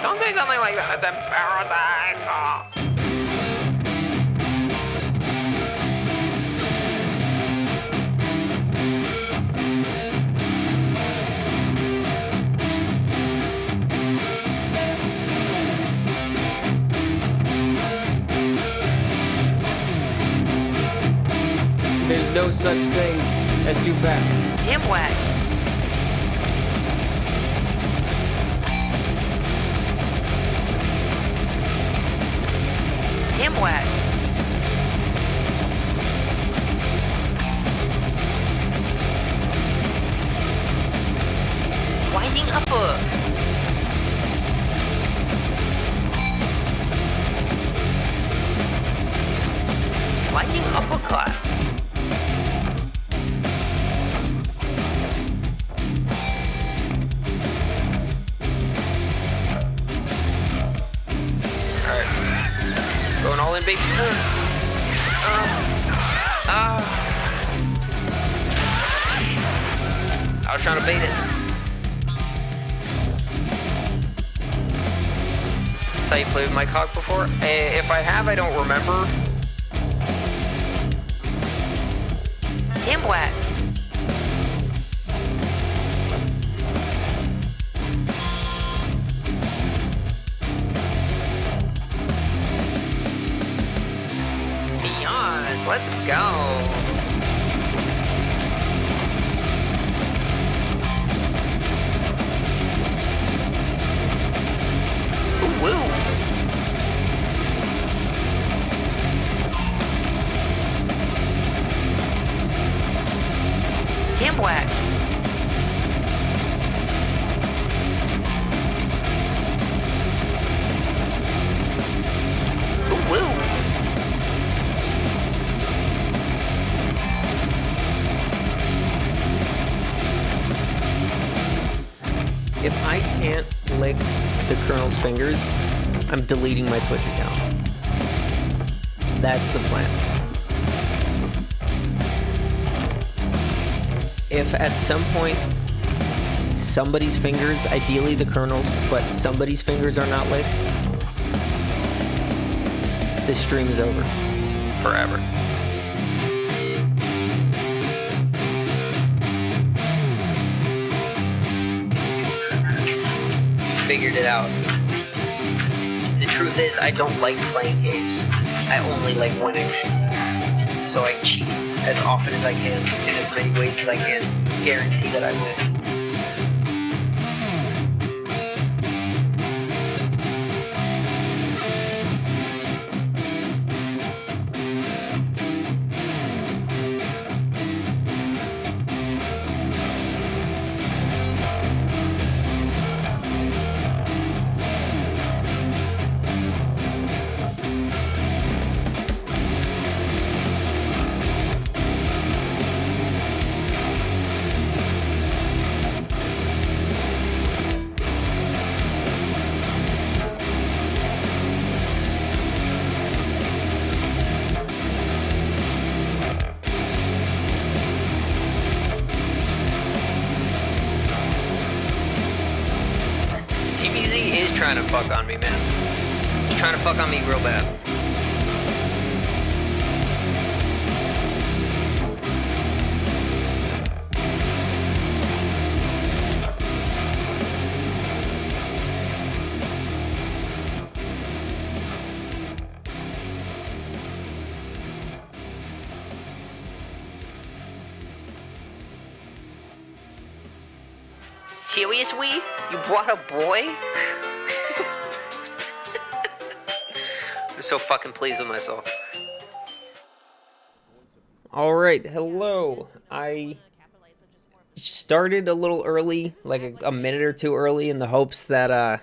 Don't say something like that. It's embarrassing. Oh. There's no such thing as too fast. Tim whack. Tim whack. Winding upper. Winding uppercut. Going all in, baby. I was trying to bait it. Thought you played with my cock before? If I have, I don't remember. Samwise. Let's go. Ooh, woo. Sandwich. Ooh, woo. If I can't lick the Colonel's fingers, I'm deleting my Twitch account. That's the plan. If at some point somebody's fingers, ideally the Colonel's, but somebody's fingers are not licked, this stream is over. Forever. Figured it out. The truth is, I don't like playing games. I only like winning. So I cheat as often as I can, in as many ways as I can, guarantee that I win. Trying to fuck on me, man. He's trying to fuck on me real bad. Seriously? You brought a boy? I'm so fucking pleased with myself. Alright, hello. I started a little early, like a minute or two early, in the hopes that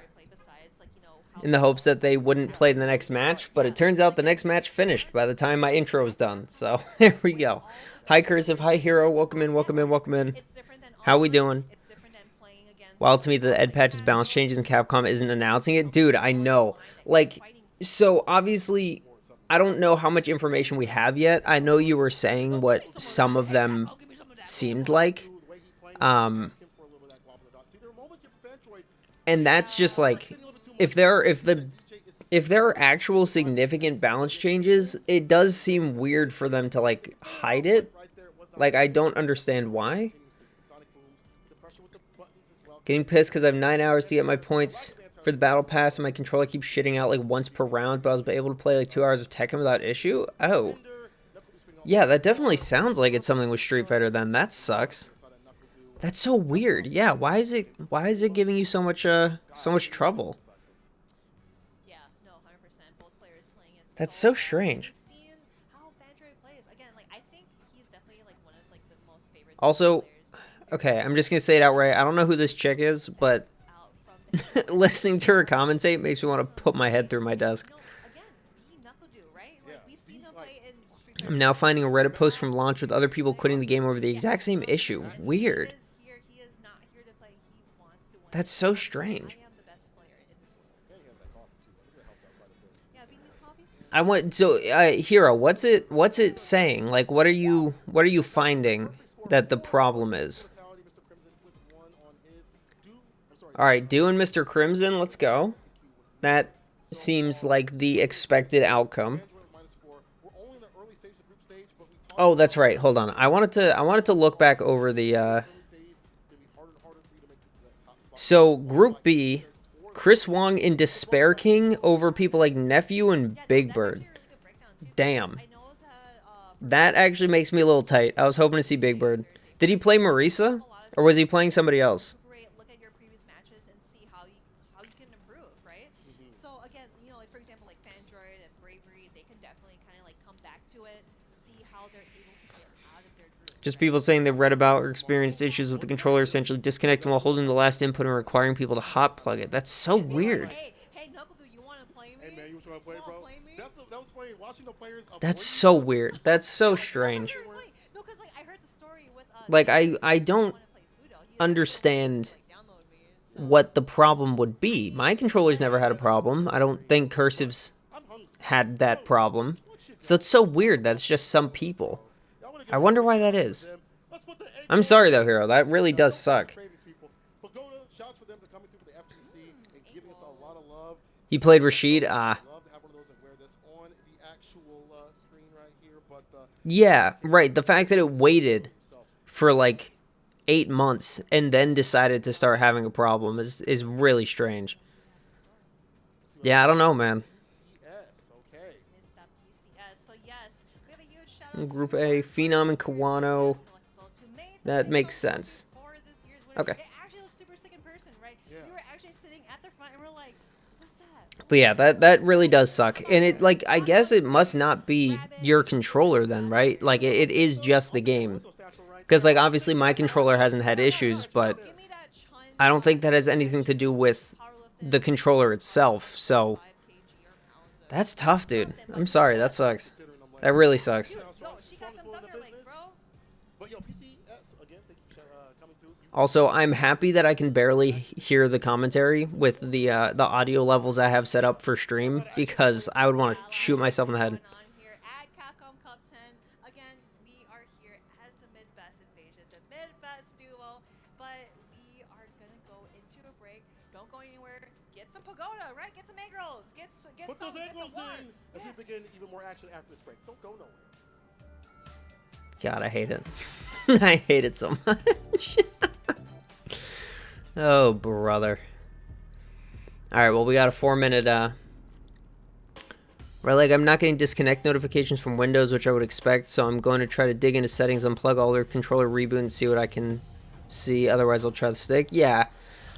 they wouldn't play the next match, but it turns out the next match finished by the time my intro was done, so there we go. Hi Cursive, hi Hero, welcome in, welcome in, welcome in. How we doing? Wild to me that the Ed Patch's balance changes and Capcom isn't announcing it. Dude, I know. Like, so obviously, I don't know how much information we have yet. I know you were saying what some of them seemed like. And that's just like, if there are actual significant balance changes, it does seem weird for them to like hide it. Like, I don't understand why. Getting pissed because I have 9 hours to get my points for the battle pass and my controller keeps shitting out like once per round, but I was able to play like 2 hours of Tekken without issue. Oh, yeah, that definitely sounds like it's something with Street Fighter then. That sucks. That's so weird. Yeah, why is it giving you so much trouble? That's so strange. Also, okay, I'm just gonna say it outright. I don't know who this chick is, but listening to her commentate makes me want to put my head through my desk. I'm now finding a Reddit post from launch with other people quitting the game over the exact same issue. Weird. That's so strange. I want Hero, what's it saying? Like, what are you finding that the problem is? All right, Do and Mr. Crimson, let's go. That seems like the expected outcome. Oh, that's right. Hold on. I wanted to look back over the So, Group B, Chris Wong and Despair King over people like Nephew and Big Bird. Damn. That actually makes me a little tight. I was hoping to see Big Bird. Did he play Marisa? Or was he playing somebody else? Just people saying they've read about or experienced issues with the controller essentially disconnecting while holding the last input and requiring people to hot plug it. That's so weird. Hey, Knuckledude, you want to play me? Hey, man, you want to play, bro? That was funny. Watching the players. That's so weird. That's so strange. Like, I don't understand what the problem would be. My controller's never had a problem. I don't think Cursive's had that problem. So it's so weird that it's just some people. I wonder why that is. I'm sorry though, Hero. That really does suck. He played Rashid. Yeah, right. The fact that it waited for like 8 months and then decided to start having a problem is really strange. Yeah, I don't know, man. Group A, Phenom and Kawano. That makes sense. Okay. But yeah, that really does suck. And it, like, I guess it must not be your controller then, right? Like, it is just the game. Because, like, obviously my controller hasn't had issues, but I don't think that has anything to do with the controller itself. So, that's tough, dude. I'm sorry, that sucks. That really sucks. Also, I'm happy that I can barely hear the commentary with the audio levels I have set up for stream, because I would want to shoot myself in the head. Again, we are here as the Midwest Invasion, the Midwest duo, but we are gonna go into a break. Don't go anywhere. Get some pagoda, right? Get some egg rolls. Put those egg rolls in as we begin even more action after this break. Don't go nowhere. God, I hate it. I hate it so much. Oh, brother. Alright, well, we got a 4-minute, right, like, I'm not getting disconnect notifications from Windows, which I would expect, so I'm going to try to dig into settings, unplug all their controller, reboot, and see what I can see. Otherwise, I'll try the stick. Yeah.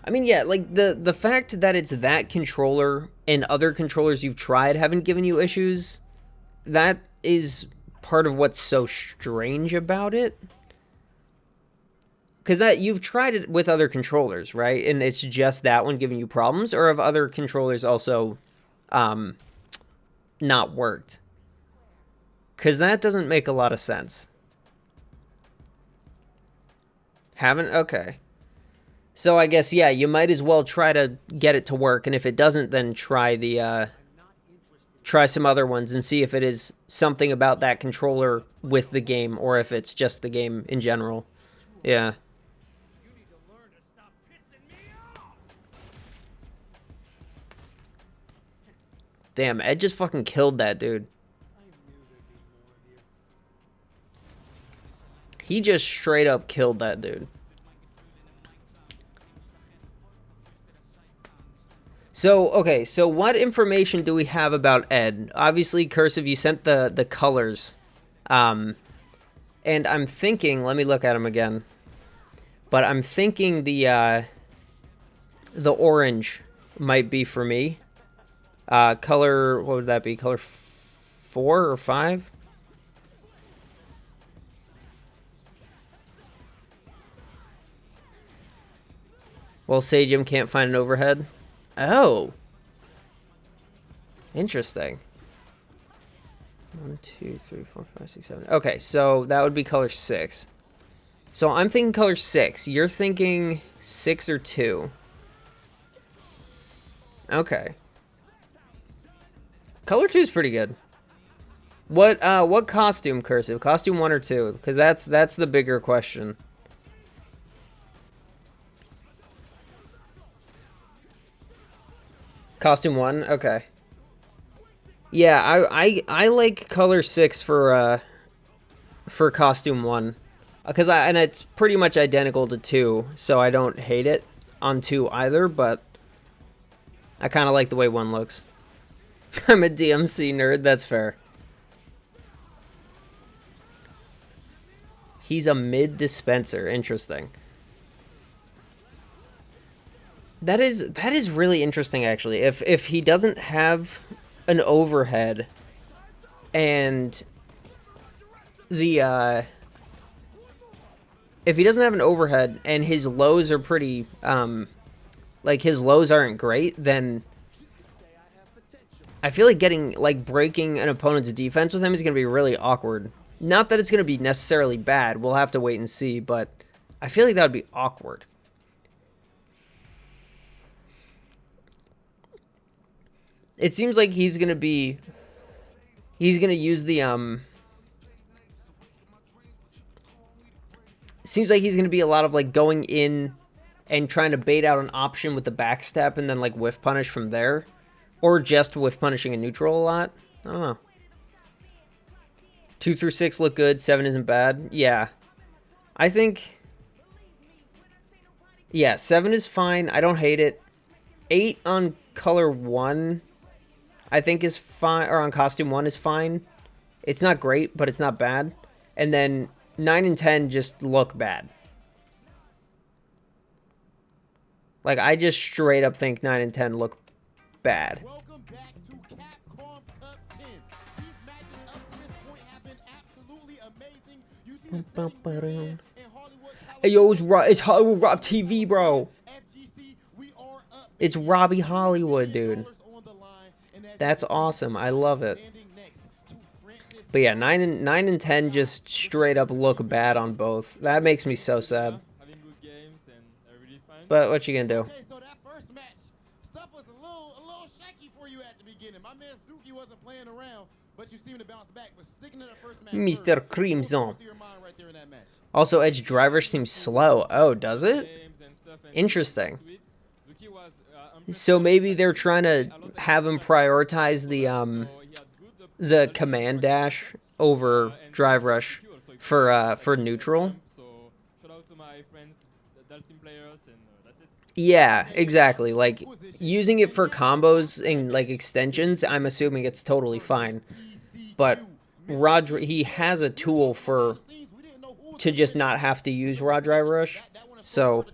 I mean, yeah, like, the fact that it's that controller and other controllers you've tried haven't given you issues, that is part of what's so strange about it. Because that you've tried it with other controllers, right? And it's just that one giving you problems? Or have other controllers also not worked? Because that doesn't make a lot of sense. Haven't? Okay. So I guess, yeah, you might as well try to get it to work. And if it doesn't, then try the... try some other ones and see if it is something about that controller with the game, or if it's just the game in general. Yeah. Damn, Ed just fucking killed that dude. He just straight up killed that dude. So, okay, so what information do we have about Ed? Obviously, Cursive, you sent the colors. And I'm thinking, let me look at him again. But I'm thinking the orange might be for me. Color, what would that be? Color 4 or 5? Well, Sajim can't find an overhead. Oh. Interesting. 1, 2, 3, 4, 5, 6, 7. Okay, so that would be color 6. So I'm thinking color 6. You're thinking 6 or 2. Okay. Color 2 is pretty good. What costume, Cursive? Costume 1 or 2? Because that's the bigger question. Costume 1? Okay. Yeah, I like color 6 for costume 1. And it's pretty much identical to 2, so I don't hate it on 2 either, but I kind of like the way 1 looks. I'm a DMC nerd, that's fair. He's a mid dispenser, interesting. That is really interesting, actually. If he doesn't have an overhead and the if he doesn't have an overhead and his lows are pretty like his lows aren't great, then I feel like breaking an opponent's defense with him is going to be really awkward. Not that it's going to be necessarily bad. We'll have to wait and see, but I feel like that would be awkward. It seems like he's going to use the seems like he's going to be a lot of like going in and trying to bait out an option with the backstep and then like whiff punish from there, or just whiff punishing a neutral a lot. I don't know. 2 through 6 look good. 7 isn't bad. Yeah. I think... Yeah, 7 is fine. I don't hate it. 8 on color 1, I think is fine. Or on costume 1 is fine. It's not great, but it's not bad. And then 9 and 10 just look bad. Like, I just straight up think 9 and 10 look bad. Welcome back to CapCup 10. These matches up to this point have been absolutely amazing. You see the setting we're in Hollywood, Hey, yo, it's Hollywood Rob TV, bro. FGC, we are up. It's Robbie Hollywood, dude. That's awesome. I love it. But yeah, 9 and 10 just straight up look bad on both. That makes me so sad. But what you gonna do? Okay, so that first match, stuff was a little shaky for you at the beginning. My man Dookie wasn't playing around, but you seem to bounce back. But sticking to the first match, Mr. Crimson. right there in that match. Also, Edge driver seems slow. Oh, does it? Interesting. So maybe they're trying to have him prioritize the command dash over drive rush for neutral. Yeah, exactly. Like using it for combos and like extensions, I'm assuming it's totally fine. But he has a tool to just not have to use raw drive rush. So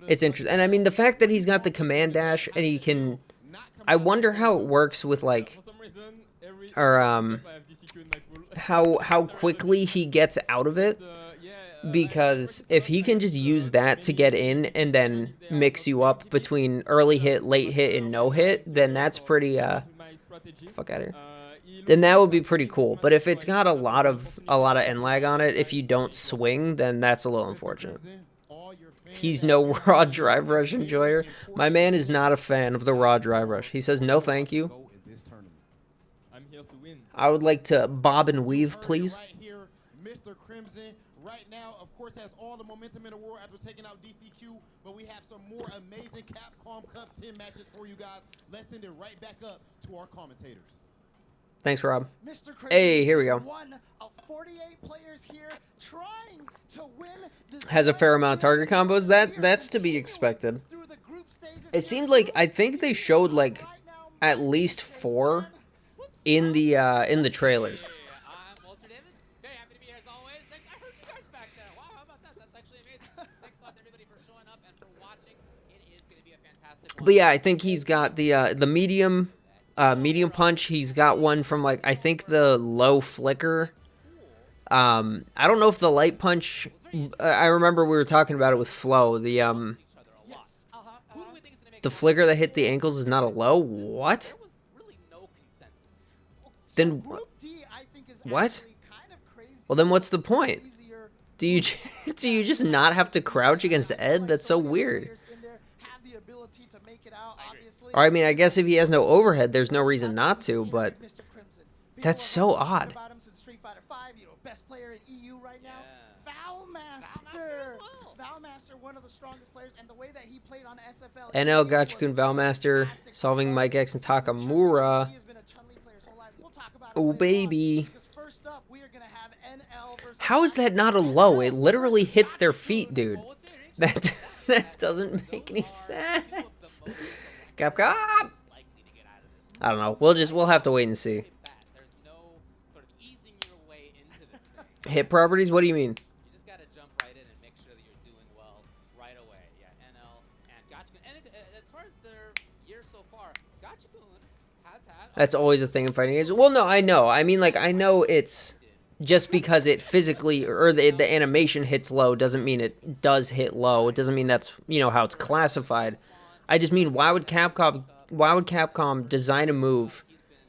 it's interesting. And I mean the fact that he's got the command dash and he can, I wonder how it works with like, or how quickly he gets out of it. Because if he can just use that to get in and then mix you up between early hit, late hit, and no hit, then that's pretty, get the fuck out of here. Then that would be pretty cool. But if it's got a lot of end lag on it, if you don't swing, then that's a little unfortunate. He's no raw drive rush enjoyer. My man is not a fan of the raw drive rush. He says no thank you. I would like to bob and weave, please. right now, of course, has all the momentum in the world after taking out DCQ, but we have some more amazing Capcom Cup 10 matches for you guys. Let's send it right back up to our commentators. Thanks, Rob. Mr. Crazy Hey, here we is go. One of 48 players here trying to win this Has a fair amount of target World combos. Cup. That's to be expected. Through the group stages It here. seemed like I think they showed like at least 4 in the trailers. Hey, I'm Walter David. Very happy to be here as always. Thanks. I heard you guys back there. Wow, how about that? That's actually amazing. Thanks a lot to everybody for showing up and for watching. It is going to be a fantastic one. But yeah, I think he's got the medium punch. He's got one from like I think the low flicker. I don't know if the light punch. I remember we were talking about it with Flo. The Each other a lot. Who do we think is going to make the flicker that hit the ankles is not a low. What? There was really no consensus. Then Group D, I think, is What? actually kind of crazy. well then what's the point? Easier. Do you do you just not have to crouch against Ed? That's so weird. Players in there have the ability to make it out, obviously. Or I mean, I guess if he has no overhead, there's no reason not to. But Mr. Crimson. that's People so have been talking odd. about him since Street Fighter 5, best player in EU right now. Yeah. Valmaster. as well. Valmaster, one of the strongest players, and the way that he played on SFL. NL was Gachikun Valmaster fantastic. solving Mike X and Takamura. He has been a Chun-Li player his whole life. We'll talk about it Oh, later on, baby. because first up, we are gonna have NL versus How is that not a low? It literally hits their feet, dude. That doesn't make any sense. CapCup. I don't know. We'll have to wait and see. There's no sort of easing your way into this thing. Hit properties? What do you mean? You just got to jump right in and make sure that you're doing well right away. Yeah, NL and Gachikun. And as far as their year so far, Gachikun has had. That's always a thing in fighting games. Well, no, I know. I mean, like, I know it's just because it physically or the animation hits low doesn't mean it does hit low. It doesn't mean that's how it's classified. I just mean why would Capcom design a move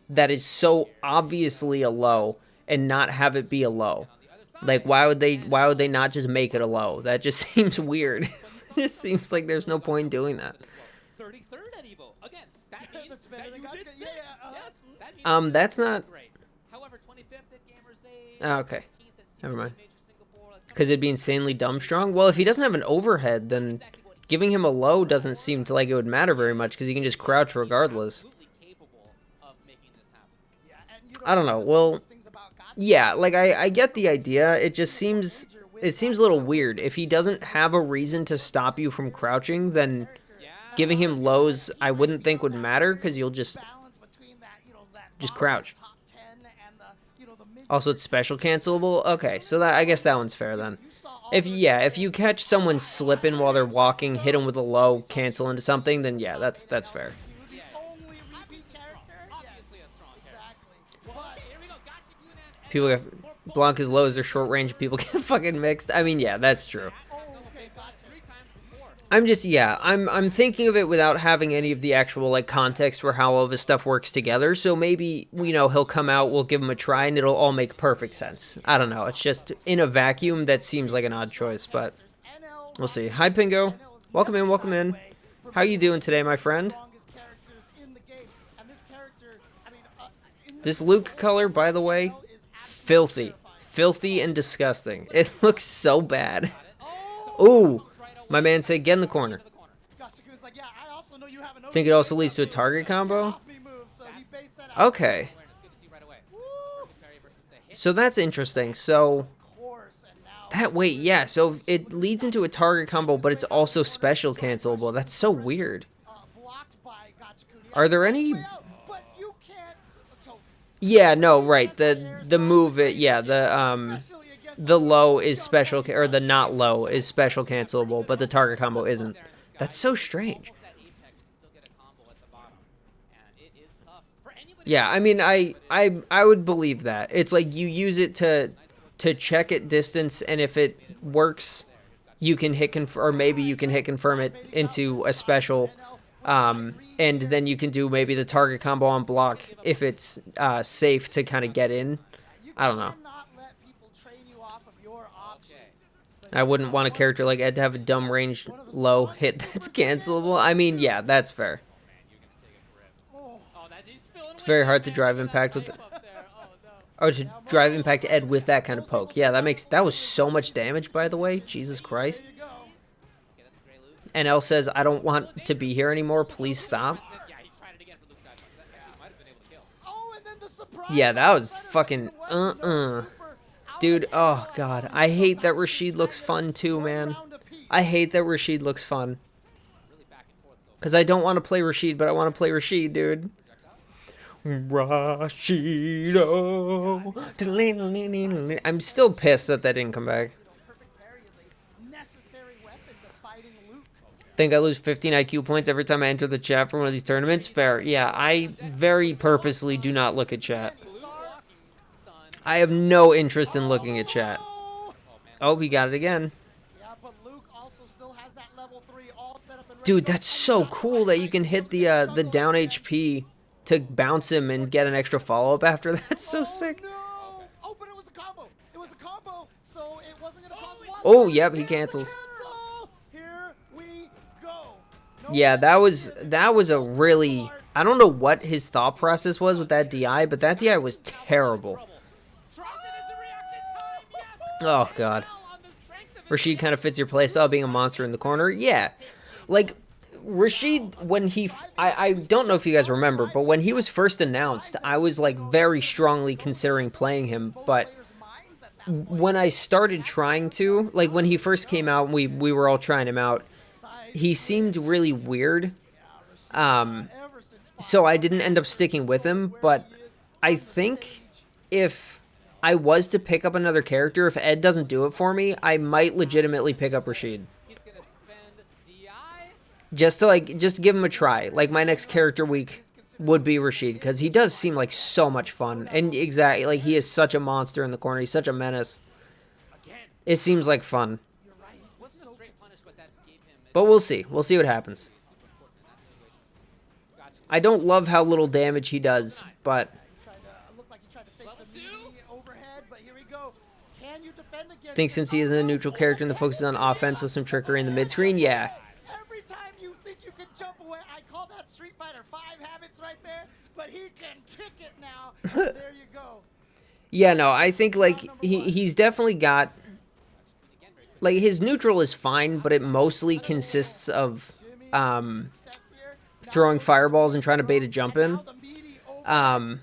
that is so obviously a low and not have it be a low? Like why would they not just make it a low? That just seems weird. It just seems like there's no point in doing that. 33rd at Evo. Again, that means That's better that than you did Gachikun. sick. Yeah, Yes, that means That's not great. However, 25th at Gamers Age. Oh, okay. 17th at Never mind. Major Singapore, like because it'd be insanely dumb strong. Well, if he doesn't have an overhead, then giving him a low doesn't seem to like it would matter very much because he can just crouch regardless. absolutely capable of making this happen. Yeah, and you I don't know. know Well, those things about Gachikun. yeah, like I get the idea. It just seems a little weird. If he doesn't have a reason to stop you from crouching, then giving him lows I wouldn't think would matter because you'll just Balance between that, that Just bottom crouch. top 10 and the mid. also it's special cancelable. Okay, so that I guess that one's fair then. If you catch someone slipping while they're walking, hit them with a low, cancel into something, then yeah, that's fair. The only repeat character. Obviously a strong character. Exactly. But Here we go. Gachikun and People get Blanca's lows are short range. People get fucking mixed. I mean, yeah, that's true. oh, okay, gotcha. 3 times before. I'm just I'm thinking of it without having any of the actual like context for how all of his stuff works together. So maybe he'll come out, we'll give him a try, and it'll all make perfect sense. I don't know. It's just in a vacuum that seems like an odd choice, but NL we'll see. Hi Pingo, welcome in, welcome in. How you doing today, my friend? strongest characters in the game. And this character, I mean, in This Luke color, by the way, filthy and disgusting. It looks so bad. Ooh, my man said get in the corner. Gachikun's like, yeah, I also know you have an Think it also leads to a target combo? off me move, so he baits that out. Okay, It's good to see right away. Woo! Parry versus the hit. so that's interesting. So Of course, and now that wait, yeah, so it leads into a target combo, but it's also special cancelable. That's so weird. blocked by Gachikun. Are there any? Way out, but you can't. So Yeah, no, right. The move, yeah, especially against the low is special, or the not low is special cancelable, but the target combo isn't. That's so strange. Almost that apex and still get a combo at the bottom. And it is tough. For anybody Yeah, I mean, I would believe that. It's like you use it to check at distance, and if it works, you can hit confirm, or maybe you can hit confirm it into a special, and then you can do maybe the target combo on block if it's safe to kind of get in. I don't know. cannot let people train you off of your options. I wouldn't want a character like Ed to have a dumb range low hit that's cancelable. I mean, yeah, that's fair. Oh, Oh, that he's spilling It's very hard to drive impact with it. Or to drive impact Ed with that kind of poke. Yeah, that was so much damage, by the way. Jesus Christ. There you go. Okay, that's a great loot. NL says, I don't want to be here anymore. Please stop. Yeah, he tried it again for Luke dive punch. That actually might have been able to kill. Oh, and then the surprise. Yeah, that was Predator fucking getting the weapons, no super out Dude, of oh NL. god. I hate that Back to Rashid looks fun too, one man. round apiece. I hate that Rashid looks fun. Really back and forth so Because I don't want to play Rashid, but I want to play Rashid, dude. Rashido. I'm still pissed that didn't come back. Perfect parry is a necessary weapon to fighting Luke. Think I lose 15 IQ points every time I enter the chat for one of these tournaments? Fair. Yeah, I very purposely do not look at chat. I have no interest in looking at chat. Oh, he got it again. Yeah, but Luke also still has that level 3 all set up and ready. Dude, that's so cool that you can hit the down HP to bounce him and get an extra follow-up after. That's so sick. No! Oh, but it was a combo. It was a combo, so it wasn't gonna cause one. Oh, yep, he cancels. Here we go. Yeah, that was a really... I don't know what his thought process was with that DI, but that DI was terrible. Oh, God. Rashid kind of fits your playstyle, being a monster in the corner. Yeah. Like, Rashid, when he... I don't know if you guys remember, but when he was first announced, I was, like, very strongly considering playing him, but when I started trying to, like, when he first came out, we were all trying him out, he seemed really weird. So I didn't end up sticking with him, but I think if I was to pick up another character, if Ed doesn't do it for me, I might legitimately pick up Rashid. He's gonna spend DI. Just to give him a try. Like, my next character week would be Rashid, because he does seem like so much fun. And exactly, like, he is such a monster in the corner. He's such a menace. It seems like fun. Wasn't a straight punish, but that gave him But we'll see. We'll see what happens. I don't love how little damage he does, but... Looked like he tried to fake the knee overhead, but here we go. Can you defend against I think since he is a neutral character and the focus is on offense with some trickery in the mid-screen, yeah. Every time you think you can jump away, I call that Street Fighter 5 habits right there, but he can kick it now. There you go. Yeah, no, I think, like, he's definitely got... Like, his neutral is fine, but it mostly consists of throwing fireballs and trying to bait a jump in.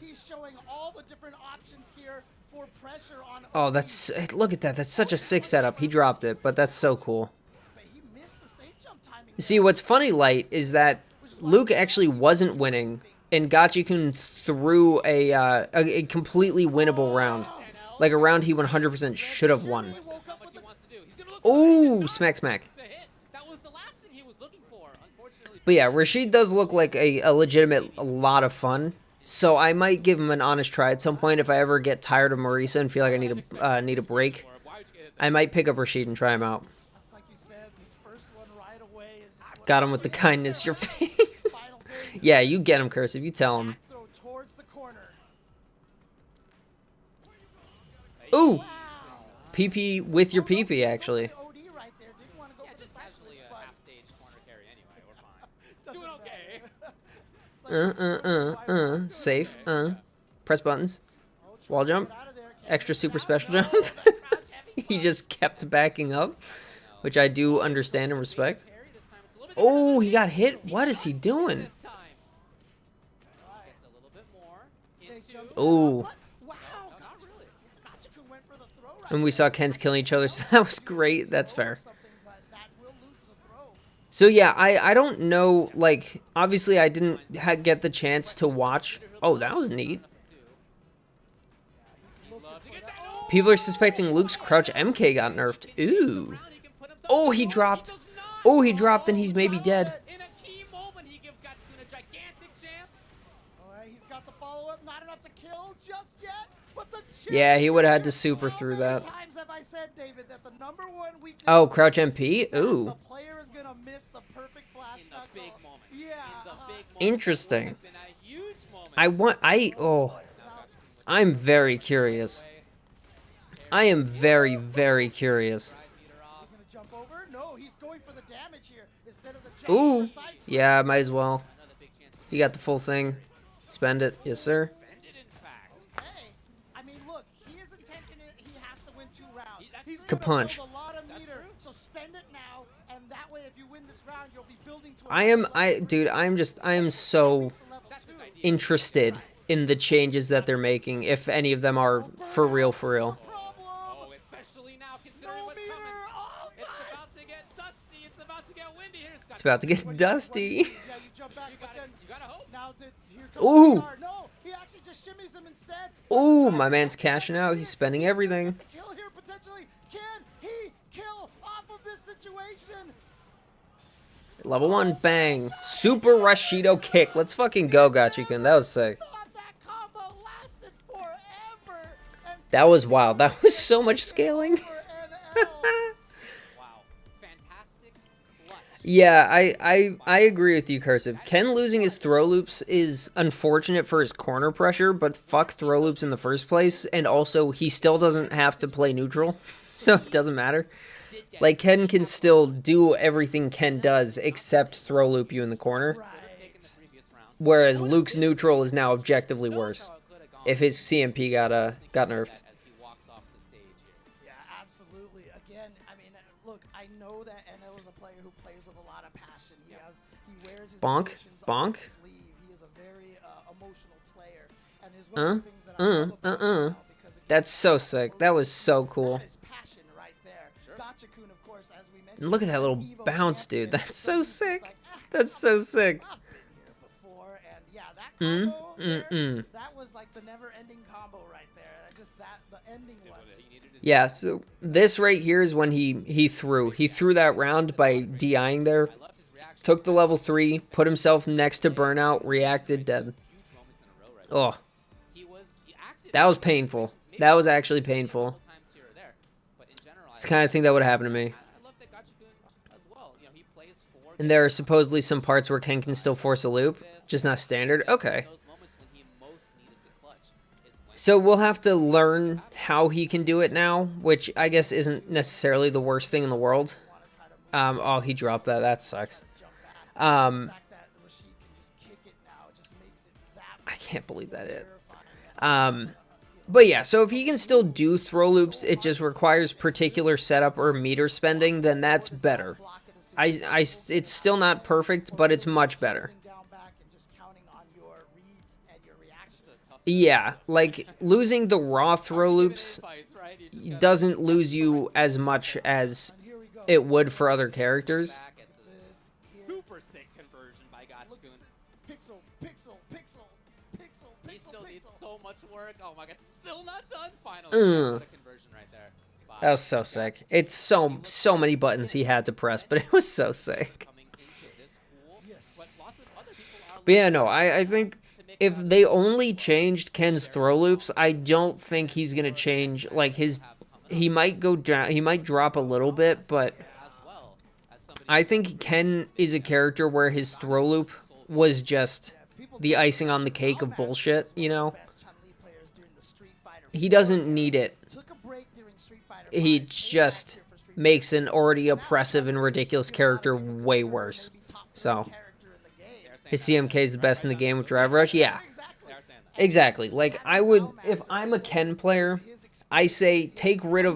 He's showing all the different options here for pressure on. Oh, that's... Look at that. That's such a sick setup. He dropped it, but that's so cool. But he missed the safe jump timing. See, what's funny, Light, is that Luke actually wasn't winning, and Gachikun threw a completely winnable round. Like, a round he 100% should have won. Oh, smack. But yeah, Rashid does look like a legitimate lot of fun. So I might give him an honest try at some point if I ever get tired of Marisa and feel like I need a break. I might pick up Rashid and try him out. Like you said, this first one right away is just what Got him with the kindness, your face. Yeah, you get him, Cursive. You tell him. throw towards the corner. Ooh! PP with your PP, actually. OD right there. Didn't want to go for the just side casually switch, a but half stage corner carry anyway. We're fine. doesn't Doing okay. Safe. Press buttons. Wall jump. out of there. Extra super special jump. He just kept backing up, which I do understand and respect. Carry this time. It's a little bit Oh, he got hit. What is he doing? this time. Gets a little bit more into. Oh. Wow. Not really. Gachikun went for the throw right And we saw Ken's killing each other, so that was great. That's fair. something, but that will lose the throw. So yeah, I don't know, like, obviously I didn't get the chance to watch. Oh, that was neat. People are suspecting Luke's crouch MK got nerfed. Ooh. Oh, he dropped. Oh, he dropped and he's maybe dead. In a key moment, he gives Gachikun a gigantic chance. All right, he's got the follow-up. Not enough to kill just yet, but the Yeah, he would have had to super through that. How many times have I said, David, that the number one weakness Oh, crouch MP? the Ooh. player is gonna miss the perfect flash In the knuckle. big moment. Yeah. In the big moment. Interesting. It would have been a huge moment. I'm very curious. I am very, very curious. Gonna jump over? No, he's going for the damage here instead of the jump Ooh. or side switch. Yeah, might as well. Another big chance. He got the full thing. Spend it. Yes, sir. Spend it, in fact. Hey, I mean, look, Kapunch. Build a lot of meter, so spend it now, and that way, if you win this round, you'll be building to. Dude, I am so interested in the changes that they're making, if any of them are for real, for real. Oh, especially now, considering what's coming. It's about to get dusty. It's about to get windy. Here's It's about to get dusty. Yeah, you jump back, You but gotta, then you gotta hope. now that here comes Ooh. the star. No, he actually just shimmies him instead. Ooh, my man's cashing out. He's spending everything. The kill here potentially. Can he kill off of this situation? Level 1, bang. Super Rashido kick. Let's fucking go, Gachikun. That was sick. Thought that combo lasted forever. And That was wild. That was so much scaling. for NL. Wow. Fantastic clutch. Yeah, I agree with you, Cursive. Ken losing his throw loops is unfortunate for his corner pressure, but fuck throw loops in the first place. And also, he still doesn't have to play neutral, so it doesn't matter. Like, Ken can still do everything Ken does except throw loop you in the corner. Taken the previous round. Whereas Luke's neutral is now objectively worse if his CMP got nerfed. As he walks off the stage here. Yeah, absolutely. Again, I mean, look, I know that NL is a player who plays with a lot of passion. He wears his Bonk, emotions bonk. on his sleeve. He is a very emotional player, and is one of the things that I love about him now, because it That's so sick. That was so cool. That is passion right there. Gachikun, of course, as we mentioned, And look at that little Evo bounce, champion, dude. That's so so he's just sick. like, That's so sick. I've been here before, and yeah, that combo there, that was like the never-ending combo right there. The ending one. Yeah, so this right here is when he threw that round by DIing there. Loved his reaction. Took the level 3, put himself next to burnout, reacted, dead. Huge moments in a row right there. Oh, He acted. that was painful. That was actually painful. Times here or there, but in general, It's the kind of thing that would happen to me. I love that Gachikun as well. You know, he plays for. And there are supposedly some parts where Ken can still force a loop, just not standard. Okay. Those moments when he most needed the clutch is when So we'll have to learn how he can do it now, which I guess isn't necessarily the worst thing in the world. Oh, he dropped that. That sucks. The fact that Rashid can just kick it now just makes it that I can't believe that it. terrifying. But yeah, so if he can still do throw loops, it just requires particular setup or meter spending, then that's better. It's still not perfect, but it's much better. Down back and just counting on your reads and your reactions. Yeah, like losing the raw throw loops advice, right? You just gotta doesn't lose you as much as it would for other characters. back at the super sick conversion by Gachikun. Pixel, pixel, pixel, pixel, He pixel, still needs pixel. so much work. Oh my gosh, it's still not done. Finally, what a conversion right there. That was so sick. It's so many buttons he had to press, but it was so sick. Coming into this pool, but lots of other people are. But yeah, no, I think if they only changed Ken's throw loops, I don't think he's gonna change like his. He might go down. He might drop a little bit, but as well as somebody I think Ken is a character where his throw loop was just the icing on the cake of bullshit. You know, Best Chun-Li players during the Street Fighter he doesn't need it. took a break during Street Fighter He 5, just makes an already oppressive and ridiculous character way worse. So character in the game. his CMK is the best in the game with Drive Rush. Yeah, they are saying that. exactly. Like I would, if I'm a Ken player, I say get rid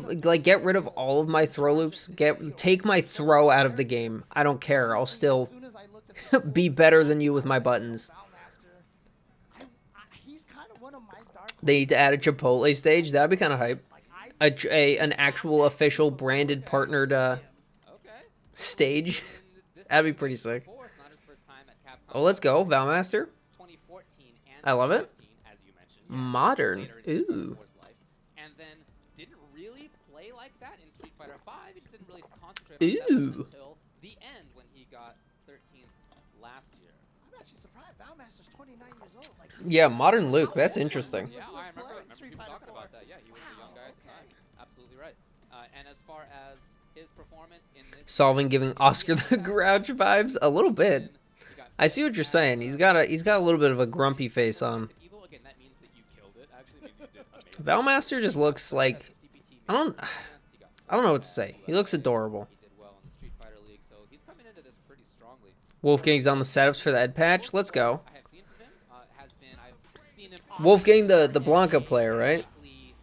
of all of my throw loops. Take my throw out of the game. I don't care. I'll still As soon as I looked at the be better than you with my buttons. Bowmaster, he's kind of one of my dark. They need to add a Chipotle stage. That'd be kind of hype. Like An actual official branded partnered Okay. stage. This That'd be is pretty sick. before, it's not his first time at CapCup. Oh, let's go, Valmaster. 2014 and I love it. 2015, as you mentioned. Modern. Later in Street Fighter Ooh. 4's life. And then didn't really play like that in Street Fighter 5. He just didn't really concentrate on that much Ooh. until the end when he got 13th last year. I'm actually surprised. Bowmaster's 29 years old. Like Yeah, modern Luke. That's interesting. Yeah, was I remember playing Street people Fighter talking 4. about that. Yeah, he was a young guy at the time. Absolutely right. And as far as his performance in this Solving giving Oscar the Grouch vibes a little bit. he got I see what you're saying. He's got a little bit of a grumpy face on. evil again. That means that you killed it. Actually, means you did amazing. Valmaster just looks like I don't know what to say. He looks adorable. He did well in the Street Fighter League, so he's coming into this pretty strongly. Wolfgang's on the setups for the Ed patch. Let's go. I have seen from him has been I've seen him Wolfgang, the Blanca player, right? weekly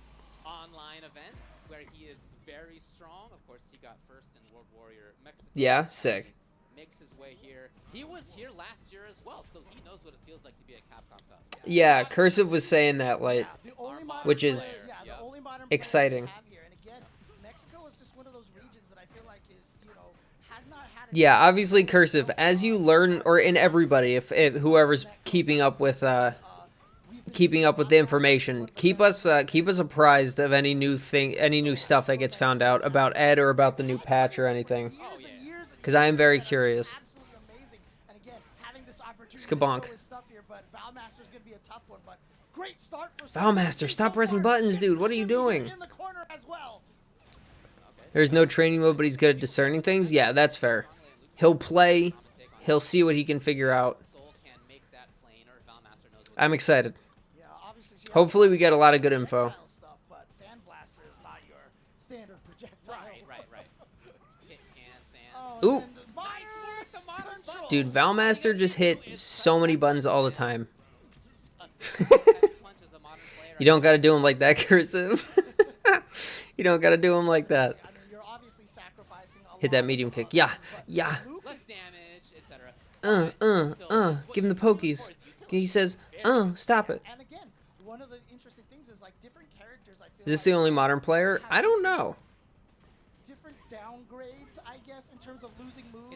online events where he is very strong. Yeah, sick. Makes his way here. He was here last year as well, so he knows what it feels like to be at CapCup Cup. Yeah, Cursive was saying that, like, The only modern which is player, the only modern exciting. player we have here. And again, Mexico is just one of those regions that I feel like is, has not had. Yeah, obviously Cursive. As you learn, or in everybody, if whoever's keeping up with the information, keep us apprised of any new stuff that gets found out about Ed or about the new patch or anything. Because I am very curious. Skabonk. Valmaster, stop pressing buttons, dude. What are you doing? There's no training mode, but he's good at discerning things. Yeah, that's fair. He'll play. He'll see what he can figure out. I'm excited. Hopefully we get a lot of good info. Ooh. Dude, Valmaster just hit so many buttons all the time. You don't gotta do him like that, Cursive. You don't gotta do him like that. Hit that medium kick. Yeah, yeah. Give him the pokies. He says, stop it. Is this the only modern player? I don't know.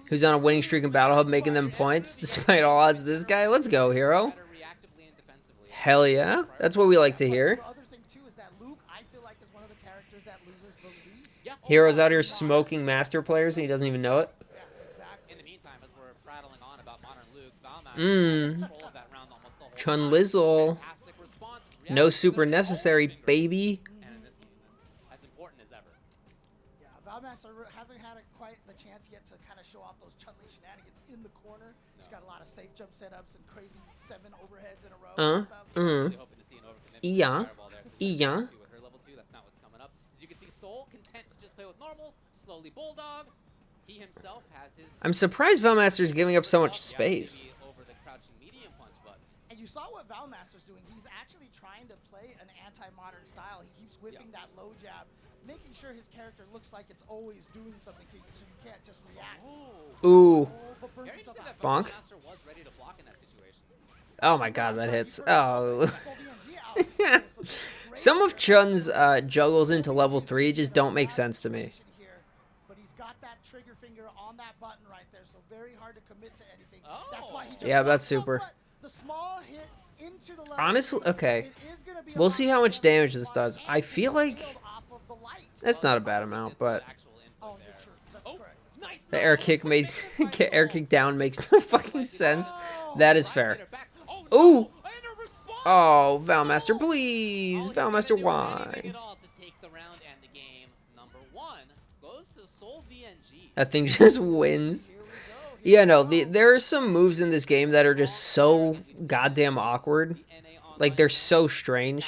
Who's on a winning streak in Battle Hub, making them points despite all odds. This guy, let's go, hero. Hell yeah, that's what we like to hear. Hero's out here smoking master players and he doesn't even know it. Chun Lizzle. No super necessary, baby. Valmaster hasn't had quite the chance yet to kind of show off those Chun-Li shenanigans in the corner. He's got a lot of safe jump setups and crazy 7 overheads in a row and stuff. Yeah. Yeah. With her level 2, that's not what's coming up. As you can see, Soul content to just play with normals, slowly bulldog. He himself has his. I'm surprised Valmaster's giving up so much space. Over the crouching medium punch button. And you saw what Valmaster's doing. He's actually trying to play an anti-modern style. He keeps whipping that low jab, making sure his character looks like it's always doing something so you can't just react. Ooh. Bonk. Oh my god, that hits. Oh. Some of Chun's juggles into level 3 just don't make sense to me. But he's got that trigger finger on that button right there, so very hard to commit to anything. That's why he just Yeah, that's super. The small hit into the level. Honestly, okay. We'll see how much damage this does. I feel like that's not a bad amount, but the air kick down makes no fucking sense. That is fair. Ooh. Oh, Valmaster, please. Valmaster, why? That thing just wins. Yeah, no, there are some moves in this game that are just so goddamn awkward. Like, they're so strange.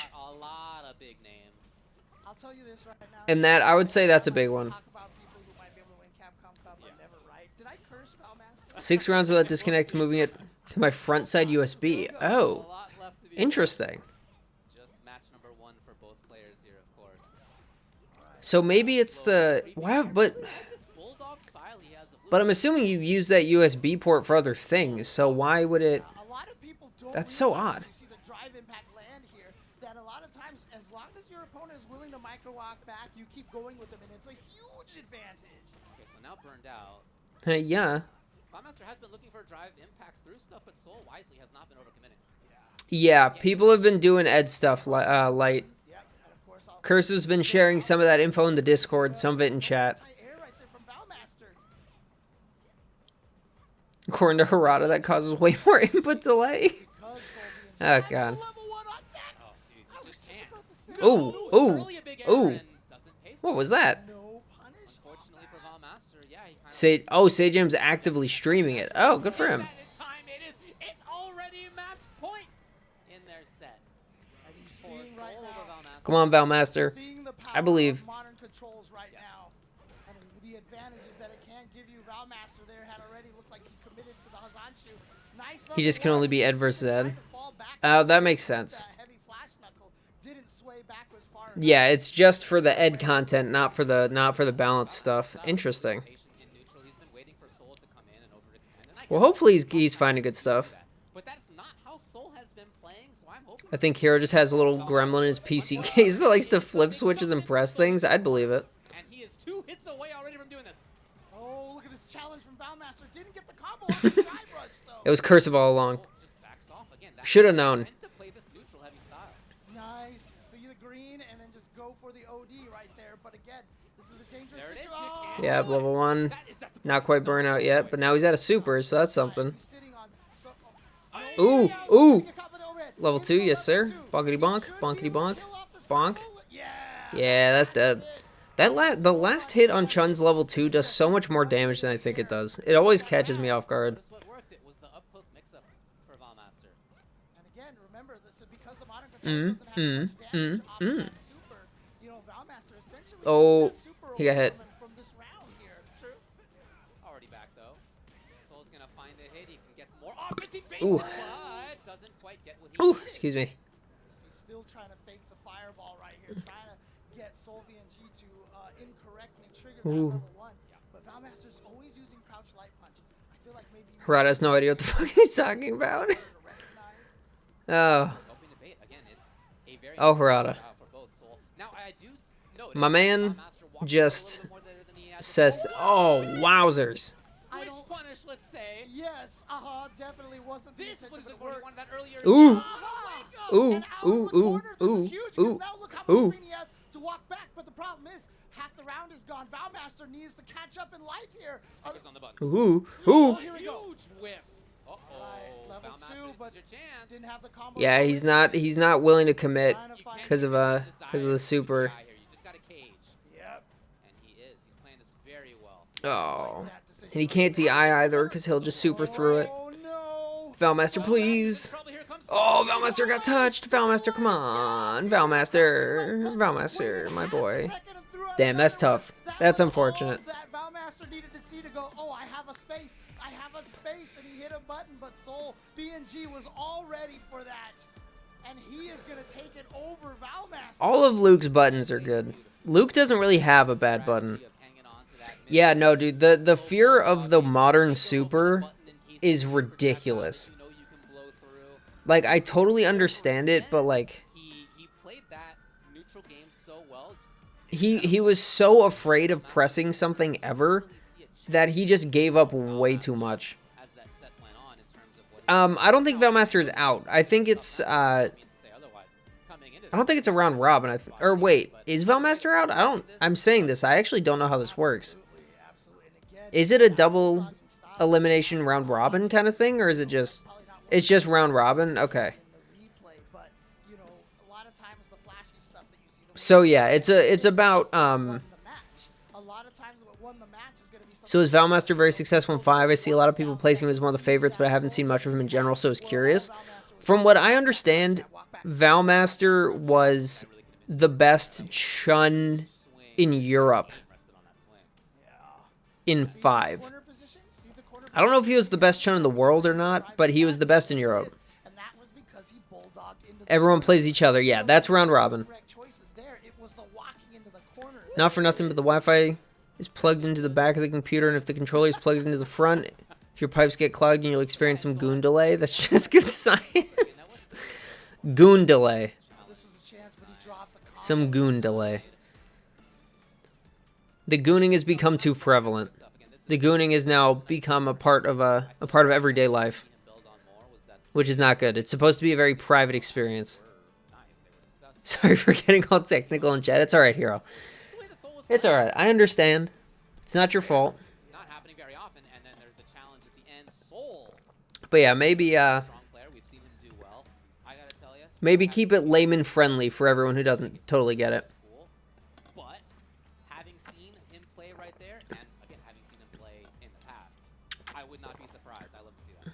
And that, I would say that's a big one. 6 rounds without disconnect, moving it to my front side USB. Oh, interesting. So maybe it's the... Wow, but I'm assuming you use that USB port for other things, so why would it... That's so odd. That a lot of times, as long as your opponent is willing to micro walk back, you keep going with them, and it's a huge advantage. Okay, so now burned out. Yeah. Valmaster has been looking for a drive impact through stuff, but Soul wisely has not been overcommitting. Yeah, people have been doing Ed stuff light. Cursive's been sharing some of that info in the Discord, some of it in chat. According to Harada, that causes way more input delay. Oh, God. Ooh, ooh, ooh. What was that? Sajam's actively streaming it. Oh, good for him. Come on, Valmaster. I believe. He just can only be Ed versus Ed. Oh, that makes sense. Yeah, it's just for the Ed content, not for the balanced stuff. Interesting. Well, hopefully he's finding good stuff. But that's not how Soul has been playing, so I'm hoping I think Hero just has a little gremlin in his PC case that likes to flip switches and press things. I'd believe it. and he is 2 hits away already from doing this. Oh, look at this challenge from Valmaster. Didn't get the combo on the drive rush, though. It was cursive all along. Just backs off again. That's Should have known. meant to play this neutral heavy style. Nice. See the green and then just go for the OD right there. But again, this is a dangerous There it is. situation. Yeah, level 1. Not quite burnout yet, but now he's at a super, so that's something. Ooh, ooh. Level 2, yes sir. Bonkity bonk, bonkity bonk, bonk. Yeah, that's dead. The last hit on Chun's level 2 does so much more damage than I think it does. It always catches me off guard. That's what worked. It was the up close mix up for Valmaster. And again, remember this is because the modern controller doesn't have much damage off of that super. You know, Valmaster essentially Oh, took that super he got away hit. from this round here. True. Already back though. Soul's gonna find a hit. He can get more offensive base, Ooh. but doesn't quite get what he Ooh, needed. excuse me. He's still trying to fake the fireball right here, trying to get Solvi and G to incorrectly trigger that Ooh. level 1. But Valmaster's always using crouch light punch. I feel like maybe Harada has no idea what the fuck he's talking about. Oh. He's hoping to bait. Again, it's a very Oh, Harada. for both Soul. Now I do notice My man Valmaster walking just a little bit more than he has Says, before. oh, wowzers. I Wish don't- punish, let's say. Yes, definitely wasn't the This intention, was but the it one worked. that earlier. Ooh. Aha! Ooh, And out ooh, of the ooh, corner, this ooh, is huge, ooh, because now look how much ooh. screen he has to walk back. But the problem is, half the round is gone. Valmaster needs to catch up in life here. Fingers on the button. Ooh, Oh, ooh. here we go. Huge whiff. Uh-oh. Right, level Valmaster, 2, this but is your chance. didn't have the combo. Yeah, to go he's into it. not willing to commit Trying to find- because of the super. You just got a cage. Yep. And he is. He's playing this very well. Oh. That decision And he was can't made. DI either because he'll just super through it. Oh no. Valmaster, please. Trouble, here comes Oh, Soul. Valmaster got touched. Valmaster, come on. Valmaster. Valmaster, my boy. Damn, that's tough. That's unfortunate. That Valmaster needed to see to go, oh, I have a space. I have a space. And he hit a button, but Soul, BNG was all ready for that. And he is going to take it over Valmaster. All of Luke's buttons are good. Luke doesn't really have a bad button. Of hanging on to that Yeah, no, dude. The fear of the modern super is ridiculous. you know you can blow through. Like, I totally understand it, but like, He played that neutral game so well. he was so afraid of pressing something ever Really see a that he just gave up way too much. as that set went on in terms of what I don't think Valmaster is out. I think it's means to say otherwise. Coming into I don't think it's a round robin. Or wait, is Valmaster out? I'm saying this. I actually don't know how this works. Absolutely. And again, Is it a double elimination round robin kind of thing, or is it just it's just round robin? Okay. in the replay, but you know, a lot of times the flashy stuff that you see the So yeah, it's about won the match. A lot of times what won the match is going to be something. So is Valmaster very successful in 5? I see a lot of people placing him as one of the favorites, but I haven't seen much of him in general, so I was curious. From what I understand, Valmaster was the best Chun in Europe rested on that swing. in 5. Corner position, see the corner I don't know if he was the best Chun in the world or not, but he was the best in Europe. and that was because he bulldogged into the Everyone corner. plays each other. Yeah, that's round robin. Correct choices there. It was the walking into the corner. Not for nothing, but the Wi-Fi is plugged into the back of the computer, and if the controller is plugged into the front, if your pipes get clogged, you'll experience some goon delay. That's just good science. Goon delay. This was a chance, but he dropped the combo. Some goon delay. The gooning has become too prevalent. The gooning has now become a part of everyday life, Build on more was that which is not good. It's supposed to be a very private experience. nice. They were successful. Sorry for getting all technical in chat. It's all right, Hero. The way that Soul was It's all right. I understand. It's not your fault. not happening very often, and then there's the challenge at the end. Soul, But yeah, maybe strong player. We've seen him do well. I gotta tell you, maybe keep it layman friendly for everyone who doesn't totally get it. cool. But having seen him play right there, and again having seen him play in the past, I would not be surprised. I love to see that.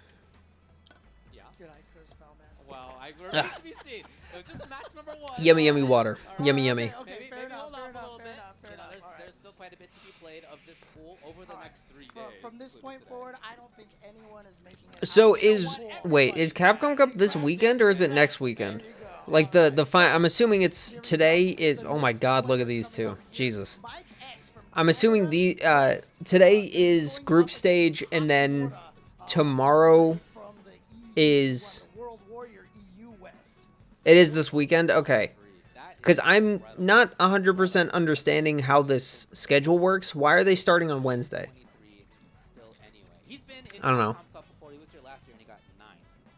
Yeah. Did I curse Valmaster? Well, I Ah. remain to be seen. It was just match number 1. Yummy, yummy water. All Yummy, right. yummy. Okay, Maybe, fair maybe enough, hold fair on for a enough, little fair bit. enough, fair You know, enough. All right. there's still quite a bit to be played of this pool over the All right. next 3 days. From this including point today. forward, I don't think anyone is making it. So out. You know is what? wait, is Capcom Cup this weekend or is it next weekend? There you go. Like I'm assuming it's today is. Oh my God, look at these two. Jesus. Mike X from I'm assuming today is group stage and then tomorrow from the is... the World Warrior EU West. It is this weekend? Okay. Because I'm not 100% understanding how this schedule works. Why are they starting on Wednesday? I don't know.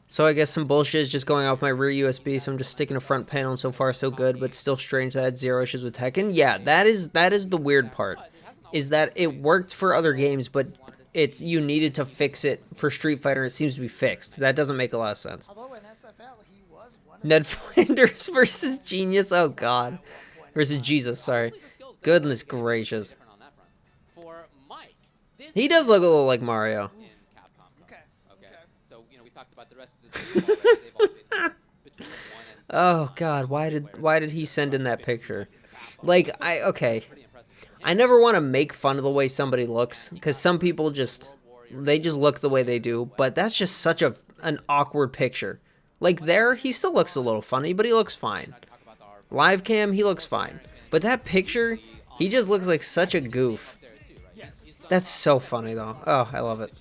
So I guess some bullshit is just going off my rear USB, so I'm just sticking a front panel, and so far so good, but still strange that I had 0 issues with Tekken. Yeah, that is the weird part, is that it worked for other games, but you needed to fix it for Street Fighter, and it seems to be fixed. That doesn't make a lot of sense. Although in SFL he was one of Ned Flanders versus Genius, oh god. Versus Jesus, sorry. Goodness gracious. He does look a little like Mario. Talked about the rest of the season. They've all been between 1 and Oh god, why did he send in that picture? Like, I never want to make fun of the way somebody looks, because some people just look the way they do, but that's just such an awkward picture. Like there, he still looks a little funny, but he looks fine. Live cam, he looks fine. But that picture, he just looks like such a goof. That's so funny though. Oh, I love it.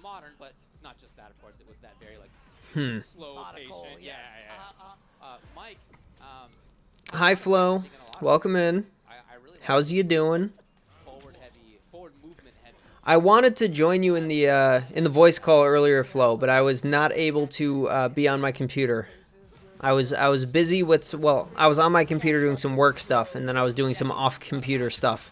Modern, but it's not just that, of course. It was that very, like, slow, patient. Yes. Mike. Hi, Flo. Welcome in. How's you doing? Forward movement heavy. I wanted to join you in the voice call earlier, Flo, but I was not able to be on my computer. I was busy with, well, I was on my computer doing some work stuff, and then I was doing some off-computer stuff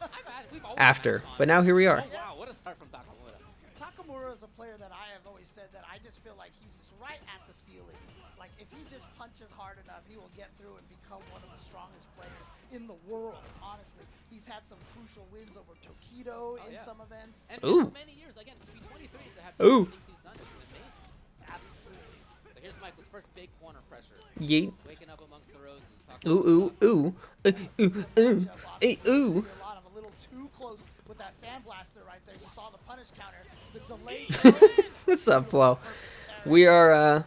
after. But now here we are. Wow, what a start from Takamura. Takamura is a player that I have always said that I just feel like he's just right at the ceiling. Like if he just punches hard enough, he will get through and become one of the strongest players in the world. Honestly, he's had some crucial wins over Tokido in some events. And Ooh. for many years, again, to be 23 to have Ooh. things he's done is amazing. Absolutely. So here's Mike with first big corner pressure. Yeet. Waking up amongst the roses. Ooh, ooh, ooh. Ooh. Ooh. A lot of a little too close with that sandblaster right there. You saw the punish counter, the delay. What's up, Flo? We are,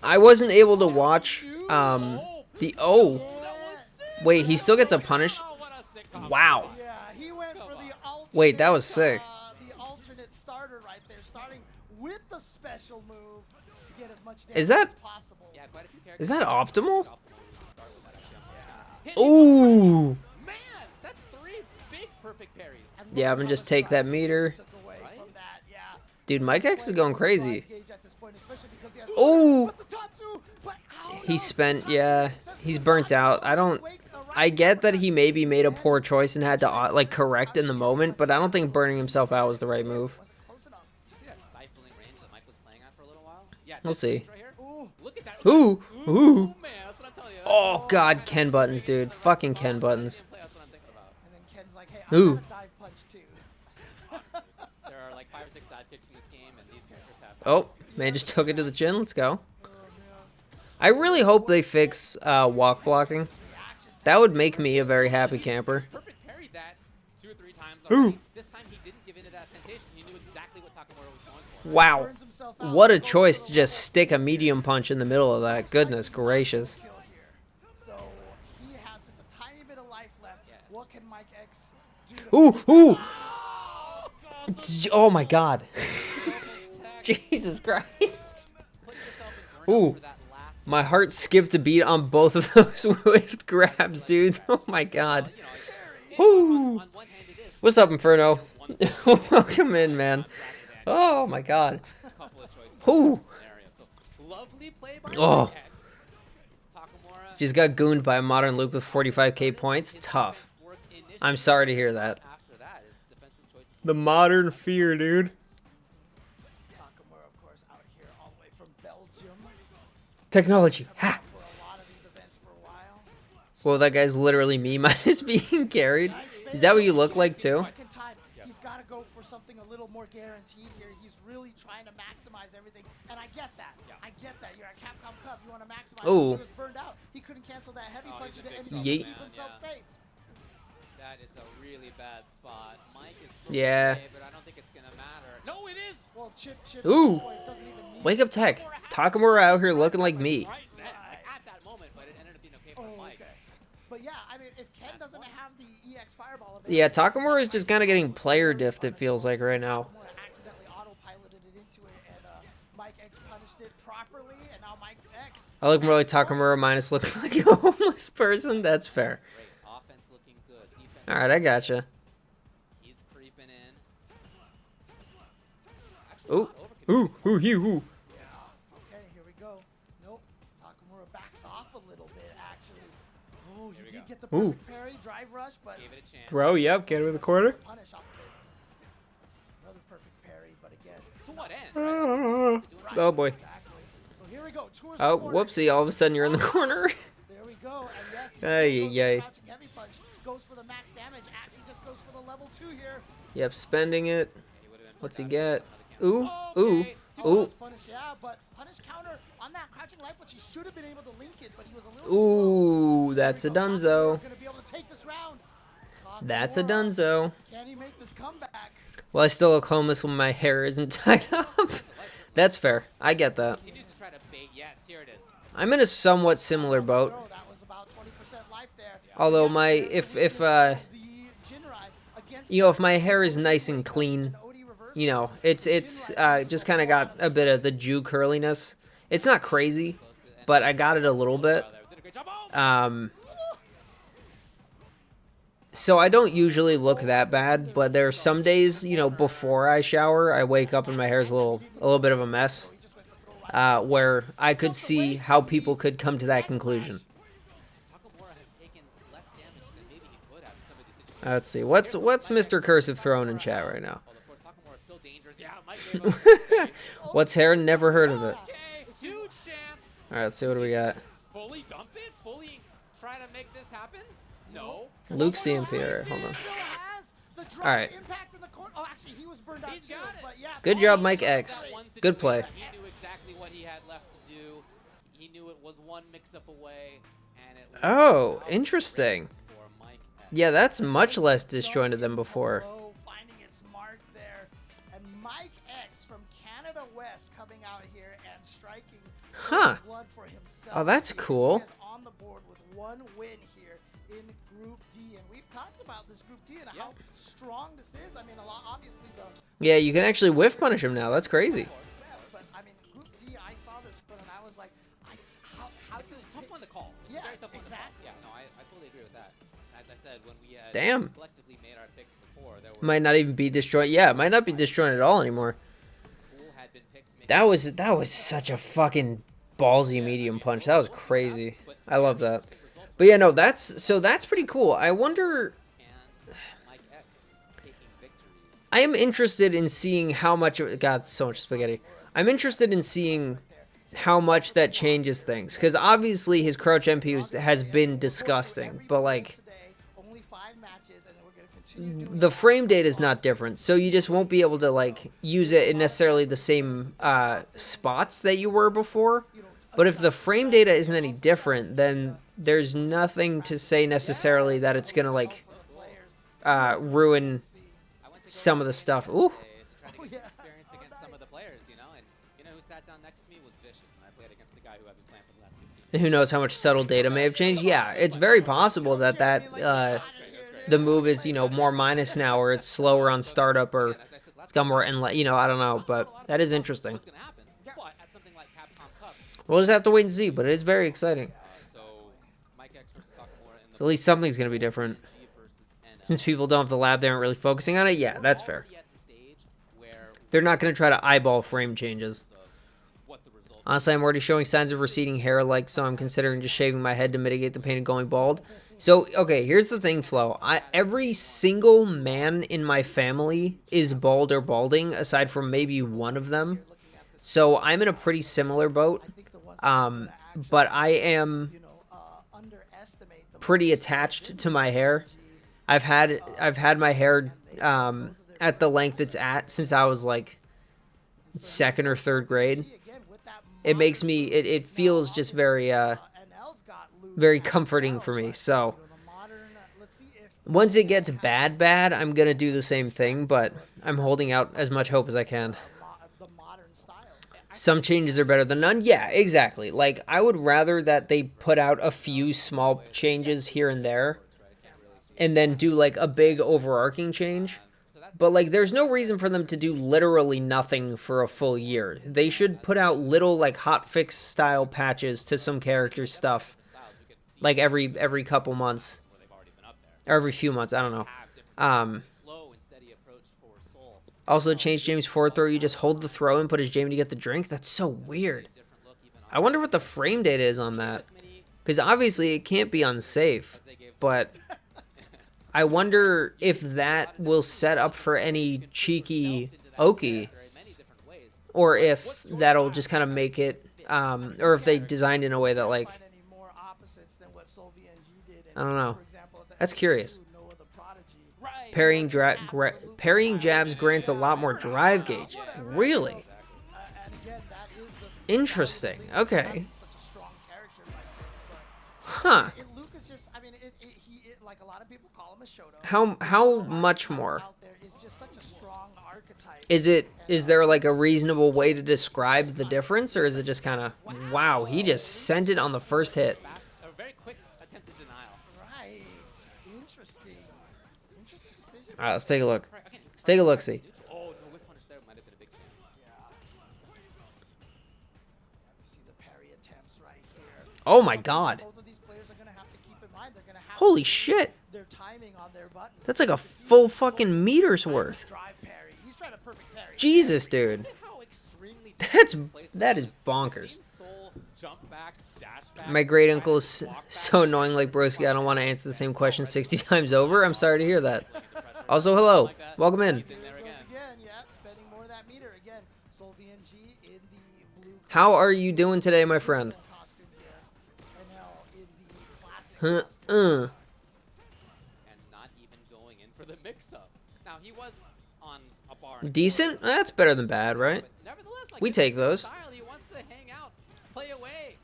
I wasn't able to watch, wait, he still gets a punish? Wow. Yeah, he went for the alternate. Wait, that was sick. The alternate starter right there, starting with the special move to get as much damage Is that- as possible. Yeah, quite a few Is characters. that optimal? Hit Ooh. Man, that's 3 big perfect parries. And Yeah, look I'm gonna how just much take that drive meter. took away from that, yeah. Dude, Mike X is going crazy. Drive gauge at this point, especially because he has- Ooh. But the Tatsu, but how He knows? spent, Tatsu yeah, successfully he's burnt out. blocked I don't, the right I get that he corner. maybe made a poor choice and had to, like, correct in the moment, but I don't think burning himself out was the right move. Wasn't close enough. See that stifling range that Mike was playing at for a little while? Yeah, We'll this see. range right here. Ooh. Look at that. Ooh, ooh. Man, that's what I'm telling you. Oh, God, Ken buttons, dude. Fucking Ken buttons. That's what I'm thinking about. And then Ken's like, hey, Ooh. I'm gonna dive punch too. There are like 5 or 6 dive kicks in this game, and these characters have. Oh, man just took it to the chin. Let's go. I really hope they fix walk blocking. That would make me a very happy camper. Perfect parried that 2 or 3 times Ooh. already. This time he didn't give in to that temptation. He knew exactly what Takamura was going for. Wow. Burns himself out. What a choice to just stick a medium punch in the middle of that. Goodness gracious. Kill here. So he has just a tiny bit of life left. Yeah. What can Mike X do to Ooh, finish ooh. that? Oh my God. Jesus Christ. Putting yourself in burnout Ooh. for that last. My heart skipped a beat on both of those whiffed grabs, dude. Oh my God. You know, Woo. on one hand it is. What's up, Inferno? Welcome in, man. Oh my God. Couple of choices Ooh. in this scenario. So lovely play by Oh. Mike X. Takamura. Just got gooned by a modern Luke with 45k points. Tough. I'm sorry to hear that. After that is defensive choices. The modern fear, dude. Takamura, of course, out here all the way from Belgium. Technology. Ha. For a lot of these events for a while. Well, that guy's literally me minus being carried. Is that what you look like too? Second time, he's got to go for something a little more guaranteed here. He's really trying to maximize everything, and I get that. I get that. You're at CapCom Cup. You want to maximize. Ooh. He was burned out. He couldn't cancel that heavy Oh, punch he's in and big keep trouble, man. himself Yeah. safe. That is a really bad spot. Mike is Yeah. away, but I don't think it's gonna matter. No, it is. Well, Chip Ooh. at this point doesn't even need Wake up tech. Takamura out here looking like me. Right at that moment, but it ended up being okay for Oh, Mike. okay. But yeah, I mean, if Ken doesn't have the EX5 fireball. Yeah, Takamura is just kind of getting player diffed, it feels like, right now. Takamura accidentally autopiloted it into it, and Mike X punished it properly, and now Mike X. I look more like Takamura minus looking like a homeless person. That's fair. Great. Offense looking good. Defense. All right, I gotcha. He's creeping in. Actually, Ooh, not overcommitting. ooh, ooh. Yeah. Okay, here we go. Nope. Takamura backs off a little bit, actually. Oh, Here he we did go. get the Ooh. perfect parry, drive rush, but Gave it a chance. Throw, yep, get him in the corner. punish off of it. Another perfect parry, but again. To what end? Right? To doing Oh boy. Exactly. So here we go. Towards Oh, the corner. whoopsie! All of a sudden you're in the corner. There we go. And yes, he Ay, still goes ay, ay. for the crouching heavy punch. Goes for the max damage. Actually just goes for the level 2 here. Yep, spending it. He would've been What's he put get? down Ooh, for ooh, another cancel. ooh. Does punish, yeah, but punish counter on that crouching light punch. He should have been able to link it, but he was a little slow. Ooh, that's a Here we go. dunzo. Takamura gonna be able to take this round. That's a Takamura, dunzo. Can he make this comeback? Well, I still look homeless when my hair isn't tied up. That's fair. I get that. Continues to try to bait. Yes, here it is. I'm in a somewhat similar boat. No, that was about 20% life there. Although Yeah, my there's the if weakness of the Jinrai against you know, if my hair is nice and clean, you know, it's just kind of got a bit of the Jew curliness. It's not crazy, but I got it a little bit. Did a great job. Oh! So I don't usually look that bad, but there are some days, you know, before I shower, I wake up and my hair's a little bit of a mess, where I could see how people could come to that conclusion. Takamura has taken less damage than maybe he could have in some of these situations. Let's see, what's Mr. Cursive throwing in chat right now? Although, of course, Takamura is still dangerous. Yeah, Mike gave up his space. What's hair? Never heard of it. Okay, huge chance. All right, let's see what do we got. Fully dump it? Fully try to make this happen? No. Luke CMP. All right, hold on. All Alright. Oh, actually, he was burned out He's too, got it. but yeah, Good job, Mike X. One Good play. situation, He knew exactly what he had left to do. He knew it was one mix-up away, and it Oh, was interesting. for Mike X. Yeah, that's much less disjointed than before. Low, finding its mark there. And Mike X from Canada West coming out here and striking Huh. blood for himself. Oh, that's cool. He is on the board with one win here in Group D, and we've talked about this Group D and how strong this is. I mean, a lot, obviously the Yeah, you can actually whiff punish him now. That's crazy. but I mean, Group D, I saw this one and I was like, how It's did a tough one to call. It's a Yes, very tough one to call. exactly. Yeah, no, I fully agree with that. As I said, when we had Damn. collectively made our picks before, there were Might not even be disjointed. Yeah, it might not be disjointed at all anymore. who had been picked to make That was such a fucking ballsy medium punch. That was crazy. I love that. But yeah, no, that's pretty cool. I wonder. and Mike X taking victories. I am interested in seeing how much. God, so much spaghetti. I'm interested in seeing how much that changes things, because obviously his crouch MP has been disgusting, but like today, only 5 matches, and then we're going to continue doing the frame data is not different, so you just won't be able to like use it in necessarily the same spots that you were before. But if the frame data isn't any different, then there's nothing to say necessarily that it's gonna like ruin I went to go some of the stuff. Ooh. today to try to get some experience against some of the players, you know, and you know who sat down next to me was Vicious, and I played against the guy who I've been playing for the last 15 years. Who knows how much subtle data may have changed? Yeah, it's very possible that the move is, you know, more minus now, or it's slower on startup, or As I said last it's got more inlet. You know, I don't know, but that is interesting. what's going to happen, but at something like CapCom Cup, We'll just have to wait and see, but it's very exciting. so Mike X versus Takamura in the At least something's gonna be different. G versus NL. Since people don't have the lab, they aren't really focusing on it. Yeah, that's fair. Already at the stage where They're not gonna try to eyeball frame changes. of what the result Honestly, I'm already showing signs of receding hair, like, so I'm considering just shaving my head to mitigate the pain of going bald. So, okay, here's the thing, Flo. Every single man in my family is bald or balding, aside from maybe one of them. So I'm in a pretty similar boat. But I am underestimate the pretty attached to my hair. I've had my hair at the length it's at since I was like 2nd or 3rd grade. again with that It makes me it feels just very NL's got loot very as comforting well, for me. but, So the modern, let's see if once it gets bad, I'm gonna do the same thing, but I'm holding out as much hope as I can. the modern style. Some changes are better than none. Yeah, exactly. Like, I would rather that they put out a few small changes here and there and then do like a big overarching change. So that's But like there's no reason for them to do literally nothing for a full year. They should put out little like hotfix style patches to some character stuff styles we could see like every couple months where they've already been up there. or every few months, I don't know. Have different slow and steady approach for Soul. Also change James' forward throw, you just hold the throw and put his Jamie to get the drink. That's so weird. Different look even on I wonder what the frame data is on that. this many Cuz obviously it can't be unsafe, as they gave but I wonder if that will set up for any cheeky Oki, very many different ways. or if that'll just kind of make it, or if they designed in a way that like, Find any more opposites than what Solvi and G did. I don't know. For example, at the That's end of curious. two, Noah the Prodigy. Right. Parrying jabs grants a lot more drive gauge. Really? And again, that is the Interesting. Okay. such a strong character like this, but Huh. Luke is just, I mean, like a lot of people call him a Shoto. How much more? Out there is just such a strong archetype. Is there like a reasonable way to describe the difference, or is it just kind of, wow, he just sent it on the first hit? Fast, a very quick attempted denial. Right. Interesting. Interesting decision. All right, let's take a look. Right, okay. Let's take a look. See. Oh, no whip punish there might have been a big chance. You see the parry attempts right here. Oh my God. Both of these players are going to have to keep in mind. They're going to have Holy to shit. their timing on their buttons. That's like a full fucking meter's worth. Drive parry. He's trying to perfect parry. Jesus, dude. Look at how extremely That is bonkers. Seen Soul jump back, dash back, My great try to uncle is walk back. so annoying, like broski. I don't want to answer the same question 60 times over. I'm sorry to hear that. Also, hello. Welcome in. He's in there again. Again, yeah, spending more of that meter. Again, Sol VNG in the blue How are you doing today, my friend? costume here. NL in the classic Huh, costume. And not even going in for the mix-up. Now he was on a bar. Decent? That's better than bad, right? But nevertheless, like, We this take is his those. Style. He wants to hang out, play away.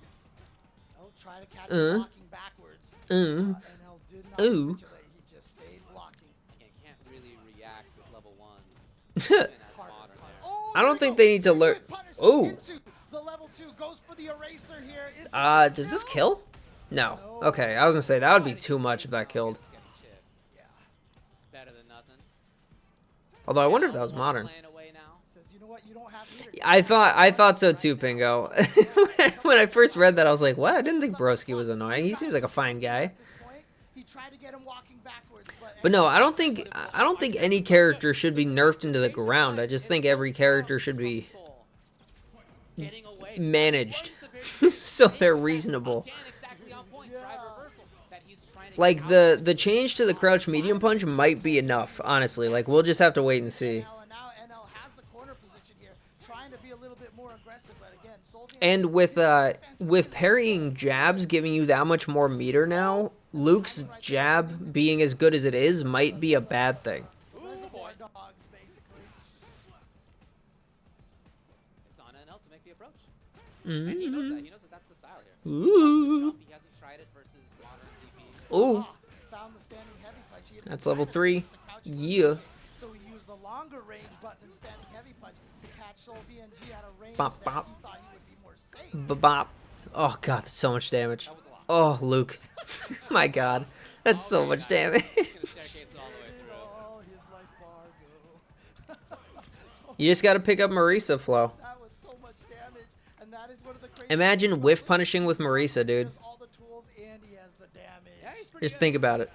Oh, try to catch him walking backwards. NL did not Ooh. capitulate. He just stayed blocking. And can't really react with level 1. I Even as modern there. Oh, don't there we think go. they need to learn. Quick punish Ooh. into the level 2 goes for the eraser here. Is this gonna Does this do? kill? No. Okay, I was gonna say that would be too much if that killed. It's getting chipped. Yeah. Better than nothing. Although I wonder if that was modern. Playing away now. Says, you know what? You don't have meter. I thought so too, Pingo. When I first read that, I was like, what? I didn't think Broski was annoying. He seems like a fine guy. At this point, he tried to get him walking backwards, But no, I don't think any character should be nerfed into the ground. I just think every character should be Soul. Getting away. managed What is the very so they're reasonable. Again, exactly on point. Drive reversal that he's trying to Like get out the change to the crouch medium punch might be enough, honestly. Like we'll just have to wait and see. And now NL has the corner position here, trying to be a little bit more aggressive, but again, Soldier And with parrying jabs giving you that much more meter now, Luke's jab being as good as it is might be a bad thing. reservoir dogs, basically. It's on NL to make the approach. And he knows that. He knows that that's the style here. Ooh. Jump, he hasn't tried it versus modern DP. Ooh. Found the standing heavy punch. He had That's been level trying to 3. use the crouch Yeah. So he used the longer range button in the standing heavy punch to catch Sol VNG at a range Bop, that bop. he thought he would be more safe. Bop. Oh god, that's so much damage. That was a lot. Oh, Luke. My god. That's so much damage. He's gonna staircase it all the way through. Oh, his life bar go. You just gotta pick up Marisa, Flo. That was so much damage, and that is one of the crazy Imagine things whiff about punishing with Marisa, dude. He has all the tools and he has the damage. Yeah, he's pretty Just good. think about it.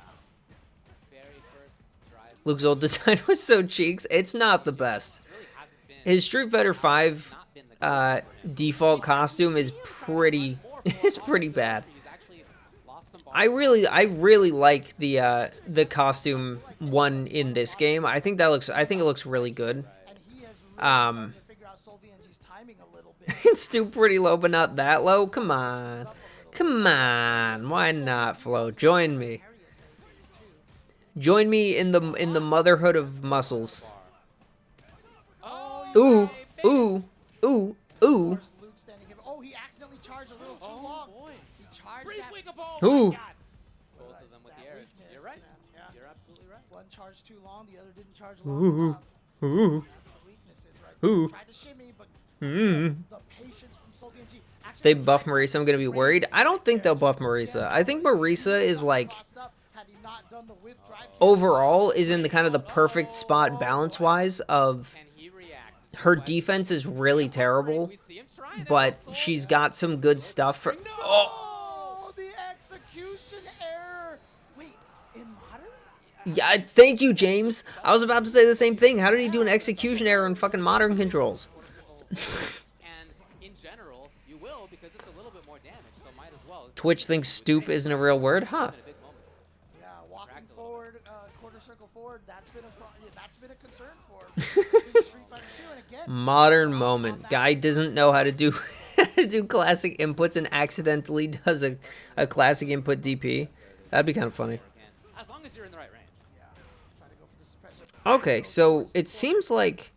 Very first drive. Luke's old design was so cheeks. It's not the best. Really hasn't been. His Street Fighter 5 not been the greatest for him. default costume is pretty is pretty bad. He's actually lost some I really like the costume one in this game. I think it looks really good. And he has really Um, started to figure out Sol VNG's timing a little bit. It's still pretty low, but not that low. Come on. Come on. Why not, Flo? Join me. Join me in the motherhood of muscles. Oh, Ooh, ooh, ooh, ooh. First Luke standing here. Oh, he accidentally charged a little too long. boy. He charged Brief that wing a ball. Ooh. My God. Both of them with that the airs. weakness, You're right. man. Yeah. You're absolutely right. One charged too long, the other didn't charge long Ooh, enough. ooh, That's the weaknesses right Ooh. there. Tried to shimmy, but mm. the patience from Sol VNG. Actually, They buff Marisa. I'm gonna be worried. I don't think they'll buff Marisa. I think Marisa is like not done the whiff drive kick. overall is in the kind of the perfect spot balance-wise of Can he react? her defense is really terrible, We see him trying it, but Soul. she's got some good stuff for... Oh, the execution error. Wait, in modern? Yeah, thank you, James. I was about to say the same thing. How did he do an execution error in fucking modern controls? And in general, you will because it's a little bit more damage, so might as well. Twitch thinks stoop isn't a real word, huh? Been a big moment. Yeah, walking Cracked a little forward, quarter circle forward, that's been a concern for since Street Fighter 2. And again, Modern moment. Guy doesn't know how to do classic inputs and accidentally does a classic input DP. That'd be kind of funny. As long as you're in the right range. try to go for the suppressor. Okay, so it seems like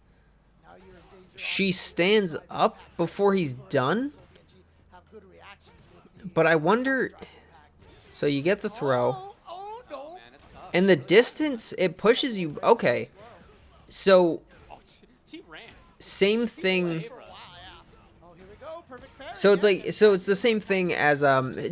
Now you're in danger. she stands up before he's done, Have good reactions with the but I wonder... So you get the throw, Oh no. Man, it's tough. and the distance, it pushes you... Okay, so Oh, she ran. same thing... For a while, yeah. Oh, here we go. Perfect pair. So it's like, so it's the same thing as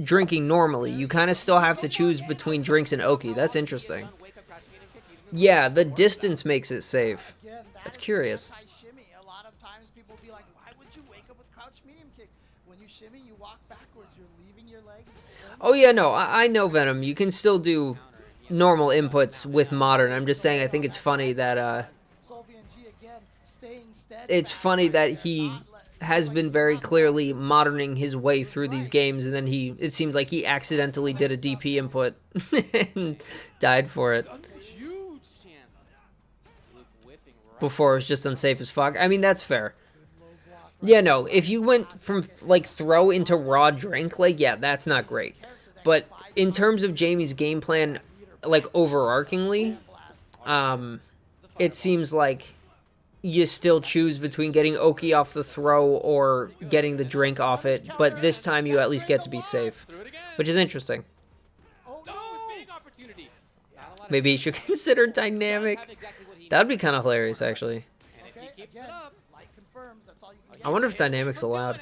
drinking normally. You kind of still have to choose between drinks and oki. That's interesting. Wake up, crouch, medium kick, even though Yeah, the distance makes it safe. Again, That's is curious. anti-shimmy. A lot of times people be like, why would you wake up with crouch medium kick? When you shimmy, you walk backwards. You're leaving your legs. Oh yeah, no, I know Venom. You can still do normal inputs with modern. I'm just saying I think it's funny that Solvian G again, staying steadfast. it's funny that he has been very clearly moderning his way through these games, and then it seems like he accidentally did a DP input and died for it huge chance. Luke whiffing right. before it was just unsafe as fuck. I mean, that's fair. Yeah, no, if you went from like throw into raw drink, like, yeah, that's not great. But in terms of Jamie's game plan, like overarchingly, it seems like you still choose between getting Oki off the throw or getting the drink off it, but this time you at least get to be safe, Threw it again. which is interesting. Oh No, no. big opportunity. Not a lot of Maybe you should consider dynamic. have exactly what he That'd be kind of hilarious, actually. And if he Okay, keeps again, it up, light confirms. That's all you can get. I wonder if dynamic's we're doing allowed. it.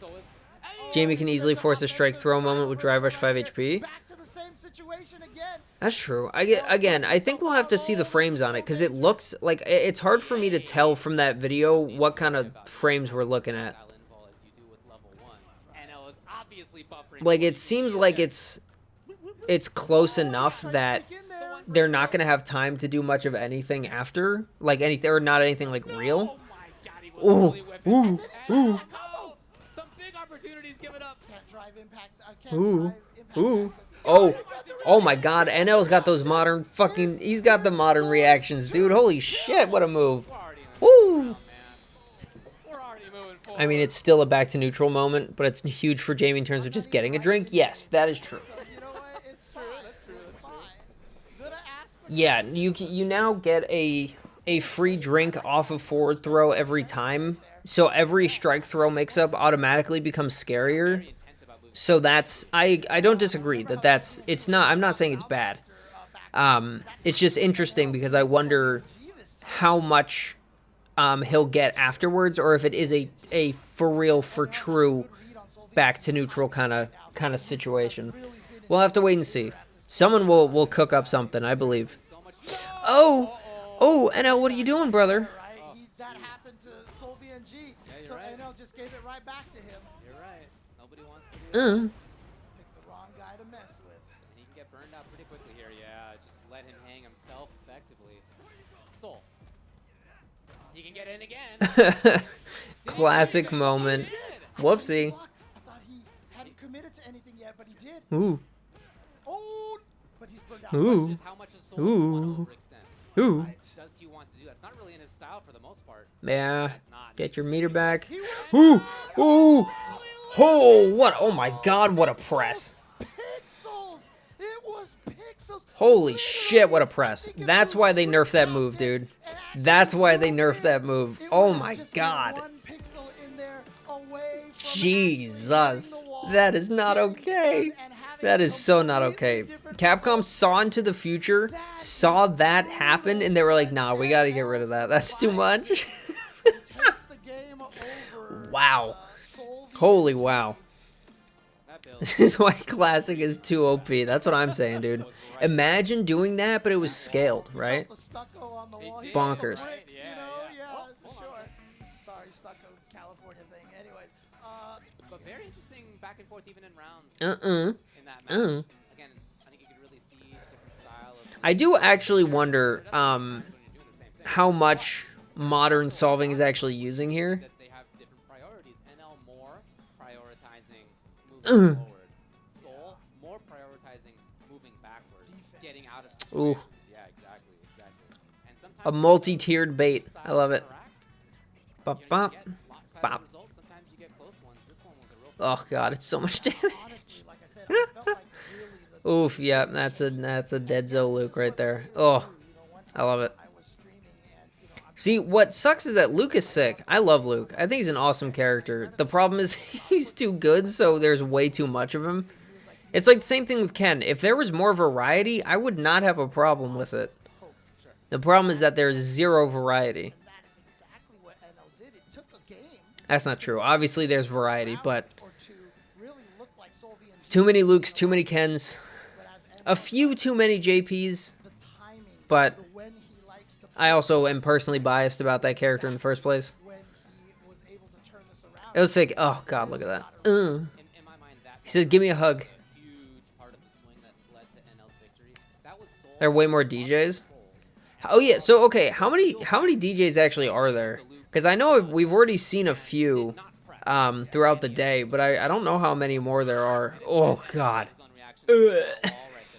So is Hey! Jamie can easily force a strike throw moment with drive rush 5 HP. Back to the same situation again. That's true. Again, I think we'll have to see the frames on it because it looks like it's hard for me to tell from that video what kind of frames we're looking at. Style invol as you do with level 1. NL is obviously buffering. Like it seems like it's close enough that they're not gonna have time to do much of anything after, like anything or not anything like real. Oh my god, he was Ooh, really whipping. ooh, And ooh. combo. Some big opportunities given up. Can't drive impact. Can't Ooh, drive impact ooh. back. Oh my God, NL's got those modern fucking. He's got the modern reactions, dude. Holy shit, what a move. We're already in the Woo. now, man. We're already moving forward. I mean, it's still a back to neutral moment, but it's huge for Jamie in terms of just getting a drink. Yes, that is true. So you know what? It's fine. It's fine. Gonna ask the Yeah, you now get a free drink off of forward throw every time. So every strike throw mix-up automatically becomes scarier. So that's I don't disagree that it's not. I'm not saying it's bad. It's just interesting because I wonder how much he'll get afterwards, or if it is a for real, for true back to neutral kind of situation. We'll have to wait and see. Someone will cook up something, I believe. Oh, NL, what are you doing, brother? right. That happened to Solvian G. So right. NL just gave it right back to him. You're right. Nobody wants to do it. Picked the wrong guy to mess with. And he can get burned out pretty quickly here. Yeah, just let him hang himself effectively. Soul. He can get in again. Classic moment. Whoopsie. Block. I thought he hadn't committed to anything yet, but he did. Ooh, Oh, but he's burned out. ooh, Just how much does Soul want to ooh, overextend? ooh. Does he want to do that? It's not really in his style for the most part. Yeah. It's not. Get your meter back. He went Ooh, ooh. Oh, what? Oh my God, what a press. pixels. It was pixels. Holy shit, what a press. That's why they nerfed that move, dude. That's why they nerfed that move. Oh my God. Jesus. That is not okay. That is so not okay. Capcom saw into the future, saw that happen, and they were like, nah, we gotta get rid of that. That's too much. Wow. Holy wow. This is why Classic is too OP. That's what I'm saying, dude. Imagine doing that, but it was scaled, right? The stucco on the wall. He Bonkers. put bricks, you Yeah, know? yeah. Yeah, Oh, for hold on a sure. Sorry, stucco California thing. Anyways, But very interesting back and forth even in rounds Uh-uh. in that match. Again, I think you could really see a different style of I do actually wonder when you're doing the same thing. how much modern solving is actually using here. That they have different priorities. NL more prioritizing moving forward. Soul more prioritizing moving backwards, getting out of Ooh. situations. Yeah, exactly. And sometimes A multi-tiered bait. I love it. Bop, bop. you get lopsided Bop. results. Sometimes you get close ones. This one was a real Oh god, it's so much damage. honestly, like I said, I felt like really the Oof, yeah, that's a dead Zo Luke right there. Oh, I love it. I was streaming and, you know, I'm See, what sucks is that Luke is sick. I love Luke. I think he's an awesome character. The problem is he's too good, so there's way too much of him. It's like the same thing with Ken. If there was more variety, I would not have a problem with it. The problem is that there's zero variety. that is exactly what NL did. It took a game That's not true. Obviously, there's variety, but or two really looked like Solvi and too many Lukes, too many Kens, whereas a few too many JPs, the timing, but the when he likes to I also am personally biased about that character in the first place. when he was able to turn this around. It was sick. Oh, God, look at that. in my mind that He said, give me a hug. huge part of the swing that led to NL's victory. That was Soul. There are way more DJs. Oh, yeah. So, okay, how many DJs actually are there? Because I know we've already seen a few throughout the day, but I don't know how many more there are. Oh, God. Ugh.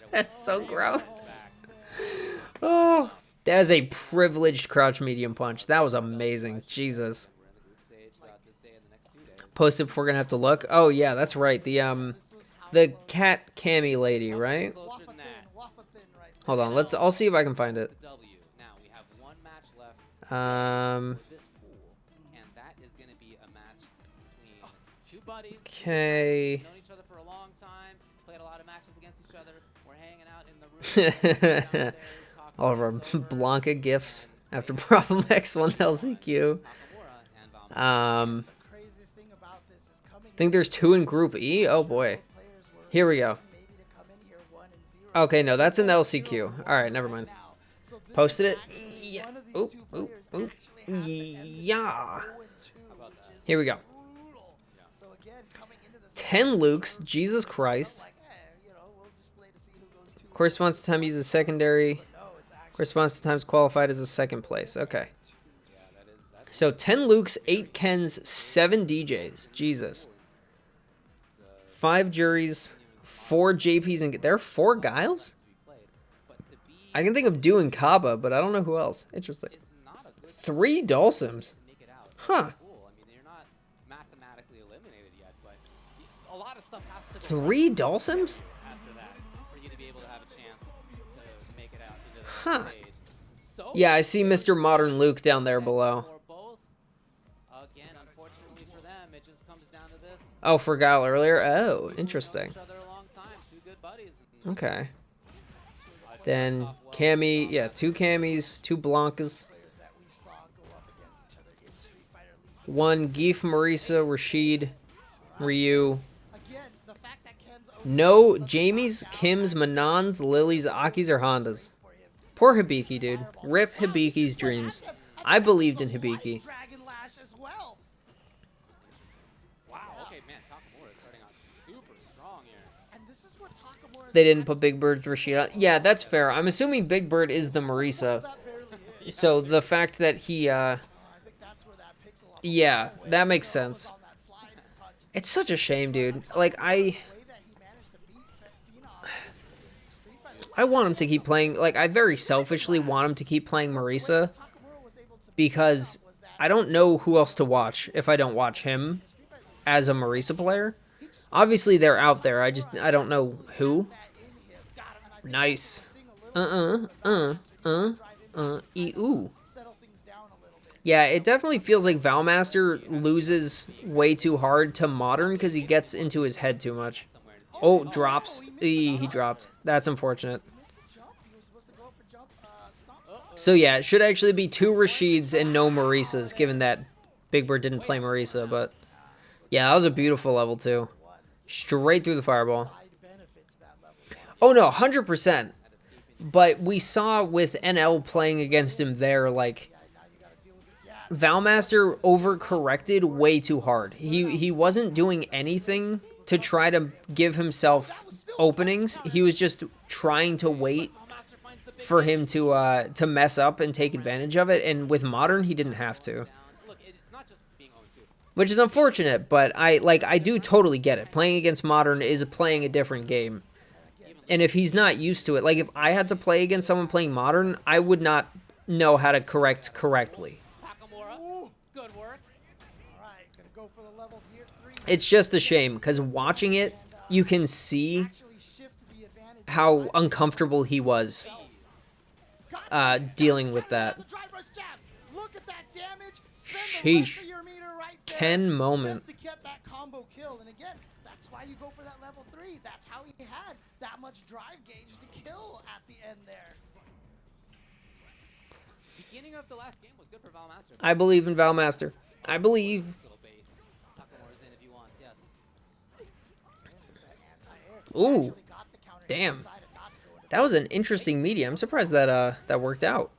That's so gross. Oh, that is a privileged crouch medium punch. That was amazing. Jesus. Post it if we're gonna have to look. Oh yeah, that's right. The cat cami lady, right? Closer than that. Waffle thin right there. Hold on. I'll see if I can find it. W. Now we have one match left Um. for this pool, and that is going to be a match between two buddies. Okay. Known each other for a long time, played a lot of matches against each other. We're hanging out in the room. downstairs, talking All of our things over. Blanca gifts after Problem X1 LCQ. Nakamura and Valmont. Craziest thing about this is coming I think there's 2 in Group E. Oh boy. players were Here we go. maybe to come in here 1 and 0. Okay, no, that's in the LCQ. All right, never mind. Now, so this Posted is it. actually Yeah. one of these Oop, two oop, players oop. actually has to end this Yeah. 0 and 2, which is Here we go. brutal. So again, coming into this 10 Lukes. Jesus Christ. like, hey, you know, we'll just play to see who goes 2 Corresponds to time used as secondary. No, it's actually Corresponds to times qualified as a second place. Okay. Yeah, that's So 10 Lukes, 8 Kens, 7 DJs. Jesus. 5 juries, 4 JPs, and there are 4 Giles? to be played. But to be I can think of doing Kaba, but I don't know who else. Interesting. is not a good 3 Dulcims. to make it out. Huh. Cool. I mean, you're not mathematically eliminated yet, but a lot of stuff has to go 3 Dulcims? after that for you to be able to have a chance to make it out into the Huh. stage. So Yeah, I see Mr. Modern Luke down there below. for both, again, unfortunately for them, it just comes down to this. Oh, for Guile earlier? Oh, interesting. Each other a long time, two good buddies. And Okay. Then Cammy, yeah, 2 Cammies, 2 Blancas, players that we saw go up against each other in Street Fighter League. 1 Geef, Marisa, Rashid, Ryu. Again, the fact that Ken's No Jamies, Kims, Manons, Lilies, Akis, or Hondas. Poor Hibiki, dude. Rip Hibiki's dreams. I believed in Hibiki. Dragon Lash as well. wow, okay, man, Takamura is starting out super strong here. And this is what Takamura They didn't put Big Bird's Rashid on. Yeah, that's fair. I'm assuming Big Bird is the Marisa. that barely is. So the fact that he, I think that's where that pixel yeah, that makes sense. on that slide punch. It's such a shame, dude. Like, The way that he managed to beat Phenom in Street Fighter. I want him to keep playing. Like, I very selfishly want him to keep playing Marisa Takamura was able to because I don't know who else to watch if I don't watch him as a Marisa player. Obviously, they're out there. I don't know who. Nice. Ooh. settle things down a little bit. Yeah, it definitely feels like Valmaster loses way too hard to Modern because he gets into his head too much. Oh, drops. He dropped. That's unfortunate. Jump. He was supposed to go up for jump. Stomp. So yeah, it should actually be 2 Rashids and no Marisas, given that Big Bird didn't play Marisa. But yeah, that was a beautiful level too. Straight through the fireball. Side benefit to that level. Oh no, 100%. But we saw with NL playing against him there, like, Now you gotta deal with this. Yeah. Valmaster overcorrected way too hard. He wasn't doing anything to try to give himself openings. He was just trying to wait for him to mess up and take advantage of it. And with Modern, he didn't have to, Look, it's not just being 0-2. which is unfortunate. But I do totally get it. Playing against Modern is playing a different game. And if he's not used to it, like if I had to play against someone playing Modern, I would not know how to correct correctly. Takamura, good work. All right, gonna go for the level here. 3. It's just a shame because watching it, you can see Actually shift the advantage. how uncomfortable he was dealing with that. The drive rush jab. Look at that damage. Spend the Sheesh. rest of your meter right there Ken moment. just to get that combo kill. And again, that's why you go for that level 3. That's how he had that much drive gauge to kill at the end there. Beginning of the last game was good for Valmaster. I believe in Valmaster. I believe. Nice little bait. Takamura's in if he wants, yes. Ooh, Actually got the counter. damn. Decided not to go into That was an interesting media. I'm surprised that that worked out.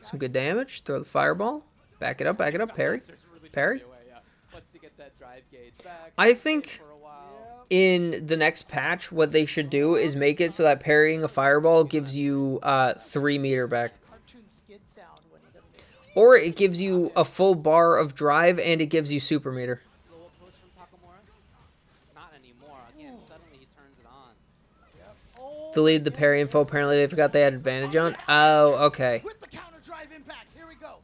Some good damage. Throw the fireball. Back it up. Back it up. Parry. Valmaster's really Parry. away, yeah. Wants to get that drive gauge back. I Stay think for a while. in the next patch, what they should do is make it so that parrying a fireball gives you 3 meter back. cartoon skid sound when he doesn't get Or it gives you a full bar of drive and it gives you super meter. Slow approach from Takamura. Not anymore. Again, suddenly he turns it on. Deleted the parry info. Apparently they forgot they had advantage on. Oh, okay. with the counter drive impact. Here we go.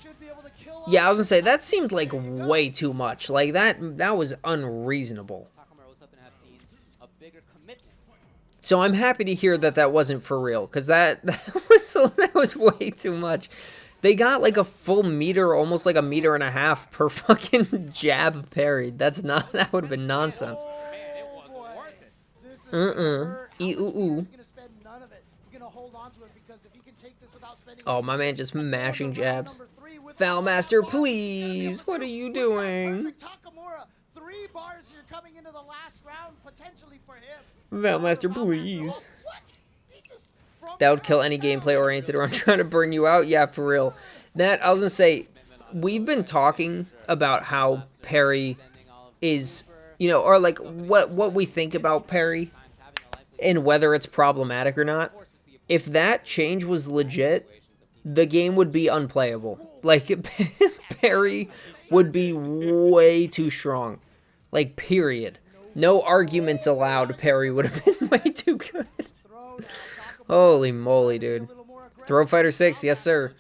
Should be able to kill. Yeah, I was gonna say that seemed like way too much. Like that was unreasonable. Takamura was hoping to have seen a bigger commitment. So I'm happy to hear that that wasn't for real, because that was way too much. They got like a full meter, almost like a meter and a half per fucking jab parried. That's not. That would have been nonsense. Man, it wasn't worth it. This is Uh-uh. He's Ee-oo-oo. gonna spend none of it. He's gonna hold on to it because if he can take this without spending. Oh, my man just mashing Round jabs. number 3 with Valmaster, the- please. What are you With that doing? perfect Takamura, 3 bars here coming into the last round potentially for him. Valmaster, please. What? He just from That would kill any gameplay oriented around trying to burn you out. Yeah, for real. That, I was gonna say, we've been talking about how Perry is, you know, or like what we think about Perry and whether it's problematic or not. If that change was legit, the game would be unplayable. Like, Perry would be way too strong. Like, period. No arguments allowed. Perry would have been way too good. Holy moly, dude. Throw Fighter 6, yes sir.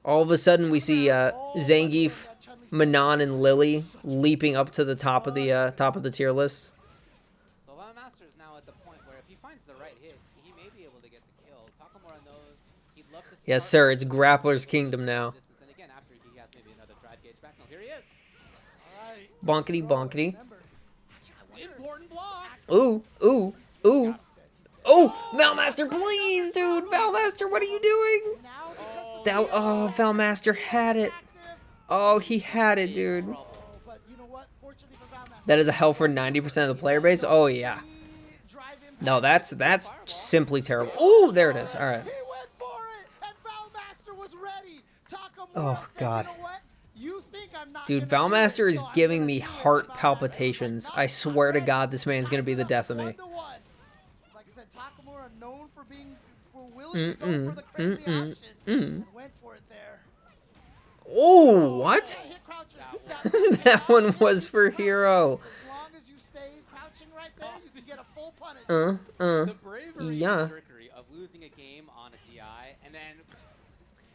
All of a sudden we see Zangief, Manon, and Lily leaping up to the top of the tier list. So Valmaster is now at the point where if he finds the right hit, he may be able to get the kill. Takamura knows he'd love to. Yes start sir, it's Grappler's Kingdom now. distance, and again after he has maybe another drive gauge back. No, here he is. Bonkety bonkety. Important block. Ooh, ooh, ooh. Oh, Valmaster, please, dude. Valmaster, what are you doing? Valmaster had it. Oh, he had it, dude. But you know what? Fortunately for Valmaster, That is a hell for 90% of the player base. Oh, yeah. drive impact. No, that's simply terrible. Ooh, there it is. All right. He went for it, and Valmaster was ready. Takamura Oh, said, God. You know what? You think I'm not Dude, gonna do Valmaster it, is so I'm giving gonna me do it. heart Valmaster palpitations. went I nuts. swear to Alright. God, this man's gonna be the death of me. 1-1. Like I said, Takamura known for being willing to go for the crazy option and went for it there. Oh, what? Hit croucher. That one was for Hero. As long as you stay crouching right there, you can get a full punish. The bravery Yeah. and trickery of losing a game on a DI and then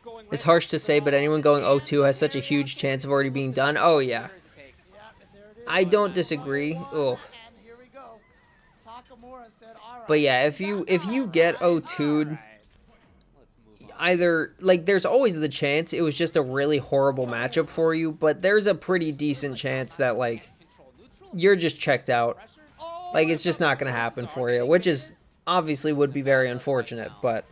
going. It's right harsh back to say, but anyone going 0-2 has such a huge chance of already being done. Oh, yeah. as it takes. Yep, and there it is. I don't disagree. 1-1, Oh. And here we go. Takamura said, all right. But yeah, if you get 0-2'd, Right. Let's move on. either, like, there's always the chance it was just a really horrible matchup for you, but there's a pretty decent chance that, like, Control neutral. you're just checked out. Pressure. Like, it's just not going to happen for you, which is obviously would be very unfortunate, but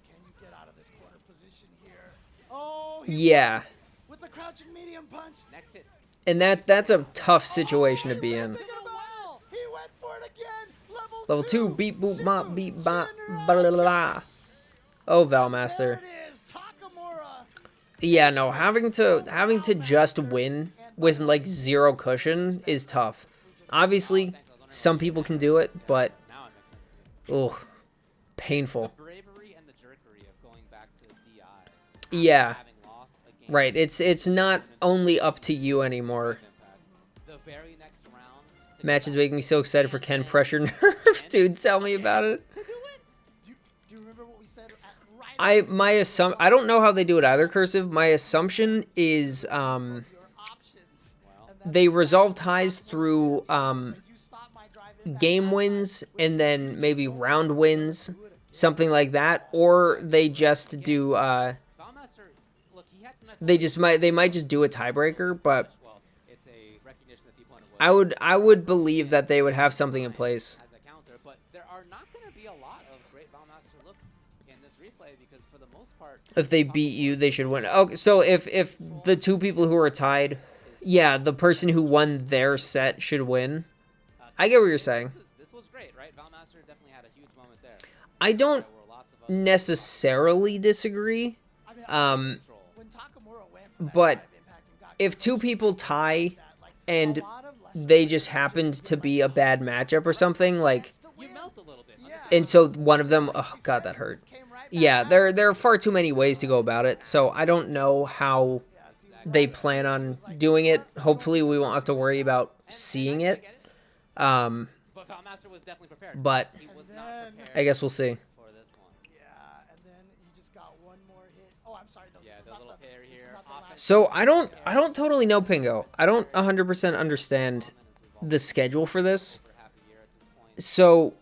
Can you get out of this corner position here? Oh, he yeah. with the crouching medium punch. Next hit. And that's a tough situation to be in. He went for it again. Level 2, beep boop mop beep bop blah blah blah. Oh, Valmaster. There it is. Takamura. Yeah, no, having to just win with like 0 cushion is tough. Obviously, some people can do it, but Now it makes sense to me. ugh, painful. The bravery and the jerkery of going back to DI. Yeah, Having lost a game. right. It's not only up to you anymore. The very next round. Match is making me so excited for Ken pressure nerf, dude. Tell me about it. Do you remember what we said right I don't know how they do it either, Cursive. My assumption is your options? And that's they resolve ties through you stop my drive in game wins and then maybe round wins, something like that, or they just do Valmaster, look, he had some nice they might just do a tiebreaker, but well, it's a recognition that the opponent was I would believe that they would have something in place. as a counter, but there are not going to be a lot of great Valmaster looks in this replay because for the most part, If they beat you, they should win. Okay, so if the two people who are tied, yeah, the person who won their set should win. I get what you're saying. this was great, right? Valmaster definitely had a huge moment there. I don't There were lots of other necessarily disagree. when Takamura went for that But drive impact and got if two people tie and a lot of lessons they just happened to be a bad matchup or something, like, to you win. melt a little bit. Yeah. and so one of them, oh god, that hurt. Came right back Yeah, out. there are far too many ways to go about it, so I don't know how they plan on doing it. Hopefully we won't have to worry about seeing it. But Valmaster was definitely prepared. But He was And not then- prepared I guess we'll see. for this one. Yeah, and then you just got one more hit. Oh, I'm sorry. No, Yeah, this is the not little the, parry this is here. not the last So I don't totally know Pingo. I don't 100% understand the schedule for this. For half a year at this point. So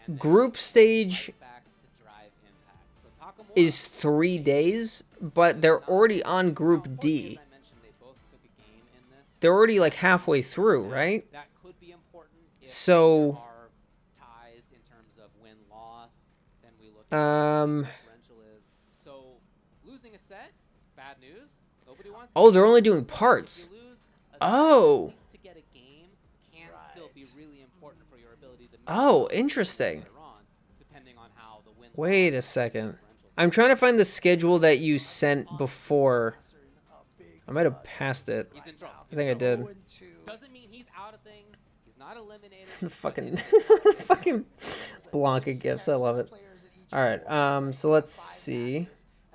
And then group stage back to drive impact. So Takamura, is 3 days, but they're already on Group D. as I mentioned, they both took a game in this. They're already like halfway through, right? That could be important if So- there are ties in terms of win-loss. Then we look at Um, what the differential is. So losing a set, bad news. Nobody wants. Oh, they're only doing parts. If you lose a set, Oh. at least to get a game can still be really important for your ability to. Oh, interesting. Later on, depending on how the win. Wait a second. I'm trying to find the schedule that you sent before. I might have passed it. He's in trouble. I think I did. 0-2. Doesn't mean he's out of things. He's not eliminated. Fucking, fucking Blanca gifts. I love it. All right. So let's see.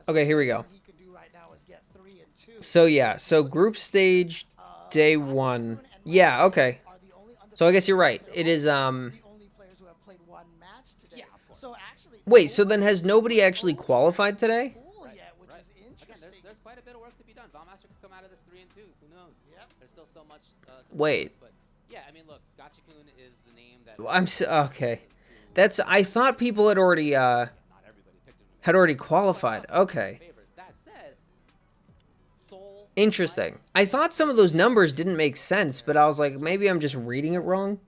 Okay, here we go. He can do right now is get 3 and 2. So yeah. So group stage, day 1. Yeah. Okay. Are the only So I guess you're right. It is the only players who have played one match today. Yeah, of course. So actually, Wait. So then has nobody actually qualified today? pool yet, which Right. is Again, interesting. there's quite a bit of work to be done. Valmaster could come out of this 3 and 2. Who knows? Yep. There's still so much. To Wait. But yeah, I mean, look, Gachikun is the name that. I'm so, okay. That's I thought people had already Not everybody picked him. qualified. Okay. Favorite. That said, Soul. Interesting. I thought some of those numbers didn't make sense, but I was like, maybe I'm just reading it wrong.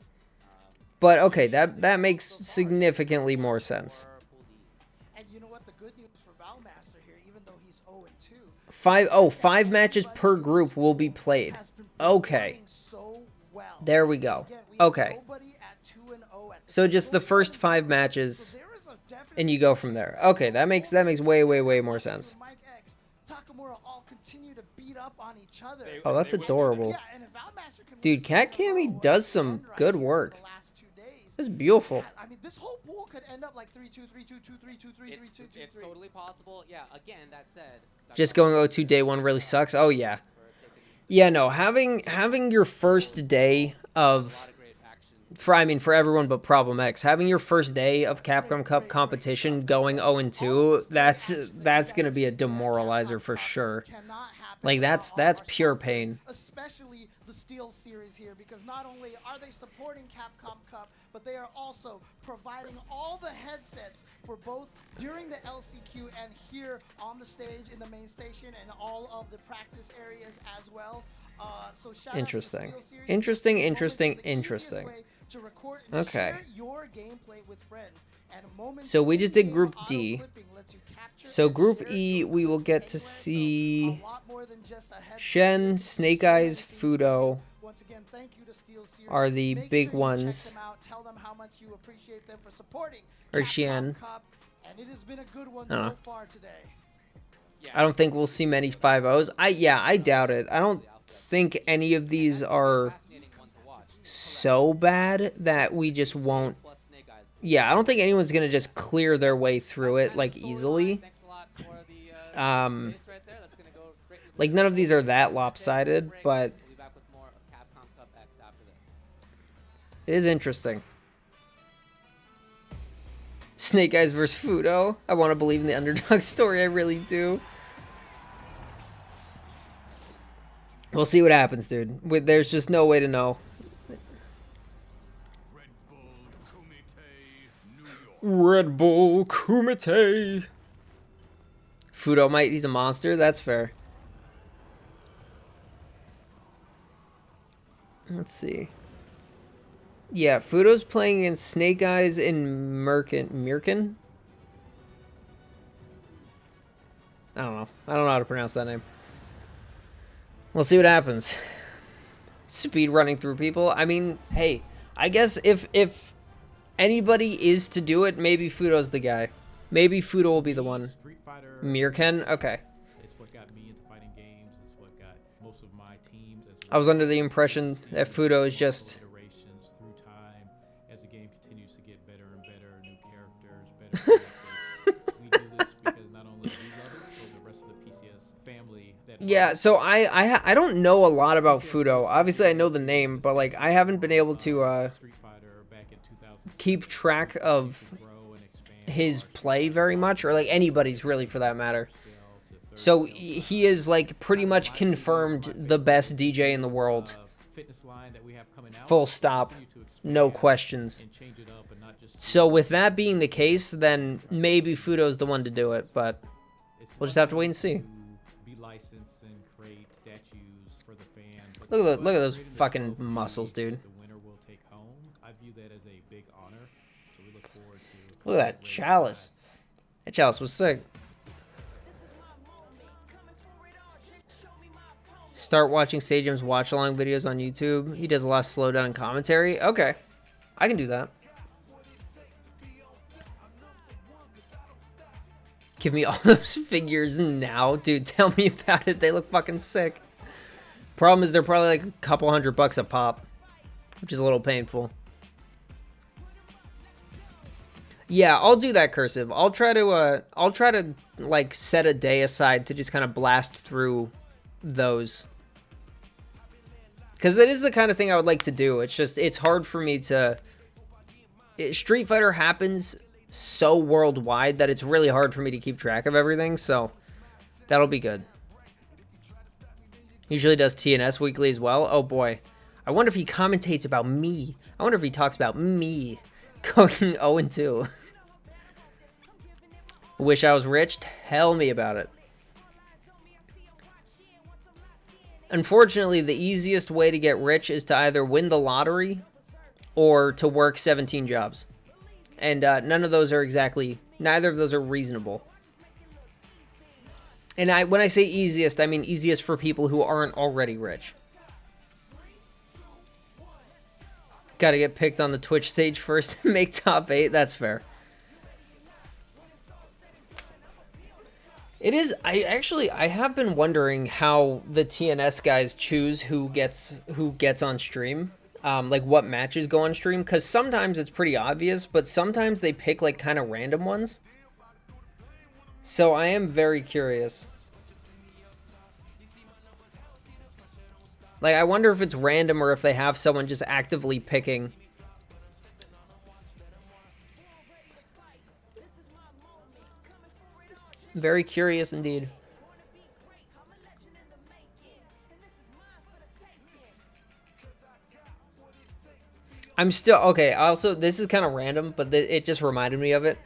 But okay, that makes significantly more sense. or Pool D. And you know what? The good news for Valmaster here, even though he's 0 and 2, 5 matches per group will be played. has been Okay. performing so well. There we go. Again, we have Okay. nobody at 2 and 0 at So just the first 5 matches So there is a definite and you go from there. Okay, that makes way more sense. Mike X, Takamura all continue to beat up on each other. Oh, that's adorable. Yeah, and if Valmaster can Dude, win Cat 2 in a Cammy row does some again right good here work. for the last 2 days, That's beautiful. yeah, I mean, this whole pool could end up like 3-2, 3-2, 2-3, 2-3, 3-2, 2-3. It's totally possible. Yeah. Again, that said. Just going 0-2 day 1 really sucks. Oh yeah. Yeah, no, having your first day A of lot of great action. for everyone but Problem X, having your first day of Capcom Cup competition going 0-2, that's gonna be a demoralizer for sure. Cannot happen Like without that's all our pure sponsors, pain. especially the Steel series here, because not only are they supporting Capcom Cup, but they are also providing all the headsets for both during the LCQ and here on the stage in the main station and all of the practice areas as well. So shout out to Interesting. Steel series. Interesting, Moments interesting, are the easiest interesting. way to record and Okay. share your gameplay with friends. And moments So we just did in-game Group auto D. clipping lets you capture So and Group share E, your we will clips get to anywhere. So see. a lot more more than just a head. Shen, Snake Eyes, Fudo Once again, thank you to SteelSeries. are the Make big sure you ones. check them out. Tell them how much you appreciate them for supporting Or CapCup Shen. Cup, and it has been a good one I don't so know. far today. I don't think we'll see many 5-0s. I doubt it. I don't think any of these are so bad that we just won't. Yeah, I don't think anyone's gonna just clear their way through it like easily. Like none of these are that lopsided, but it is interesting. Snake Eyes versus Fudo. I want to believe in the underdog story. I really do. We'll see what happens, dude. There's just no way to know. Red Bull Kumite. Fudo might. He's a monster. That's fair. Let's see. Yeah, Fudo's playing against Snake Eyes in Mirkin? I don't know. I don't know how to pronounce that name. We'll see what happens. Speed running through people. I mean, hey, I guess if anybody is to do it, maybe Fudo's the guy. Maybe Fudo will be the one. Mirkin? Okay. It's what got me into fighting games. It's what got most of my teams. I was under the impression that Fudo is just... iterations through time as the game continues to get better and better, new characters, better graphics. We do this because not only we love it, but the rest of the PCS family. Yeah, so I don't know a lot about Fudo. Obviously, I know the name, but like I haven't been able to keep track of his play very much, or like anybody's really for that matter. So he is like pretty much confirmed the best DJ in the world. Full stop. No questions. So with that being the case, then maybe Fudo's the one to do it, but we'll just have to wait and see. Look at those fucking muscles, dude. Look at that chalice. That chalice was sick. Start watching Sajim's watch-along videos on YouTube. He does a lot of slowdown and commentary. Okay. I can do that. Give me all those figures now. Dude, tell me about it. They look fucking sick. Problem is they're probably like a couple $100 a pop, which is a little painful. Yeah, I'll do that, Cursive. I'll try to like set a day aside to just kind of blast through those. Cuz it is the kind of thing I would like to do. It's just it's hard for me to Street Fighter happens so worldwide that it's really hard for me to keep track of everything, so that'll be good. Usually does TNS weekly as well. Oh boy. I wonder if he commentates about me. I wonder if he talks about me going 0-2. Wish I was rich? Tell me about it. Unfortunately, the easiest way to get rich is to either win the lottery or to work 17 jobs. And none of those are neither of those are reasonable. And when I say easiest, I mean easiest for people who aren't already rich. Gotta get picked on the Twitch stage first and make top 8. That's fair. It is. I have been wondering how the TNS guys choose who gets on stream. Like what matches go on stream. Because sometimes it's pretty obvious, but sometimes they pick like kind of random ones. So I am very curious. Like, I wonder if it's random or if they have someone just actively picking. Very curious indeed. I'm still... Okay, also, this is kind of random, but it just reminded me of it.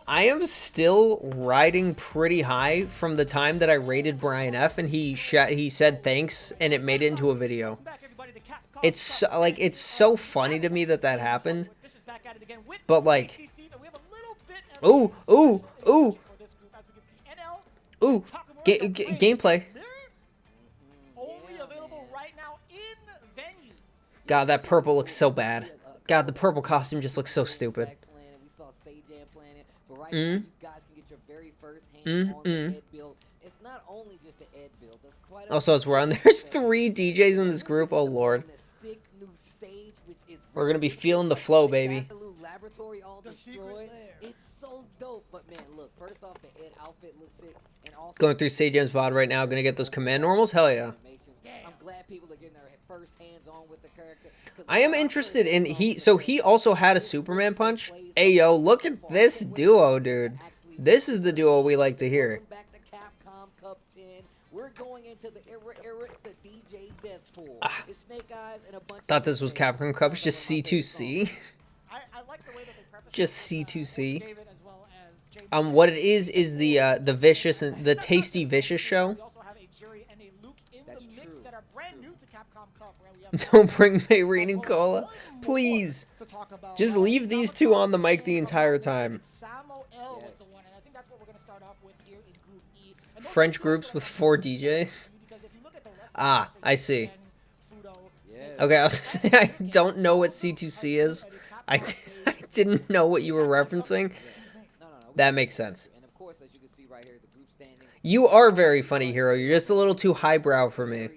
I am still riding pretty high from the time that I rated Brian F. and he said thanks and it made it into a video. It's like it's so funny to me that happened. But like, ooh, gameplay. God, that purple looks so bad. God, the purple costume just looks so stupid. Also, as we're on, there's 3 DJs in this group. Oh, Lord. We're going to be feeling the flow, baby. Going through Say Jam's VOD right now. Going to get those command normals? Hell yeah. I am interested in he also had a Superman punch. Ayo, look at this duo, dude. This is the duo we like to hear. Thought this was Capcom Cup. It's just C2C. Just C2C. What it is the vicious and the tasty vicious show. Don't bring Mayreen and Cola, please. Just leave these 2 on the mic the entire time. French groups with 4 DJs. Ah, I see. Okay, I was saying I don't know what C2C is. I didn't know what you were referencing. That makes sense. You are very funny, Hero. You're just a little too highbrow for me.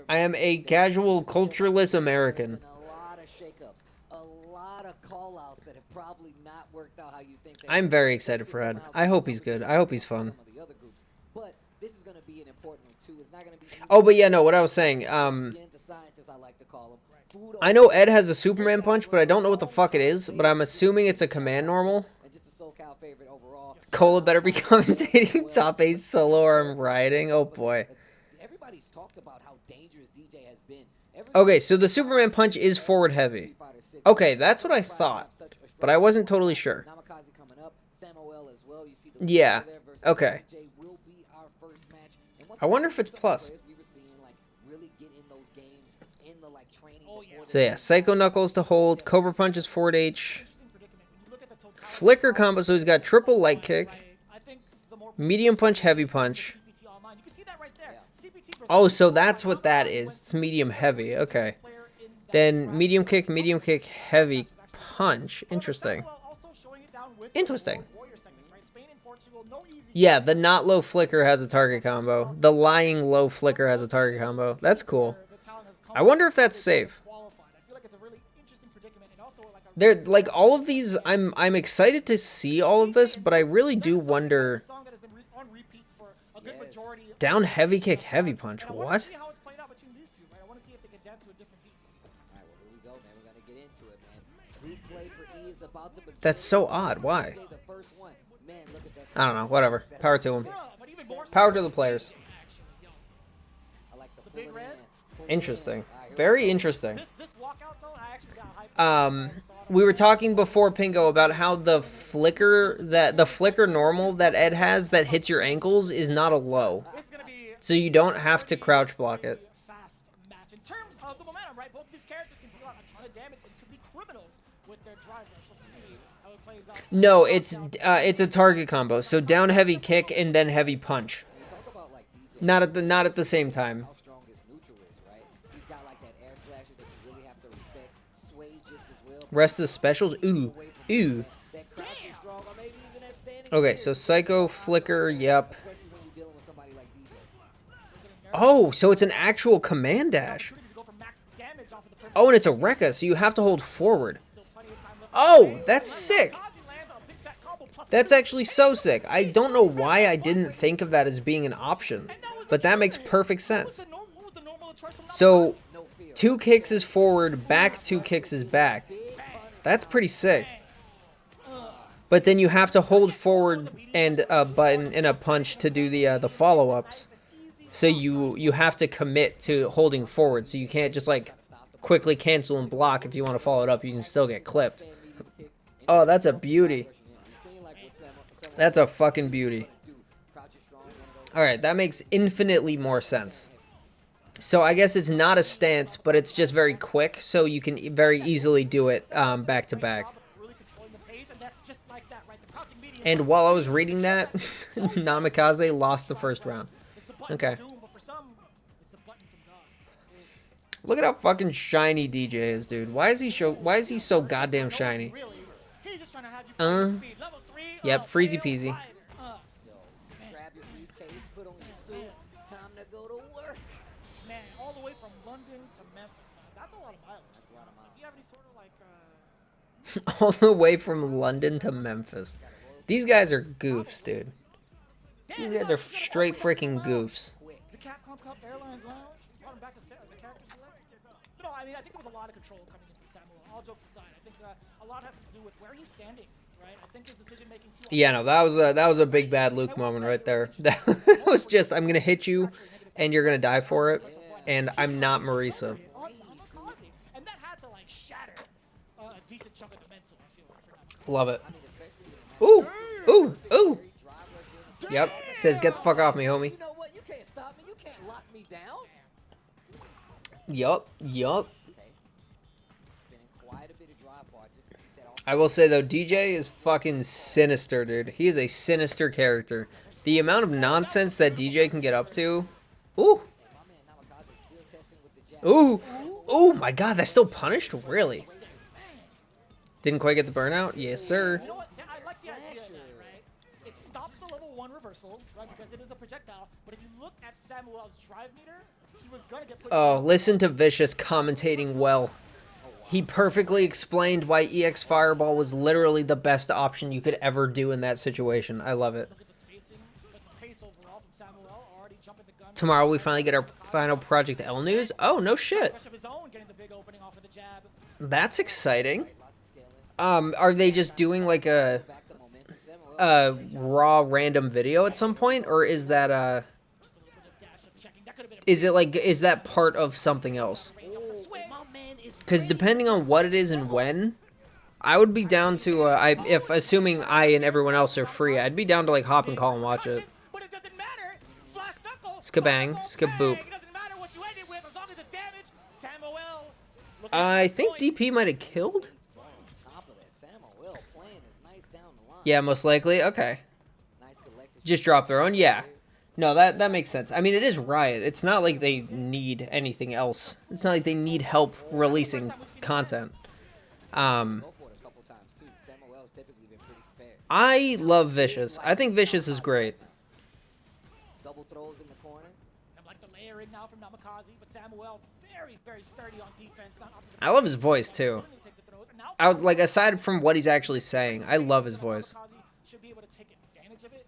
I am a casual, cultureless American. I'm very excited for Ed. I hope he's good. I hope he's fun. Oh, but yeah, no, what I was saying, I know Ed has a Superman punch, but I don't know what the fuck it is, but I'm assuming it's a command normal. Cola better be commentating top 8 solo or I'm rioting. Oh boy. Okay, so the Superman punch is forward heavy. Okay, that's what I thought, but I wasn't totally sure. Yeah, okay. I wonder if it's plus. So yeah, Psycho Knuckles to hold, Cobra Punch is forward H. Flicker combo, so he's got triple light kick, medium punch, heavy punch. Oh, so that's what that is. It's medium heavy. Okay. Then medium kick, heavy punch. Interesting. Interesting. Yeah, the not low flicker has a target combo. The lying low flicker has a target combo. That's cool. I wonder if that's safe. They're like all of these. I'm excited to see all of this, but I really do wonder. Down heavy kick, heavy punch. What? That's so odd. Why? I don't know. Whatever. Power to him. Power to the players. Interesting. Very interesting. We were talking before, Pingo, about how the flicker normal that Ed has that hits your ankles is not a low. So you don't have to crouch block it. No, it's a target combo. So down heavy kick and then heavy punch. Not at the same time. Rest of the specials? Ooh. Ooh. Okay, so Psycho, Flicker, yep. Oh, so it's an actual command dash. Oh, and it's a Rekka, so you have to hold forward. Oh, that's sick. That's actually so sick. I don't know why I didn't think of that as being an option, but that makes perfect sense. So, 2 kicks is forward, back 2 kicks is back. That's pretty sick. But then you have to hold forward and a button and a punch to do the follow-ups. So you have to commit to holding forward. So you can't just like quickly cancel and block. If you want to follow it up, you can still get clipped. Oh, that's a beauty. That's a fucking beauty. Alright, that makes infinitely more sense. So I guess it's not a stance, but it's just very quick, so you can very easily do it back to back. And while I was reading that, Namikaze lost the first round. Okay. Look at how fucking shiny DJ is, dude. Why is he so goddamn shiny? Yep, freezy peasy. Grab your briefcase, put on your suit. Time to go to work. Man, all the way from London to Memphis. That's a lot of mileage. That's a lot of miles. If you have any sort of like All the way from London to Memphis. These guys are goofs, dude. These guys are straight freaking goofs. the CapCup Airlines Lounge, brought him back to the character select. But no, I mean, I think there was a lot of control coming in from Samuel. All jokes aside, I think a lot has to do with where he's standing, right? I think his decision making too. Yeah, no, that was a big bad Luke moment right there. That was just, I'm gonna hit you, and you're gonna die for it, and I'm not Marisa. And that had to like shatter a decent chunk of the mental. I feel like for that. Love it. Ooh, ooh, ooh. Yep. Says, get the fuck off me, homie. You know what? You can't stop me. You can't lock me down. Yup, yup. Okay. Spinning quite a bit of drive bar just to keep that off. I will say, though, DJ is fucking sinister, dude. He is a sinister character. The amount of nonsense that DJ can get up to. Ooh. My man Namikaze still testing with the jab. Ooh. Ooh, my God. That's still punished? Really? Didn't quite get the burnout? Yes, sir. You know what? I like the idea of that, right? It stops the level 1 reversal, right? Because it is a projectile. But if you look at Samuel's drive meter, he was gonna get put. Oh, listen to Vicious commentating well. He perfectly explained why EX Fireball was literally the best option you could ever do in that situation. I love it. Look at the spacing, but the pace overall from Samuel already jumping the gun. Tomorrow we finally get our final Project L news. Oh, no shit. Of his own, getting the big opening off of the jab. That's exciting. Are they just doing like a raw random video at some point, or is that Just a little bit of dash of checking. That could have been. is that part of something else? Because depending on what it is and when, I would be down to if assuming I and everyone else are free, I'd be down to like hop and call and watch it. But it doesn't matter. Flash knuckle. Skabang, skaboop. It doesn't matter what you ended with as long as it's damage. Samuel. I think DP might have killed. Top of that, Samuel playing is nice down the line. Yeah, most likely. Okay. Nice collective. Just drop their own. Yeah. No, that makes sense. I mean, it is Riot. It's not like they need anything else. It's not like they need help releasing content. Go for it a couple times too. Samuel's typically been pretty prepared. I love Vicious. I think Vicious is great. Double throws in the corner. I'm like the layering now from Namikaze, but Samuel very, very sturdy on defense. Not up to the I love his voice too. take the throws. And now I would, like, aside from what he's actually saying, I love his voice. Namikaze should be able to take advantage of it.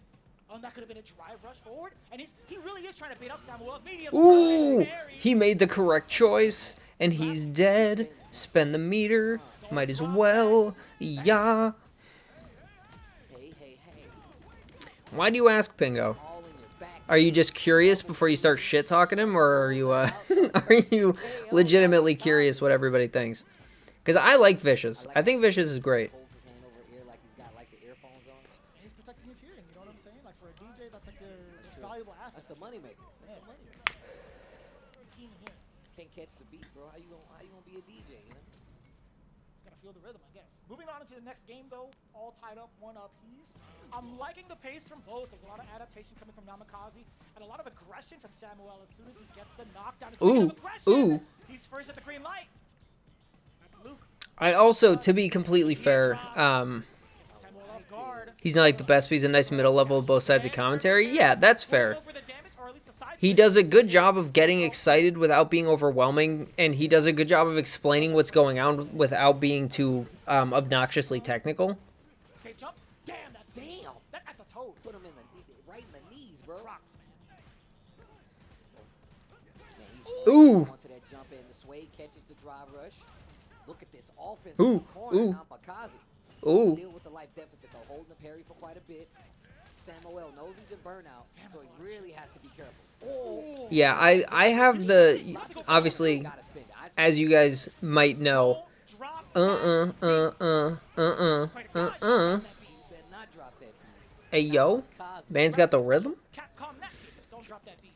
Oh, that could have been a drive rush forward, and he really is trying to bait out Samuel's medium. Ooh, he made the correct choice, and he's dead. Spend the meter, might as well. Yeah. Hey, hey, hey. Why do you ask, Pingo? All in your back. Are you just curious before you start shit talking him, or are you are you legitimately curious what everybody thinks? Because I like Vicious. I think Vicious is great. Holds his hand over ear like he's got like the earphones on. And he's protecting his hearing. You know what I'm saying? Like for a DJ, that's like their most valuable asset. That's the moneymaker. That's the moneymaker. Keen hearing. Can't catch the beat, bro. How you gonna be a DJ? You know? Just gotta feel the rhythm, I guess. Moving on into the next game, though, all tied up, one apiece. I'm liking the pace from both. There's a lot of adaptation coming from Namikaze and a lot of aggression from Samuel as soon as he gets the knockdown. Ooh, ooh. He's first at the green light. That's Luke. I also, to be completely fair, Samuel off guard. he's not like the best, but he's a nice middle level of both sides of commentary. Yeah, that's fair. Go for the damage, or at least a side He kick. does a good job of getting excited without being overwhelming, and he does a good job of explaining what's going on without being too obnoxiously technical. Safe jump. Damn, that's Damn. That's at the toes. Put him in the right in the knees, bro. Rocks, man. Man, he's Ooh. onto that jump in. The sway catches the drive rush. Look at this offense Ooh, in the corner. ooh. Namikaze. Ooh. Still with the life deficit though, holding the parry for quite a bit. Samuel knows he's in burnout, so he really has to be careful. Oh, Yeah, I have the, obviously, gotta spin it. as you guys might know, Drop. You better not drop that beat. Hey, yo, Namikaze. man's got the rhythm? Capcom that. Don't drop that beat.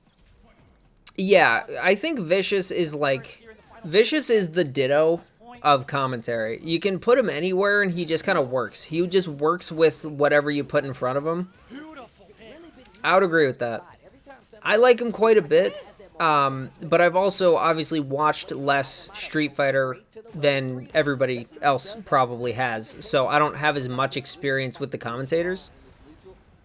Yeah, I think Vicious is like, Vicious is the ditto of commentary. You can put him anywhere and he just kind of works. He just works with whatever you put in front of him. Beautiful hit. I would agree with that. Every time Samuel I like him quite a bit. has that But I've also obviously watched less Street Fighter than everybody else probably has, so I don't have as much experience with the commentators.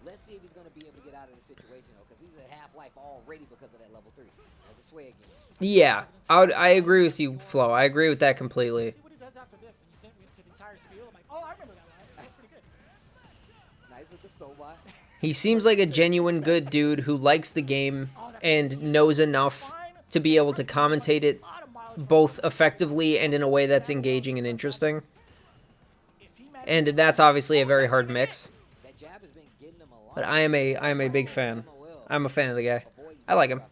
Let's see if he's going to be able to get out of this situation, because he's at half-life already because of that level 3. That's a sway again. Yeah, I agree with you, Flo. I agree with that completely. See what he does after this. And you went to the entire spiel. I'm like, oh, I remember that line. That's pretty good. Nice with the Sobot. He seems like a genuine good dude who likes the game and knows enough to be able to commentate it both effectively and in a way that's engaging and interesting. And that's obviously a very hard mix. That jab has been getting him a lot. But I am a big fan. I'm a fan of the guy. I like him.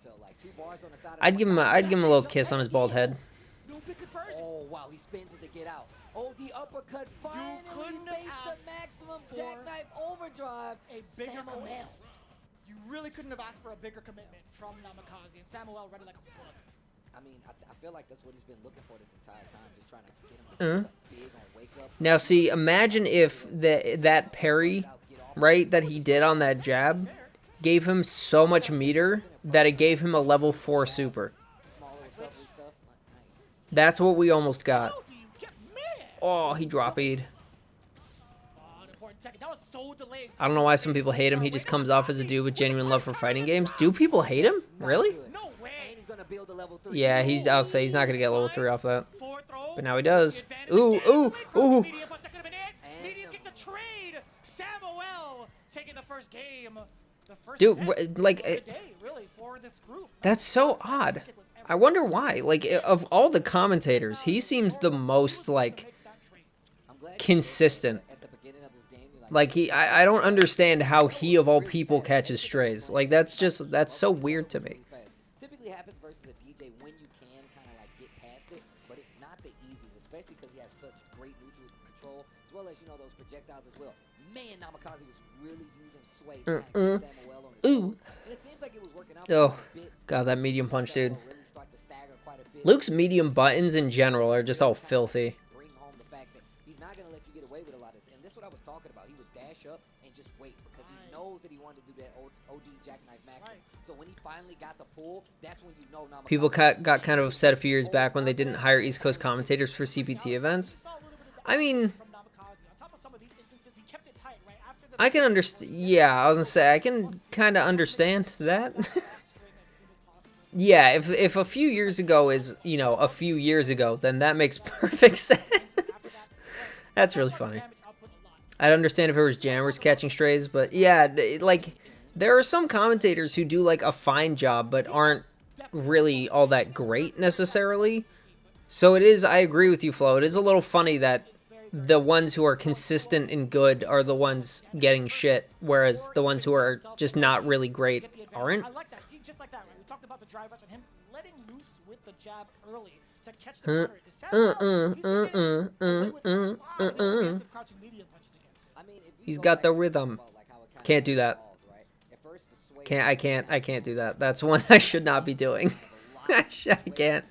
I'd give him a little kiss on his bald head. Oh, wow, he spins it to get out. Oh, the uppercut finally couldn't makes the ask maximum for jackknife overdrive. A bigger Samuel. commitment. You really couldn't have asked for a bigger commitment from Namikaze, and Samuel read it like a book. I mean, I feel like that's what he's been looking for this entire time, just trying to get him to do something big on Wake Up. Now, see, imagine if that parry, right, that he did on that jab gave him so much meter that it gave him a level 4 super. Smaller recovery stuff. Nice. That's what we almost got. How do you get mad? Oh, he drop E'd. Oh, an important second. That was so delayed. I don't know why some people hate him. He just comes off as a dude with genuine love for fighting games. Do people hate him? Really? No way. And he's gonna build a level 3. Yeah, I'll say he's not going to get level 3 off that. Forward throw. But now he does. Advantage Ooh, again. ooh, ooh. Medium punch, that could have been it. And Medium kick the trade. Samuel taking the first game. The first Dude, set like, of the day, really, for this group. That's so odd. I wonder why. Like, of all the commentators, he seems the most, like, I'm glad consistent. at the beginning of this game, you're like, Like, I don't understand how he, of all people, catches strays. Like, that's so weird to me. really fast. Typically happens versus a DJ when you can kind of like get past it, but it's not the easiest, especially because he has such great neutral control, as well as, you know, those projectiles as well. Man, Namikaze was really using sway to kind of keep Samuel on his toes, and it seems like it was working out for Oh, him a bit. God, that medium punch, dude. Samuel really start to stagger quite a bit. Luke's medium buttons in general are just all filthy. Bring home the fact that he's not going to let you get away with a lot of this. And this is what I was talking about. He would dash up and just wait because he knows that he wanted to do that OD jackknife maximum. So when he finally got the pull, that's when you know Namikaze. People got kind of upset a few years back when they didn't hire East Coast commentators for CPT events. I mean, From Namikaze. On top of some of these instances, he kept it tight, right? After the I can understand. Yeah, I was gonna say I can kind of understand that. Yeah, if a few years ago is, you know, a few years ago, then that makes perfect sense. That's really funny. I'd understand if it was jammers catching strays, but yeah, like, there are some commentators who do, like, a fine job, but aren't really all that great, necessarily. So it is, I agree with you, Flo, it is a little funny that the ones who are consistent and good are the ones getting shit, whereas the ones who are just not really great aren't. I like that. See, just like that, right? We talked about the drive rush and him letting loose with the jab early to catch the counter. 'Cause Samuel, he's been getting away with a lot of preemptive crouching medium punches against him. I mean, if you He's go got back the and think rhythm. about, like, how it kinda Can't do that. evolved, right? At first, the sway I can't do that. That's one I should not be doing. I can't.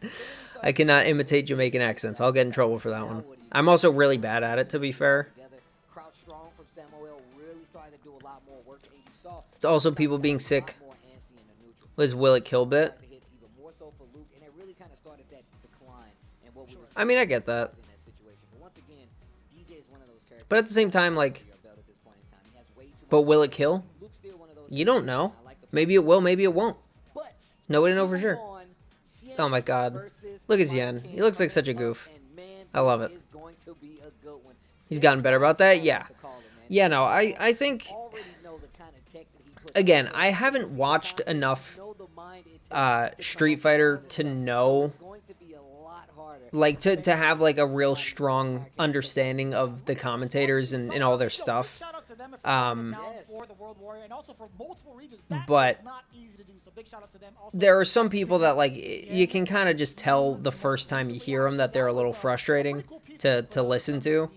I cannot imitate Jamaican accents. I'll get in trouble for that one. I'm also really bad at it, to be fair. together. Crouch strong from Samuel really started to do a lot more work, and you saw It's also people being sick. more antsy in the neutral. Was Will It Kill bit? Started to hit even more so for Luke, and it really kind of started that decline in what we were I mean, I seeing get that. in that situation. But once again, DJ is one of those characters. But at the same time, like, under your belt at this point in time. He has way too but much- will it kill? Luke's still one of those You don't know. I like the Maybe it will, maybe it won't. But Nobody know for moving sure. on, Cien Oh my God. versus Look at Lion Cien. King He looks like coming such a up, goof. and man, I love this it. is going to be a good one. He's Cien gotten better about that? sounds Yeah. like the caller, man. Yeah, no, I think, Already know the kind of tech that he puts again, together. I haven't watched enough Know the mind it takes to come Street up Fighter with to this stuff. So know, it's going to be a lot harder, like, to especially have, like, a when real somebody strong like understanding of the commentators and all their stuff. Shout outs to them if Um, down Yes. for the World Warrior and also for multiple regions. That But is not easy to do. So big shout outs to them. Also, There are some people that, like, you can kind of just tell the first time you hear them that they're a little frustrating to listen to.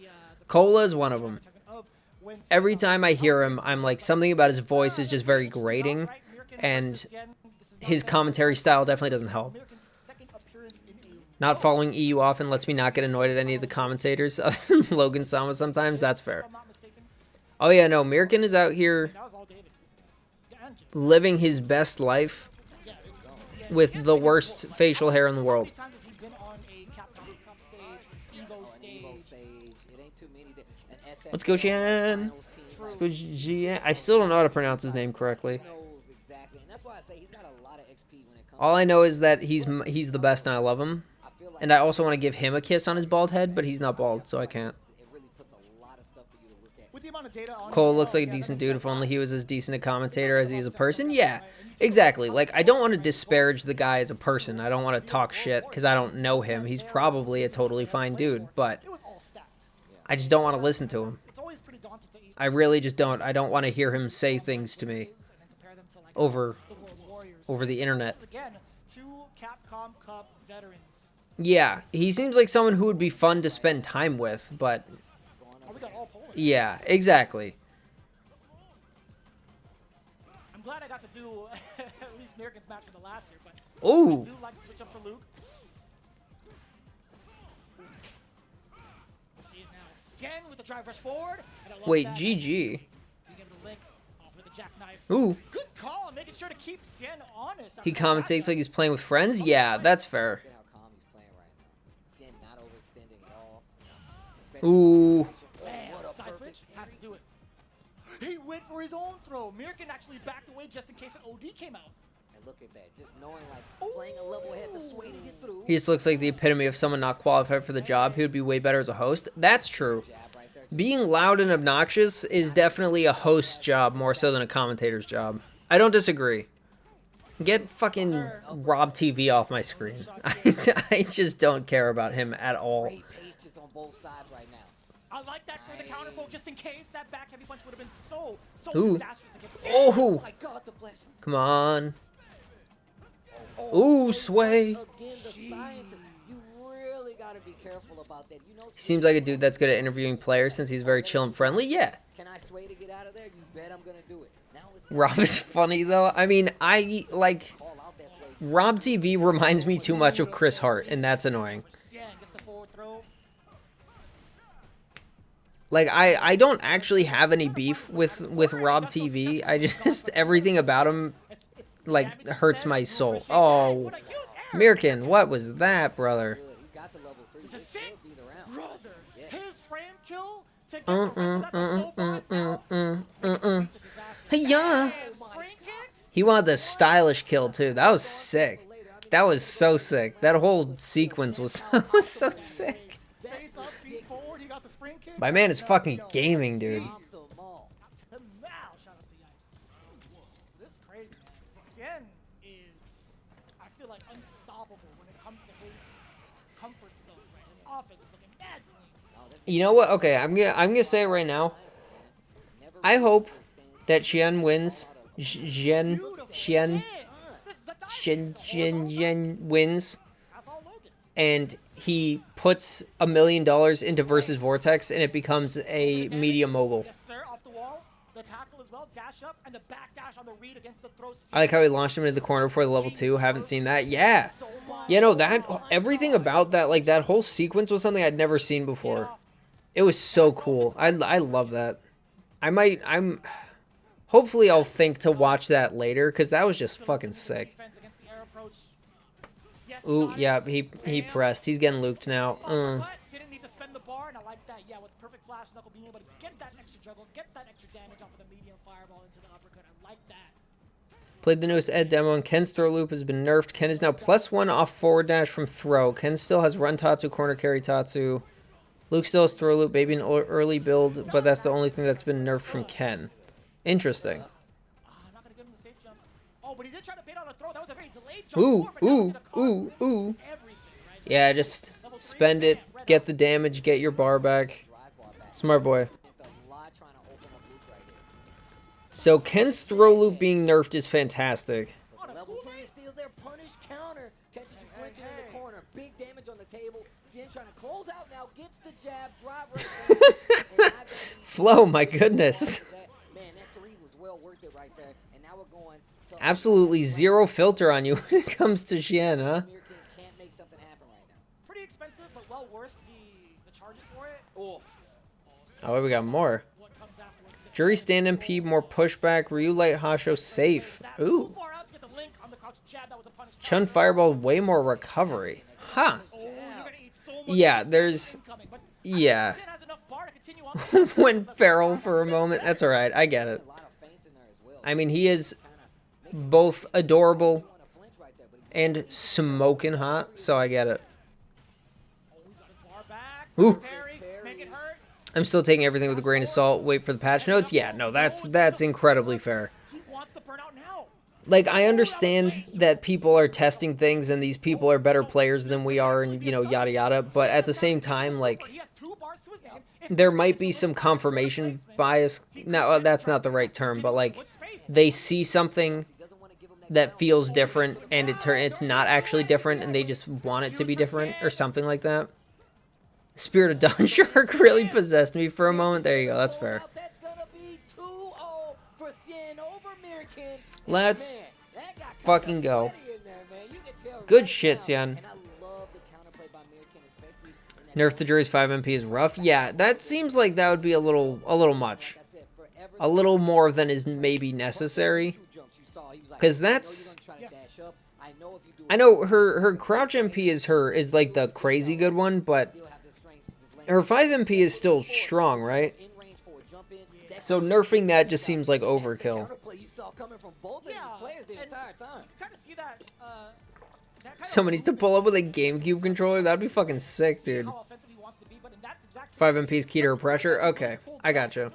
Cola is one of them. Every time I hear him, I'm like, something about his voice is just very grating, and his commentary style definitely doesn't help. Not following EU often lets me not get annoyed at any of the commentators. Logan Sama sometimes, that's fair. Oh yeah, no, Mirkin is out here living his best life. with the worst facial hair in the world. How many times has he been on a CapCup Cup stage, Evo stage? It ain't too many. An SF Let's go, Xian. finals team, Let's go, Xian. I still don't know how to pronounce his name correctly. knows exactly, and that's why I say he's got a lot of XP when it comes. All I know is that he's the best and I love him. I feel like And I also want to give him a kiss on his bald head, but he's not bald, so I can't. it really puts a lot of stuff for you to look at. With the amount of data on Cole looks like a decent dude. If only he was as decent a commentator as he is a person. Yeah, exactly. Like, I don't want to disparage the guy as a person. I don't want to talk shit because I don't know him. He's probably a totally fine dude, but It was all stacked. I just don't want to listen to him. It's always pretty daunting to eat I really just don't. I don't want to hear him say things to me and then compare them to like over the World Warriors. over the internet. This is, again, two Capcom Cup veterans. Yeah, he seems like someone who would be fun to spend time with, but Oh, we got all Polish. yeah, exactly. I'm glad I got to do at least Americans match for the last year, but Ooh, I do like to switch up for Luke. We'll see it now. Xian with the drive rush forward. And I love wait, that. GG. Being able to link off with the jackknife. Ooh, Good call, making sure to keep Xian honest. he commentates like he's playing with friends. Yeah, that's fair. Look at how calm he's playing right now. Xian not overextending at all. Especially Ooh, Bam, what a side perfect switch, has to parry. do it. He went for his own throw. Mirkin actually backed away just in case an OD came out. And look at that, just knowing like playing a level ahead, the sway to get through. he just looks like the epitome of someone not qualified for the job. He would be way better as a host. That's true. Jab right there. Being loud and obnoxious is definitely a host's job more so than a commentator's job. I don't disagree. Get fucking Rob TV off my screen. I just don't care about him at all. Great patience on both sides right now. I like that for the counter poke just in case that back heavy punch would have been so Ooh. disastrous against Xian. Oh, Oh my God, the flash. come on. Oh, Ooh, sway. Again, the scientist. You really gotta be careful about that. You know. He seems like a dude that's good at interviewing players since he's very chill and friendly. Yeah. Can I sway to get out of there? You bet I'm gonna do it. Now it's Rob is funny though. I mean, I like call out that sway. Rob TV reminds me too much of Chris Hart, and that's annoying. Xian gets the forward throw. Like I don't actually have any beef with Rob TV. I just everything about him It's like damage hurts instead. my Move soul. machine. Oh, What a huge error. Mirkin, what was that, brother? Good. He's got the level 3. It's a This sick should be the round. brother. Yeah. His frame kill to get the rest of that was so far down. It's a disaster. Hey-ya. Spring kicks? He wanted the stylish kill too. That was sick. That was so sick. That whole sequence was so sick. Face up, feet forward. He got the spring kick. My man is fucking gaming, dude. Stop them all. To Mao, shout out to Yipes. This is crazy, man. Xian is, I feel like, unstoppable when it comes to his comfort zone, right? His offense is looking mad clean. You know what? Okay, I'm gonna say it right now. I hope that Xian wins. Xian wins, That's all Logan. and he puts $1 million into versus Vortex, and it becomes a media mogul. Yes, sir. Off the wall. The tackle as well. Dash up and the back dash on the read against the throw. I like how he launched him into the corner before the level 2. Haven't seen that. Yeah. You know, that everything about that, like that whole sequence was something I'd never seen before. It was so cool. I love that. Hopefully I'll think to watch that later, because that was just fucking sick. Defense against the air approach. Yes, Ooh, got it. yeah, he pressed. He's getting luked now. But didn't need to spend the bar, and I like that. Yeah, with perfect flash knuckle, being able to get that extra juggle, get that extra damage off of the medium fireball into the uppercut. I like that. Played the newest Ed demo, and Ken's throw loop has been nerfed. Ken is now +1 off forward dash from throw. Ken still has run Tatsu, corner carry Tatsu. Luke still has throw loop, maybe an early build, but that's the only thing that's been nerfed from Ken. Interesting. I'm not gonna give him the safe jump. Oh, but he did try to bait on a throw. That was a very delayed jump. Ooh, forward, but that was gonna cost him ooh. everything, right? Yeah, just spend it, get the damage, get your bar back. Drive bar back. Smart boy. Spent a lot trying to open up Luke right here. So Ken's throw loop being nerfed is fantastic. But the level 3 is still there. Punish counter. Catches you flinching in the corner. Big damage on the table. Xian trying to close out now. Gets the jab. Drive right. Flow, my goodness. Man, that 3 was well worth it right there. And now we're going to Absolutely zero filter on you when it comes to Xian, huh? Mirkin can't make something happen right now. Pretty expensive, but well worth the charges for it. Oof. Oh, we got more. What comes afterwards? Jury stand MP, more pushback. Ryu light Hasho safe. Too Ooh. far out to get the link on the crouch jab. That was a punish. Chun Fireball way more recovery. Huh. Oh, you're gonna eat so much Yeah, there's... incoming, but Yeah. Sin has enough bar to continue on. Went feral for a moment. That's alright. I get it. A lot of feints in there as well. I mean, he is both adorable and smoking hot, so I get it. Oh, he's got his bar back. Ooh. Parry, make it hurt. I'm still taking everything with a grain of salt. Wait for the patch notes. Yeah, no, that's incredibly fair. He wants the burnout now. Like, I understand that people are testing things and these people are better players than we are and, you know, yada yada, but at the same time, like, He has 2 bars to his game. there might be some confirmation bias. No, that's not the right term, but, like, they see something that feels different and it's not actually different and they just want it to be different or something like that. Spirit of Dawn Shark really possessed me for a moment. There you go, that's fair. That's gonna be 2-0 for Sin over Mirkin. Let's Man, that got kinda fucking go. sweaty in there, man. You can tell Good right shit, now. Sian. And I love the counterplay by Mirkin, especially in that Nerf to Jury's 5 MP is rough. Yeah, that seems like that would be a little much. like I said, for every A little more than is maybe necessary. two jumps you saw, he was like, 'Cause I know you're that's- gonna try to dash up. I know if you do I know her crouch MP is like the crazy good one, but still have this strength, this lane. her 5 MP is still strong, right? In range for a jump in. That So nerfing that just seems like overkill. counterplay you saw coming from both of these Yeah, players the and entire time. You kind of see that. That kind Someone needs to pull up with a GameCube controller. That'd be fucking sick, dude. How offensive he wants to be, but in that exact 5 MP is key to her pressure. Okay, I gotcha.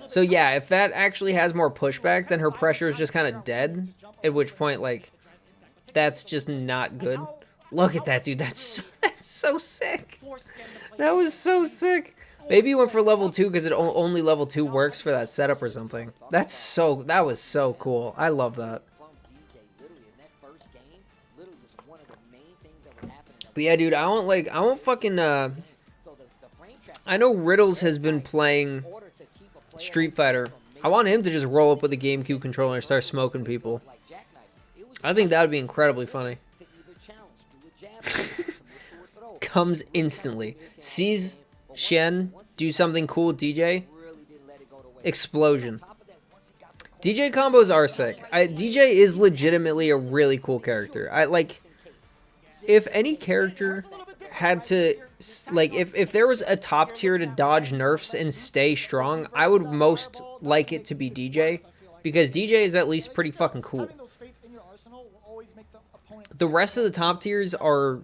So yeah, if that actually has more pushback, then her pressure is just kind of dead. At which point, like, that's just not good. Look at that, dude. That's so sick. That was so sick. Maybe he went for level 2 because only level 2 works for that setup or something. That was so cool. I love that. From DJ, literally in that first game, literally was one of the main things that was happening. But yeah, dude, I won't fucking So the frame trap I know Riddles has been playing in order to keep a player Street Fighter. I want him to just roll up with a GameCube controller and start smoking people. like jackknives. It was I think that would be incredibly funny. to either challenge, do a jab, commit to a throw. Comes instantly. Sees Shen do something cool with DJ. Really didn't let it go to waste. Explosion. Top of that, once he got the DJ combos are sick. DJ is legitimately a really cool character. I like, if any character had to, like, if there was a top tier to dodge nerfs and stay strong, I would most like it to be DJ, because DJ is at least pretty fucking cool. Having those fates in your arsenal will always make the opponent The rest of the top tiers are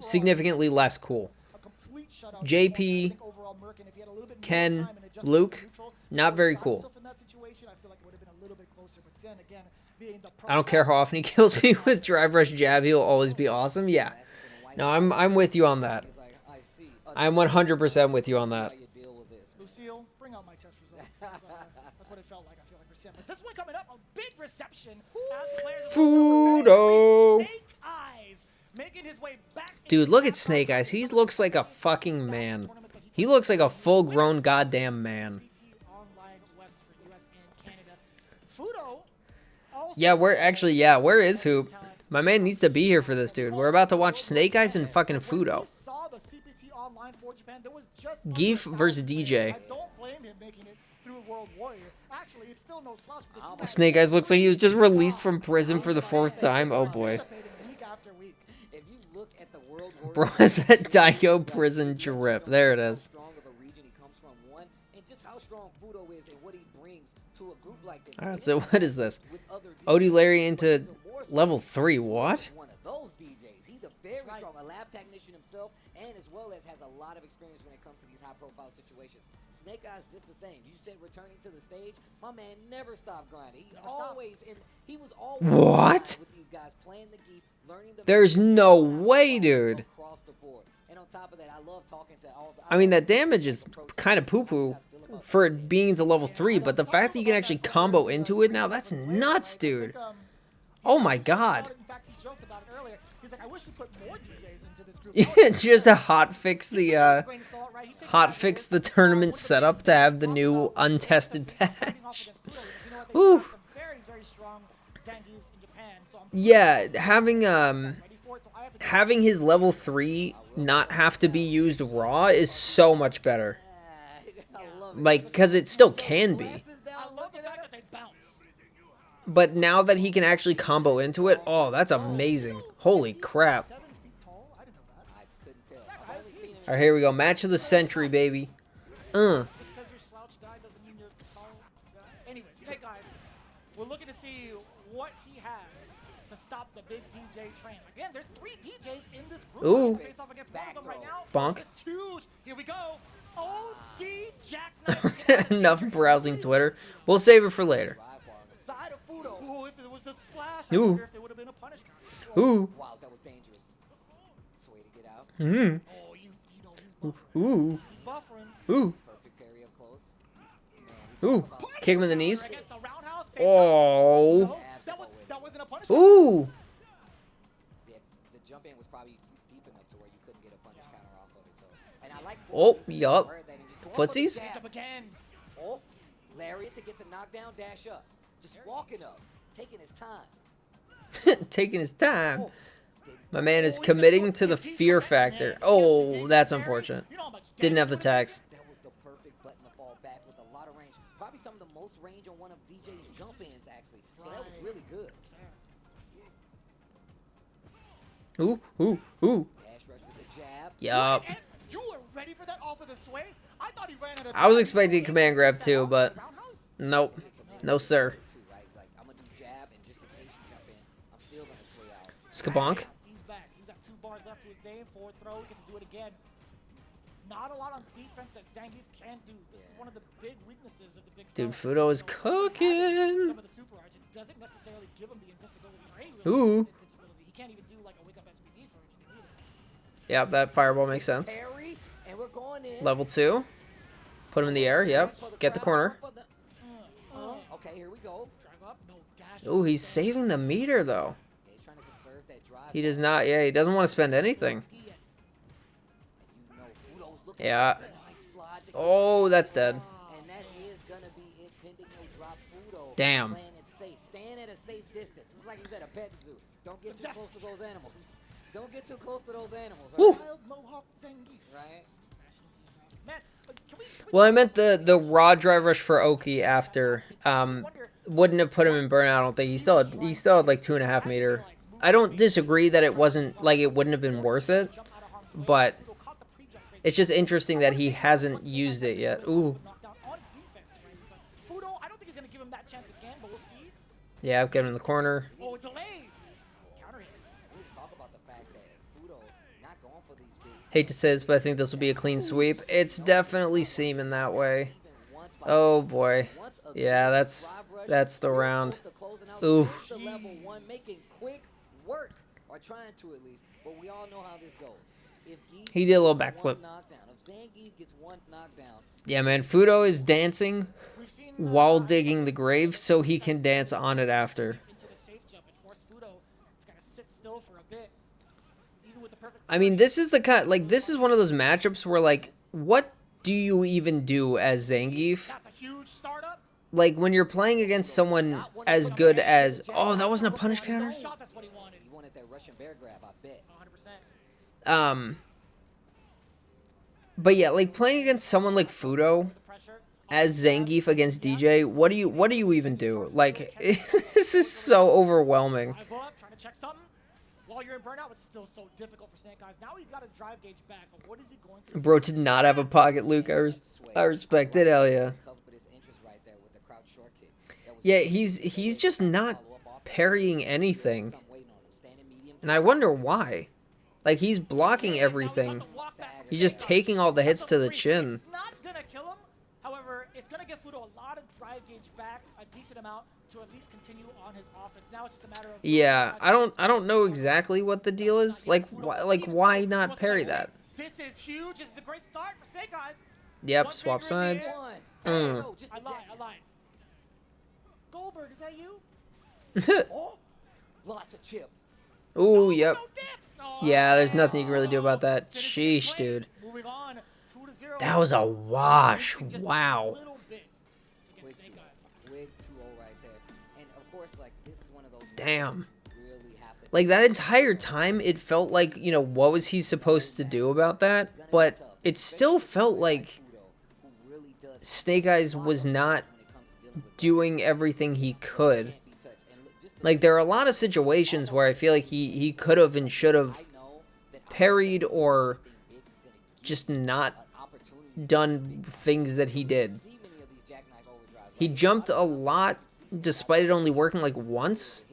significantly less cool. a complete shutout. JP, I think overall, Merkin, if he had a little bit more Ken, time and adjusted Luke, to neutral, not very found cool. himself in that situation, I feel like it would have been a little bit closer. But Sen, again, being the I don't care how often he kills me with drive rush jab, he'll always be awesome. Yeah. No, I'm with you on that. He's like, I see. I'm 100% with you on that. How you deal with this. Lucille, bring out my test results. That's what it felt like. I feel like for Sen. But this one coming up, a big reception. As players Fudo. Snake Eyes making his way back. Dude, look at Snake Eyes. He looks like a fucking man. He looks like a full-grown goddamn man. Online West for US and Canada. Fudo also Yeah, where is Hoop? My man needs to be here for this, dude. We're about to watch Snake Eyes and fucking Fudo. saw the CPT online for Japan. There was just Geef versus DJ. I don't blame him making it through World Warrior. Actually, it's still no slouch because he Snake Eyes looks like he was just released from prison for the 4th time. Oh boy. participated week after week. If you look at the World War Bro has that Daio prison drip. There it is. strong of a region he comes from, one, and just how strong Fudo is and what he brings to a group like this. Alright, so what is this? With other Odie DJs, Larry into even more so level 3. What? one of those DJs. He's a very strong, a lab technician himself, and as well as has a lot of experience when it comes to these high-profile situations. Snake Eyes just the same. You said returning to the stage, my man never stopped grinding. He was always What? with these guys playing the geek, learning the There's no way, dude. across the board. And on top of that, I love talking to all the I mean, that damage is kind of poo-poo for it being to level 3, but the fact that you can actually combo into it now, that's nuts, dude. Oh my god. In fact, he joked about it earlier. He's like, I wish we put more DJs into this group. Just a hotfix the tournament setup to have the new untested patch. Whew. Very, very strong Zangiefs in Japan. So I'm Yeah, having ready for it. So I have to having his level 3 not have to be used raw is so much better. I love it. Like, cause it still can be. Glasses down, I love look the at fact that. that they bounce. But now that he can actually combo into it, oh, that's amazing. Holy crap. 7 feet tall. I didn't know that. I couldn't tell. I've only seen him. All right, here we go. Match of the century, baby. Just because your slouch guy doesn't mean you're tall. Anyways, Snake Eyes, we're looking to see what he has to stop the big DJ train. Again, there's 3 DJs in this group. Ooh. Face off against one of them right now. Bonk. It's huge. Here we go. OD jackknife. Enough browsing Twitter. We'll save it for later. Drive bar on the side of Fudo. Ooh, if it was the splash, I Ooh. wonder if it would have been a punish counter. Ooh. Wow, that was dangerous. Sway to get out. Mm. Oh, you know he's buffering. Ooh. He's buffering. Ooh. Perfect parry up close. Man, we Ooh. talk about Kick him in the knees. Against the roundhouse, same Oh. jump. No, that wasn't a punish counter. Ooh. yeah, the jump in was probably deep enough to where you couldn't get a punish counter off of it. So, and I like Oh, Fudo. yup. Heard that and just go up with the Footsies? jab. Jump again. Oh, lariat to get the knockdown, dash up. Just walking up, taking his time. Taking his time. Oh, My man is committing to the fear factor. Oh, that's unfortunate. Didn't have the tax. that was the perfect button to fall back with a lot of range. Probably some of the most range on one of DJ's jump ins, actually. So that was really good. Ooh, ooh, ooh. Dash rush with the jab. Yup. And you were ready for that off of the sway? I thought he ran out of I was time. expecting command grab too, but Roundhouse? nope. No, sir. Too, right? Like, I'm going to do jab, and just in case you jump in, I'm still going to sway out. Skabonk. He's back. He's got 2 bars left to his name. Forward throw. He gets to do it again. Not a lot on defense that Zangief can do. This is one of the big weaknesses of the big Dude, fella. Fudo is cooking. Some of the super arts, it doesn't necessarily give him the invincibility. Or any Ooh. invincibility. He can't even do like a wake up SPD for anything either. Yep, that fireball makes sense. Parry, and we're going in. Level 2. Put him in the air. Yep. Get the corner. Okay, here we go. Drive up, no dash. Ooh, he's saving the meter though. Yeah, he's trying to conserve that drive. He does not. Yeah, he doesn't want to spend anything. And you know Fudo's looking Yeah. for a nice slide to get Oh, that's dead. And that is gonna be it pending no drop. Fudo Damn. playing it safe, staying at a safe distance. It's like he's at a pet zoo. Don't get too close to those animals. Don't get too close to those animals. Woo. Right? Wild Mohawk Zangief. Right? Man, can we Well, I meant the raw drive rush for Oki after. Wouldn't have put him in burnout. I don't think he still had like 2.5 meter. I don't disagree that it wasn't like it wouldn't have been worth it, but it's just interesting that he hasn't used it yet. Ooh, knockdown on defense, right? But Fudo, I don't think he's gonna give him that chance again, but we'll see. yeah, get him in the corner. Oh, delayed. Counter hit. We need to talk about the fact that Fudo not going for these big Hate to say this, but I think this will be a clean sweep. It's definitely seeming that way. even once by Oh boy, once a yeah, good that's drive rush, the real round. close to closing out, Oof. to level 1, making quick work, or trying to at least. But we all know how this goes. If Geef He did a little gets one backflip. knockdown, if Zangief gets 1 knockdown, Yeah, man, Fudo is dancing We've seen while digging the grave so he can dance on it after. into the safe jump and force Fudo to kind of sit still for a bit. Even with the perfect. I mean, this is the kind like this is one of those matchups where like, what do you even do as Zangief? That's a huge startup. Like when you're playing against someone as good as that wasn't a punish counter. Shot, that's what he wanted. he wanted that Russian bear grab, I bet. 100%. But yeah, like playing against someone like Fudo Pressure. as Zangief against DJ, what do you even do? Like this is so overwhelming. Drive up, trying to check something. While you're in burnout, it's still so difficult for Snake Eyes. Now he's got a drive gauge back, but what is he going to do? Bro did not have a pocket, Luke. I respect it, hell yeah. Covered his interest right there with the crouch short kick. That was Yeah, he's just not parrying anything. some waiting on him. Standing medium. And I wonder why. Like he's blocking everything. He's just taking all the hits to the chin. It's not gonna kill him. However, it's gonna give Fudo a lot of drive gauge back, a decent amount to at least continue on his offense. Now it's just a matter of Yeah, I don't know exactly what the deal is. Like why not parry that? This is huge. This is a great start for Snake Eyes. Yep, swap sides. One. Mm. No, just I the lied. jab. I lied. Goldberg, is that you? Oh, lots of chip. Ooh, yep. No dip. Oh, Yeah, there's nothing you can really do about that. finish Sheesh, this play. dude. Moving on, 2-0. That was a wash. Just a Wow. little bit Quick against Snake 2-0. Eyes. Quick 2-0 right there. And of course, like, this is one of those Damn. really have to Like that entire time, it felt like, what was he supposed to do about that? But it still felt like Fudo, who really does Snake Eyes was not when it comes to dealing with doing everything he could. can't be touched. Like, there are a lot of situations where I feel like he could have and should have parried or just not done things that he did. He jumped a lot despite it only working like once.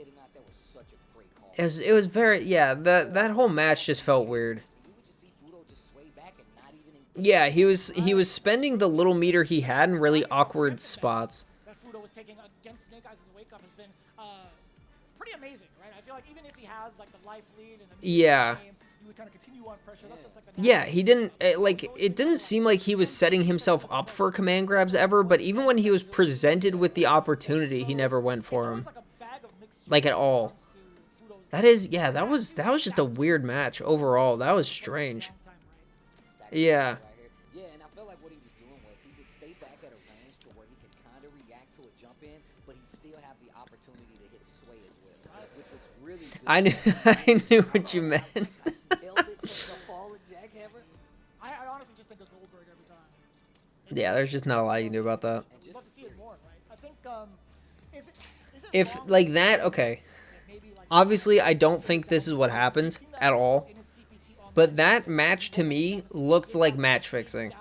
It was very, yeah, that whole match just felt weird. Yeah, he was spending the little meter he had in really awkward spots. That Fudo was taking against Snake Eyes' wake up has been pretty amazing, right? I feel like even if he has like the life lead and the Yeah. game, you would kind of continue on pressure. That's just like Yeah, he didn't, it didn't seem like he was setting himself up for command grabs ever, but even when he was presented with the opportunity, he never went for him. Like, at all. That is, yeah, that was just a weird match overall. That was strange. Yeah. Yeah, and I felt like what he was doing was he would stay back at a range to where he could kind of react to a jump in, but he'd still have the opportunity to hit sway as well, which was really good. I knew what you meant. I honestly just think of Goldberg every time. Yeah, there's just not a lot you can do about that. I'd love to see it more, right? I think, is it If, wrong like that, okay. maybe like Obviously, I don't think this is what happened at all. in his CPT on But that match to me looked like match fixing.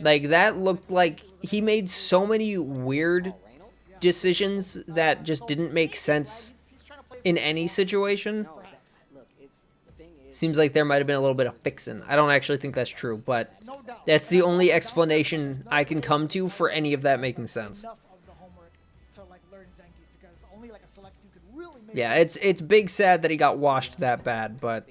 Like, that looked like he made so many weird decisions that just didn't make sense in any situation. Seems like there might have been a little bit of fixing. I don't actually think that's true, but that's the only explanation I can come to for any of that making sense. enough of the homework to like learn Zangief because only like a select few could really make Yeah, it's big sad that he got washed that bad, but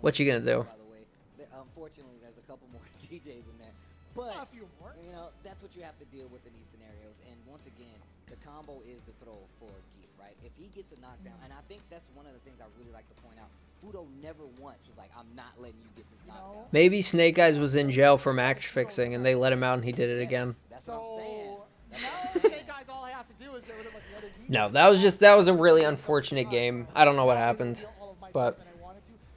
what you gonna do? By the way, unfortunately, there's a couple more DJs in there, but a few more. you know that's what you have to deal with in these scenarios. And once again, the combo is the throw for Geek, right? If he gets a knockdown, and I think that's one of the things I really like to point out. Fudo never once was like, "I'm not letting you get this knockdown." Maybe Snake Eyes was in jail for match fixing, and they let him out, and he did it again. That's what I'm saying. So now Snake Eyes, all he has to do is get rid of like the other DJ. No, that was a really unfortunate game. I don't know what happened, but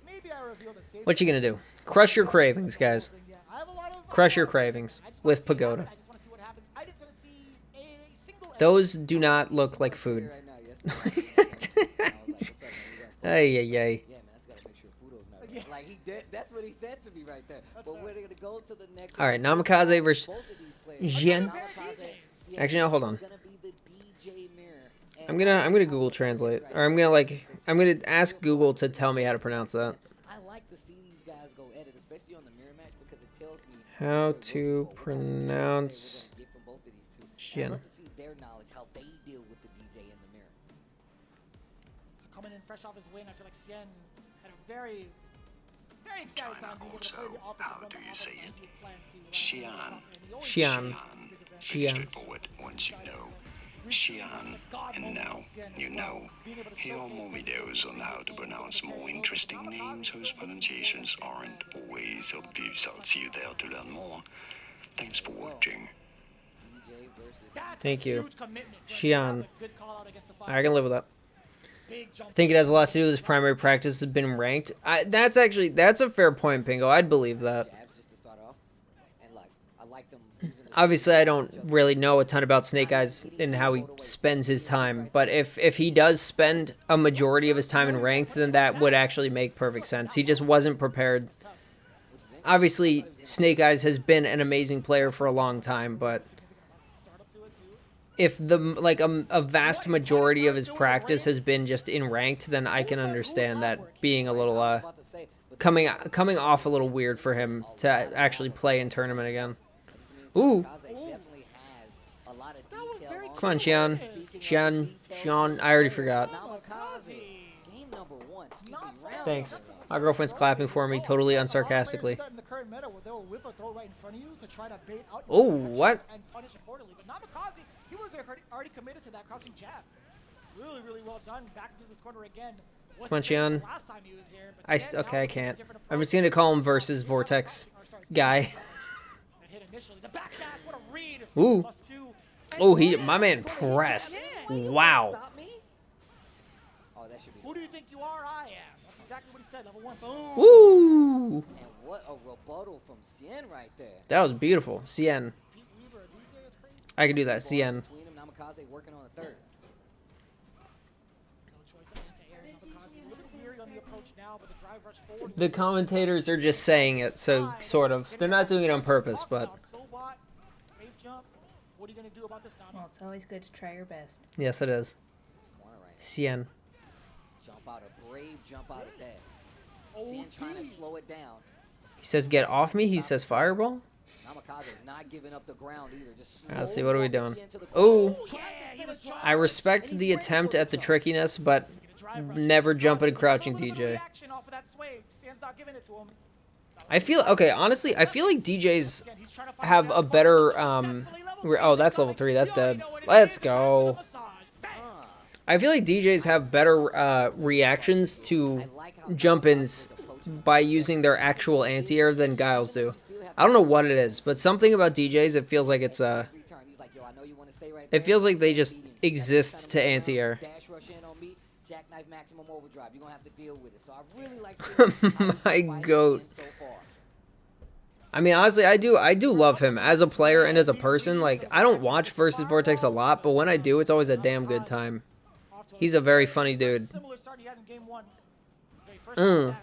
Maybe I revealed a safe what you gonna do? Crush your cravings, guys. I have a lot of Crush your cravings with Pagoda. I just want to see what happens. I just want to see a single Those do not look like food. Right now, yes. Ay, ay, ay. Yeah, man, I just gotta make sure Fudo's not right. Like he did. That's what he said to me right there. But we're gonna go to the next. All right, Namikaze versus Both of these players. Jin. Namikaze, Actually, no, hold on. is gonna be the DJ mirror. And I'm gonna Google Translate, or I'm gonna ask Google to tell me how to pronounce that. I like to see these guys go at it, especially on the mirror match, because it tells me How what to level of pronounce we're gonna get from both of these two. And I Jin. love to see their knowledge, how they deal with the DJ in the mirror. So coming in fresh off his win, I feel like Cien had a very ecstatic time being able to play the offensive how run do the you offense say that it? he had planned to, Xian. and he always Xian. Pretty Xian. straightforward once you know. Xian, and now you know. Here are more videos on how to pronounce more interesting names whose pronunciations aren't always obvious. I'll see you there to learn more. Thanks for watching. DJ versus That's Thank a you. huge commitment. Xian. That's a good call out against the I can live with that. big jump. I think it has a lot to do with his primary practice has been ranked. That's a fair point, Pingo. I'd believe that. jabs just to start off. And like, I like them using the Obviously, I don't really know a ton about Snake Eyes and how he spends his time, but if he does spend a majority of his time in ranked, then that would actually make perfect sense. He just wasn't prepared. Obviously, Snake Eyes has been an amazing player for a long time, but if a vast majority of his practice has been just in ranked, then I can understand that being a little about to say, but coming off a little weird for him to actually play in tournament again. Ooh. Kaze definitely has a lot of detail on Come on, Xian. Xian, I already forgot. Namikaze. Game number 1. Excuse me, round Thanks. number 1. My girlfriend's clapping for me, totally unsarcastically. In the current meta, where they'll whiff a throw right in front of you to try to bait out Oh, your actions what? and punish accordingly. But Namikaze, he was already committed to that crouching jab. Really, really well done. Back into this corner again. Come on, Xian. Last time he was here, but Xian now Okay, I with a can't. different I'm approach. just gonna call him versus Vortex guy. That hit initially. The backdash, what a read. Ooh. +2. Oh, my man pressed. Wow. Stop me? Oh, that should be. Who do you think you are? I am. That's exactly what he said. Level 1. Boom. Woo! And what a rebuttal from Cien right there. That was beautiful. Cien. Pete Weaver, DJ, that's crazy. I can do that. Cien. Between them, Namikaze working on a third. The commentators are just saying it, so sort of. They're not doing it on purpose, but Well, it's always good to try your best. yes, it is. Corner right. Jump Cien. out, a brave jump out of that. Cien trying to slow it down. He says, "Get off me." He says, "Fireball." Namikaze not giving up the ground either. Just Let's see, what are we slowly doing? walking Cien to the Oh, corner. I respect the attempt at the trickiness, but never jumping and crouching DJ. I feel okay. Honestly, I feel like DJs have a better. Oh, that's level 3. That's dead. Let's go. I feel like DJs have better reactions to jump-ins by using their actual anti-air than Guiles do. I don't know what it is, but something about DJs, it feels like it's it feels like they just exist to anti-air. Dash rush in on me, jackknife maximum overdrive. You're gonna have to deal with it. So I really like seeing My how he's goat. playing so far. I mean, honestly, I do love him as a player and as a person. Like, I don't watch Versus Vortex a lot, but when I do, it's always a damn good time. He's a very funny dude. Ooh.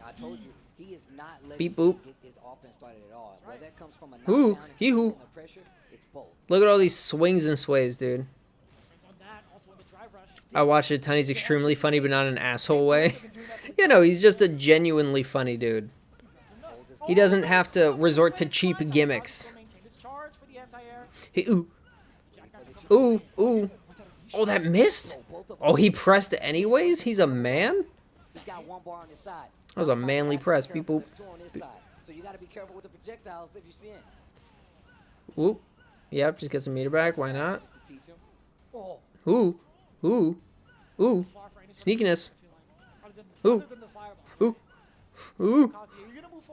I told you, he is not letting Beep boop. get his offense started at all. Whether that comes from a Ooh, knockdown and hee-hoo. keeping the pressure, it's both. Look at all these swings and sways, dude. I watched it. Tiny's extremely funny, but not in an asshole way. You know, he's just a genuinely funny dude. He doesn't have to resort to cheap gimmicks. Hey, ooh. Ooh, ooh. Oh, that missed? Oh, he pressed anyways? He's a man? He's got one bar on his side. That was a manly press. Beep boop. So you got to be careful with the projectiles if you see it. Whoop. Yep, just get some meter back. Why not? Just to teach him. Oh, Ooh. Ooh. Ooh. Sneakiness. Ooh. Ooh. Ooh. Ooh.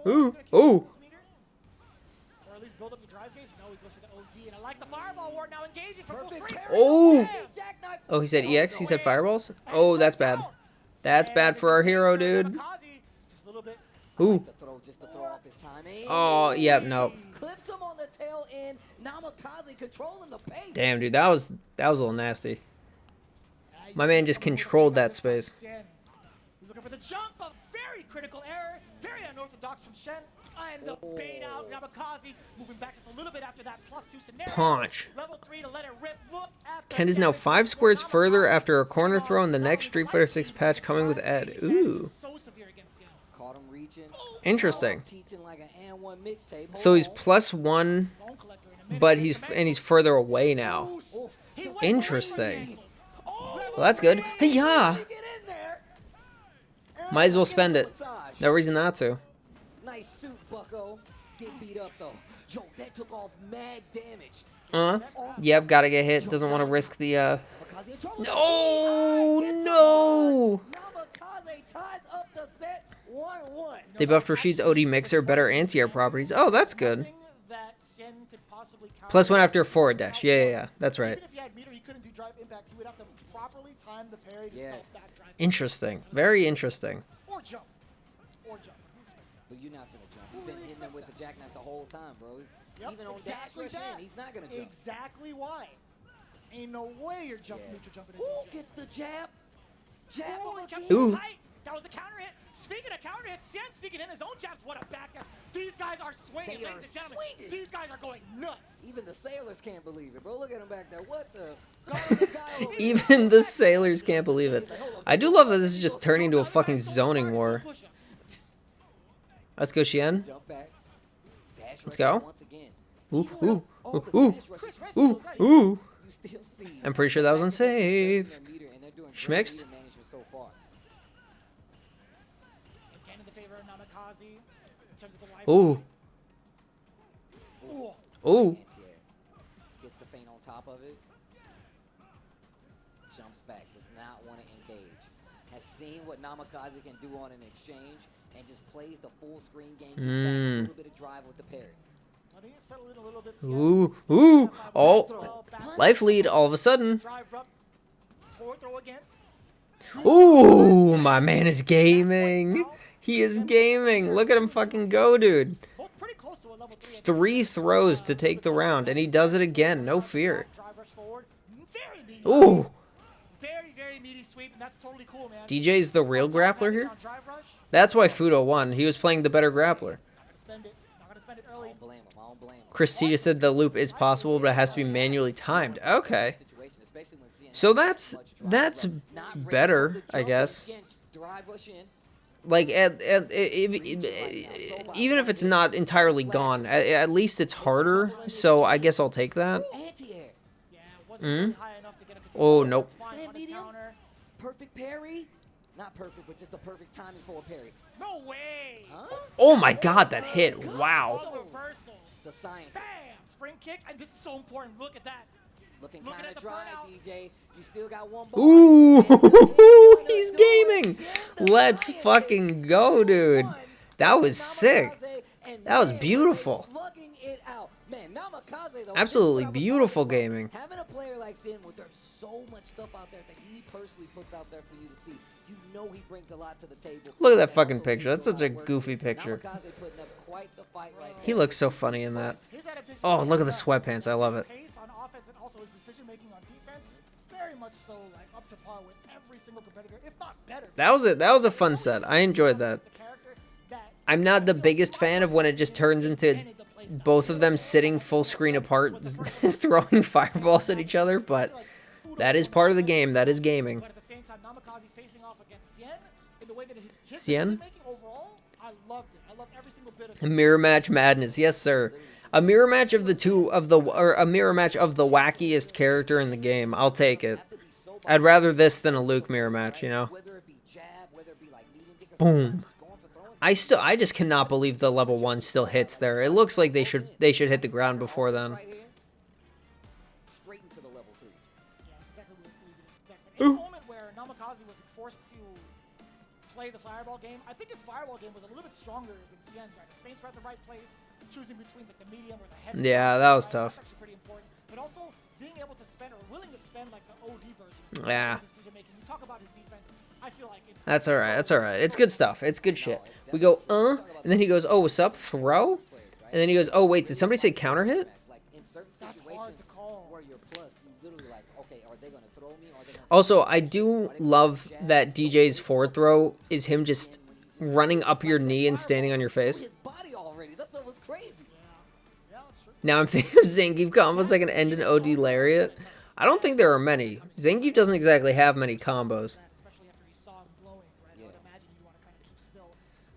Ooh. Oh. Oh, he said EX? He said fireballs? Oh, that's bad. That's bad for our hero, dude. Ooh. the throw just to throw off his timing. Oh, yep, no. Clips him on the tail end. Namikaze controlling the pace. Damn, dude, that was a little nasty. My man just controlled that space. He's looking for the jump, a very critical error, very unorthodox from Shen, and the bait out. Namikaze moving back just a little bit after that +2 scenario. Punch. Level 3 to let it rip. Look at the Ken is now damage 5 squares for further Namikaze. after a corner throw in the next Street Fighter 6 patch coming with Ed. Ooh. So severe against him. Caught him reaching. Interesting. Teaching like an and one mixtape. So he's +1, Bone collector in a minute. but he's further away now. Interesting. Well, that's good. Hey-ya! Might as well spend it. No reason not to. Nice suit, bucko. Get beat up though. Yo, that took off mad damage. Yep, gotta get hit. Doesn't want to risk the, Namikaze in trouble. Oh, no! Namikaze ties up the set 1-1. They buffed Rashid's OD Mixer, better anti-air properties. Oh, that's good. That Shen could possibly +1 after a forward dash. Yeah. That's right. Even if he had meter, he couldn't do drive impact. He would have to properly time the parry to stop that drive. Interesting. Very interesting. Or jump. Or jump. Who expects that? But you're not gonna jump. He's been hitting him with the jackknife the whole time, bro. Yep, Even on exactly dash rush that. in, he's not gonna jump. Exactly why. Ain't no way you're jumping, neutral jumping in. Who gets the jab? Jab Oh, him he kept again. Ooh. it tight. That was a counter hit. Speaking of counter hits, Sien sneaking in his own jabs. What a back. These guys are swinging, They are ladies and gentlemen. swinging. These guys are going nuts. Even the sailors can't believe it, bro. Look at him back there. What the? Even the sailors can't believe it. I do love that this is just turning into a fucking zoning war. Let's go, Xian. Jump back. Dash Let's rush go. once again. Ooh, Even ooh, all the ooh, dash rushes ooh, you ooh. still see I'm pretty sure that was unsafe. their meter, and they're doing great Schmixed. meter management so far. Again in the favor of Namikaze. In terms of the life. Ooh, ooh. Anti-air. Gets the feint on top of it. Jumps back. Does not want to engage. Has seen what Namikaze can do on an exchange and just plays the full screen game. Gets back a little bit of drive with the parry. Letting it settle in a little bit. Sien. Ooh, ooh. Oh, life lead all of a sudden. Drive up. Forward throw again. Ooh, my man is gaming. He is gaming. Look at him fucking go, dude. Both pretty close to a level 3. 3 throws to take the round, and he does it again. No fear. Drive rush forward. Very neat. Ooh. Very, very meaty sweep, and that's totally cool, man. DJ's the real On top of that, grappler here? on drive rush, That's why Fudo won. He was playing the better grappler. not gonna spend it. Not gonna spend it I early. don't blame him. I don't blame him. Christina said the loop is possible, but it has to be manually timed. Okay. Situation, especially when CN So has that's much drive that's rush. Not ready better, for the I jump, guess. but CN drive rush in. Like, even if it's not entirely gone, at least it's harder. So I guess I'll take that. Anti-air. Yeah, it wasn't really high enough to get a Oh, control. nope. That's fine, Stand on his medium. counter. Perfect parry. Not perfect, but just the perfect timing for a parry. No way. Huh? Oh my god, that hit. Wow. Oh, reversal. The science. Bam! Spring kicks, and this is so important. Look at that. Looking Looking kind at of the dry, burnout. DJ. You still got one ball. Ooh, And he's the gaming. door. Let's Giant fucking go, dude. 2-1. That was sick. Namikaze, and That was man, were they beautiful. slugging it out. Man, Namikaze, though, Absolutely this is what I was beautiful talking about. gaming. Having a player like Sin, where there's so much stuff out there that he personally puts out there for you to see, you know he brings a lot to the table. Look at that And fucking also picture. he That's puts such a lot of work goofy in. picture. Namikaze putting up quite the fight right He there. looks so funny in that. His adaptation Oh, look at the is sweatpants. I love it. His pace on offense and also his decision making on defense, very much so like up to par with every single competitor, if not better. That was a fun set. I enjoyed that. It's a character that I'm not the biggest fan of when it just turns into both of them sitting full screen apart, throwing fireballs at each other, but that is part of the game. That is gaming. But at the same time, Namikaze facing off against Cien in the way that his Cien? decision making overall, I loved it. I loved every single bit of it. Mirror match madness, yes sir. A mirror match of the two of the, or a mirror match of the wackiest character in the game. I'll take it. I'd rather this than a Luke mirror match, you know. Whether it be jab, whether it be like medium kick or Boom. sometimes just going for throwing I just cannot believe the level 1 still hits there. It looks like they should hit the ground before then. right here, straight into the level 3. Yeah, that's exactly what we would expect. But in a moment where Namikaze was forced to play the fireball game, I think his fireball game was a little bit stronger than Cien's, right? His feints were at the right place, choosing between like the medium or the heavy. Yeah, that was tough. That's actually pretty important. But also being able to spend or willing to spend like the OD version. Yeah. Decision making. You talk about his defense. I feel like it's That's all right. That's all right. It's good stuff. It's good shit. We go, and then he goes, oh, what's up? Throw? And then he goes, oh, wait, did somebody say counter hit? Like in certain That's hard situations to call. where you're plus, you literally like, okay, are they going to throw me or are they going to Also, I do love that DJ's forward throw is him just running up your knee and standing on your face. his body already? That's what was crazy. Yeah, that's true. Now I'm thinking of Zangief combos like an end and OD lariat. I don't think there are many. Zangief doesn't exactly have many combos. Especially after you saw him glowing, right? I would imagine you want to kind of keep still.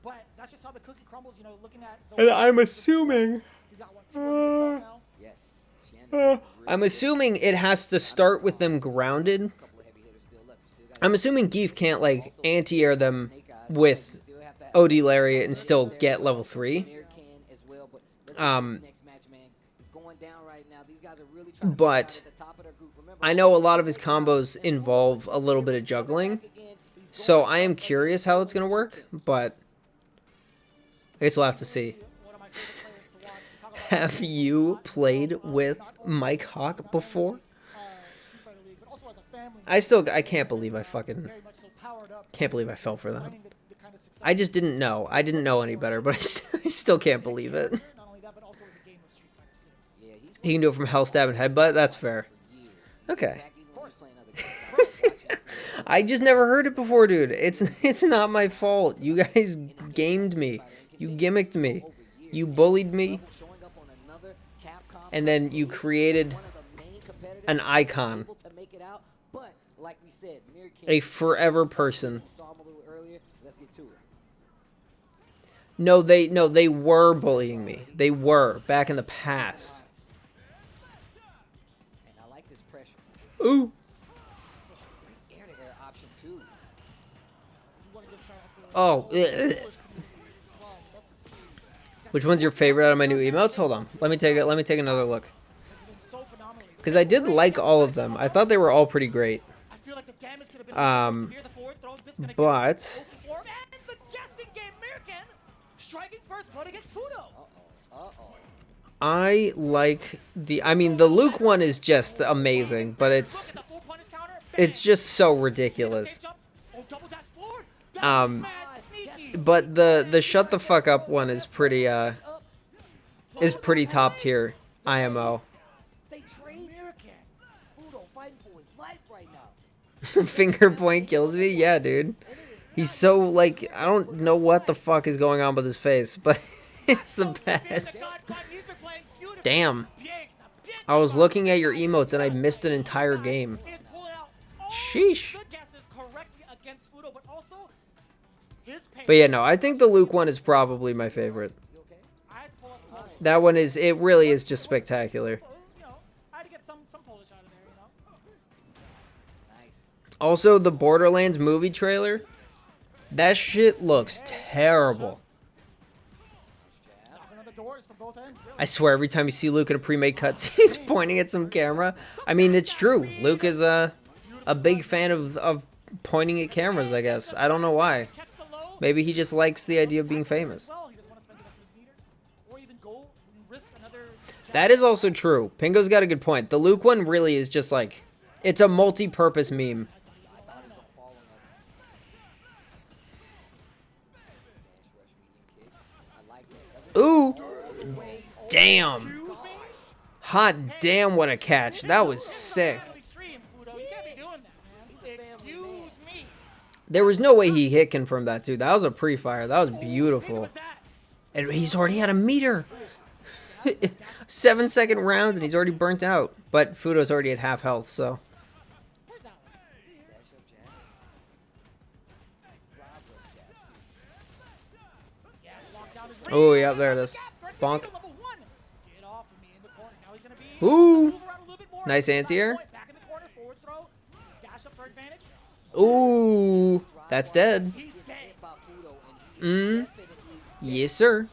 But that's just how the cookie crumbles, you know, looking at the And I'm assuming, he's got what, 2 more now? Yes. Cien is I'm assuming it has to start with them grounded. a couple of heavy hitters still left. You still got I'm assuming Geef can't like anti-air them Snake Eyes. with You still have that OD lariat and still get level 3. Mir can as well, but let's get to this next match, man. It's going down right now. These guys are really trying to But figure out at the top of their group. Remember, I know a lot of his combos involve a little bit of juggling, so I am curious how it's going to work, but I guess we'll have to see. One of my favorite players to watch. We talk about Have you played with Mike Hawk before? Street Fighter League, but also as a family. I can't believe I fucking, Very much so powered up. can't believe I fell for that. Finding the kind of success I just didn't know. I didn't know any better, but I still can't believe it. not only that, but also in the game of Street Fighter 6. yeah, he's He can do it from hell, stab, and headbutt. That's fair. years. Okay. Back even when he was playing other games. I just never heard it before, dude. It's not my fault. You guys gamed me. You gimmicked me. You bullied me. Showing up on another CapCup And then you created one of the main competitors an icon. able to make it out, but like we said, Mir can A forever person. we saw him a little earlier. Let's get to it. No, they were bullying me. They were back in the past. And I like this pressure. Ooh. Great air-to-air option too. You want to give shout-outs to Oh. the Ugh. Polish community as well. Love to see Which one's your favorite out of my new emotes? Hold on. Let me take another look. they're doing so phenomenally. Because I did like all of them. I thought they were all pretty great. I feel like the damage could have been severe. The forward throw, this is gonna but- get open forward, and the guessing game, Mirkan striking first blood against Fudo. I like I mean, the Luke one is just amazing, but it's Look at the full punish counter. it's just so Bam. ridiculous. Safe jump. Oh, double dash forward. That Um, was mad sneaky. But the shut the fuck up one is pretty top tier IMO. They trade Mirkan. Fudo fighting for his life right now. Finger point kills me? Yeah, dude. He's so, like, I don't know what the fuck is going on with his face, but it's the best. Damn. I was looking at your emotes and I missed an entire game. Sheesh. But yeah, no, I think the Luke one is probably my favorite. That one is, it really is just spectacular. Also, the Borderlands movie trailer, that shit looks terrible. I swear, every time you see Luke in a pre-made cutscene, he's pointing at some camera. I mean, it's true. Luke is a big fan of pointing at cameras, I guess. I don't know why. Maybe he just likes the idea of being famous. That is also true. Pingo's got a good point. The Luke one really is just like, it's a multi-purpose meme. Ooh. Damn. Hot damn, what a catch. That was sick. There was no way he hit confirmed that, too. That was a pre-fire. That was beautiful. And he's already had a meter. 7-second round, and he's already burnt out. But Fudo's already at half health, so. Oh, yeah, there it is. Bonk. Ooh. Nice anti-air. Ooh. That's dead. Yes, sir.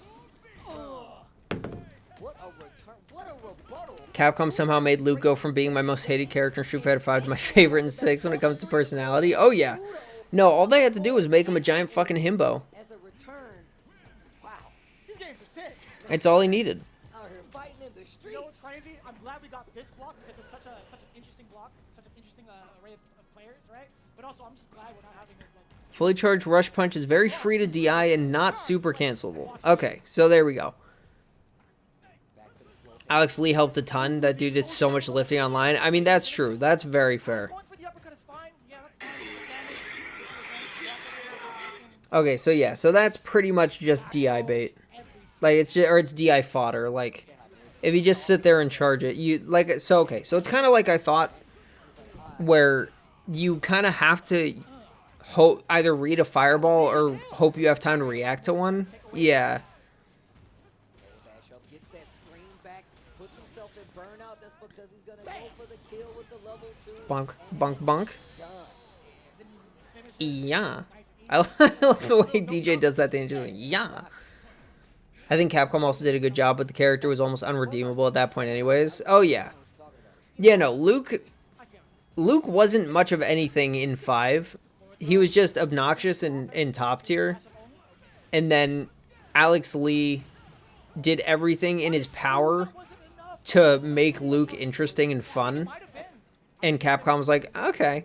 Capcom somehow made Luke go from being my most hated character in Street Fighter 5 to my favorite in 6 when it comes to personality. Oh, yeah. No, all they had to do was make him a giant fucking himbo. It's all he needed. You know what's crazy? I'm glad we got this block because it's such an interesting block, such an interesting array of players, right? But also, I'm just glad we're not having it like. Fully charged rush punch is very free to DI and not super cancelable. Okay, so there we go. Alex Lee helped a ton. That dude did so much lifting online. I mean, that's true. That's very fair. Okay, so yeah, so that's pretty much just DI bait. Like, it's just, or it's DI fodder. Like, if you just sit there and charge it, you, like, so, okay, so it's kind of like I thought, where you kind of have to hope, either read a fireball or hope you have time to react to one. Yeah. Bonk, bonk, bonk. Yeah. I love the way DJ does that thing. Just like, yeah. I think Capcom also did a good job, but the character was almost unredeemable at that point anyways. Oh, yeah. Yeah, no, Luke wasn't much of anything in 5. He was just obnoxious in top tier. And then Alex Lee did everything in his power to make Luke interesting and fun. And Capcom was like, okay,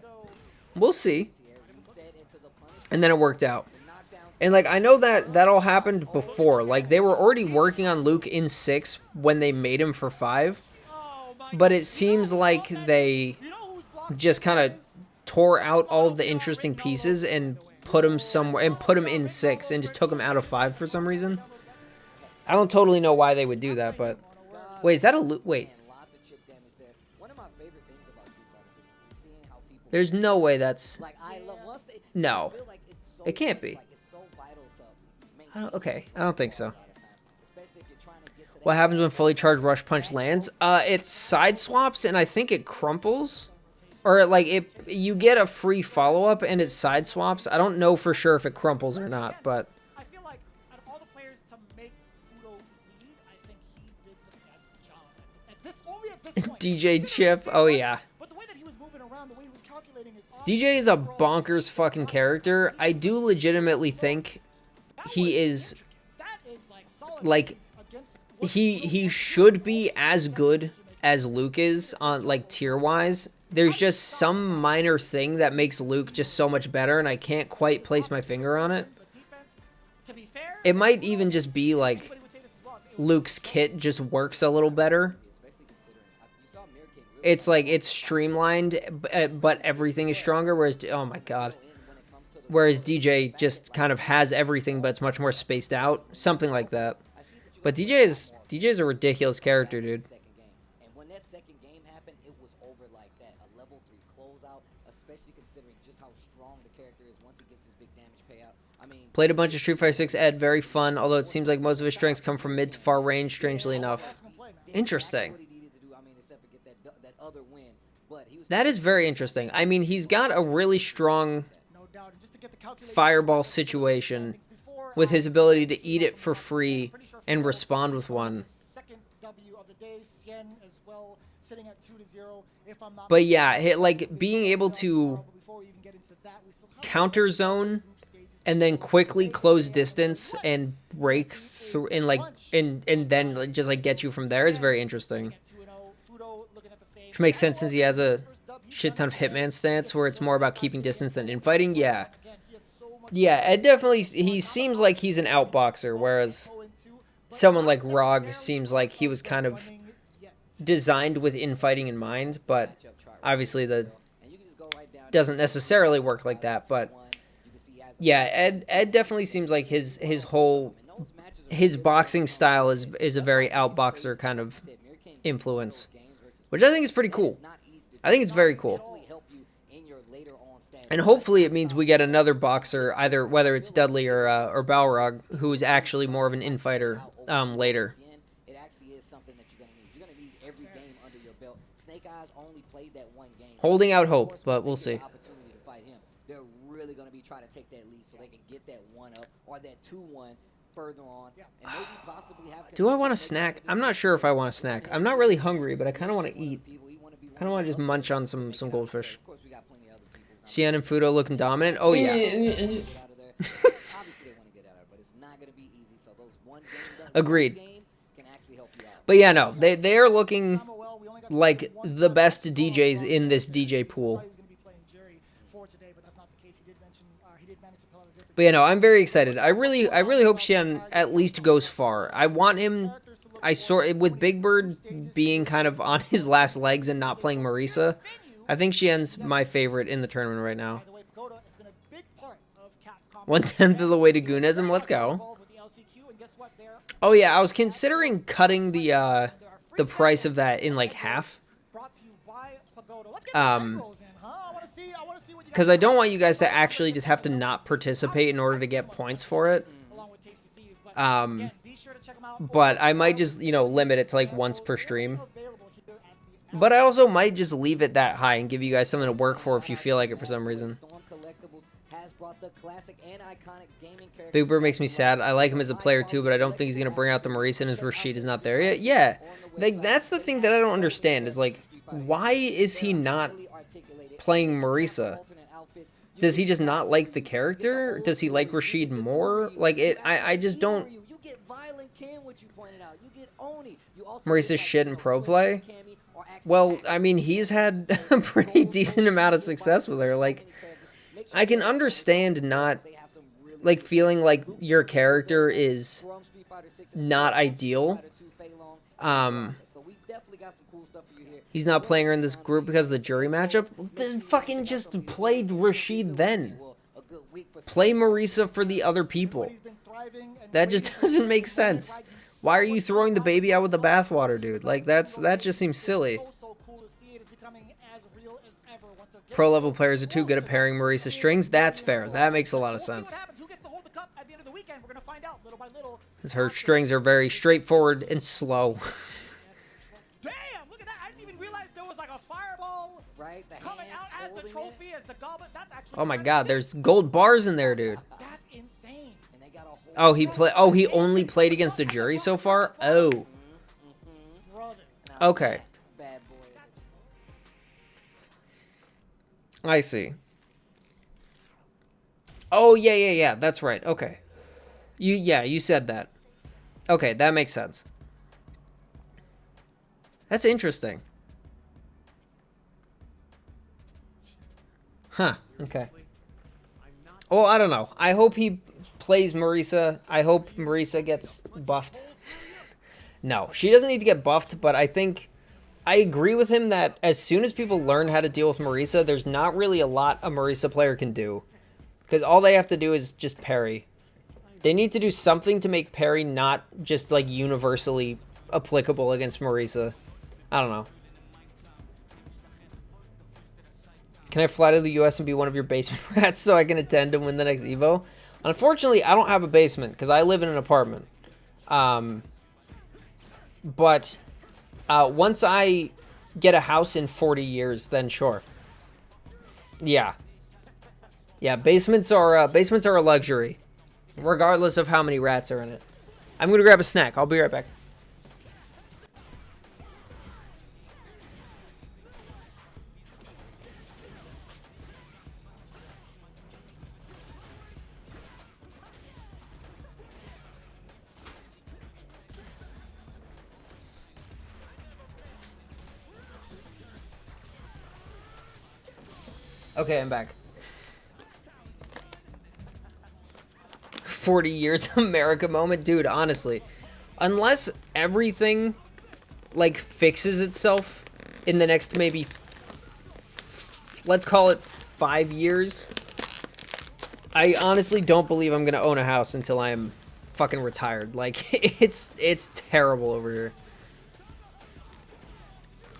we'll see. And then it worked out. And, like, I know that all happened before. Like, they were already working on Luke in 6 when they made him for 5. But it seems like they just kind of tore out all of the interesting pieces and put him somewhere, and put him in 6 and just took him out of 5 for some reason. I don't totally know why they would do that, but... Wait, is that a Luke? Wait. There's no way that's... No. It can't be. Okay, I don't think so. What happens when fully charged rush punch lands? It side swaps and I think it crumples. Or like you get a free follow-up and it side swaps. I don't know for sure if it crumples or not, but... I feel like out of all the players to make Fudo lead, I think he did the best job at this point. DJ Chip, oh yeah. But the way that he was moving around, the way he was calculating his DJ is a bonkers fucking character. I do legitimately think he is, like, he should be as good as Luke is on, like, tier-wise. There's just some minor thing that makes Luke just so much better, and I can't quite place my finger on it. It might even just be, like, Luke's kit just works a little better. it's like it's streamlined, but everything is stronger. Whereas, oh my god, whereas DJ just kind of has everything, but it's much more spaced out, something like that. But DJ is a ridiculous character, dude. And when that second game happened, it was over like that. A level 3 closeout, especially considering just how strong the character is once he gets his big damage payout. I mean, Played a bunch of Street Fighter 6 Ed, very fun, although it seems like most of his strengths come from mid to far range, strangely enough. Interesting. That is very interesting. I mean, he's got a really strong fireball situation with his ability to eat it for free and respond with one. But yeah, like being able to counter zone and then quickly close distance and break through and like and then just like get you from there is very interesting. Which makes sense since he has a shit ton of Hitman stance where it's more about keeping distance than infighting. Yeah. Yeah, Ed definitely, he seems like he's an outboxer, whereas someone like Rog seems like he was kind of designed with infighting in mind, but obviously that doesn't necessarily work like that. But yeah, Ed definitely seems like his boxing style is a very outboxer kind of influence, which I think is pretty cool. I think it's very cool. And hopefully it means we get another boxer, either whether it's Dudley or Balrog, who is actually more of an infighter later. It actually is something that you're gonna need every game under your belt. Snake Eyes only played that one game. Holding out hope, but we'll see. Opportunity to fight him. They're really gonna be trying to take that lead so they can get that 1-up or that 2-1 further on, and maybe possibly have. Do I want a snack? I'm not sure if I want a snack. I'm not really hungry, but I kind of want to eat. Kind of want to just munch on some goldfish. Xian and Fudo looking dominant. Oh yeah. Agreed. But yeah, no, they are looking like the best DJs in this DJ pool. But yeah, no, I'm very excited. I really hope Xian at least goes far. I want him. With Big Bird being kind of on his last legs and not playing Marisa, I think Xian's my favorite in the tournament right now. 1/10 of the way to Goonism. Let's go. Oh yeah, I was considering cutting the price of that in like half. Because I don't want you guys to actually just have to not participate in order to get points for it. But I might just, limit it to like once per stream. But I also might just leave it that high and give you guys something to work for if you feel like it for some reason. Big Bird makes me sad. I like him as a player too, but I don't think he's going to bring out the Marisa and his Rashid is not there yet. Yeah, like, that's the thing that I don't understand is like, why is he not playing Marisa? Does he just not like the character? Does he like Rashid more? Like, I just don't... Marisa's shit in pro play? Well, I mean, he's had a pretty decent amount of success with her. Like, I can understand not, like, feeling like your character is not ideal. He's not playing her in this group because of the jury matchup. Then fucking just play Rashid then. Play Marisa for the other people. That just doesn't make sense. Why are you throwing the baby out with the bathwater, dude? Like, that just seems silly. Pro level players are too good at pairing Marisa strings. That's fair. That makes a lot of sense. Because her strings are very straightforward and slow. Damn, look at that. I didn't even realize there was like a fireball coming out as the trophy, as the goblet. That's actually oh my god, there's gold bars in there, dude. That's insane. Oh, he only played against the jury so far? Oh. Okay. I see. Oh, yeah, that's right. Okay. You said that. Okay, that makes sense. That's interesting. Huh, okay. Oh, I don't know. I hope he plays Marisa. I hope Marisa gets buffed. No, she doesn't need to get buffed, but I think I agree with him that as soon as people learn how to deal with Marisa, there's not really a lot a Marisa player can do. Because all they have to do is just parry. They need to do something to make parry not just, like, universally applicable against Marisa. I don't know. Can I fly to the US and be one of your basement rats so I can attend and win the next Evo? Unfortunately, I don't have a basement because I live in an apartment. But once I get a house in 40 years, then sure. Yeah. Yeah, basements are a luxury, regardless of how many rats are in it. I'm going to grab a snack. I'll be right back. Okay, I'm back. 40 years America moment. Dude, honestly, unless everything, like, fixes itself in the next maybe, let's call it 5 years, I honestly don't believe I'm going to own a house until I am fucking retired. Like, it's terrible over here.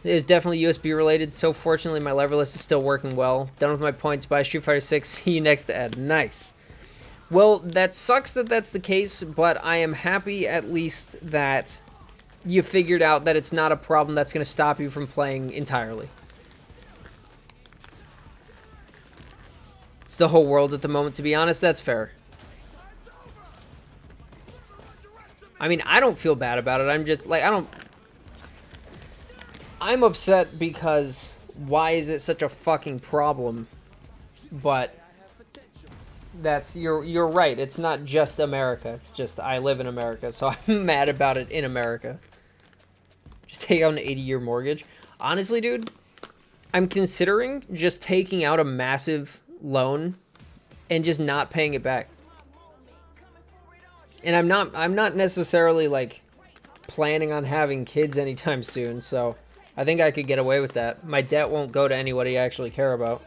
It is definitely USB related, so fortunately my lever list is still working well. Done with my points by Street Fighter 6. See you next Ed. Nice. Well, that sucks that that's the case, but I am happy at least that you figured out that it's not a problem that's going to stop you from playing entirely. It's the whole world at the moment, to be honest. That's fair. I mean, I don't feel bad about it. I'm just, like, I'm upset because why is it such a fucking problem? But that's you're right. It's not just America. It's just I live in America, so I'm mad about it in America. Just take out an 80-year mortgage. Honestly, dude, I'm considering just taking out a massive loan and just not paying it back. And I'm not necessarily, like, planning on having kids anytime soon, so I think I could get away with that. My debt won't go to anybody I actually care about.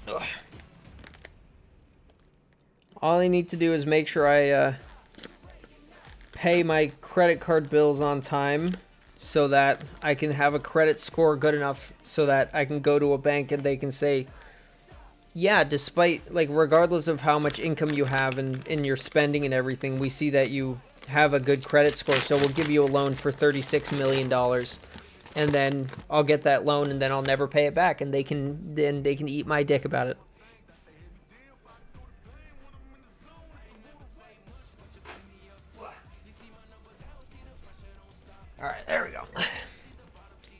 Ugh. All I need to do is make sure I pay my credit card bills on time so that I can have a credit score good enough so that I can go to a bank and they can say, yeah, despite, like, regardless of how much income you have and in your spending and everything, we see that you have a good credit score, so we'll give you a loan for $36 million. And then I'll get that loan and then I'll never pay it back, and they can eat my dick about it. Alright, there we go.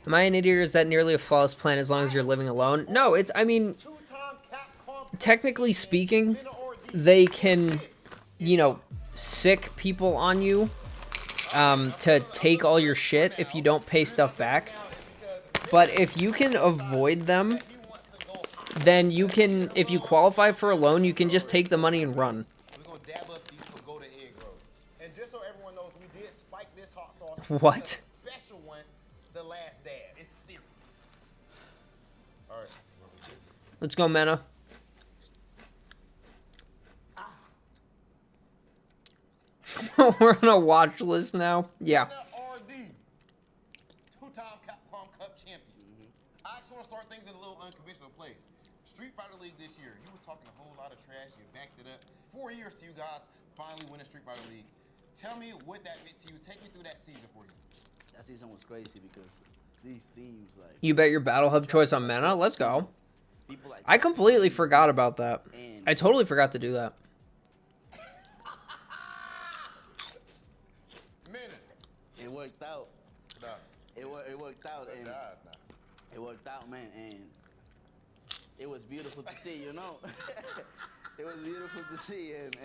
Am I an idiot, or is that nearly a flawless plan as long as you're living alone? No, it's, I mean, technically speaking, they can, you know, sick people on you to take all your shit if you don't pay stuff back. But if you can avoid them, then you can, if you qualify for a loan, you can just take the money and run. We're going to dab up these pagoda egg rolls. And just so everyone knows, we did spike this hot sauce. What? Special one, the last dab. It's serious. All right. Let's go, Mena. We're on a watch list now. Yeah. RD, two-time Capcom Cup champion. I just want to start things in a little unconventional place. Street Fighter League this year, you was talking a whole lot of trash. You backed it up. 4 years to you guys finally winning Street Fighter League. Tell me what that meant to you. Take me through that season for you. That season was crazy because these themes, like, You bet your battle hub choice on Mena. Let's go. I completely forgot about that. I totally forgot to do that. It worked out. No. It worked out, and it worked out, man, and it was beautiful to see. You know, It was beautiful to see, and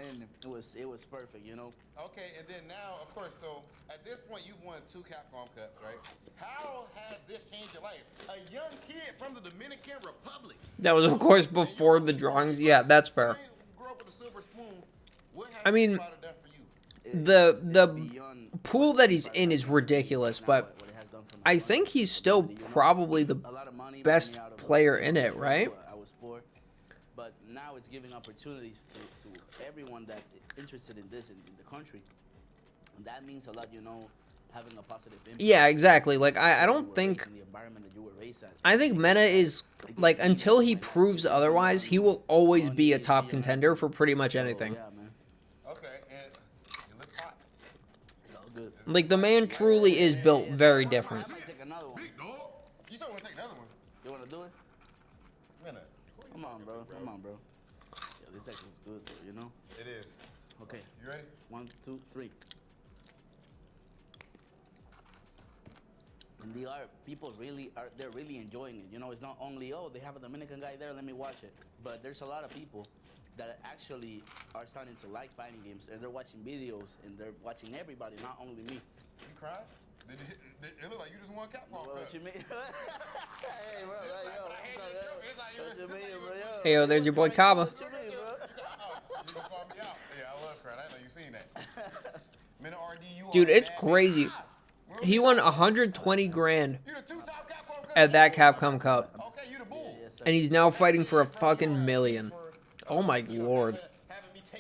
it was perfect, you know. Okay, and then now, of course, so at this point, you've won 2 Capcom Cups, right? How has this changed your life? A young kid from the Dominican Republic. That was, of course, before the drawings. Yeah, that's fair. Grew up with a silver spoon. What has I mean, Street Fighter done for you? the pool that he's in is ridiculous, but I think he's still probably the best player in it, right? I was poor, but now it's giving opportunities to everyone that is interested in this in the country. And that means a lot, you know, having a positive impact. Yeah, exactly. Like, I don't think... The environment that you were raised at. I think Mena is, like, until he proves otherwise, he will always be a top contender for pretty much anything. Yeah, man. Okay, and you look hot. It's all good. Like, the man truly is built very different. I might take another one. Big dog. You still want to take another one? You want to do it? Minute. Come on, bro. Come on, bro. Yeah, this actually is good, though, you know? It is. Okay. You ready? 1, 2, 3. And they're really enjoying it. You know, it's not only, oh, they have a Dominican guy there, let me watch it. But there's a lot of people that actually are starting to like fighting games, and they're watching videos, and they're watching everybody, not only me. You cried? It looked like you just won Capcom Cup. What you mean? Hey, bro, what you mean, bro? Yo. Hey, yo, there's your boy Kaba. What you mean, bro? You gonna call me out? Yeah, I love crying. I know you seen that. Minute RD, you Dude, are it's bad. crazy. He won 120 grand You the 2-time Capcom Cup at that champion. Capcom Cup. Okay, you the bull. Yes, sir. And he's now fighting for a fucking million. Oh my lord.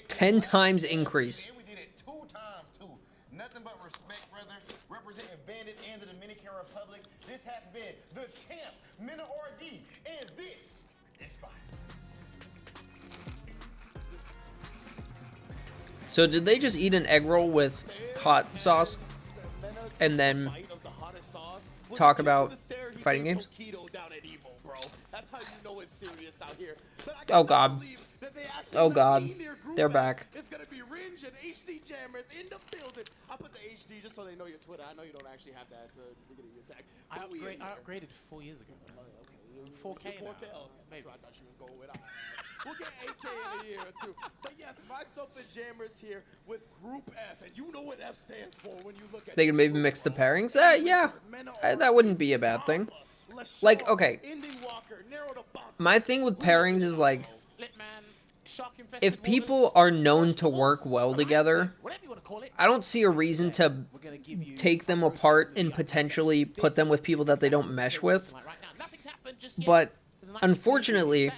10 times increase. And we did it 2 times too. Nothing but respect, brother. Representing Bandits and the Dominican Republic. This has been the champ, Minna RD, and this is fire. So did they just eat an egg roll with hot sauce and then talk about fighting games? Oh god. Oh god. They're back. It's gonna be Ringe and HD Jammers in the building. I put the HD just so they know your Twitter. I know you don't actually have that at the beginning of your tag. I upgraded 4 years ago. Okay. 4K now. 4K? Oh, maybe. So I thought she was going with. We'll get 8K in a year or two. But yes, myself and Jammers here with Group F, and you know what F stands for when you look at. They can maybe mix the pairings? Yeah. That wouldn't be a bad thing. Like, okay. My thing with pairings is like, if people are known to work well together, I don't see a reason to take them apart and potentially put them with people that they don't mesh with. But unfortunately,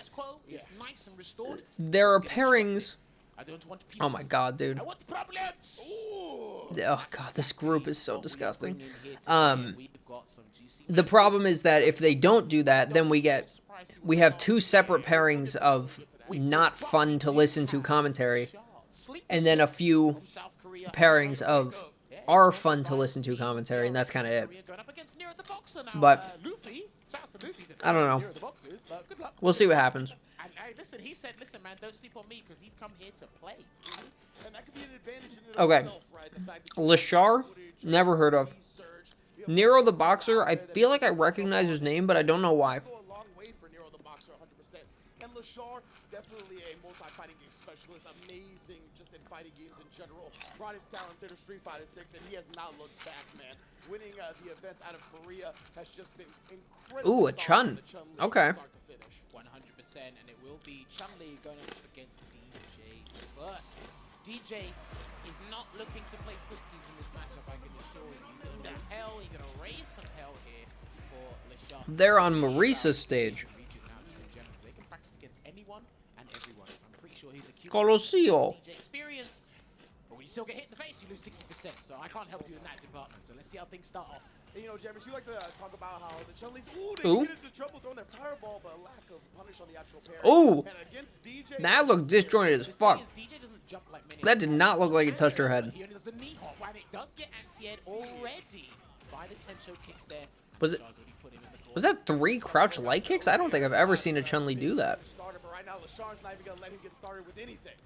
there are pairings. Oh my god, dude. Oh god, this group is so disgusting. The problem is that if they don't do that, then we have 2 separate pairings of not fun to listen to commentary, and then a few pairings of are fun to listen to commentary, and that's kind of it. But I don't know. We'll see what happens. And hey, listen, he said, listen, man, don't sleep on me because he's come here to play. And that could be an advantage in it Okay. itself, right? The fact that Lashar, never heard of. Nero the Boxer, I feel like I recognize his name, but I don't know why. go a long way for Nero the Boxer, 100%. And Lashar, definitely a multi-fighting game specialist, amazing just in fighting games in general. Brought his talents into Street Fighter 6, and he has not looked back, man. Winning the events out of Korea has just been incredible. Ooh, a Chun. Okay. 100%, and it will be Chun-Li going up against DJ first. DJ is not looking to play footsies in this matchup, I can assure you. He's going to hell, he's going to raise some hell here for Lashar. They're on Marisa's stage. They can practice against anyone and everyone, so I'm pretty sure he's a cute Colosio. DJ experience. But when you still get hit in the face, you lose 60%, so I can't help you in that department. So let's see how things start off. And, you know, Jammers, you like to talk about how the Chun-Li's, Ooh. get into trouble throwing their fireball, but a lack of punish on the actual pair. Ooh. And against DJ, That looked disjointed as fuck. DJ doesn't jump like many. That did not look like it touched her head. He only does the knee hop, and it does get anti-ed already by the Tencho kicks there. Was that 3 crouch light kicks? I don't think I've ever seen a Chun-Li do that. Started, but right now, Lashar's not even going to let him get started with anything.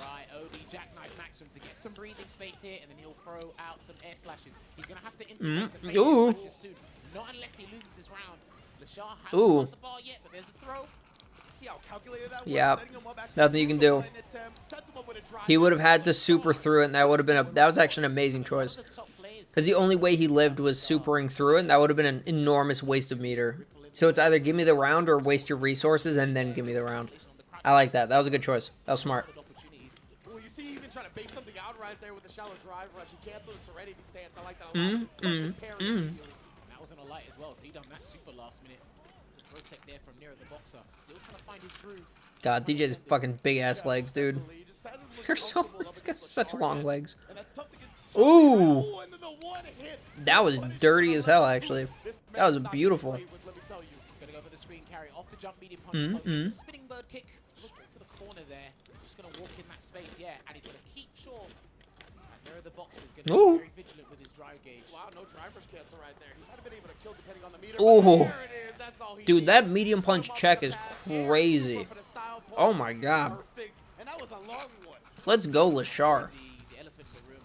Alright, OD jackknife Maxim to get some breathing space here, and then he'll throw out some air slashes. He's going to have to integrate the fake Ooh. air slashes soon. Not unless he loses this round. Lashar hasn't Ooh. got the bar yet, but there's a throw. see how calculated that was? Yeah, Setting him up, actually nothing you can do. throwing the button attempt, sets him up with a drive. He would have had to super through it, and that would have been that was actually an amazing choice. Because the only way he lived was supering through it, and that would have been an enormous waste of meter. So it's either give me the round or waste your resources and then give me the round. I like that. That was a good choice. That was smart. Well, you see, even trying to bait something out right there with the shallow drive rush. He canceled the serenity stance. I like that a lot. And that was on a light as well, so he done that super last minute. Protect there from near the boxer. Still trying to find his groove. God, DJ's fucking big ass legs, dude. They're so he's got such long legs. Ooh, that was dirty as hell. Actually, that was beautiful. Gonna go for the screen carry off the jump medium punch. Spinning bird kick straight to the corner there. Just gonna walk in that space, yeah, and he's gonna keep short. And there are the boxers gonna be very vigilant with his drive gauge. Wow, no driver's cancel right there. He might have been able to kill depending on the meter. Ooh, There it is. That's all he dude, needed. that medium punch check is crazy. Oh my god. And that was a long one. Let's go, Lashar. The elephant in the room,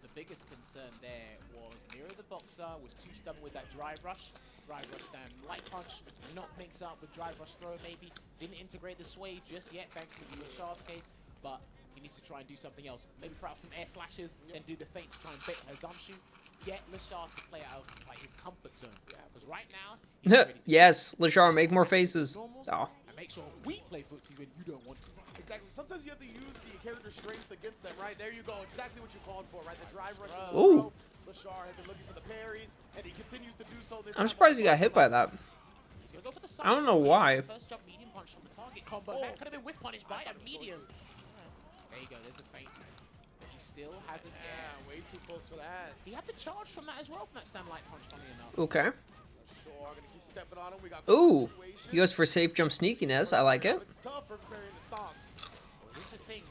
the biggest concern there was Nero the boxer was too stubborn with that drive rush. Drive rush stand, light punch, not mix up with drive rush throw maybe. Didn't integrate the sway just yet, thankfully in Lashar's case, but he needs to try and do something else. Maybe throw out some air slashes, then do the feint to try and bait Hazamshu. Get Lashar to play out of like his comfort zone. Yeah, because right now, he's ready to Yes, Lashar, make more faces. Oh. and make sure we play footsie when you don't want to. Exactly. Sometimes you have to use the character strength against them, right? There you go. Exactly what you called for, right? The drive rush. Ooh. Lashar has been looking for the parries, and he continues to do so. I'm surprised he got hit by that. He's gonna go for the I don't know why. First jump medium punch from the target combo. That could have been whiff punished by a medium. There you go. There's the feint. He still hasn't. Yeah, way too close for that. He had the charge from that as well, from that stand light punch. Funny enough. Okay. Lashar gonna keep stepping on him. We got Ooh, he goes for safe jump sneakiness. I like it. It's tough for preparing the stomps. Well, this is the thing.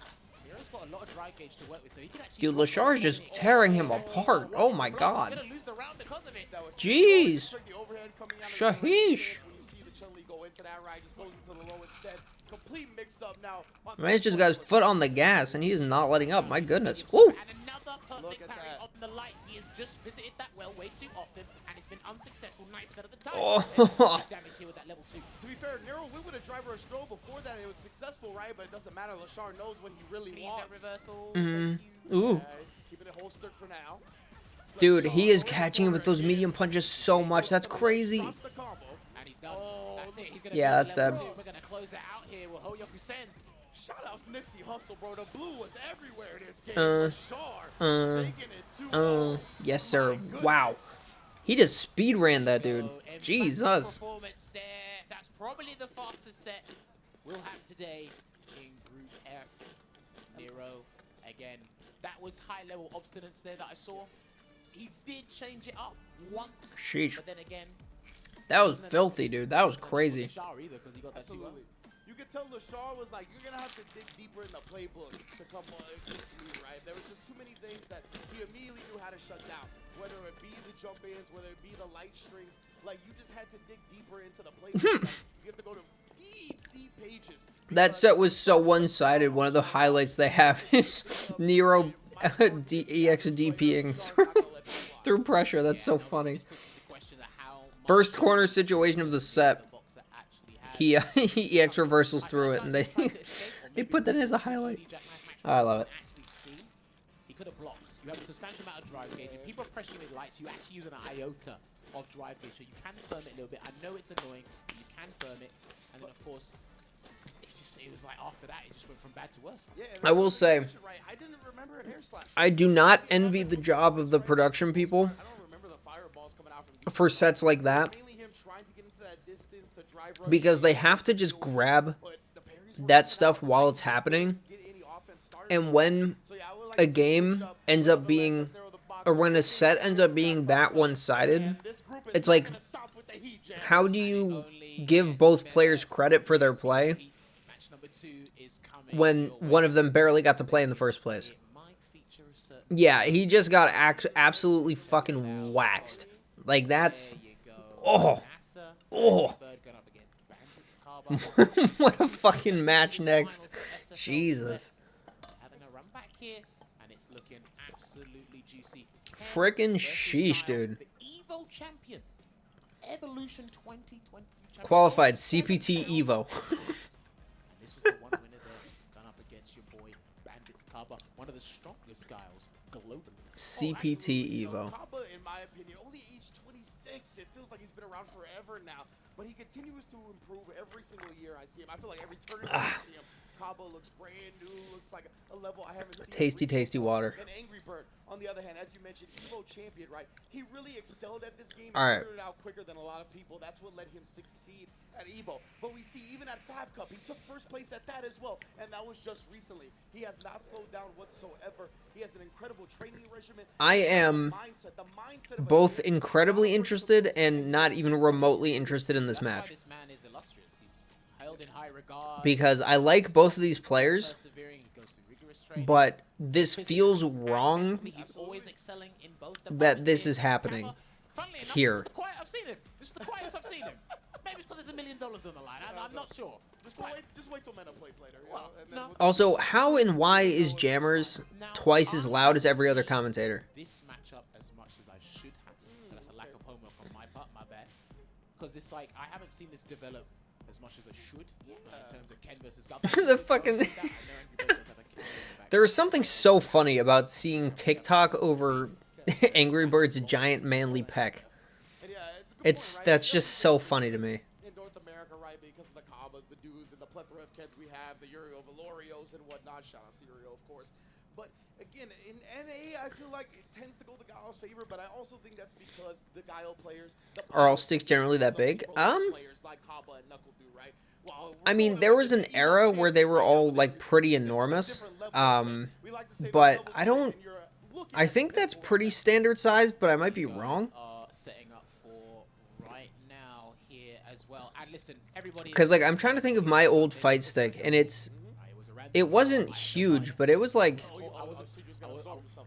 Nero's got a lot of drive gauge to work with, so he can actually. Dude, Lashar's just tearing him apart. Oh my god. He's gonna lose the round because of it. Jeez. The overhead coming out of Shaheesh. when you see the Chun-Li go into that right, just goes into the low instead. Complete mix-up now. Man's just got his foot on the gas and he is not letting up. My goodness. Ooh. And another perfect parry on the lights. He has just visited that well way too often, and it's been unsuccessful 9% of the time. Oh. Damage here with that level 2. To be fair, Nero went with a driver throw before that. It was successful, right? But it doesn't matter. Lashar knows what he really wants. That reversal. Ooh. Keeping it holstered for now. Dude, he is catching him with those medium punches so much. That's crazy. And he's done. That's it. He's gonna Yeah, that's level dead. 2. We're gonna close it out here with Hoyoku-sen. Shout outs Nipsey Hustle, bro. The blue was everywhere in this game. Lashar taking it too Yes, sir. Wow. He just speed ran that dude. Emphatic Jesus. Performance there. That's probably the fastest set we'll have today in Group F. Nero, again, that was high-level obstinance there that I saw. He did change it up once, Sheesh. but then again, That was filthy, dude. That was crazy. Lashar either, because he got that 2-1. Absolutely. You could tell Lashar was like, you're going to have to dig deeper in the playbook to come against me, right? There were just too many things that he immediately knew how to shut down. Whether it be the jump ins, whether it be the light strings. Like, you just had to dig deeper into the playbook. Like, you have to go to deep, deep pages. That set was so one-sided. One of the highlights they have is Nero EXDPing through pressure. That's so funny. First corner situation of the set. He EX reversals through it, and they they put that as a highlight. Oh, I love it. He could have blocked. You have a substantial amount of drive gauge. If people are pressuring with lights, you actually use an iota of drive gauge, so you can firm it a little bit. I know it's annoying, but you can firm it. And then, of course, it was like after that, it just went from bad to worse. Yeah, I will say, I didn't remember an air slash. I do not envy the job of the production people I don't remember the fireballs coming out from for sets like that, mainly him trying to get into that distance to drive rush. because they have to just grab that stuff while it's happening. And when a game ends up being, or when a set ends up being that one-sided, it's like, how do you give both players credit for their play when one of them barely got to play in the first place? Yeah, he just got absolutely fucking waxed. Like, that's... Oh! Oh! What a fucking match next. Jesus. Having a run back here, and it's looking absolutely juicy. Frickin' sheesh, dude. The Evo champion. Evolution 2020 champion. Qualified CPT Evo. Kaba, one of the strongest styles globally. CPT Evo. Kaba, in my opinion, only aged 26. It feels like he's been around forever now, but he continues to improve every single year I see him. I feel like every tournament I see him, Kaba looks brand new, looks like a level I haven't seen. Tasty water. And Angry Bird, on the other hand, as you mentioned, Evo champion, right? He really excelled at this game. All right. He figured it out quicker than a lot of people. That's what let him succeed at Evo. But we see even at CapCup, he took first place at that as well, and that was just recently. He has not slowed down whatsoever. He has an incredible training regimen. I am The mindset of a both champion. incredibly interested and not even remotely interested in this That's why match. this man is illustrious. He's held in high regard. Because I like both of these players, Persevering, he goes through rigorous training. but this feels wrong He's always excelling in both that this is happening Funnily enough, here. This is the quiet I've seen him. This is the quietest I've seen him. Maybe it's because there's $1 million on the line. I'm not sure. Just wait till Meta plays later. Well, And then no. Also, how and why is Jammers twice as loud as every other commentator? This matchup as much as I should have. So that's a lack of homework on my part, my bad. Because it's like, I haven't seen this develop as much as I should in terms of Ken versus God. The fucking... There is something so funny about seeing TikTok over Angry Bird's giant manly peck. That's just so funny to me. in North America, right, because of the Kabas, the Dews, and the plethora of Keds we have, the Uriel Valorios and whatnot. Shout out to Uriel, of course. But again, in NA, I feel like it tends to go to Guile's favor, but I also think that's because the Guile players Are all sticks generally that big? players like Kaba and Knuckle do, right? I mean, there was an era where they were all like pretty enormous. But I think that's pretty standard sized, but I might be wrong. Setting up for right now here as well. And listen, everybody. Because like I'm trying to think of my old fight stick, and it wasn't huge, but it was like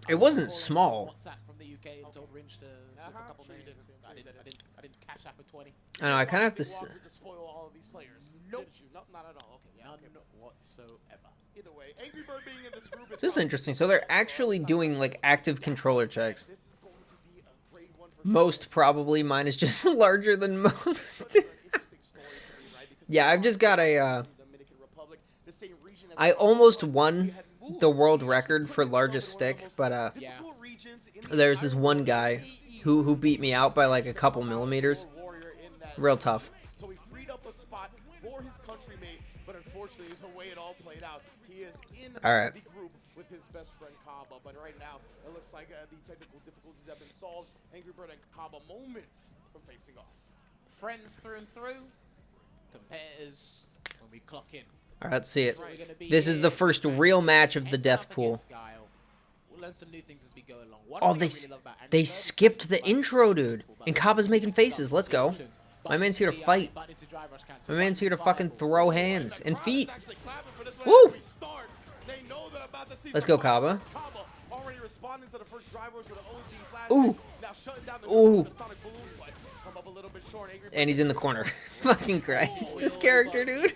it wasn't small. From the UK and told Ringe to slip a couple names. I didn't cash out for 20. I know I kind of have to. Spoil all of these players. Nope. Nope, not at all. Okay, yeah, None whatsoever. Either way, Angry Bird being in this group is This is interesting. So they're actually doing like active controller checks. Most probably, mine is just larger than most. Yeah, I've just got a. I almost won the world record for largest stick, but there's this one guy who beat me out by like a couple millimeters. Real tough. So he freed up a spot for his countrymate, but unfortunately, is the way it all played out. He is in the group with his best friend Kaba, but right now it looks like the technical difficulties have been solved. Angry Bird and Kaba moments from facing off. Friends through and through. Competitors when we clock in. All right, let's see it. This is the first real match of the death pool. We'll learn some new things as we go along. Oh, they skipped the intro, dude. And Kaba's making faces. Let's go. My man's here to fight. My man's here to fucking throw hands and feet. Woo! Let's go, Kaba. Ooh. Ooh. And he's in the corner. Fucking Christ. This character, dude.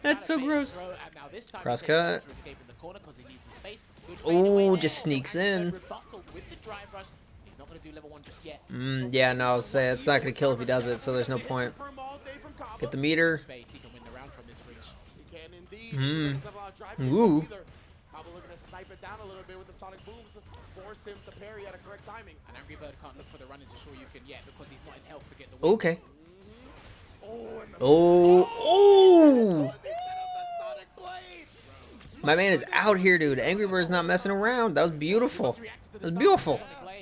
That's so gross. Crosscut. Ooh, just sneaks in. Yeah, no, I'll say it's not going to kill if he does it, so there's no point. Get the meter. Ooh. Snipe it down a little bit with the sonic booms, force him to parry at a correct timing. And Angry Bird can't look for the run-ins to show you can yet because he's not in health to get the win. Okay. Oh. My man is out here, dude. Angry Bird's not messing around. That was beautiful. That was beautiful.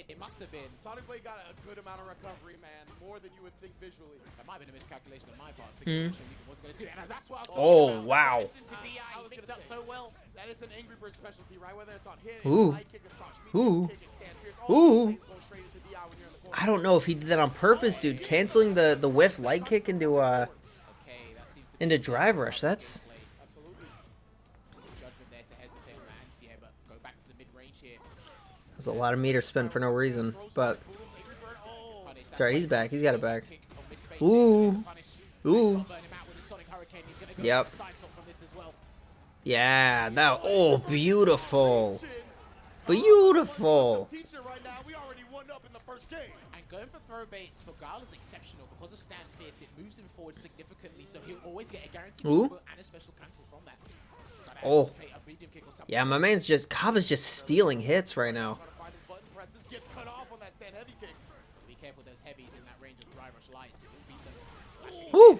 It must have been. Sonic Blade got a good amount of recovery, man. More than you would think visually. That might have been a miscalculation on my part. That's what I was Oh, wow. He mixed up so well. That is an Angry Bird specialty, right? Whether it's on hit, Ooh. Ooh. Ooh. I don't know if he did that on purpose, dude. Canceling the whiff light kick into drive rush. That's a lot of meter spent for no reason, but it's alright. He's back. He's got it back. Ooh. Ooh. Yep. Yeah, that. Oh, beautiful. Beautiful. up in the first game. And going for throw baits for Guile is exceptional because of Stand Fierce. It moves him forward significantly, so he'll always get a guaranteed combo and a special cancel from that. Oh. Yeah, my man's just... Kaba's just stealing hits right now. Gets cut off on that stand heavy kick. Be careful those heavies in that range of dry rush lights. It will beat them. Woo!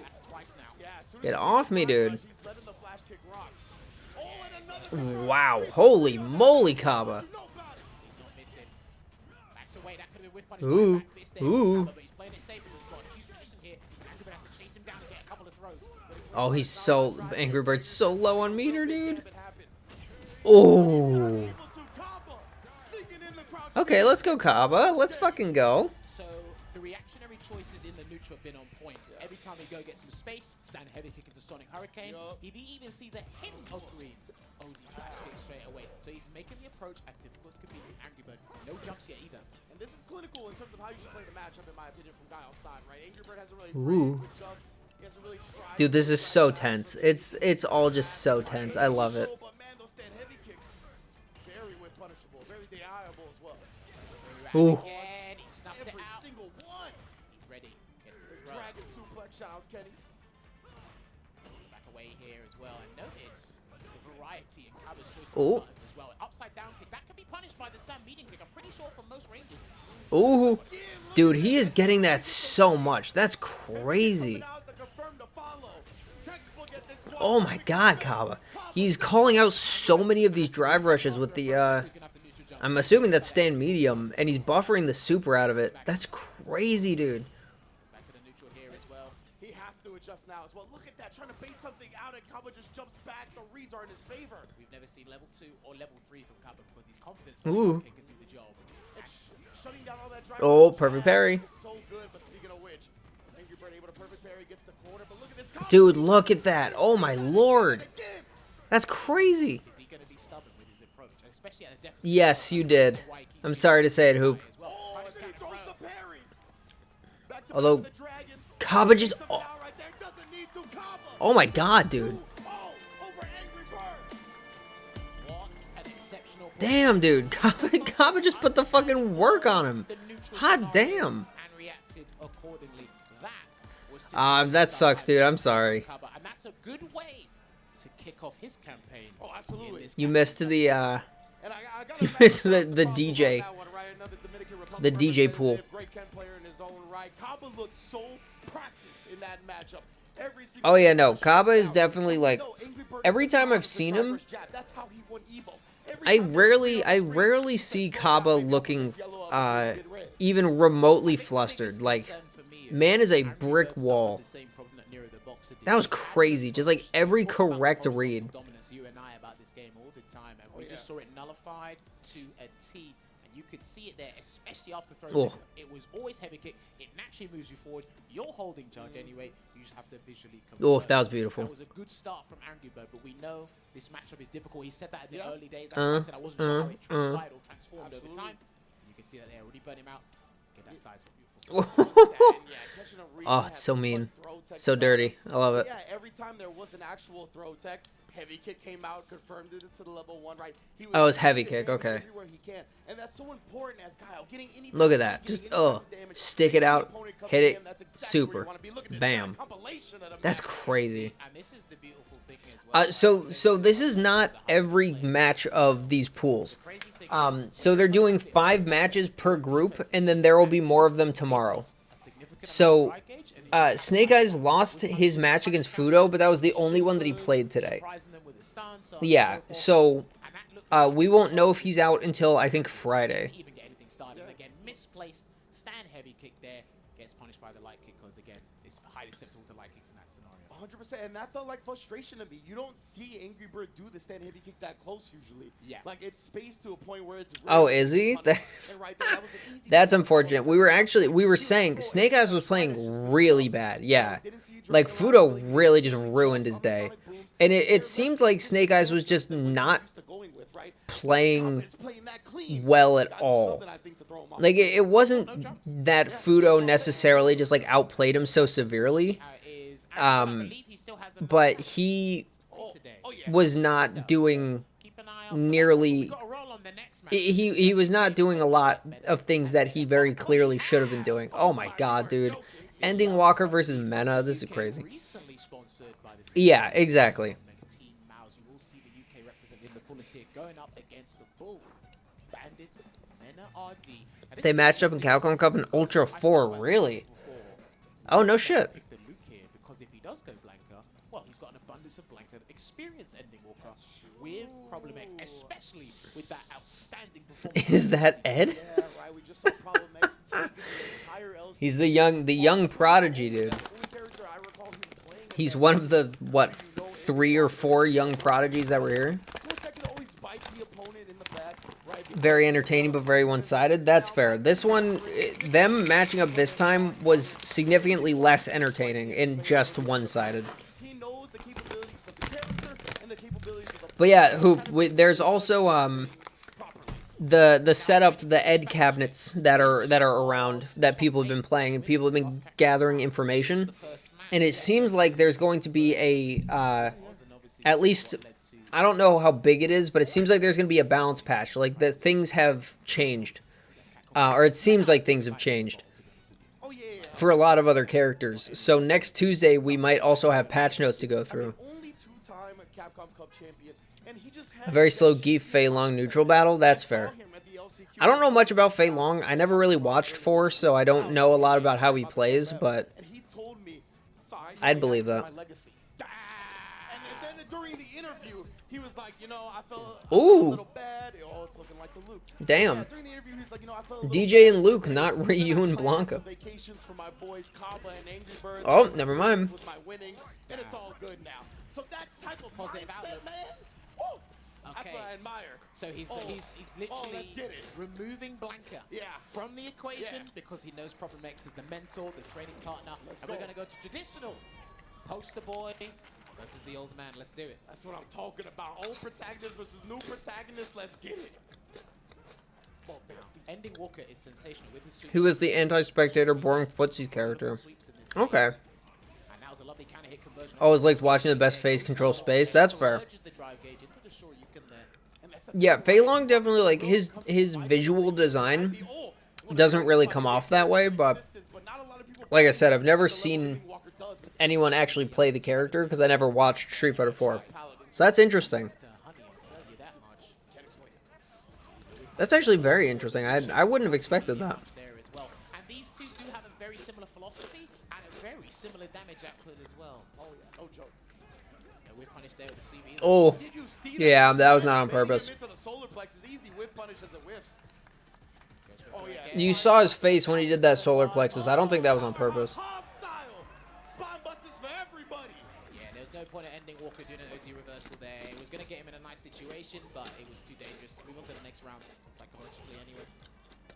Get off me, dude. Wow. Holy moly, Kaba. Ooh. Ooh. Oh, he's so... Angry Bird's so low on meter, dude. Oh. Okay, let's go, Kaba. Let's fucking go. So the reactionary choices in the neutral have been on point. Every time they go get some space, stand heavy kick into Sonic Hurricane. If he even sees a hint of green, OD flash kick straight away. So he's making the approach as difficult as could be with Angry Bird. No jumps yet either. And this is clinical in terms of how you should play the matchup, in my opinion, from Guile's side, right? Angry Bird hasn't really Ooh. good jumps. He hasn't really strived. Dude, this is so tense. It's all just so tense. I love it. But man, those stand heavy kicks, very win punishable, very deniable as well. Ooh. Again, he snaps it Every out. single one. He's ready. Gets the throw. Dragon suplex, shout out Kenny. Back away here as well. And notice the variety in Kaba's choice Ooh. of buttons as well. Upside down kick. That can be punished by the stand medium kick. I'm pretty sure from most ranges. Ooh. Dude, he is getting that so much. That's crazy. Oh my god, Kaba. He's calling out so many of these drive rushes with the, I'm assuming that's stand medium, and he's buffering the super out of it. That's crazy, dude. Back to the neutral here as well. He has to adjust now as well. Look at that, trying to bait something out, and Kaba just jumps back. The reads are in his favor. We've never seen level 2 or level 3 from Kaba because he's confident Ooh. he can do the job. Shutting down all that drive Oh, rush. perfect parry. So good, but speaking of which, Angry Bird able to perfect parry, gets the corner, but look at this. Dude, look at that. Oh my lord. That's crazy. Is he going to be stubborn with his approach, especially at a deficit? Yes, you did. I'm sorry to say it, Hoop. Oh, and then he throws the parry. Back to Although, the Dragons. Kaba just... Takes him Oh, down right there. Doesn't need to. Kaba. oh my god, dude. Oh, over Angry Bird. What an exceptional Damn, dude. Kaba just put the fucking work on him. Hot damn. and reacted accordingly. That was That sucks, dude. I'm sorry. Kaba, and that's a good way to kick off his campaign. Oh, absolutely. You missed the, And I gotta you missed imagine the Kaba DJ. on that one, right? Another Dominican The Republic DJ pool. representative, Great Ken player in his own right. Kaba looks so practiced in that matchup. Every single Oh yeah, no. push Kaba is down. definitely like... No, Angry Bird Every is time the I've seen him, driver's jab. That's how he won Evo. Every I time there's rarely a screen, rarely see slow Kaba down, maybe looking this yellow up, maybe get red. even remotely flustered. Like, man is a brick wall. That was crazy. Just like every correct read. Dominance, you and I about this game all the time, and we just saw it nullified to a T, and you could see it there, especially after throw. It was always heavy kick. It naturally moves you forward. You're holding judge anyway. You just have to visually. Oh, that was beautiful. That was a good start from Angry Bird, but we know this matchup is difficult. He said that in the early days. That's why I said I wasn't sure how it transpired or transformed over time. You can see that they already burned him out. Get that size for beautiful. Oh, it's so mean. So dirty. I love it. Yeah, every time there was an actual throw tech, heavy kick came out, confirmed it to the level 1, right? He Oh, it's heavy getting kick, okay. everywhere he can. And that's so important as Guile, getting any Look at damage, that. Just, getting any type of damage, stick it any out, opponent comes hit to it, him, that's exactly where super. you wanna be. Look at this, Bam. compilation of the That's match. crazy. And this is the beautiful thing as well. So this is not every match of these pools. So they're doing 5 matches per group, and then there will be more of them tomorrow. So, Snake Eyes lost his match against Fudo, but that was the only one that he played today. Yeah, so we won't know if he's out until, I think, Friday. Even get anything started. And again, misplaced stand heavy kick there gets punished by the light kick because again, it's highly susceptible to light kicks in that scenario. 100%, and that felt like frustration to me. You don't see Angry Bird do the stand heavy kick that close usually. Yeah. Like, it's spaced to a point where it's... Oh, is he? And right there, that was an easy That's unfortunate. We were saying Snake Eyes was playing really bad. Yeah. Like, Fudo really just ruined his day. And it seemed like Snake Eyes was just not playing well at all. Like, it wasn't that Fudo necessarily just, like, outplayed him so severely. But he was not doing nearly the next match. He was not doing a lot of things that he very clearly should have been doing. Oh my god, dude. Ending Walker versus Mena, this is crazy. Recently sponsored by the Yeah, exactly. Team Mouse. You will see the UK represented in the fullest here going up against the Bull Bandits, Mena RD. And They matched up in CapCup Cup in Ultra 4, really? Oh, no shit. Pick the Luke here because if he does go Blanca, well, he's got an abundance of Blanca experience ending Walker with Problem X, especially with that outstanding performance. Is that Ed? Yeah, right. We just saw Problem X take the entire LCS. He's the young prodigy, dude. Only character I recall him playing. He's one of the, what, 3 or 4 young prodigies that were here? That could always bite the opponent in the back, right? Very entertaining, but very one-sided. That's fair. This one, them matching up this time was significantly less entertaining and just one-sided. He knows the capabilities of the character and the capabilities of the But yeah, there's also the setup, the Ed cabinets that are around that people have been playing and people have been gathering information, and it seems like there's going to be a at least, I don't know how big it is, but it seems like there's going to be a balance patch, like that things have changed, or it seems like things have changed for a lot of other characters. So next Tuesday we might also have patch notes to go through. only two-time Capcom Cup champion, and he just had A very slow Geef Fei Long neutral battle, that's fair. I don't know much about Fei Long. I never really watched 4, so I don't know a lot about how he plays, but and he told me, sorry, I'd believe that. my legacy. And then during the interview, he was like, you know, I felt a Ooh. little bad. Oh, it's looking like the Luke. Damn. Yeah, during the interview, he's like, you know, I felt a little DJ and Luke, not Ryu and Blanca. vacations for my boys, Kaba and Angry Birds. Oh, never mind. With my winnings, and it's all good now. So that type of Positive mindset, outlook. man. Woo, that's Okay. what I admire. So he's Oh. he's Oh, literally let's get it. removing Blanca from the equation because he knows Problem X is the mentor, the training partner, and we're go. going to go to traditional poster boy versus the old man. Let's do it. That's what I'm talking about. Old protagonist versus new protagonist. Let's get it. Well, ending Walker is sensational with his super Who is the anti-spectator boring footsie character? sweeps in this game. Okay. And that was a lovely counter hit conversion. Always liked watching the best phase control space. That's fair. Merges the drive gauge into the shore, you can Yeah, Fei Long definitely, like, his visual design doesn't really come off that way, but like I said, I've never seen anyone actually play the character because I never watched Street Fighter 4. So that's interesting. That's actually very interesting. I wouldn't have expected that. there as well. And these two do have a very similar philosophy and a very similar damage output as well. Oh yeah, no joke. No whip punish there with the CV. Oh, Did you see yeah, that was not on purpose. Into the solar plex is easy. Whip punish as it whiffs. Oh yeah. You saw his face when he did that solar plexus. I don't think that was on purpose. Spine busters for everybody. Yeah, there's no point in ending Walker doing an OD reversal there. It was going to get him in a nice situation, but it was too dangerous. Move on to the next round, psychologically anyway.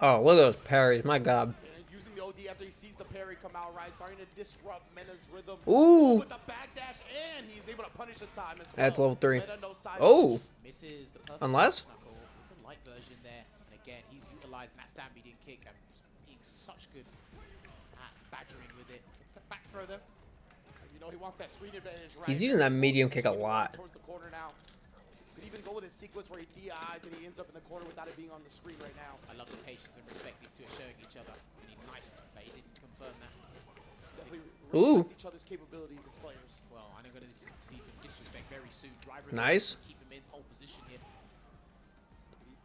Oh, look at those parries. My God. And using the OD after he sees the parry come out right, starting to disrupt Mena's rhythm. Ooh. With the backdash, and he's able to punish the time as well. That's level 3. Mena no side Oh. Misses the perfect Unless? knuckle with the light version there. And again, he's utilizing that stand median kick and being such good at badgering with it. It's the back throw though. You know, he wants that screen advantage, right? He's using that medium kick a lot. Towards the corner now. Could even go with a sequence where he DIs and he ends up in the corner without it being on the screen right now. I love the patience and respect these two are showing each other. And he's nice that he didn't confirm that. Definitely Ooh. respect each other's capabilities as players. Well, I'm going to see some disrespect very soon. Driver Nice. keep him in pole position here.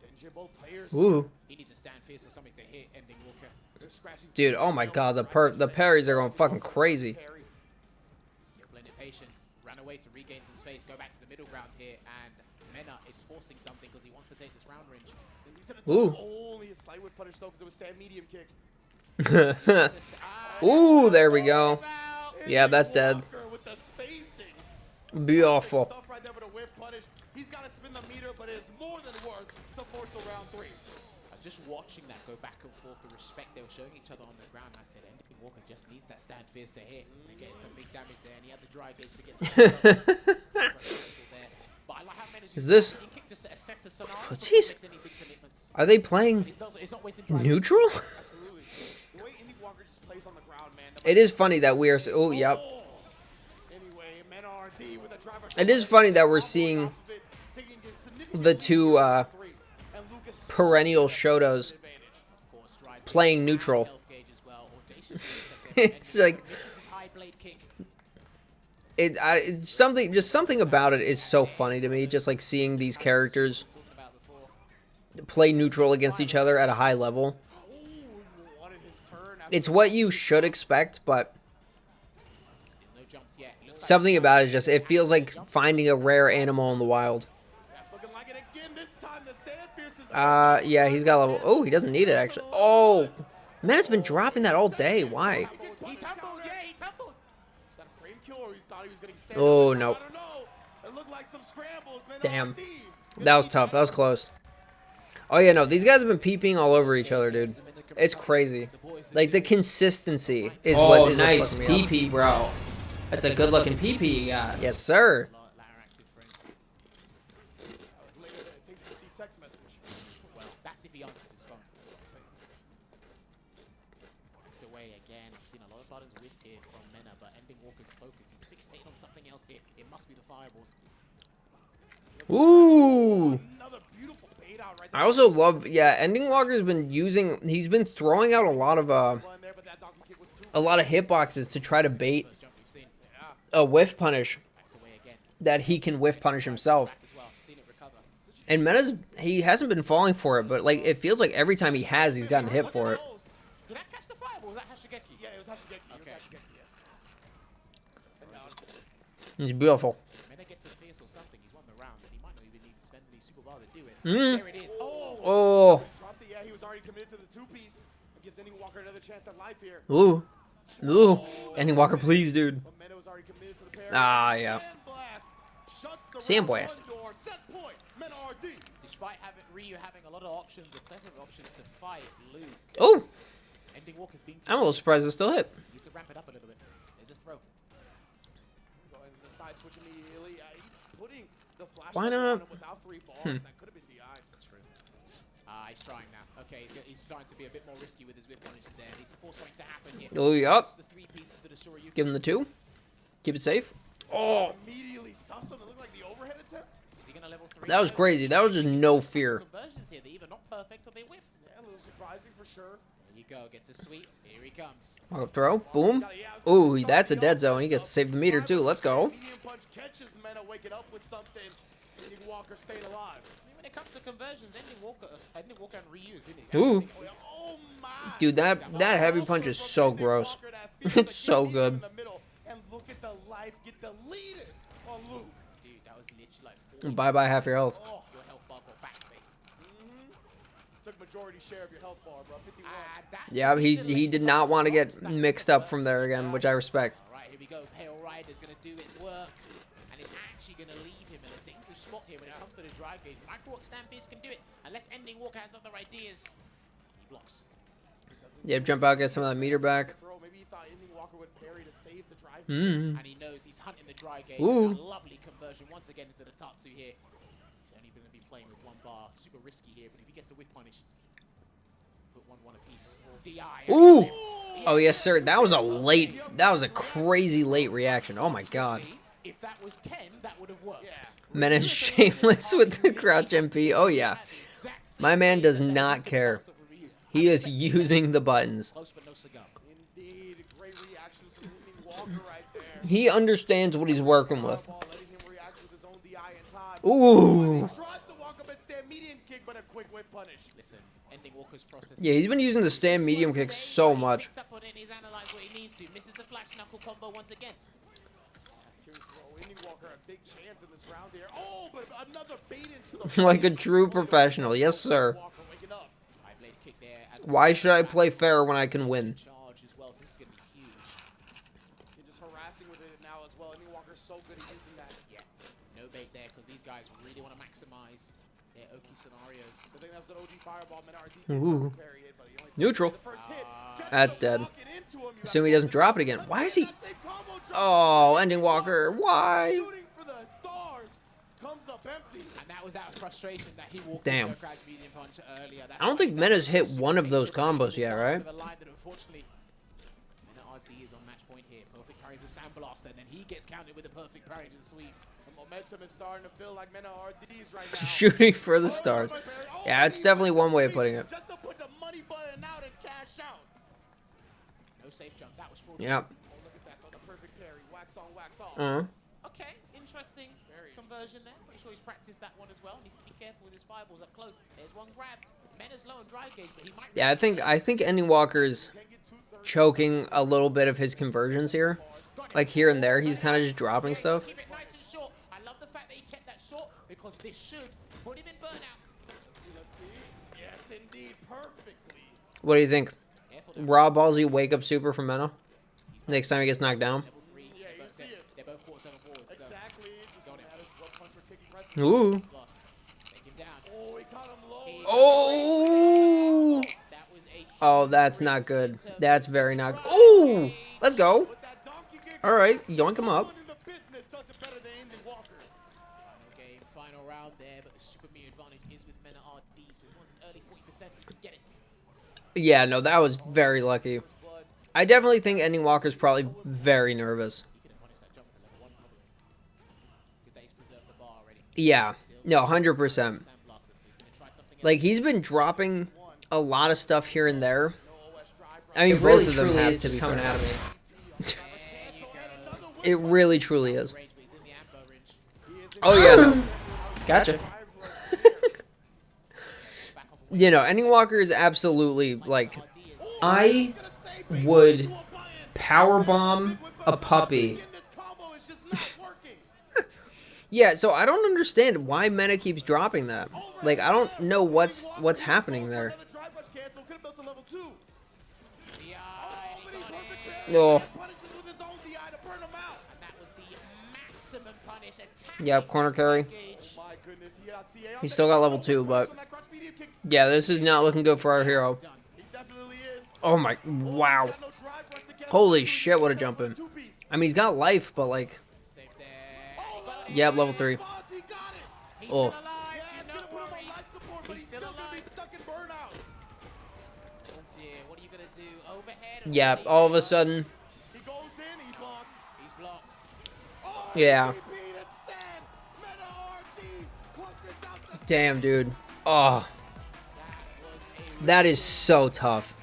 Danger both players. Ooh. He needs a stand fierce or something to hit ending Walker. They're scratching. Dude, oh my God, the parries are going fucking crazy. Still playing it patient. Ran away to regain some space. Go back to the middle ground here. And Mena is forcing something because he wants to take this round range. Ooh. Only a slight whip punish though because it was stand medium kick. Ooh, there we go. Yeah, that's dead. Walker with the spacing. Beautiful. Stuff right there with a whip punish. He's got to spin the meter, but it's more than worth to force a round 3. I was just watching that go back and forth, the respect they were showing each other on the ground. I said, ending Walker just needs that stand fierce to hit and get some big damage there. And he had the dry gauge to get the there. But I like how Mena's Is this- using kick just to assess the scenario before he Footsies? makes any big commitments. Are they playing He's not wasting dry neutral? Absolutely. The way Indy Walker just plays on the ground, man. It is funny that we are. Oh, yep. Anyway, Mena RD with a driver. It is funny that we're seeing the two perennial Shotos playing neutral. It's like it's something. Just something about it is so funny to me. Just like seeing these characters play neutral against each other at a high level. It's what you should expect, but something about it just, it feels like finding a rare animal in the wild. Yeah, he's got level. Oh, he doesn't need it, actually. Oh, man, it's been dropping that all day. Why? Oh, no. Damn. That was tough. That was close. Oh, yeah, no. These guys have been peeping all over each other, dude. It's crazy. Like, the consistency is what is nice what's fucking me PP, bro. That's a good looking PP you got. up. Yes, sir. Well, that's if he answers his phone. That's what I'm saying. Walks away again. I've seen a lot of buttons with here from Mena, but Ending Walker's focus. He's fixated on something else here. It must be the fireballs. Ooh. I also love, yeah, Ending Walker's been using, he's been throwing out a lot of hitboxes to try to bait a whiff punish that he can whiff punish himself. And Mena's, he hasn't been falling for it, but like it feels like every time he has, he's gotten hit for it. Did that catch the fireball? Was that Hashigeki? Yeah, it was Hashigeki. Okay. He's beautiful. Mena gets a fierce or something. He's won the round, but he might not even need to spend any super bar to do it. Mm. There it is. Oh. Yeah, he was already committed to the two-piece. It gives Ending Walker another chance at life here. Ooh. Ooh. Ending Walker, please, dude. But Mena was already committed to the parry. Ah, yeah. Sandblast shuts the Sandblast. round door. Set point. Mena RD. Despite Ryu having a lot of options, a plethora of options to fight Luke. Oh. Ending Walker's being I'm a little surprised it still hit. He needs to ramp it up a little bit. There's a throw. Going to the side switch immediately. Putting the flash Why on not? him without three bars. That could have been DI. That's true. He's trying now. Okay, he's trying to be a bit more risky with his whip punishes there. Needs to force something to happen here. Oh, yup. The three pieces to the Shoryuken. Give him the 2. Keep it safe. Oh. Immediately stuffs him. It looked like the overhead attempt. Is he gonna level 3? That was crazy. That was just no fear. Conversions here. They're either not perfect or they whiff. Yeah, a little surprising for sure. There you go. Gets a sweep. Here he comes. Walk up throw. Boom. Ooh, that's a dead zone. He gets to save the meter, too. Let's go. Medium punch catches Mena waking up with something. Ending Walker staying alive. I mean, when it comes to conversions, Ending Walker and Ryu is doing it. Ooh. Oh my. Dude, that heavy punch is so gross. It's so good. And look at the life get deleted on Luke. Dude, that was literally like Bye-bye half your health. Oh. your health bar got backspaced. Took majority share of your health bar, bro. 51. Yeah, he did not want to get mixed up from there again, which I respect. All right, here we go. Pale Rider's going to do its work. And it's actually going to leave him in a dangerous spot here when it comes to the drive gauge. Micro Stampedes can do it. Unless Ending Walker has other ideas. He blocks. Yep, jump out, get some of that meter back. Bro, maybe he thought Ending Walker would parry to save the drive. Mm. And he knows he's hunting the dry gauge. Ooh. A lovely conversion once again into the Tatsu here. He's only going to be playing with one bar. Super risky here, but if he gets the whip punish, put one apiece. DI. Ooh. Oh, yes, sir. That was a crazy late reaction. Oh, my God. If that was Ken, that would have worked. Yeah. Menace shameless with the crouch MP. Oh, yeah. My man does not care. He is using the buttons. Indeed, great reaction from Ending Walker right there. He understands what he's working with. Letting him react with his own DI in time. Ooh. He tries to walk up and stand medium kick, but a quick whip punish. Listen, Ending Walker's process. Yeah, he's been using the stand medium kick so much. Picked up on it, he's analyzed what he needs to. Misses the flash knuckle combo once again. Ending Walker a big chance in this round here. Oh, but another bait into the Like a true professional. Yes, sir. Why should I play fair when I can win? Charge as well, so this is going to be huge. You're just harassing with it now as well. Ending Walker's so good at using that. Yeah, no bait there because these guys really want to maximize their Oki scenarios. I think that was an OG fireball. Ooh. Neutral. That's dead. Assume he doesn't drop it again. Why is he? Oh, Ending Walker. Why? Shooting for the stars comes up empty. And that was out of frustration that he walked Damn. into a crash medium punch earlier. That's I don't think Mena's hit one of those combos yet, right? Unfortunately, Mena RD is on match point here. Perfect parries a Sandblaster, and then he gets counted with a perfect parry to the sweep. The momentum is starting to feel like men are RDs right now. Shooting for the stars. Yeah, it's definitely one way of putting it. Just to put the money button out and cash out. No safe jump. That was fraudulent. Yep. Oh, look at that. On the perfect parry. Wax on, wax off. Okay, interesting conversion there. Pretty sure he's practiced that one as well. Needs to be careful with his fireballs up close. There's one grab. Mena's low on dry gauge, but he might. Yeah, I think Ending Walker's choking a little bit of his conversions here. Like here and there, he's kind of just dropping stuff. Keep it nice and short. I love the fact that he kept that short because this should put him in burnout. Let's see. Yes, indeed. Perfectly. What do you think? Raw Ballsy wake up super from Mena? Next time he gets knocked down? Yeah, you see it. They're both quarter seven forward. Exactly. Just matters what punch or kick he presses. Ooh. Take him down. Oh, he caught him low. Oh! Oh, that's not good. That's very not good. Ooh! Let's go. Alright, yoink him up. Game, final round there, but the super meter advantage is with Mena RD, so he wants an early 40%. Get it. Yeah, no, that was very lucky. I definitely think Ending Walker's probably very nervous. Yeah, no, 100%. Like, he's been dropping a lot of stuff here and there. I mean, both of them have to be coming out of me. It really, truly is. Oh, yeah, no. Gotcha. You know, Ending Walker is absolutely, like... I would powerbomb a puppy. Yeah, so I don't understand why Mena keeps dropping that. Like, I don't know what's happening there. Oh. Yep, corner carry. He's still got level 2, but... Yeah, this is not looking good for our hero. Oh my... Wow. Holy shit, what a jump in. I mean, he's got life, but like... Yep, level 3. Oh. Yeah, all of a sudden... Yeah. Damn, dude. Oh. That is so tough.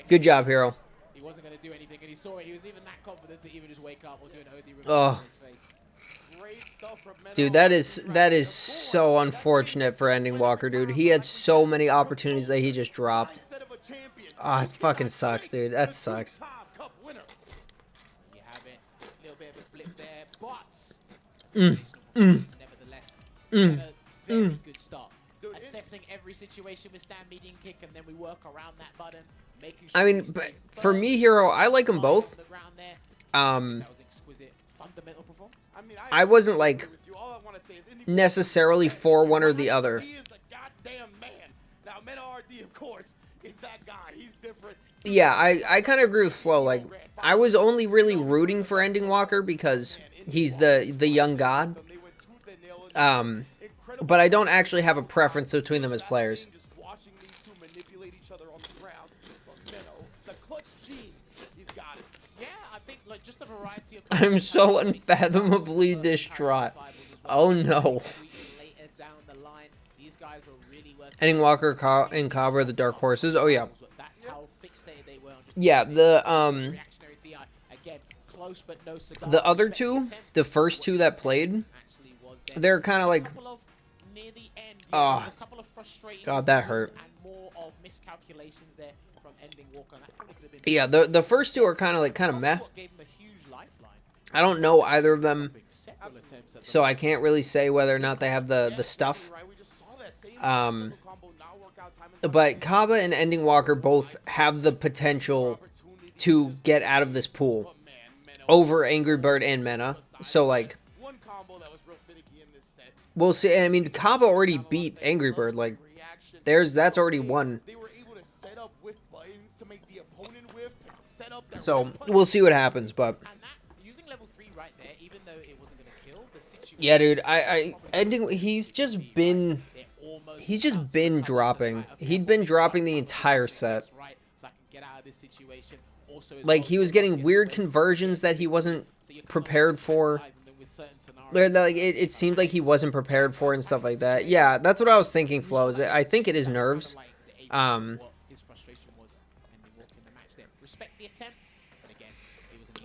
Good job, hero. He wasn't going to do anything, and he saw it. He was even that confident to even just wake up or do an OD reverse Oh. on his face. Dude, that is so unfortunate for Ending Walker, dude. He had so many opportunities that he just dropped. Ah, it fucking sucks, dude. That sucks. You have it. A little bit of a blip there, but nevertheless, very good start. Assessing every situation with stand median kick, and then we work around that button, making sure. I mean, but for me, hero, I like them both. That was exquisite, fundamental performance. I wasn't like necessarily for one or the other. He is the goddamn man. Now, Mena RD, of course, is that guy. He's different. Yeah, I kind of agree with Flo. Like, I was only really rooting for Ending Walker because he's the young god. But I don't actually have a preference between them as players. Just watching these two manipulate each other on the ground. But Mena, the clutch gene, he's got it. Yeah, I think like just the variety of. I'm so unfathomably distraught. Oh no. Ending Walker and Cabra, the dark horses. Oh yeah. Yeah, the other two, the first two that played, they're kind of like, oh, God, that hurt. Yeah, the first two are kind of meh. I don't know either of them, so I can't really say whether or not they have the stuff. But Kaba and Ending Walker both have the potential to get out of this pool over Angry Bird and Mena. So, like, we'll see. And I mean, Kaba already beat Angry Bird. Like, that's already one. So, we'll see what happens, but... Yeah, dude. He's just been dropping. He'd been dropping the entire set. Like, he was getting weird conversions that he wasn't prepared for. Like, it seemed like he wasn't prepared for and stuff like that. Yeah, that's what I was thinking, Flo. I think it is nerves.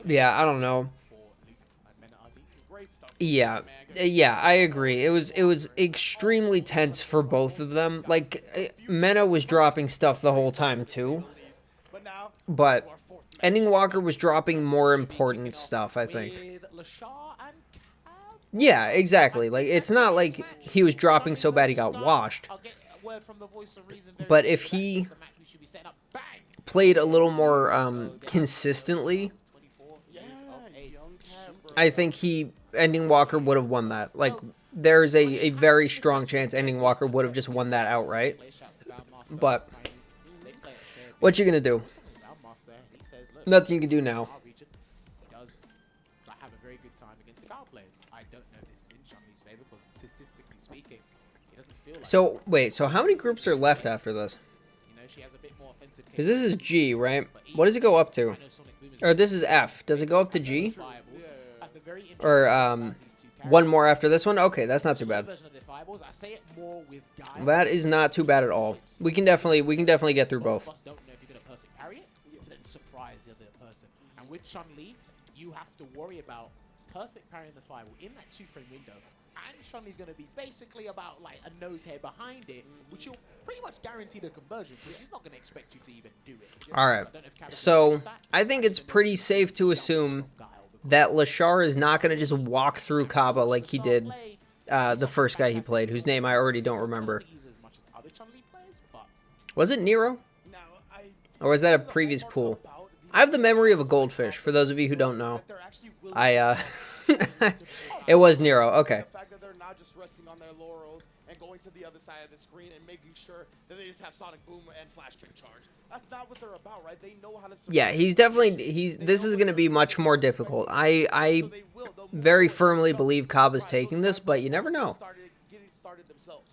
Yeah, I don't know. Yeah, I agree. It was extremely tense for both of them. Like, Mena was dropping stuff the whole time too, but Ending Walker was dropping more important stuff, I think. Yeah, exactly. Like, it's not like he was dropping so bad he got washed. But if he played a little more consistently, I think Ending Walker would have won that. Like, there's a very strong chance Ending Walker would have just won that outright. But what you gonna do? Nothing you can do now. So, wait, so how many groups are left after this? Because this is G, right? What does it go up to? Or this is F. Does it go up to G? Or, one more after this one? Okay, that's not too bad. That is not too bad at all. We can definitely get through both. And with Chun-Li, you have to worry about perfect parrying the fireball in that 2-frame window. And Chun-Li's going to be basically about like a nose hair behind it, which you'll pretty much guarantee the conversion, because she's not going to expect you to even do it. Alright, so I think it's pretty safe to assume that Lashar is not going to just walk through Kaba like he did the first guy he played, whose name I already don't remember. Was it Nero? Or was that a previous pool? I have the memory of a goldfish, for those of you who don't know. It was Nero, okay. The fact that they're not just resting on their laurels and going to the other side of the screen and making sure that they just have Sonic Boom and Flash Kick Charge. That's not what they're about, right? They know how to survive. Yeah, this is going to be much more difficult. I very firmly believe Kaba's taking this, but you never know.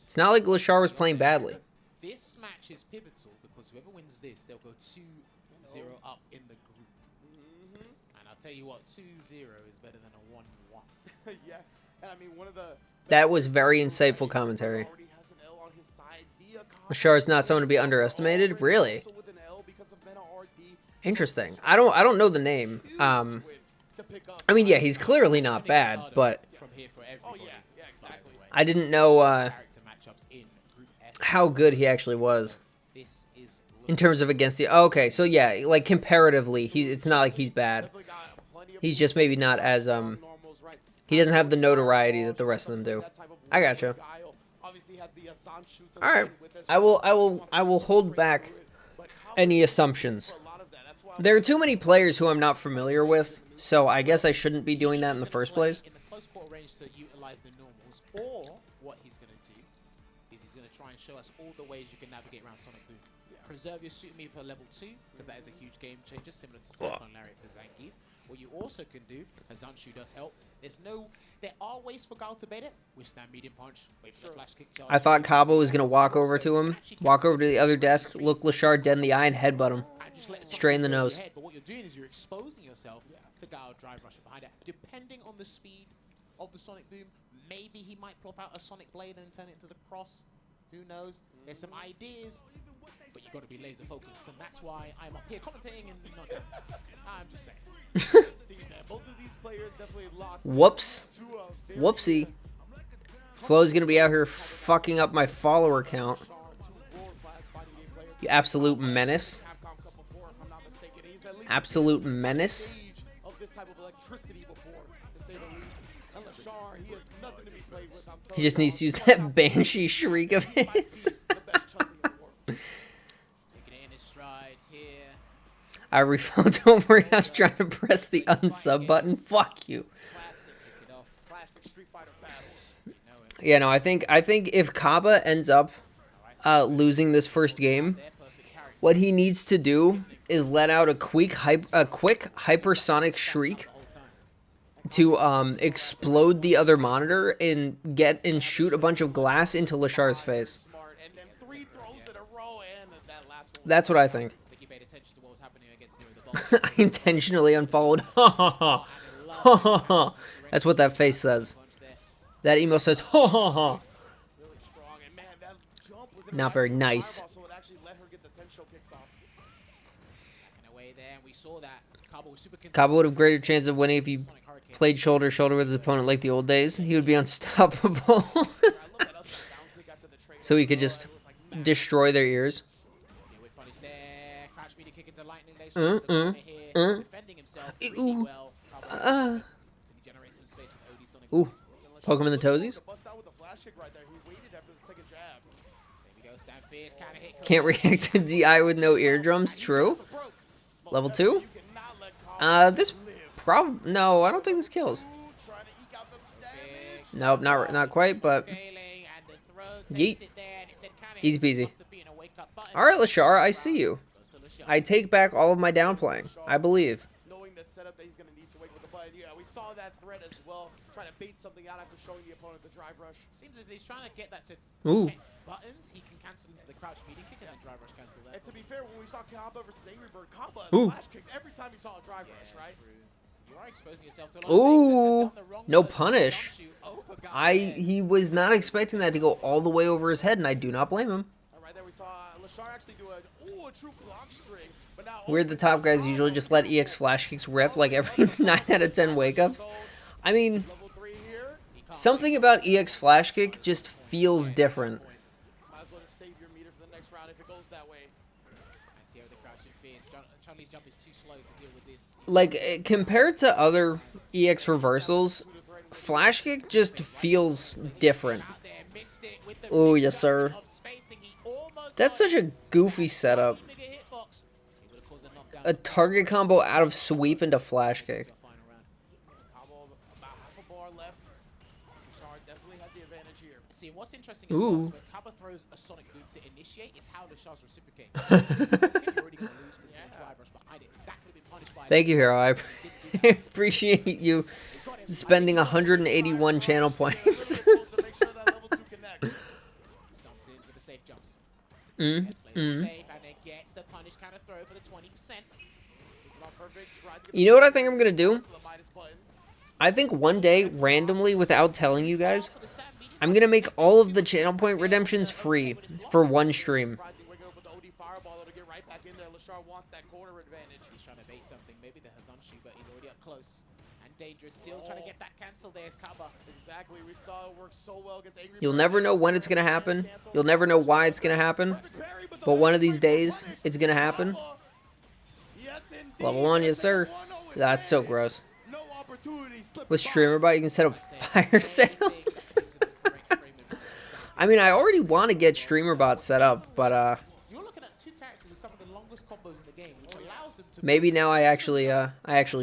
It's not like Lashar was playing badly. This match is pivotal because whoever wins this, they'll go 2-0 up in the group. And I'll tell you what, 2-0 is better than a 1-1. Yeah, and I mean, one of the... That was very insightful commentary. Lashar's not someone to be underestimated? Really? Interesting. I don't know the name. I mean, yeah, he's clearly not bad, but I didn't know how good he actually was in terms of against the... Okay, so yeah, like comparatively, it's not like he's bad. He's just maybe not as he doesn't have the notoriety that the rest of them do. I gotcha. All right, I will hold back any assumptions. There are too many players who I'm not familiar with, so I guess I shouldn't be doing that in the first place. In the close quarter range to utilize the normals, or what he's going to do is he's going to try and show us all the ways you can navigate around Sonic Boom. Preserve your suit me for level 2, because that is a huge game changer, similar to Cyclone Lariat for Zangief. What you also can do, as Zanshu does help, there are ways for Gal to bait it. Withstand medium punch, wait for the flash kick charge. I thought Cabo was going to walk over to him, walk over to the other desk, look Lashar dead in the eye, and headbutt him. Straight in the nose. But what you're doing is you're exposing yourself to Gal drive rush behind it. Depending on the speed of the Sonic Boom, maybe he might plop out a Sonic Blade and turn it into the cross. Who knows? There's some ideas, but you've got to be laser focused, and that's why I'm up here commentating and not doing it. I'm just saying. Both of these players definitely locked. Whoops. Whoopsie. Flo's gonna be out here fucking up my follower count. You absolute menace. Absolute menace. He just needs to use that Banshee shriek of his. I refilled. Don't worry, I was trying to press the unsub button. Fuck you. Yeah, no, I think if Kaba ends up losing this first game, what he needs to do is let out a quick hypersonic shriek explode the other monitor and shoot a bunch of glass into Lashar's face. That's what I think. I intentionally unfollowed. Ha ha ha. Ha ha ha. That's what that face says. That emo says ha ha ha. Not very nice. Cabo would have greater chance of winning if he played shoulder to shoulder with his opponent like the old days. He would be unstoppable. So he could just destroy their ears. Ooh. Poke him in the toesies. Can't react to DI with no eardrums. True. Level 2? This no, I don't think this kills. Nope, not quite, but yeet. Easy peasy. Alright, Lashar, I see you. I take back all of my downplaying. I believe. Knowing the setup that he's going to need to wait with the button. Yeah, we saw that threat as well. Trying to bait something out after showing the opponent the drive rush. Seems as he's trying to get that to check buttons. He can cancel into the crouch medium kick and then drive rush cancel that. And to be fair, when we saw Kaba versus Angry Bird, Kaba flash kicked every time he saw a drive rush, right? You are exposing yourself to a lot of Ooh, no punish. He was not expecting that to go all the way over his head, and I do not blame him. Right there, we saw Lashar actually do a true clock string. But now We're the top guys usually just let EX flash kicks rip like every 9 out of 10 wake ups. I mean, something about EX flash kick just feels different. Might as well just save your meter for the next round if it goes that way. Chun-Li's jump is too slow to deal with this. Like, compared to other EX reversals, flash kick just feels different. Oh, yes, sir. That's such a goofy setup. A target combo out of sweep into flash kick. See, what's interesting is when Kaba throws a sonic boom to initiate, it's how Lashar's reciprocating. Thank you, Hero. I appreciate you spending 181 channel points. You know what I think I'm gonna do? I think one day, randomly, without telling you guys, I'm gonna make all of the channel point redemptions free for one stream. Still trying to get that cancel there, Kaba. Exactly, we saw it work so well against Angry Bird. You'll never know when it's gonna happen. You'll never know why it's gonna happen. But one of these days, it's gonna happen. Level 1, yes sir. That's so gross. With StreamerBot, you can set up fire sales. I mean, I already want to get StreamerBot set up, but maybe now I actually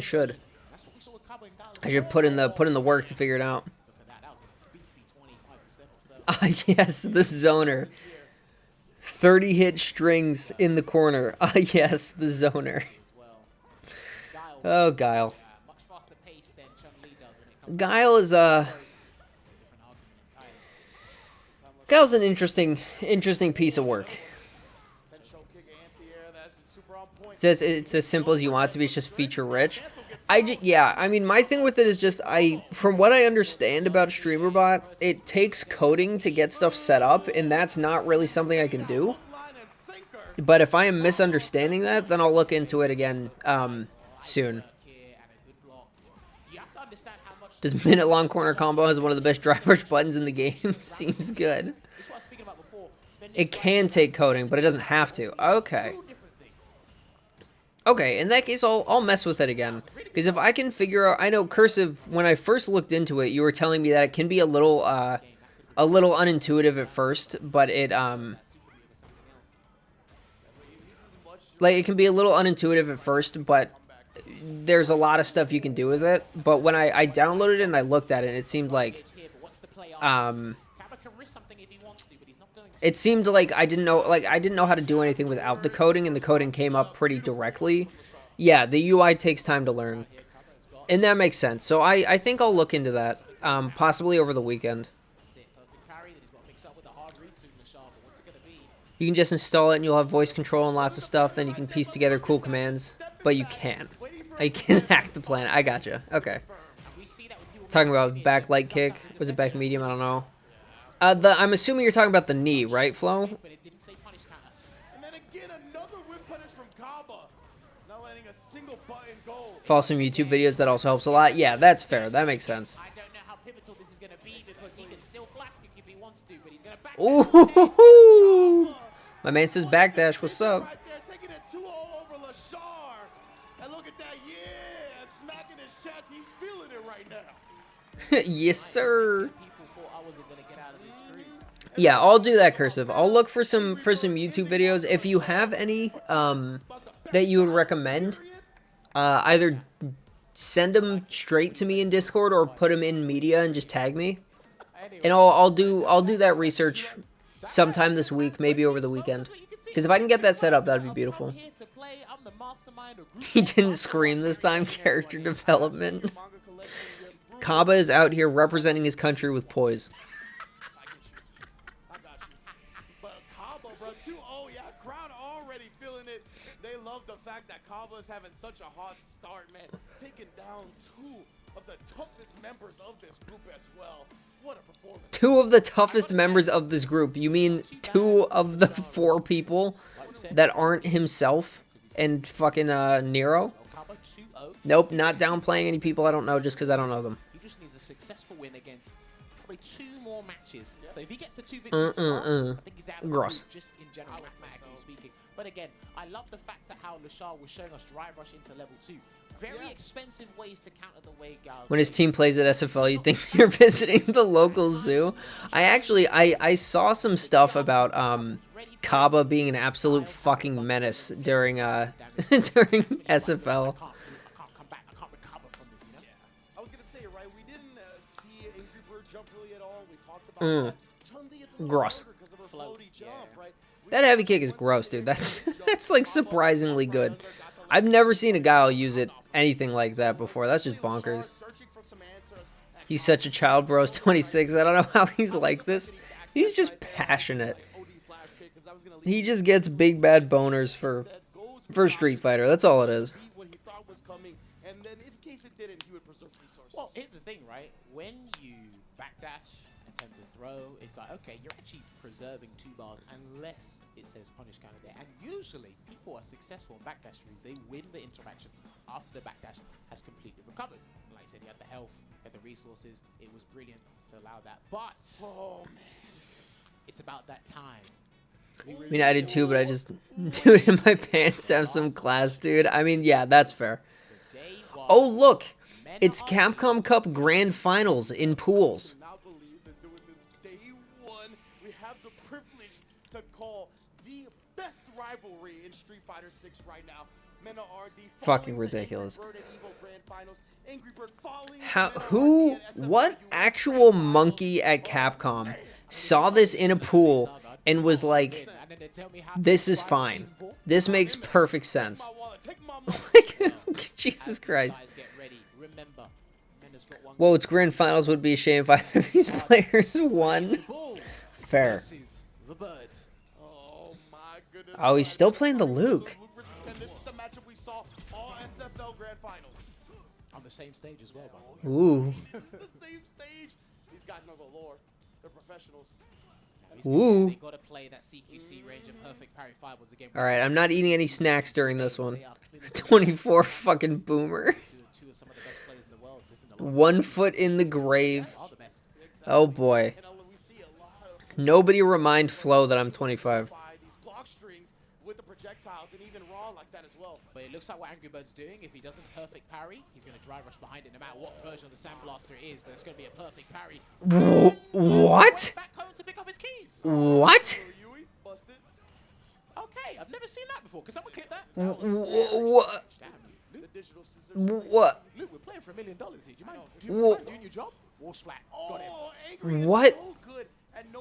should. I should put in the work to figure it out. Ah, yes, the zoner. 30 hit strings in the corner. Ah, yes, the zoner. Oh, Guile. Guile is Guile's an interesting piece of work. It's as simple as you want it to be. It's just feature rich. I mean, my thing with it is just, from what I understand about StreamerBot, it takes coding to get stuff set up, and that's not really something I can do. But if I am misunderstanding that, then I'll look into it again soon. Does minute long corner combo has one of the best drive rush buttons in the game? Seems good. It can take coding, but it doesn't have to. Okay. Okay, in that case, I'll mess with it again. Because if I can figure out... I know Cursive, when I first looked into it, you were telling me that it can be a little unintuitive at first, but it, like, it can be a little unintuitive at first, but there's a lot of stuff you can do with it. But when I downloaded it and I looked at it, it seemed like... It seemed like I didn't know how to do anything without the coding, and the coding came up pretty directly. Yeah, the UI takes time to learn. And that makes sense. So I think I'll look into that, possibly over the weekend. You can just install it and you'll have voice control and lots of stuff. Then you can piece together cool commands. But you can. You can hack the planet. I gotcha. Okay. Talking about back light kick. Was it back medium? I don't know. I'm assuming you're talking about the knee, right, Flo? And then again, another whip punish from Kaba. Not letting a single button go. Follow some YouTube videos. That also helps a lot. Yeah, that's fair. That makes sense. I don't know how pivotal this is going to be because he can still flash kick if he wants to, but he's going to back. Ooh! My man says backdash. What's up? Right there, taking it 2-0 over Lashar. And look at that, yeah, smacking his chest. He's feeling it right now. Yes, sir. Yeah, I'll do that, Cursive. I'll look for some YouTube videos. If you have any that you would recommend, either send them straight to me in Discord or put them in media and just tag me. And I'll do that research sometime this week, maybe over the weekend. Because if I can get that set up, that'd be beautiful. He didn't scream this time. Character development. Kaba is out here representing his country with poise. The fact that Kaba is having such a hot start, man, taking down 2 of the toughest members of this group as well. What a performance. 2 of the toughest members of this group. You mean 2 of the 4 people that aren't himself and fucking Nero? Nope, not downplaying any people I don't know just because I don't know them. He just needs a successful win against probably 2 more matches. So if he gets the 2 victories tomorrow, I think he's out of the group, just in general, mathematically speaking. But again, I love the fact that how Lashar was showing us drive rush into level 2. Very expensive ways to counter the way Gal. When his team plays at SFL, you think you're visiting the local zoo. I saw some stuff about Kaba being an absolute fucking menace during during SFL. Gross. That heavy kick is gross, dude. That's like surprisingly good. I've never seen a guy use it anything like that before. That's just bonkers. He's such a child, bro. He's 26. I don't know how he's like this. He's just passionate. He just gets big bad boners for Street Fighter. That's all it is. Well, here's the thing, right? When you backdash and tend to throw, it's like, okay, you're actually preserving 2 bars unless it says punish counter there. And usually, people are successful in backdash trees. They win the interaction after the backdash has completely recovered. And like I said, he had the health, he had the resources. It was brilliant to allow that. But, it's about that time. I mean, I did too, but I just do it in my pants, have some class, dude. I mean, yeah, that's fair. Oh, look. It's Capcom Cup Grand Finals in pools. We have the privilege to call the best rivalry in Street Fighter 6 right now. Mena RD fucking ridiculous. What actual monkey at Capcom saw this in a pool and was like, this is fine. This makes perfect sense. Jesus Christ. Whoa, it's grand finals. Would be a shame if either of these players won. Fair. Oh, he's still playing the Luke. This is the matchup we saw all SFL Grand Finals. On the same stage as well, by the way. Ooh. The same stage. These guys know the lore. They're professionals. Ooh. They got to play that CQC range of perfect parry 5 was the game. All right, I'm not eating any snacks during this one. 24 fucking boomer. 1 foot in the grave. Oh boy. Nobody remind Flo that I'm 25. But it looks like what Angry Bird's doing. If he doesn't perfect parry, he's going to drive rush behind it no matter what version of the Sand Blaster it is, but it's going to be a perfect parry. What? Back home to pick up his keys. What? Okay, I've never seen that before. Can someone clip that? What? What? Luke, we're playing for $1 million here. Do you mind doing your job? Wall splat. Got it. What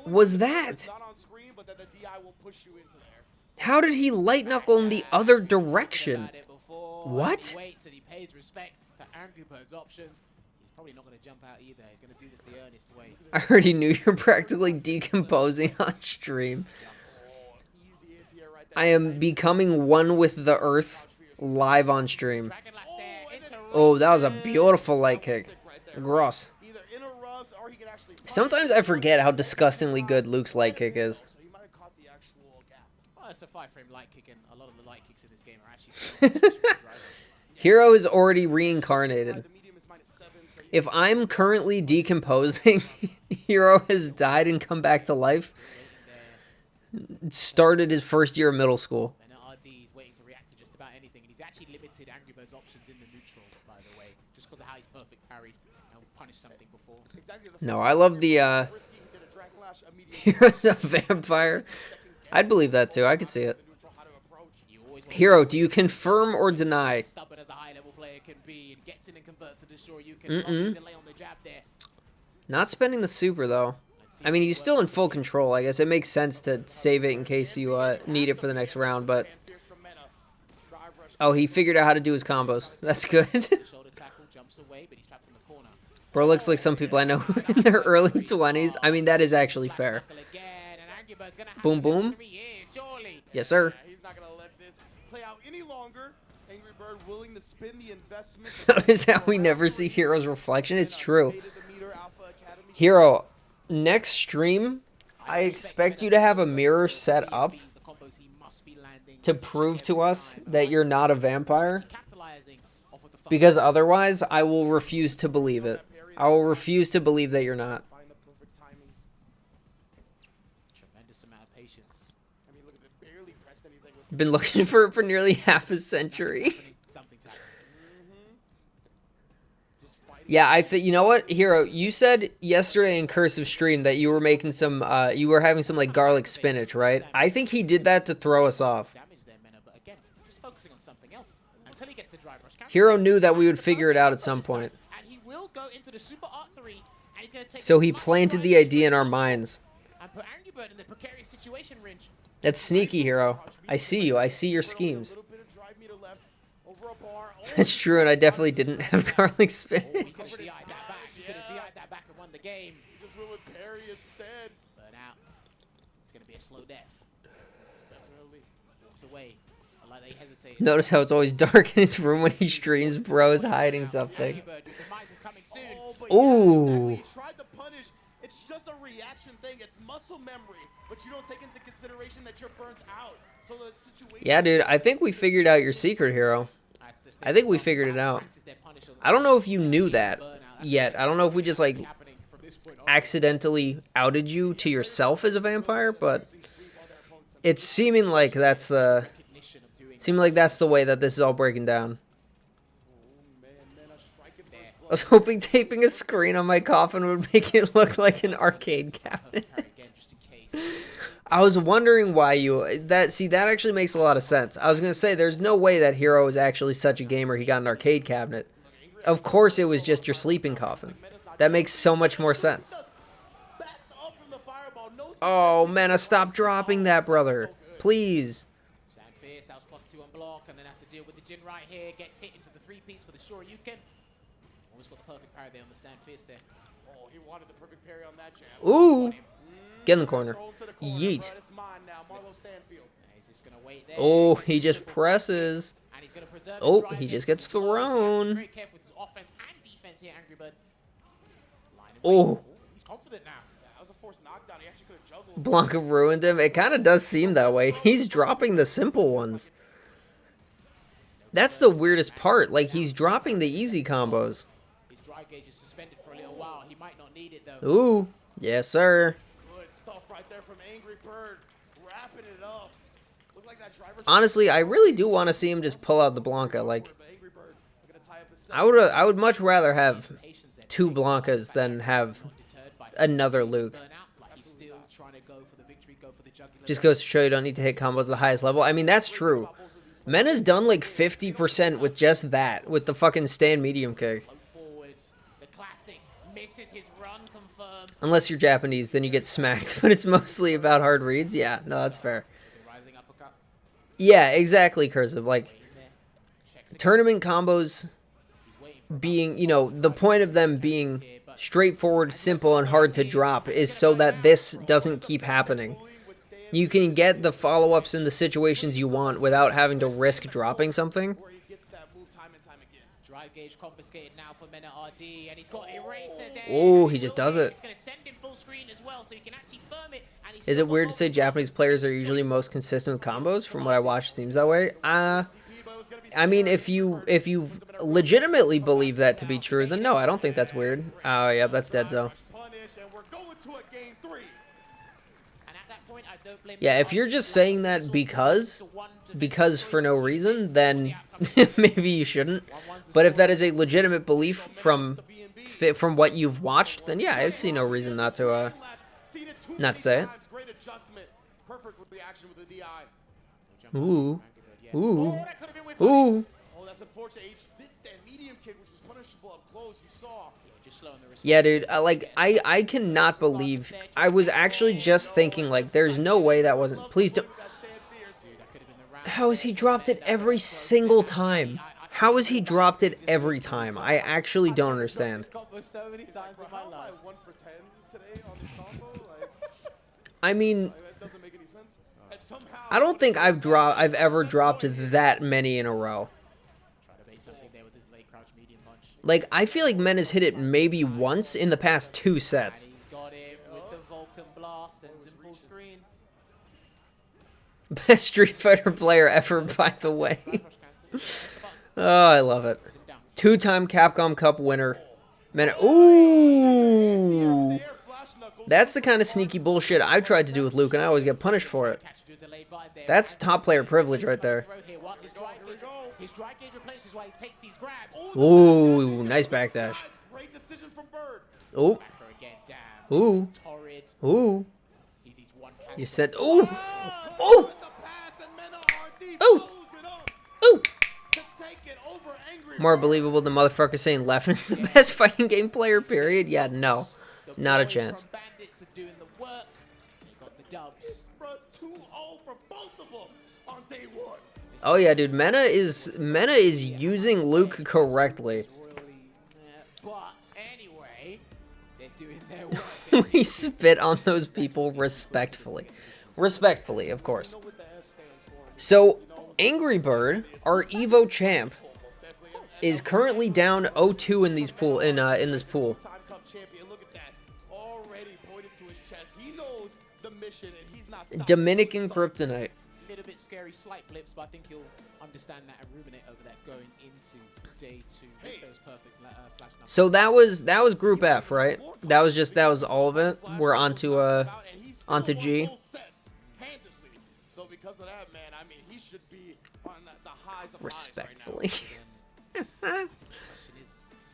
was that? How did he light knuckle in the other direction? What? He waits and he pays respects to Angry Bird's options. He's probably not going to jump out either. He's going to do this the earnest way. I already knew you're practically decomposing on stream. I am becoming one with the earth live on stream. Oh, that was a beautiful light kick. Gross. Sometimes I forget how disgustingly good Luke's light kick is. Well, it's a 5-frame light kick, and a lot of the light kicks in this game are actually... Hero is already reincarnated. If I'm currently decomposing, Hero has died and come back to life. Started his first year of middle school. And RD's waiting to react to just about anything, and he's actually limited Angry Bird's options in the neutrals, by the way, just because of how he's perfect parried and punished something before. No, I love the Hero's a vampire. I'd believe that too. I could see it. Hero, do you confirm or deny? Stubborn as a high-level player can be, and gets in and converts to the shore. You can delay on the jab there. Not spending the super though. I mean, he's still in full control. I guess it makes sense to save it in case you need it for the next round, but... Oh, he figured out how to do his combos. That's good. Bro looks like some people I know in their early 20s. I mean, that is actually fair. Boom, boom. Yes, sir. Notice how we never see Hero's reflection? It's true. Hero, next stream, I expect you to have a mirror set up to prove to us that you're not a vampire. Because otherwise, I will refuse to believe it. I will refuse to believe that you're not. Tremendous amount of patience. Been looking for it for nearly half a century. Yeah, you know what, Hero, you said yesterday in Cursive Stream that you were making some, you were having some, like, garlic spinach, right? I think he did that to throw us off. Hero knew that we would figure it out at some point. So he planted the idea in our minds. That's sneaky, Hero. I see you. I see your schemes. That's true, and I definitely didn't have garlic spinach. You could have DI'd that back and won the game. He just went with parry instead. Burn out. It's going to be a slow death. Definitely. Walks away. I like that he hesitated. Notice how it's always dark in his room when he streams. Bro is hiding something. Ooh. He tried to punish. It's just a reaction thing. It's muscle memory. But you don't take into consideration that you're burnt out. So the situation... Yeah, dude, I think we figured out your secret, Hero. I think we figured it out. I don't know if you knew that yet. I don't know if we just, like, accidentally outed you to yourself as a vampire, but it's seeming like that's the... Seeming like that's the way that this is all breaking down. I was hoping taping a screen on my coffin would make it look like an arcade cabinet. I was wondering why you... See, that actually makes a lot of sense. I was going to say, there's no way that Hero is actually such a gamer he got an arcade cabinet. Of course it was just your sleeping coffin. That makes so much more sense. Oh, Mena, stop dropping that, brother. Please. Stand fierce, that was +2 on block, and then has to deal with the Jin right here. Gets hit into the 3-piece for the Shoryuken. Always got the perfect parry there on the stand fierce there. Oh, he wanted the perfect parry on that jab. Ooh. Get in the corner. Yeet. Oh, he just presses. Oh, he just gets thrown. Oh. Blanca ruined him. It kind of does seem that way. He's dropping the simple ones. That's the weirdest part. Like, he's dropping the easy combos. Ooh. Yes, sir. Honestly, I really do want to see him just pull out the Blanca. Like, I would much rather have 2 Blancas than have another Luke. Just goes to show you don't need to hit combos at the highest level. I mean, that's true. Mena's done like 50% with just that, with the fucking stand medium kick. Unless you're Japanese, then you get smacked. But it's mostly about hard reads. Yeah, no, that's fair. Yeah, exactly, Cursive. Like, tournament combos being, you know, the point of them being straightforward, simple, and hard to drop is so that this doesn't keep happening. You can get the follow-ups in the situations you want without having to risk dropping something. Drive gauge confiscated now for Mena RD, and he's got Eraser there. Oh, he just does it. It's going to send him full screen as well, so he can actually firm it. And he's Is it weird to say Japanese players are usually most consistent with combos? From what I watch, it seems that way. I mean, if you legitimately believe that to be true, then no, I don't think that's weird. Oh, yeah, that's dead zone. Yeah, if you're just saying that because for no reason, then maybe you shouldn't. But if that is a legitimate belief from what you've watched, then yeah, I see no reason not to say it. Ooh. Ooh. Ooh. Yeah, dude, I cannot believe, I was actually just thinking, like, there's no way that wasn't, please don't, how has he dropped it every single time? How has he dropped it every time? I actually don't understand. I mean, I don't think I've ever dropped that many in a row. Like, I feel like Men has hit it maybe once in the past 2 sets. Best Street Fighter player ever, by the way. Oh, I love it. 2-time Capcom Cup winner. Men. Ooh! That's the kind of sneaky bullshit I've tried to do with Luke, and I always get punished for it. That's top player privilege right there. Ooh, nice backdash. Ooh. Ooh. Ooh. You said, ooh. Ooh. Ooh. Ooh. More believable than motherfucker saying Leffen is the best fighting game player, period? Yeah, no. Not a chance. Oh yeah, dude, Mena is using Luke correctly. We spit on those people respectfully. Respectfully, of course. So, Angry Bird, our Evo champ, is currently down 0-2 in these pool in this pool. Dominican Kryptonite. A little bit scary, slight blips, but I think you'll understand that and ruminate over that going into day 2. Those perfect flash numbers. So that was Group F, right? That was all of it. We're onto G. So because of that, man, I mean, he should be on the highs of respectfully.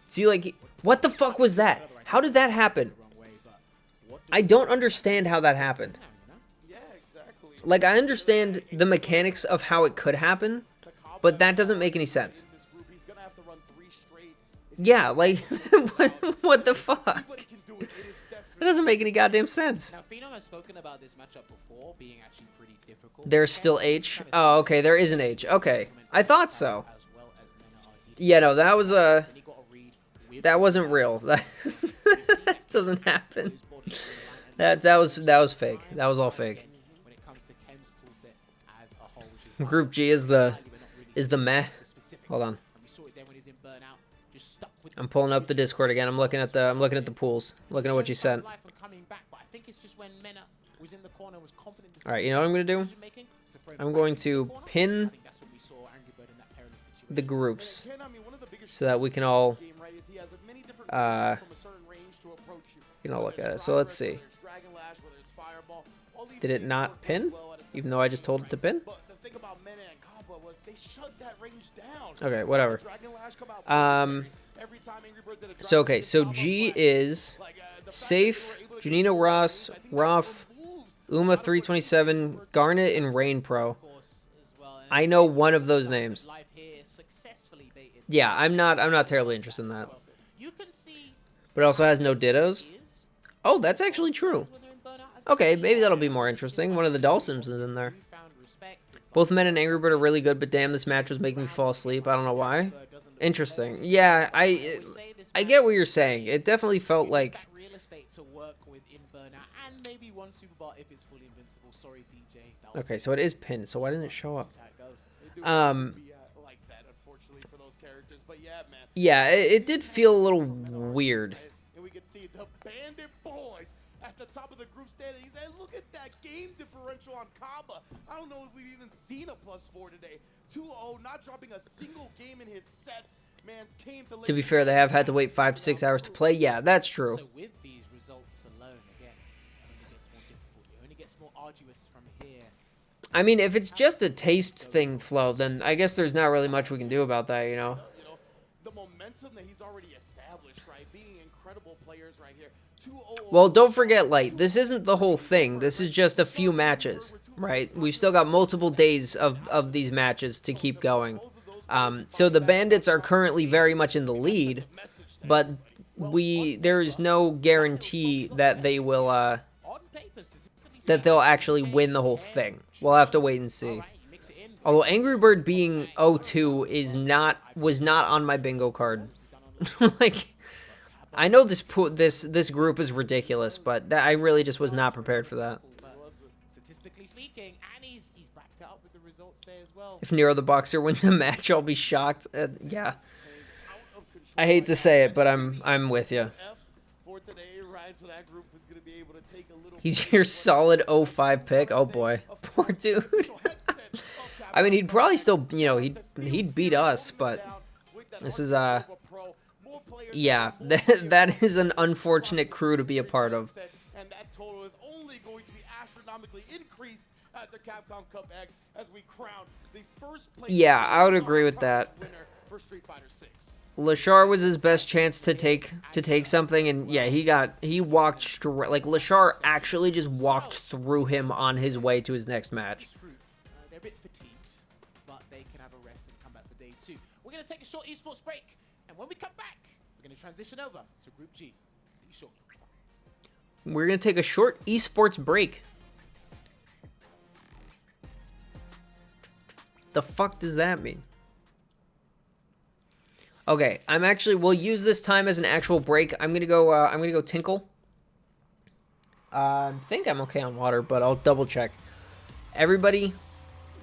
See, like, what the fuck was that? How did that happen? I don't understand how that happened. Like, I understand the mechanics of how it could happen, but that doesn't make any sense. Yeah, like, what the fuck? That doesn't make any goddamn sense. Now, Phenom has spoken about this matchup before being actually pretty difficult. There's still H? Oh, okay, there is an H. Okay, I thought so. Yeah, no, that was, that wasn't real. That doesn't happen. That was fake. That was all fake. Group G is the meh. Hold on. I'm pulling up the Discord again. I'm looking at the pools. Looking at what you sent. All right, you know what I'm gonna do? I'm going to pin the groups so that we can all look at it. So let's see. Did it not pin? Even though I just told it to pin? Okay, whatever. So okay, so G is Safe, Janino Ross, Ruff, Uma 327, Garnet, and Rain Pro. I know one of those names. Yeah, I'm not terribly interested in that. But it also has no dittos. Oh, that's actually true. Okay, maybe that'll be more interesting. One of the Dulcims is in there. Both Men and Angry Bird are really good, but damn, this match was making me fall asleep. I don't know why. Interesting. Yeah, I get what you're saying. It definitely felt like... real estate to work with in Burnout, and maybe one Superbot if it's fully invincible. Sorry, DJ. Okay, so it is pinned, so why didn't it show up? Like that, unfortunately, for those characters. But yeah, man. Yeah, it did feel a little weird. And we can see the Bandit Boys at the top of the group standings. And look at that game differential on Kaba. I don't know if we've even seen a +4 today. 2-0, not dropping a single game in his sets. Man's came To be fair, they have had to wait 5 to 6 hours to play. Yeah, that's true. So with these results alone, again, it only gets more difficult. It only gets more arduous from here. I mean, if it's just a taste thing, Flo, then I guess there's not really much we can do about that, you know? The momentum that he's already established, right? Beating incredible players right here. 2-0. Well, don't forget, Light, this isn't the whole thing. This is just a few matches, right? We've still got multiple days of these matches to keep going. So the Bandits are currently very much in the lead, but there is no guarantee that they will that they'll actually win the whole thing. We'll have to wait and see. Although Angry Bird being 0-2 was not on my bingo card. Like, I know this group is ridiculous, but I really just was not prepared for that. Statistically speaking, and he's backed up with the results there as well. If Nero the Boxer wins a match, I'll be shocked. Yeah. I hate to say it, but I'm with you. He's your solid 0-5 pick. Oh boy, poor dude. I mean, he'd probably still, you know, he'd beat us, but this is yeah, that is an unfortunate crew to be a part of. And that total is only going to be astronomically increased at the Capcom Cup X as we crown the first place. Yeah, I would agree with that. For Street Fighter 6. Lashar was his best chance to take something, and yeah, he walked straight. Like, Lashar actually just walked through him on his way to his next match. They're a bit fatigued, but they can have a rest and come back for day 2. We're going to take a short esports break, and when we come back, we're going to transition over to Group G. See you shortly. We're going to take a short esports break. The fuck does that mean? Okay, we'll use this time as an actual break. I'm gonna go tinkle. I think I'm okay on water, but I'll double check. Everybody,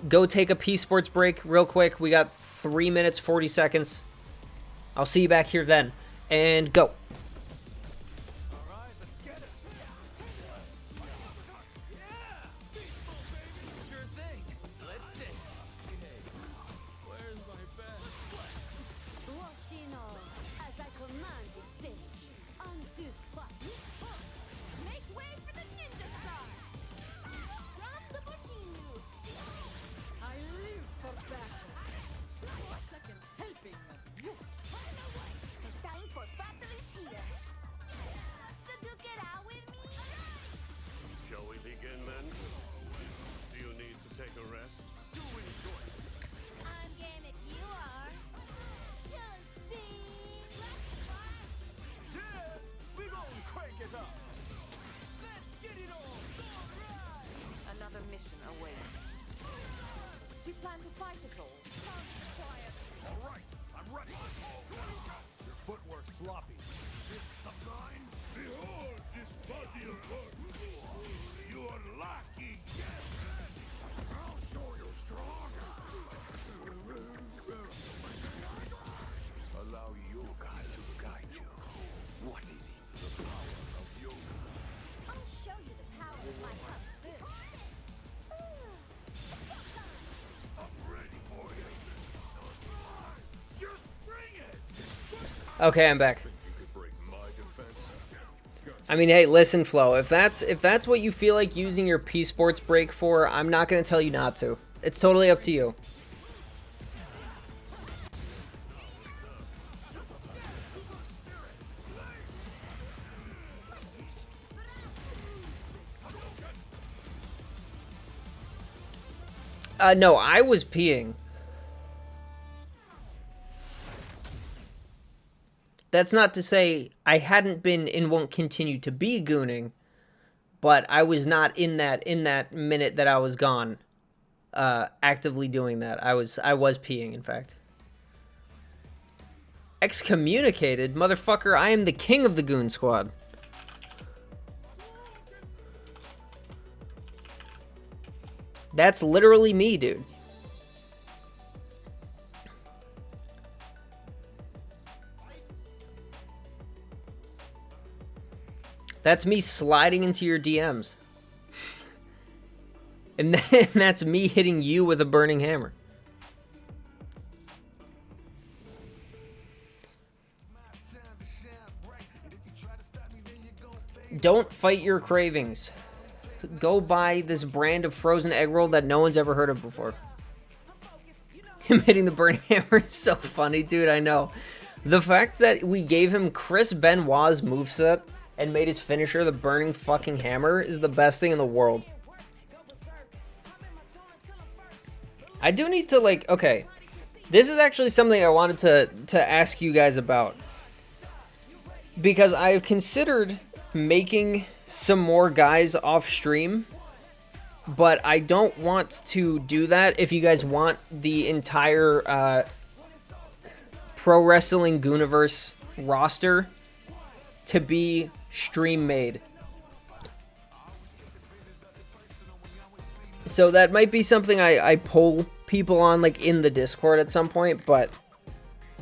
go take a P-Sports break real quick. We got 3 minutes, 40 seconds. I'll see you back here then. And go. Another mission awaits. Do you plan to fight at all? Quiet. All right, I'm ready. Your footwork's sloppy. This the mine? Behold this body of work. You are lacking. I'll show you strong. Allow yoga to guide you. What is it? The power of yoga. I'll show you the power of my cup first. I'm ready for you. Just bring it. Okay, I'm back. I mean, hey, listen, Flo. If that's what you feel like using your P-Sports break for, I'm not gonna tell you not to. It's totally up to you. No, I was peeing. That's not to say I hadn't been and won't continue to be gooning, but I was not in that minute that I was gone. actively doing that. I was peeing, in fact. Excommunicated? Motherfucker, I am the king of the Goon Squad. That's literally me, dude. That's me sliding into your DMs. And then that's me hitting you with a burning hammer. Don't fight your cravings. Go buy this brand of frozen egg roll that no one's ever heard of before. Him hitting the burning hammer is so funny, dude, I know. The fact that we gave him Chris Benoit's moveset and made his finisher the burning fucking hammer is the best thing in the world. I do need to, like, okay. This is actually something I wanted to ask you guys about. Because I've considered making some more guys off stream, but I don't want to do that if you guys want the entire Pro Wrestling Gooniverse roster to be stream made. So that might be something I poll people on, like, in the Discord at some point, but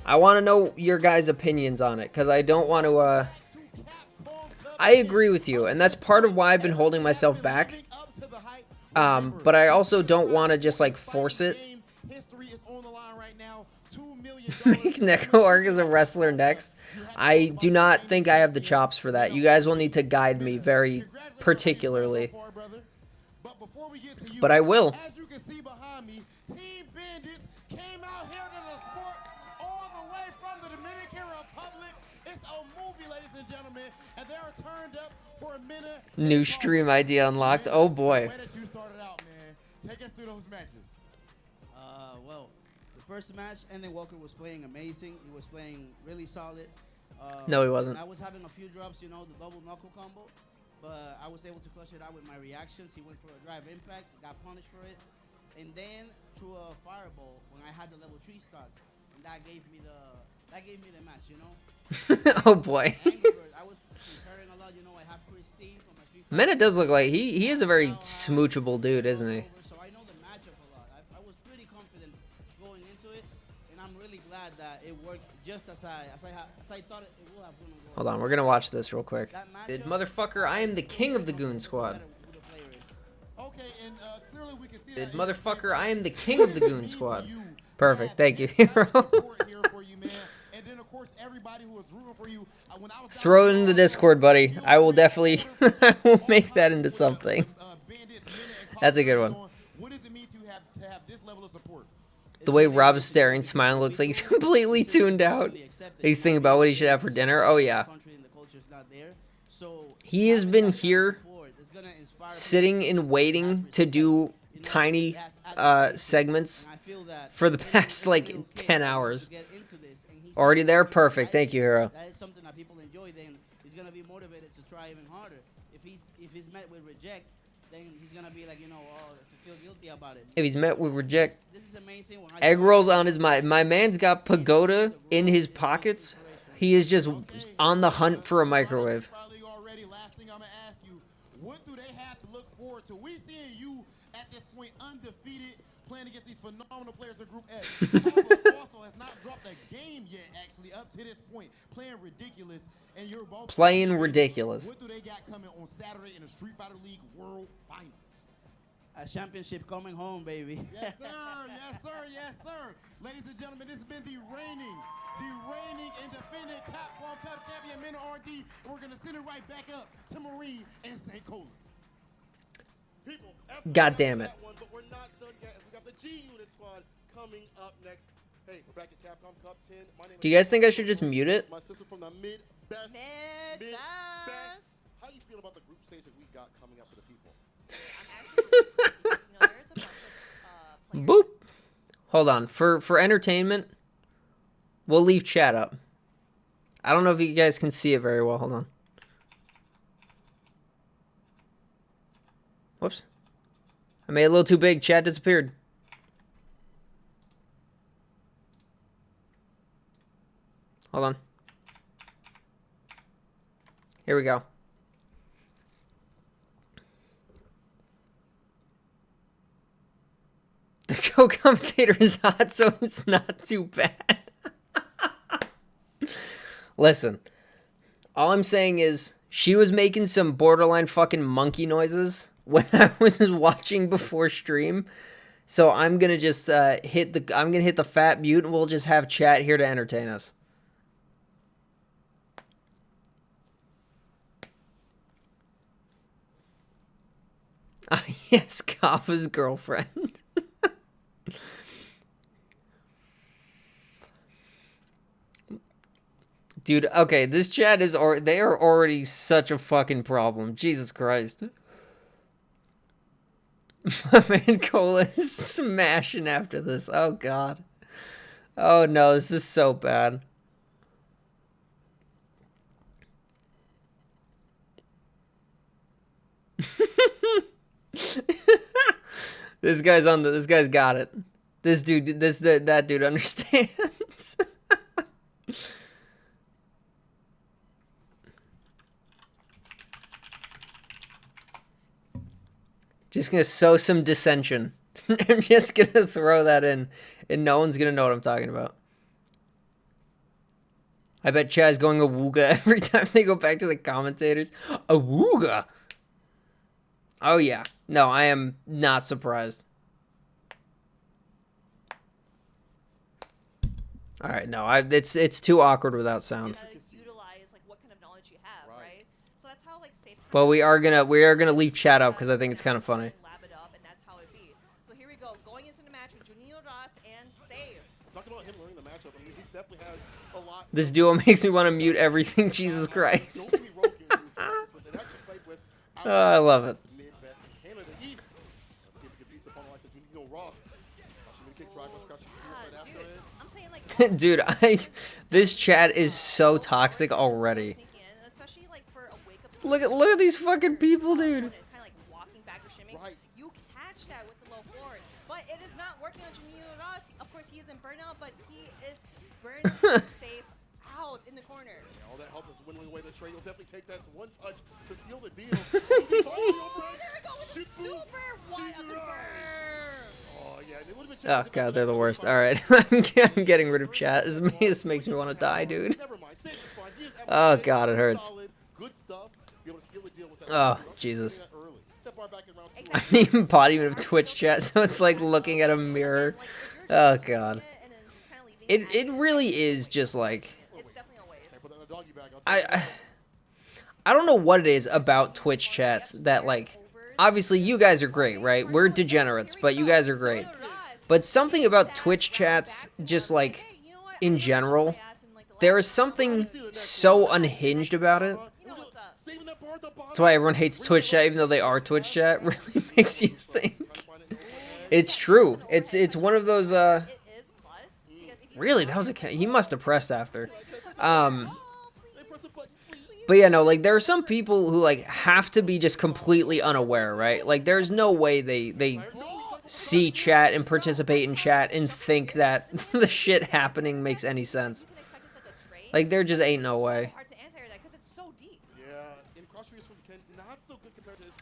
I want to know your guys' opinions on it, because I don't want to, I agree with you, and that's part of why I've been holding myself back, but I also don't want to just, like, force it. Make Neko Arc as a wrestler next. I do not think I have the chops for that. You guys will need to guide me very particularly. But I will. As you can see behind me, Team Bandits came out here to the sport all the way from the Dominican Republic. It's a movie, ladies and gentlemen, and they are turned up for a minute. New stream idea unlocked. Oh boy. Way that you started out, man. Take us through those matches. Well, the first match, Enden Walker was playing amazing. He was playing really solid. No, he wasn't. I was having a few drops, you know, the double knuckle combo. But I was able to clutch it out with my reactions. He went for a drive impact, got punished for it. And then threw a fireball when I had the level 3 stock. And that gave me the match, you know? Oh boy. I was preparing a lot, you know, I have Christine from my Street Fighter. Mena does look like he is a very smoochable dude, isn't he? So I know the matchup a lot. I was pretty confident going into it, and I'm really glad that it worked just as I thought it would have. Hold on, we're gonna watch this real quick. Motherfucker, I am the king of the Goon Squad. Okay, and clearly we can see Motherfucker, I am the king of the Goon Squad. Perfect, thank you, hero. Throw it in the Discord, buddy. I will definitely I will make that into something. That's a good one. What does it mean to have this level of support? The way Rob's staring, smiling, looks like he's completely tuned out. He's thinking about what he should have for dinner. Oh, yeah. He has been here sitting and waiting to do tiny segments for the past, like, 10 hours. Already there? Perfect. Thank you, hero. That is something that people enjoy, then he's going to be motivated to try even harder. If he's met with reject, then he's going to be like, you know, oh, feel guilty about it. If he's met with reject, egg rolls on his mind. My man's got Pagoda in his pockets. He is just on the hunt for a microwave. Last thing I'm gonna ask you, what do they have to look forward to? We seeing you at this point undefeated, playing against these phenomenal players in Group F. Also has not dropped a game yet, actually, up to this point, playing ridiculous, and you're both playing ridiculous. What do they got coming on Saturday in the Street Fighter League World Finals? A championship coming home, baby. Yes, sir. Yes, sir. Yes, sir. Ladies and gentlemen, this has been the reigning and defending CapCup champion, Mena RD, and we're going to send it right back up to Marine and St. Cola. People, God damn it. One, but we're not done yet, as we got the G-Unit squad coming up next. Hey, we're back at CapCup Cup 10. My name Do you guys think I should just mute it? My sister from the mid-best. How you feel about the group stage that we got coming up for the people? Boop. Hold on. For entertainment, we'll leave chat up. I don't know if you guys can see it very well. Hold on. Whoops. I made it a little too big. Chat disappeared. Hold on. Here we go. The co-commentator is hot, so it's not too bad. Listen, all I'm saying is she was making some borderline fucking monkey noises when I was watching before stream. So I'm gonna just hit the fat mute, and we'll just have chat here to entertain us. Yes, Kaffa's girlfriend. Dude, okay, this chat is they are already such a fucking problem. Jesus Christ. My man Cola is smashing after this. Oh god. Oh no, this is so bad. This guy's got it. This dude, that dude understands. Just gonna sow some dissension. I'm just gonna throw that in, and no one's gonna know what I'm talking about. I bet Chad's going awooga every time they go back to the commentators. Awooga! Oh yeah. No, I am not surprised. Alright, no, it's too awkward without sound. Utilize like what kind of knowledge you have, right? So that's how like safe. Well, we are gonna leave chat up because I think it's kind of funny. Lab it up, and that's how it be. So here we go, going into the match with Juninho Ross and Save. Talking about him learning the matchup, I mean, he definitely has a lot. This duo makes me want to mute everything. Jesus Christ. Oh, I love it. Dude, this chat is so toxic already. Look at these fucking people, dude. You catch that with the low forward, but it is not working on Juninho Ross. Of course, he is in burnout, but he is burning Safe out in the corner. Yeah, all that help is whittling away the trade. You'll definitely take that one touch to seal the deal. There we go with the super one confirm. Oh god, they're the worst. Alright, I'm getting rid of chat. This makes me want to die, dude. Oh god, it hurts. Oh, Jesus. I'm the embodiment of Twitch chat, so it's like looking at a mirror. Oh god. It really is just like... I don't know what it is about Twitch chats that, like... Obviously, you guys are great, right? We're degenerates, but you guys are great. But something about Twitch chats, just like, in general, there is something so unhinged about it. That's why everyone hates Twitch chat, even though they are Twitch chat. Really makes you think. It's true. It's one of those, Really? That was he must have pressed after. But yeah, no, like, there are some people who, like, have to be just completely unaware, right? Like, there's no way they see chat and participate in chat and think that the shit happening makes any sense. Like, there just ain't no way.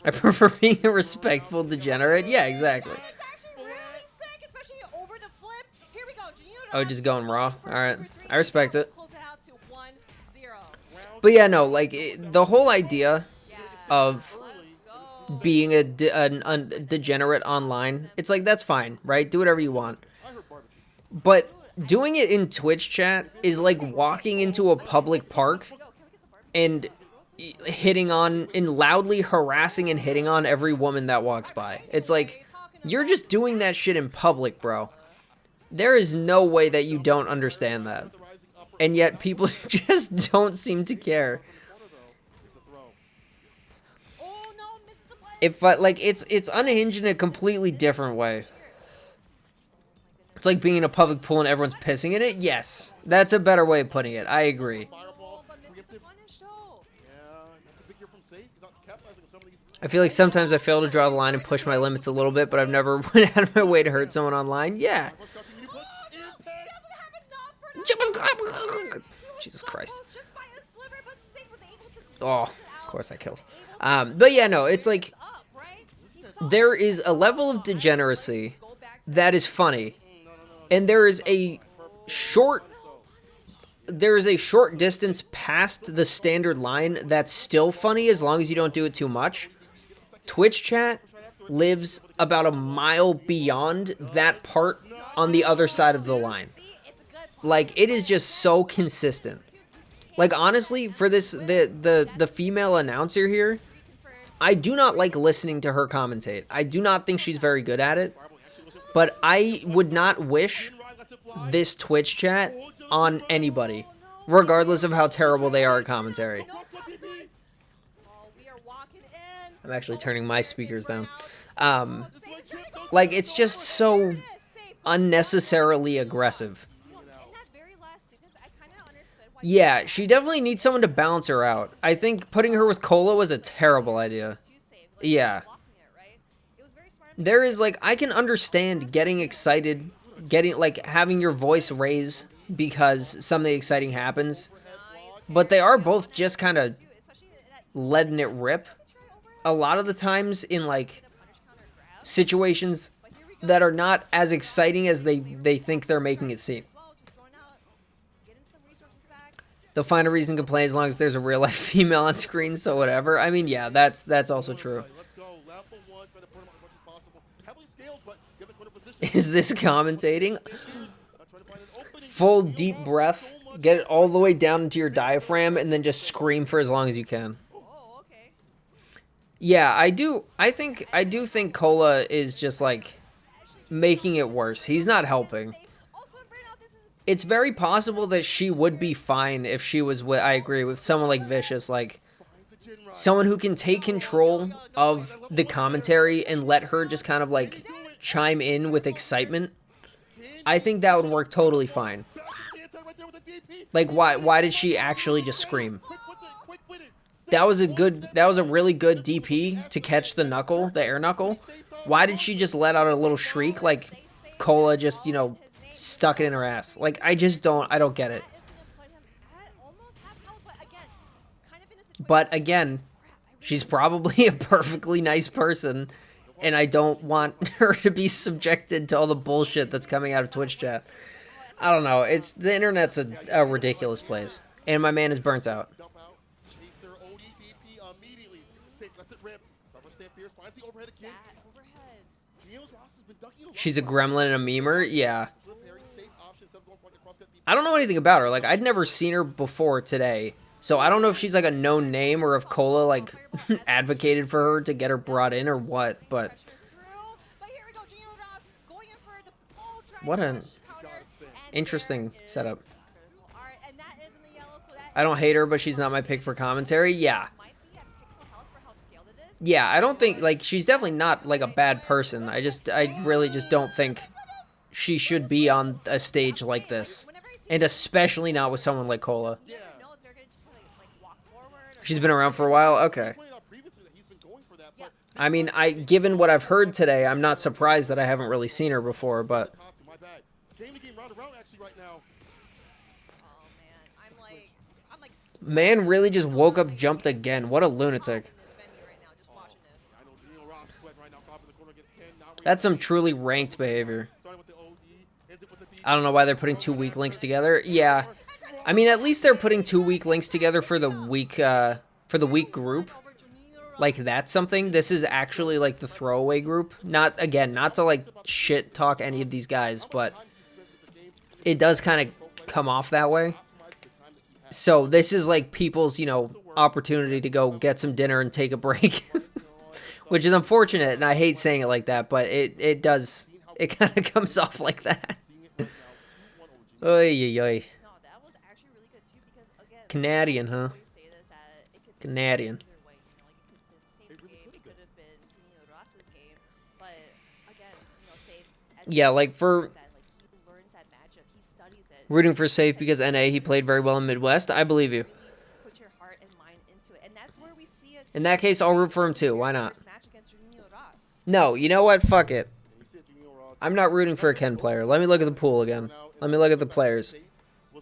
I prefer being a respectful degenerate. Yeah, exactly. Oh, just going raw? Alright. I respect it. But yeah, no, like, the whole idea of being a degenerate online, it's like, that's fine, right? Do whatever you want. But doing it in Twitch chat is like walking into a public park and hitting on, and loudly harassing and hitting on every woman that walks by. It's like, you're just doing that shit in public, bro. There is no way that you don't understand that. And yet people just don't seem to care. It's unhinged in a completely different way. It's like being in a public pool and everyone's pissing in it. Yes, that's a better way of putting it. I agree. I feel like sometimes I fail to draw the line and push my limits a little bit, but I've never went out of my way to hurt someone online. Yeah. Jesus Christ. Just by a sliver, but Safe was able to Oh, of course that kills. But yeah, no, it's like there is a level of degeneracy that is funny, and there is a short distance past the standard line that's still funny as long as you don't do it too much. Twitch chat lives about a mile beyond that part on the other side of the line. Like, it is just so consistent. Like, honestly, for this, the female announcer here, I do not like listening to her commentate. I do not think she's very good at it. But I would not wish this Twitch chat on anybody, regardless of how terrible they are at commentary. I'm actually turning my speakers down. Like, it's just so unnecessarily aggressive. Yeah, she definitely needs someone to balance her out. I think putting her with Cola was a terrible idea. Yeah. There is, like, I can understand getting excited, like, having your voice raise because something exciting happens. But they are both just kind of letting it rip. A lot of the times in, like, situations that are not as exciting as they think they're making it seem. They'll find a reason to complain as long as there's a real-life female on screen, so whatever. I mean, yeah, that's also true. Is this commentating? Full deep breath, get it all the way down into your diaphragm, and then just scream for as long as you can. Yeah, I do think Cola is just, like, making it worse. He's not helping. It's very possible that she would be fine if she was with, I agree, with someone like Vicious, like, someone who can take control of the commentary and let her just kind of, like, chime in with excitement. I think that would work totally fine. Like, why did she actually just scream? That was a really good DP to catch the knuckle, the air knuckle. Why did she just let out a little shriek like Cola just, you know, stuck it in her ass? Like, I don't get it. But again, she's probably a perfectly nice person, and I don't want her to be subjected to all the bullshit that's coming out of Twitch chat. I don't know. The internet's a ridiculous place, and my man is burnt out. She's a gremlin and a memer? Yeah. I don't know anything about her. Like, I'd never seen her before today. So I don't know if she's like a known name or if Cola like advocated for her to get her brought in or what, but what an interesting setup. I don't hate her, but she's not my pick for commentary. Yeah. Yeah, I don't think, like, she's definitely not, like, a bad person. I really just don't think she should be on a stage like this. And especially not with someone like Cola. She's been around for a while? Okay. I mean, given what I've heard today, I'm not surprised that I haven't really seen her before, but... Man really just woke up, jumped again. What a lunatic. That's some truly ranked behavior. I don't know why they're putting 2 weak links together. Yeah. I mean, at least they're putting 2 weak links together for the weak group. Like, that's something. This is actually, like, the throwaway group. Not to, like, shit talk any of these guys, but it does kind of come off that way. So this is, like, people's, you know, opportunity to go get some dinner and take a break. Which is unfortunate, and I hate saying it like that, but it does, it kind of comes off like that. Oy, oy, oy. Canadian, huh? Canadian. Yeah, like, for rooting for Safe because NA, he played very well in Midwest. I believe you. In that case, I'll root for him too. Why not? No, you know what? Fuck it. I'm not rooting for a Ken player. Let me look at the pool again. Let me look at the players.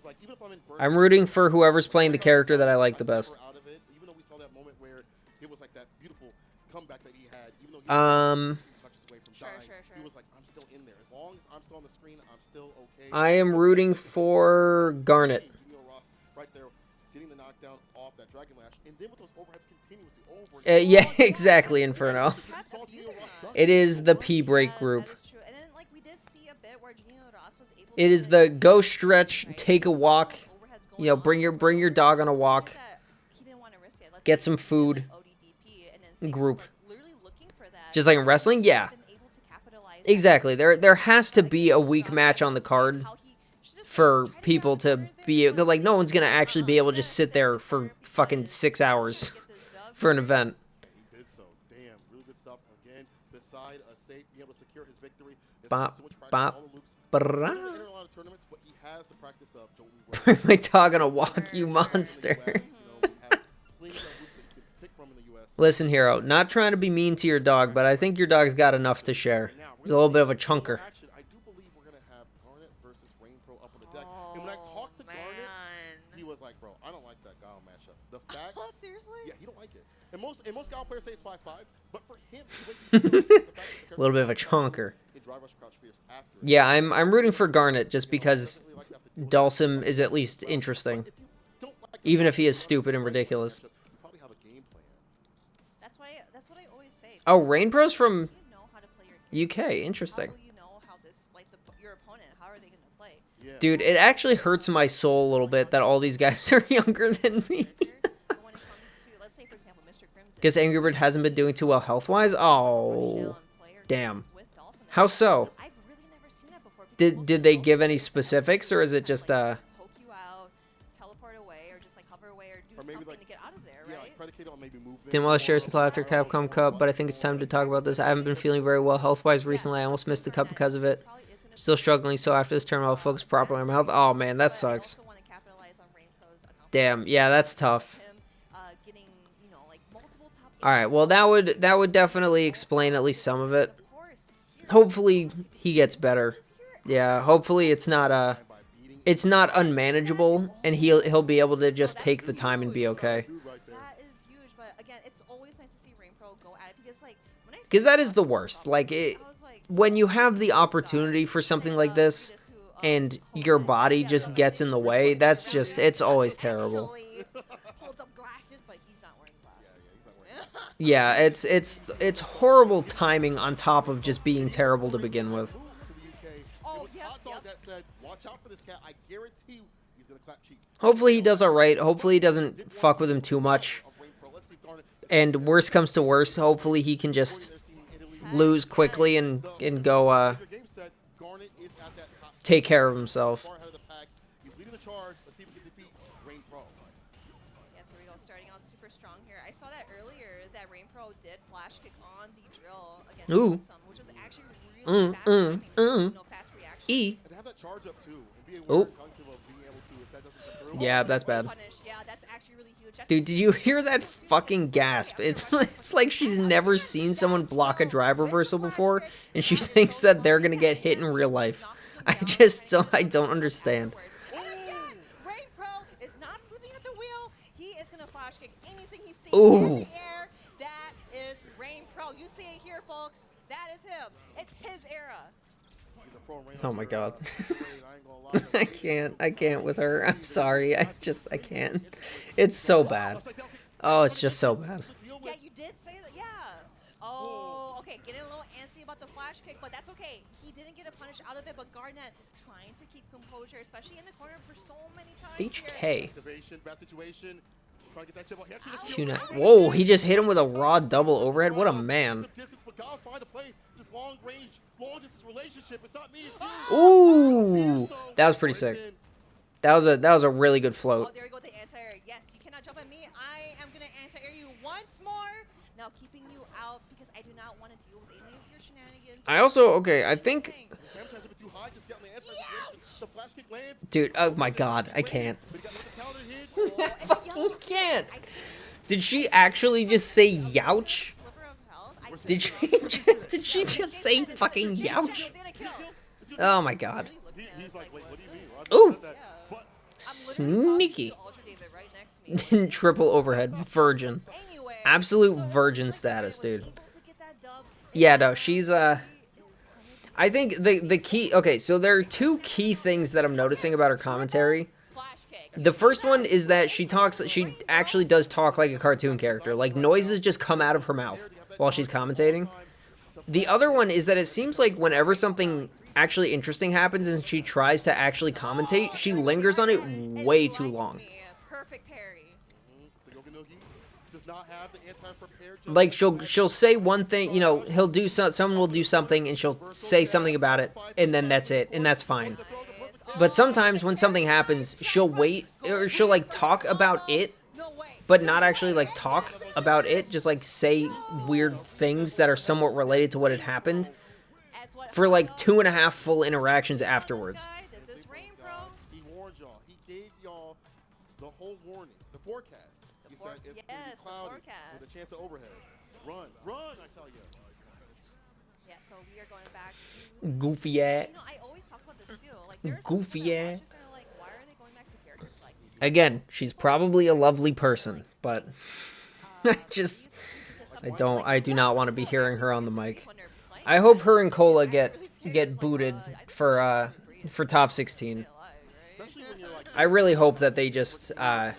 was like, even if I'm in burn, I'm rooting for whoever's playing the character that I like the best. out of it, even though we saw that moment where it was like that beautiful comeback that he had, even though he was touches away from dying, he was like, I'm still in there. As long as I'm still on the screen, I'm still okay. I am rooting for Garnet. Junior Ross right there getting the knockdown off that Dragon Lash, and then with those overheads continuously over and Yeah, exactly, Inferno. It is the P break group. It is the go stretch, take a walk, you know, bring your dog on a walk, get some food group. Just like in wrestling, yeah. Exactly. There has to be a weak match on the card for people to be, because like no one's gonna actually be able to just sit there for fucking 6 hours for an event. he did so. Damn, really good stuff. Again, beside a safe, being able to secure his victory. Bop, bop, Bring my dog on a walk, you monster. Listen, Hero, not trying to be mean to your dog, but I think your dog's got enough to share. He's a little bit of a chunker. I do believe we're gonna have Garnet versus Rain Pro up on the deck. And when I talked to Garnet, he was like, "Bro, I don't like that Gao matchup. The fact, seriously? Yeah, he don't like it. And most Gao players say it's 5-5, but for him, A little bit of a chunker. Yeah, I'm rooting for Garnet just because Dulcim is at least interesting, even if he is stupid and ridiculous. That's what I always say. Oh, Rain Pro's from UK. Interesting. Your opponent, how are they going to play? Dude, it actually hurts my soul a little bit that all these guys are younger than me. Guess Angry Bird hasn't been doing too well health-wise? Oh, damn. How so? Did they give any specifics, or is it just poke you out, teleport away, or just like hover away, or do something to get out of there, right? Predicated on maybe movement. Didn't want to share this until after Capcom Cup, but I think it's time to talk about this. I haven't been feeling very well health-wise recently. I almost missed the cup because of it. Still struggling, so after this tournament, I'll focus properly on my health. Oh man, that sucks. Damn, yeah, that's tough. Alright, well that would definitely explain at least some of it. Hopefully he gets better. Yeah, hopefully it's not unmanageable and he'll be able to just take the time and be okay. That is huge, but again, it's always nice to see Rain Pro go at it because like Because that is the worst. Like when you have the opportunity for something like this and your body just gets in the way, that's just, it's always terrible. Yeah, it's horrible timing on top of just being terrible to begin with. Hopefully he does alright. Hopefully he doesn't fuck with him too much. And worst comes to worst, hopefully he can just lose quickly and go take care of himself. I saw that earlier that Rain Pro did flash kick on the drill against Dulcim, which was actually really fast reaction. E. And have that charge up too, and be Oh. aware of being able to, if that doesn't come through. Yeah, that's bad. Yeah, that's actually really huge. Dude, did you hear that fucking gasp? It's like she's never seen someone block a drive reversal before, and she thinks that they're gonna get hit in real life. I don't understand. Rain Pro is not slipping at the wheel. He is gonna flash kick anything he sees Ooh. in the air. That is Rain Pro. You see it here, folks. That is him. It's his era. Oh my god. I can't with her. I'm sorry. I can't. It's so bad. Oh, it's just so bad. Yeah, you did say that. Yeah. Oh, okay. Getting a little antsy about the flash kick, but that's okay. He didn't get a punish out of it, but Garnet trying to keep composure, especially in the corner for so many times. HK. Bad situation. Trying to get that shit off. He actually just Q9. Whoa, he just hit him with a raw double overhead. What a man. Ooh, that was pretty sick. That was a really good float. Oh, there we go with the anti-air. Yes, you cannot jump at me. I am gonna anti-air you once more. Now keeping you out because I do not want to deal with any of your shenanigans. I also, okay, I think... Dude, oh my god, I can't. I fucking can't. Did she actually just say youch? Did she just say fucking youch? Oh my god. Ooh! Sneaky. Triple overhead. Virgin. Absolute virgin status, dude. Yeah, no, she's, I think the key... Okay, so there are two key things that I'm noticing about her commentary. The first one is that she actually does talk like a cartoon character. Like, noises just come out of her mouth while she's commentating. The other one is that it seems like whenever something actually interesting happens and she tries to actually commentate, she lingers on it way too long. Like, she'll say one thing, you know, he'll do someone will do something and she'll say something about it, and then that's it, and that's fine. But sometimes when something happens, she'll wait, or she'll, like, talk about it, but not actually, like, talk about it, just, like, say weird things that are somewhat related to what had happened for, like, 2.5 full interactions afterwards. He warned y'all. He gave y'all the whole warning, the forecast. He said it's going to be cloudy with a chance of overheads. Run, I tell you. Yeah, so we are going back to... Goofy ass. You know, I always talk about this too. Like, there's Goofy ass. like, why are they going back to characters like... Again, she's probably a lovely person, but I do not want to be hearing her on the mic. I hope her and Cola get booted for top 16. I really hope that they just I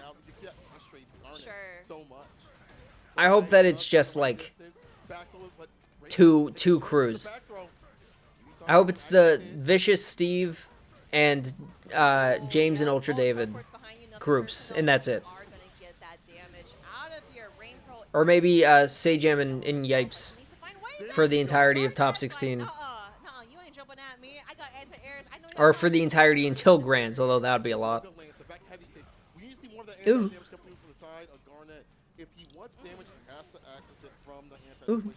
hope that it's just like two crews. I hope it's the Vicious Steve and James and Ultra David groups, and that's it. Or maybe Sajam and Yipes for the entirety of top 16. Or for the entirety until Grands, although that would be a lot. Ooh. Ooh.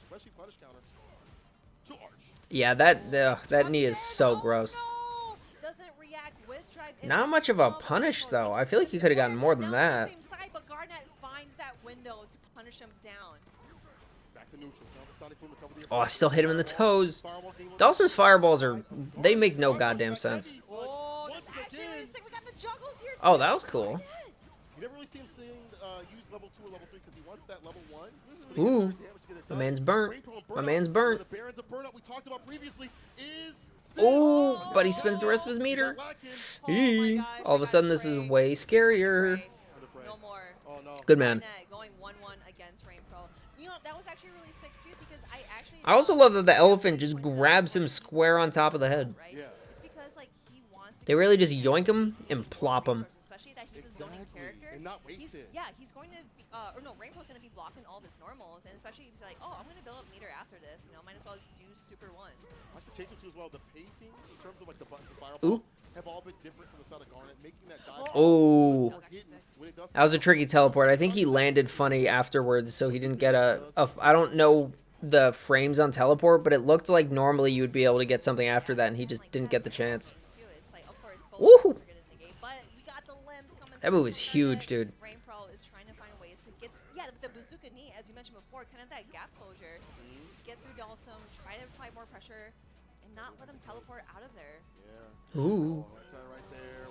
Yeah, that knee is so gross. Not much of a punish, though. I feel like he could have gotten more than that. Oh, I still hit him in the toes. Dawson's fireballs they make no goddamn sense. Oh, that was cool. Ooh, my man's burnt. My man's burnt. Ooh, but he spends the rest of his meter. All of a sudden, this is way scarier. Good man. I also love that the elephant just grabs him square on top of the head. They really just yoink him and plop him. Yeah, he's going to be, or no, Rainbow's going to be blocking all of his normals, and especially he's like, oh, I'm going to build up meter after this, you know, might as well use Super 1. I could change it too as well. The pacing, in terms of like the buttons and fireballs, have all been different from the side of Garnet, making that dive. Oh, that was a tricky teleport. I think he landed funny afterwards, so he didn't get I don't know the frames on teleport, but it looked like normally you would be able to get something after that, and he just didn't get the chance. Woohoo! That move is huge, dude. Rainpro is trying to find ways to get, the bazooka knee, as you mentioned before, kind of that gap closure. Get through Dalsum, try to apply more pressure, and not let him teleport out of there. Yeah. Ooh.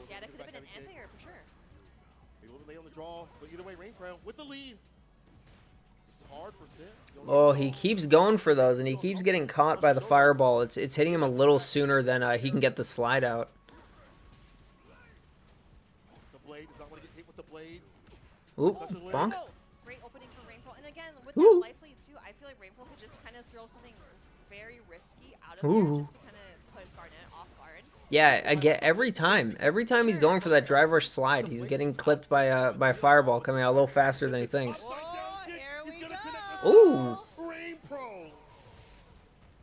Yeah, that could have been an anti-air for sure. A little late on the draw, but either way, Rainpro with the lead. Hard percent. Oh, he keeps going for those, and he keeps getting caught by the fireball. It's hitting him a little sooner than he can get the slide out. Ooh, bonk. Great opening for Rainbow. And again, with that life lead too, I feel like Rainbow could just kind of throw something very risky out of there just to kind of put Garnet off guard. Yeah, I get every time he's going for that drive rush slide, he's getting clipped by a fireball coming out a little faster than he thinks. Oh, here we go. Ooh.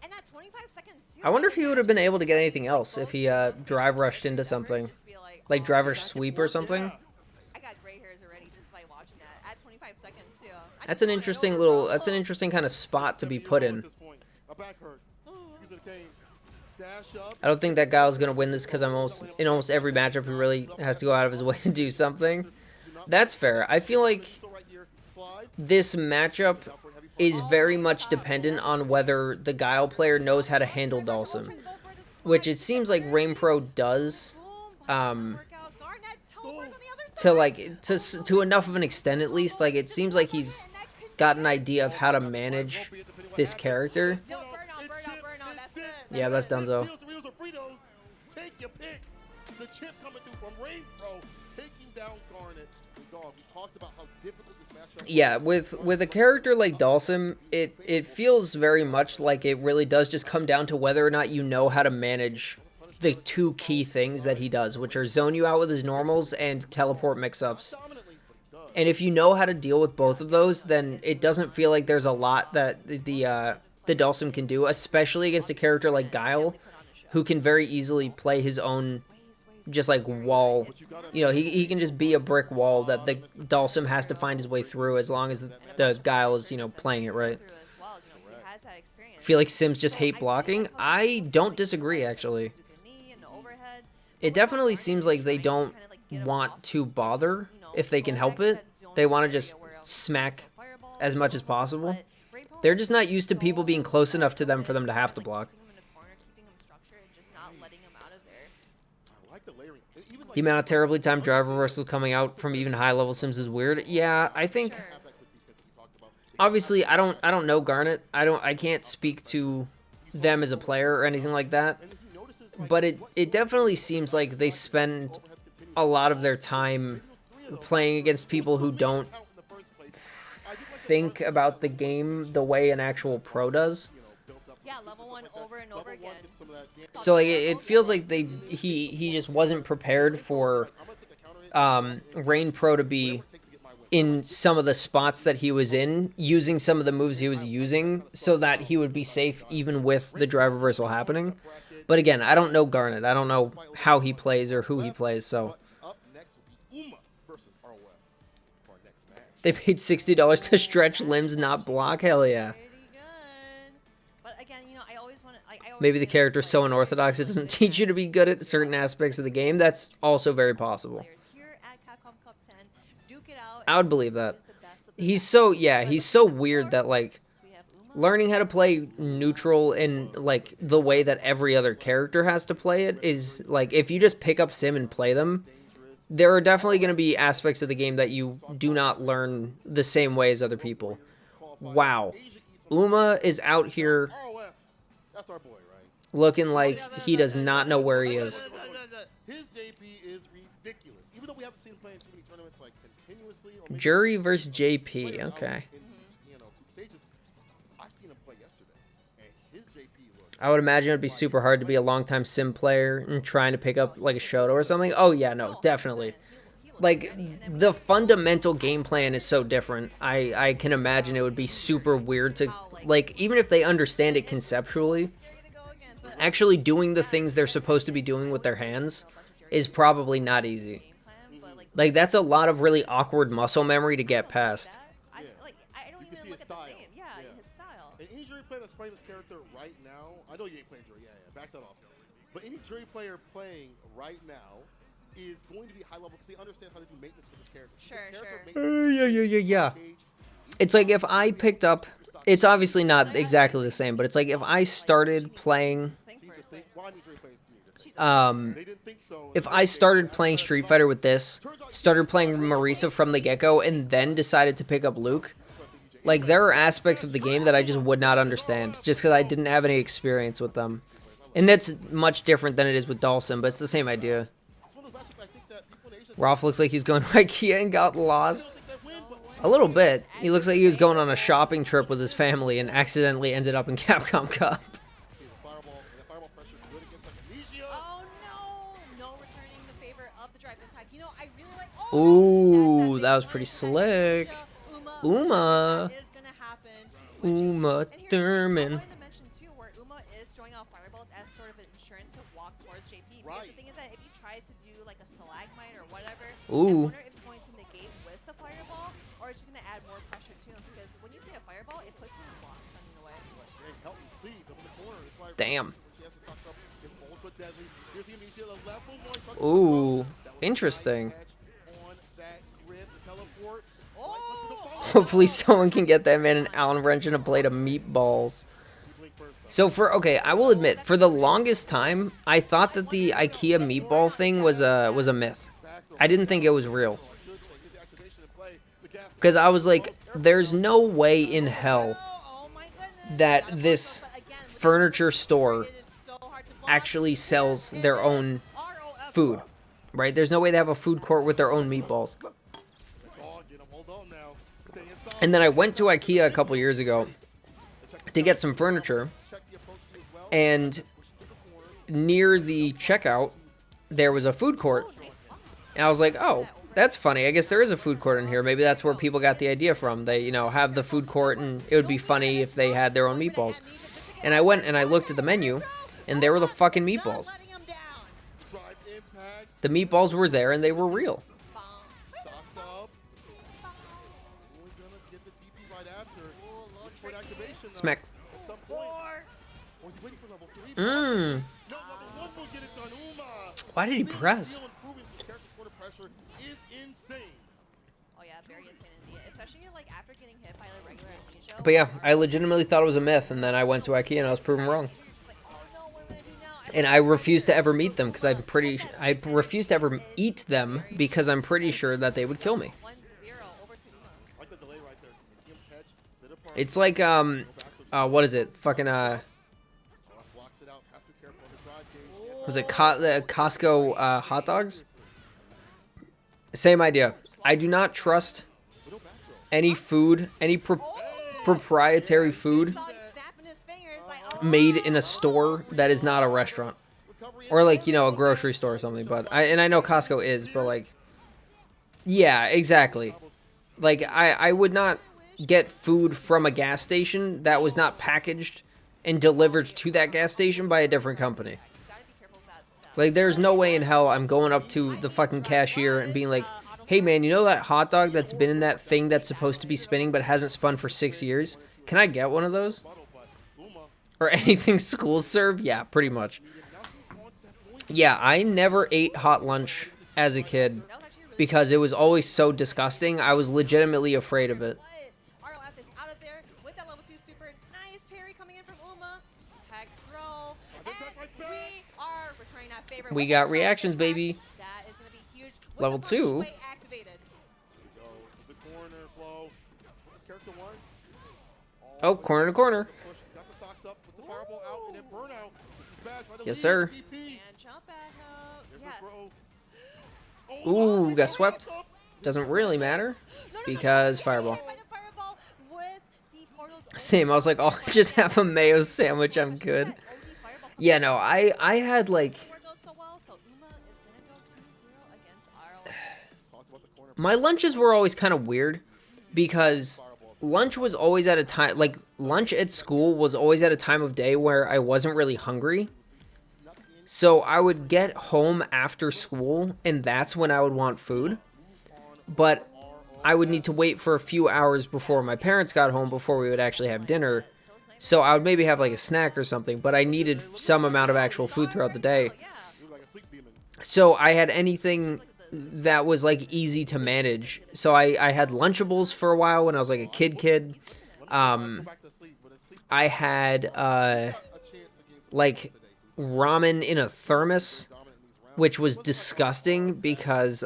And that 25 seconds too. I wonder if he would have been able to get anything else if he drive rushed into something, like drive rush sweep or something. That's an interesting kind of spot to be put in. I don't think that guy was gonna win this because in almost every matchup he really has to go out of his way to do something. That's fair. I feel like this matchup is very much dependent on whether the Guile player knows how to handle Dalsum, which it seems like Rainpro does. to like to enough of an extent at least. Like it seems like he's got an idea of how to manage this character. Yeah, that's Dunzo. Take your pick. The chip coming through from Rain Pro, taking down Garnet. Dog, we talked about how difficult this matchup. Yeah, with a character like Dhalsim, it feels very much like it really does just come down to whether or not you know how to manage the two key things that he does, which are zone you out with his normals and teleport mix-ups. And if you know how to deal with both of those, then it doesn't feel like there's a lot that the Dhalsim can do, especially against a character like Guile, who can very easily play his own just like wall. You know, he can just be a brick wall that the Dhalsim has to find his way through as long as the Guile is, you know, playing it right. I feel like Sims just hate blocking. I don't disagree, actually. It definitely seems like they don't want to bother if they can help it. They want to just smack as much as possible. They're just not used to people being close enough to them for them to have to block. The amount of terribly timed drive reversals coming out from even high-level Sims is weird. Yeah, I think... Obviously, I don't know Garnet. I can't speak to them as a player or anything like that. But it definitely seems like they spend a lot of their time playing against people who don't think about the game the way an actual pro does. Yeah, level 1 over and over again. So like it feels like he just wasn't prepared for Rain Pro to be in some of the spots that he was in, using some of the moves he was using, so that he would be safe even with the drive reversal happening. But again, I don't know Garnet. I don't know how he plays or who he plays, so. They paid $60 to stretch limbs, not block? Hell yeah. Maybe the character's so unorthodox it doesn't teach you to be good at certain aspects of the game. That's also very possible. I would believe that. He's so weird that, like, learning how to play neutral in, like, the way that every other character has to play it is, like, if you just pick up Sim and play them, there are definitely going to be aspects of the game that you do not learn the same way as other people. Wow. Uma is out here looking like he does not know where he is. His JP is ridiculous. Even though we haven't seen him play in too many tournaments like continuously. Jury versus JP. Okay. I've seen him play yesterday, and his JP looked. I would imagine it would be super hard to be a longtime Sim player and trying to pick up like a Shoto or something. Oh yeah, no, definitely. Like the fundamental game plan is so different. I can imagine it would be super weird to, like, even if they understand it conceptually, actually doing the things they're supposed to be doing with their hands is probably not easy. Like that's a lot of really awkward muscle memory to get past. I don't even look at the name. Yeah, his style. And any jury player that's playing this character right now, I know you ain't playing jury, back that off. But any jury player playing right now is going to be high level because they understand how to do maintenance with this character. Yeah. It's like if I picked up, it's obviously not exactly the same, but it's like if I started playing, if I started playing Street Fighter with this, started playing Marisa from the get-go, and then decided to pick up Luke, like there are aspects of the game that I just would not understand, just because I didn't have any experience with them. And that's much different than it is with Dhalsim, but it's the same idea. Rolf looks like he's going to IKEA and got lost. A little bit. He looks like he was going on a shopping trip with his family and accidentally ended up in Capcom Cup. Ooh, that was pretty slick. Uma Thurman. Ooh. Damn. Ooh, interesting. Hopefully someone can get that man an Allen wrench and a plate of meatballs. So okay, I will admit, for the longest time, I thought that the IKEA meatball thing was a myth. I didn't think it was real. Because I was like, there's no way in hell that this furniture store actually sells their own food, right? There's no way they have a food court with their own meatballs. And then I went to IKEA a couple years ago to get some furniture, and near the checkout, there was a food court. And I was like, oh, that's funny. I guess there is a food court in here. Maybe that's where people got the idea from. They, you know, have the food court, and it would be funny if they had their own meatballs. And I went and I looked at the menu, and there were the fucking meatballs. The meatballs were there, and they were real. Smack. Why did he press? But yeah, I legitimately thought it was a myth, and then I went to IKEA and I was proven wrong. And I refuse to ever meet them because I refuse to ever eat them because I'm pretty sure that they would kill me. It's like what is it? Fucking was it Costco hot dogs? Same idea. I do not trust any food, any proprietary food made in a store that is not a restaurant, or like, you know, a grocery store or something. But I know Costco is, but like, yeah, exactly. Like I would not get food from a gas station that was not packaged and delivered to that gas station by a different company. Like, there's no way in hell I'm going up to the fucking cashier and being like, hey man, you know that hot dog that's been in that thing that's supposed to be spinning but hasn't spun for 6 years? Can I get one of those? Or anything schools serve? Yeah, pretty much. Yeah, I never ate hot lunch as a kid because it was always so disgusting. I was legitimately afraid of it. We got reactions, baby. Level 2. Oh, corner to corner. Yes, sir. Ooh, got swept. Doesn't really matter because fireball. Same. I was like, oh, just have a mayo sandwich. I'm good. Yeah, no, I had like, my lunches were always kind of weird because lunch was always at a time, like lunch at school was always at a time of day where I wasn't really hungry. So I would get home after school and that's when I would want food. But I would need to wait for a few hours before my parents got home before we would actually have dinner. So I would maybe have like a snack or something, but I needed some amount of actual food throughout the day. So I had anything that was like easy to manage. So I had Lunchables for a while when I was like a kid. I had like ramen in a thermos, which was disgusting because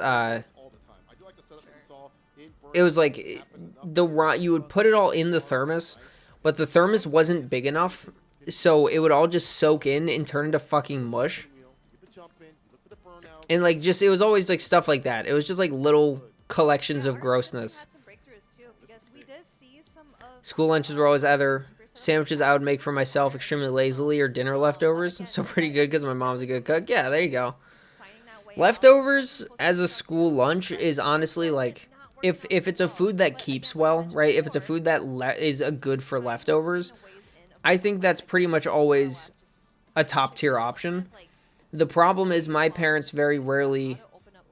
it was like you would put it all in the thermos, but the thermos wasn't big enough, so it would all just soak in and turn into fucking mush. And like, just, it was always like stuff like that. It was just like little collections of grossness. School lunches were always either sandwiches I would make for myself extremely lazily or dinner leftovers. So pretty good because my mom's a good cook. Yeah, there you go. Leftovers as a school lunch is honestly like, if it's a food that keeps well, right? If it's a food that is a good for leftovers, I think that's pretty much always a top tier option. The problem is my parents very rarely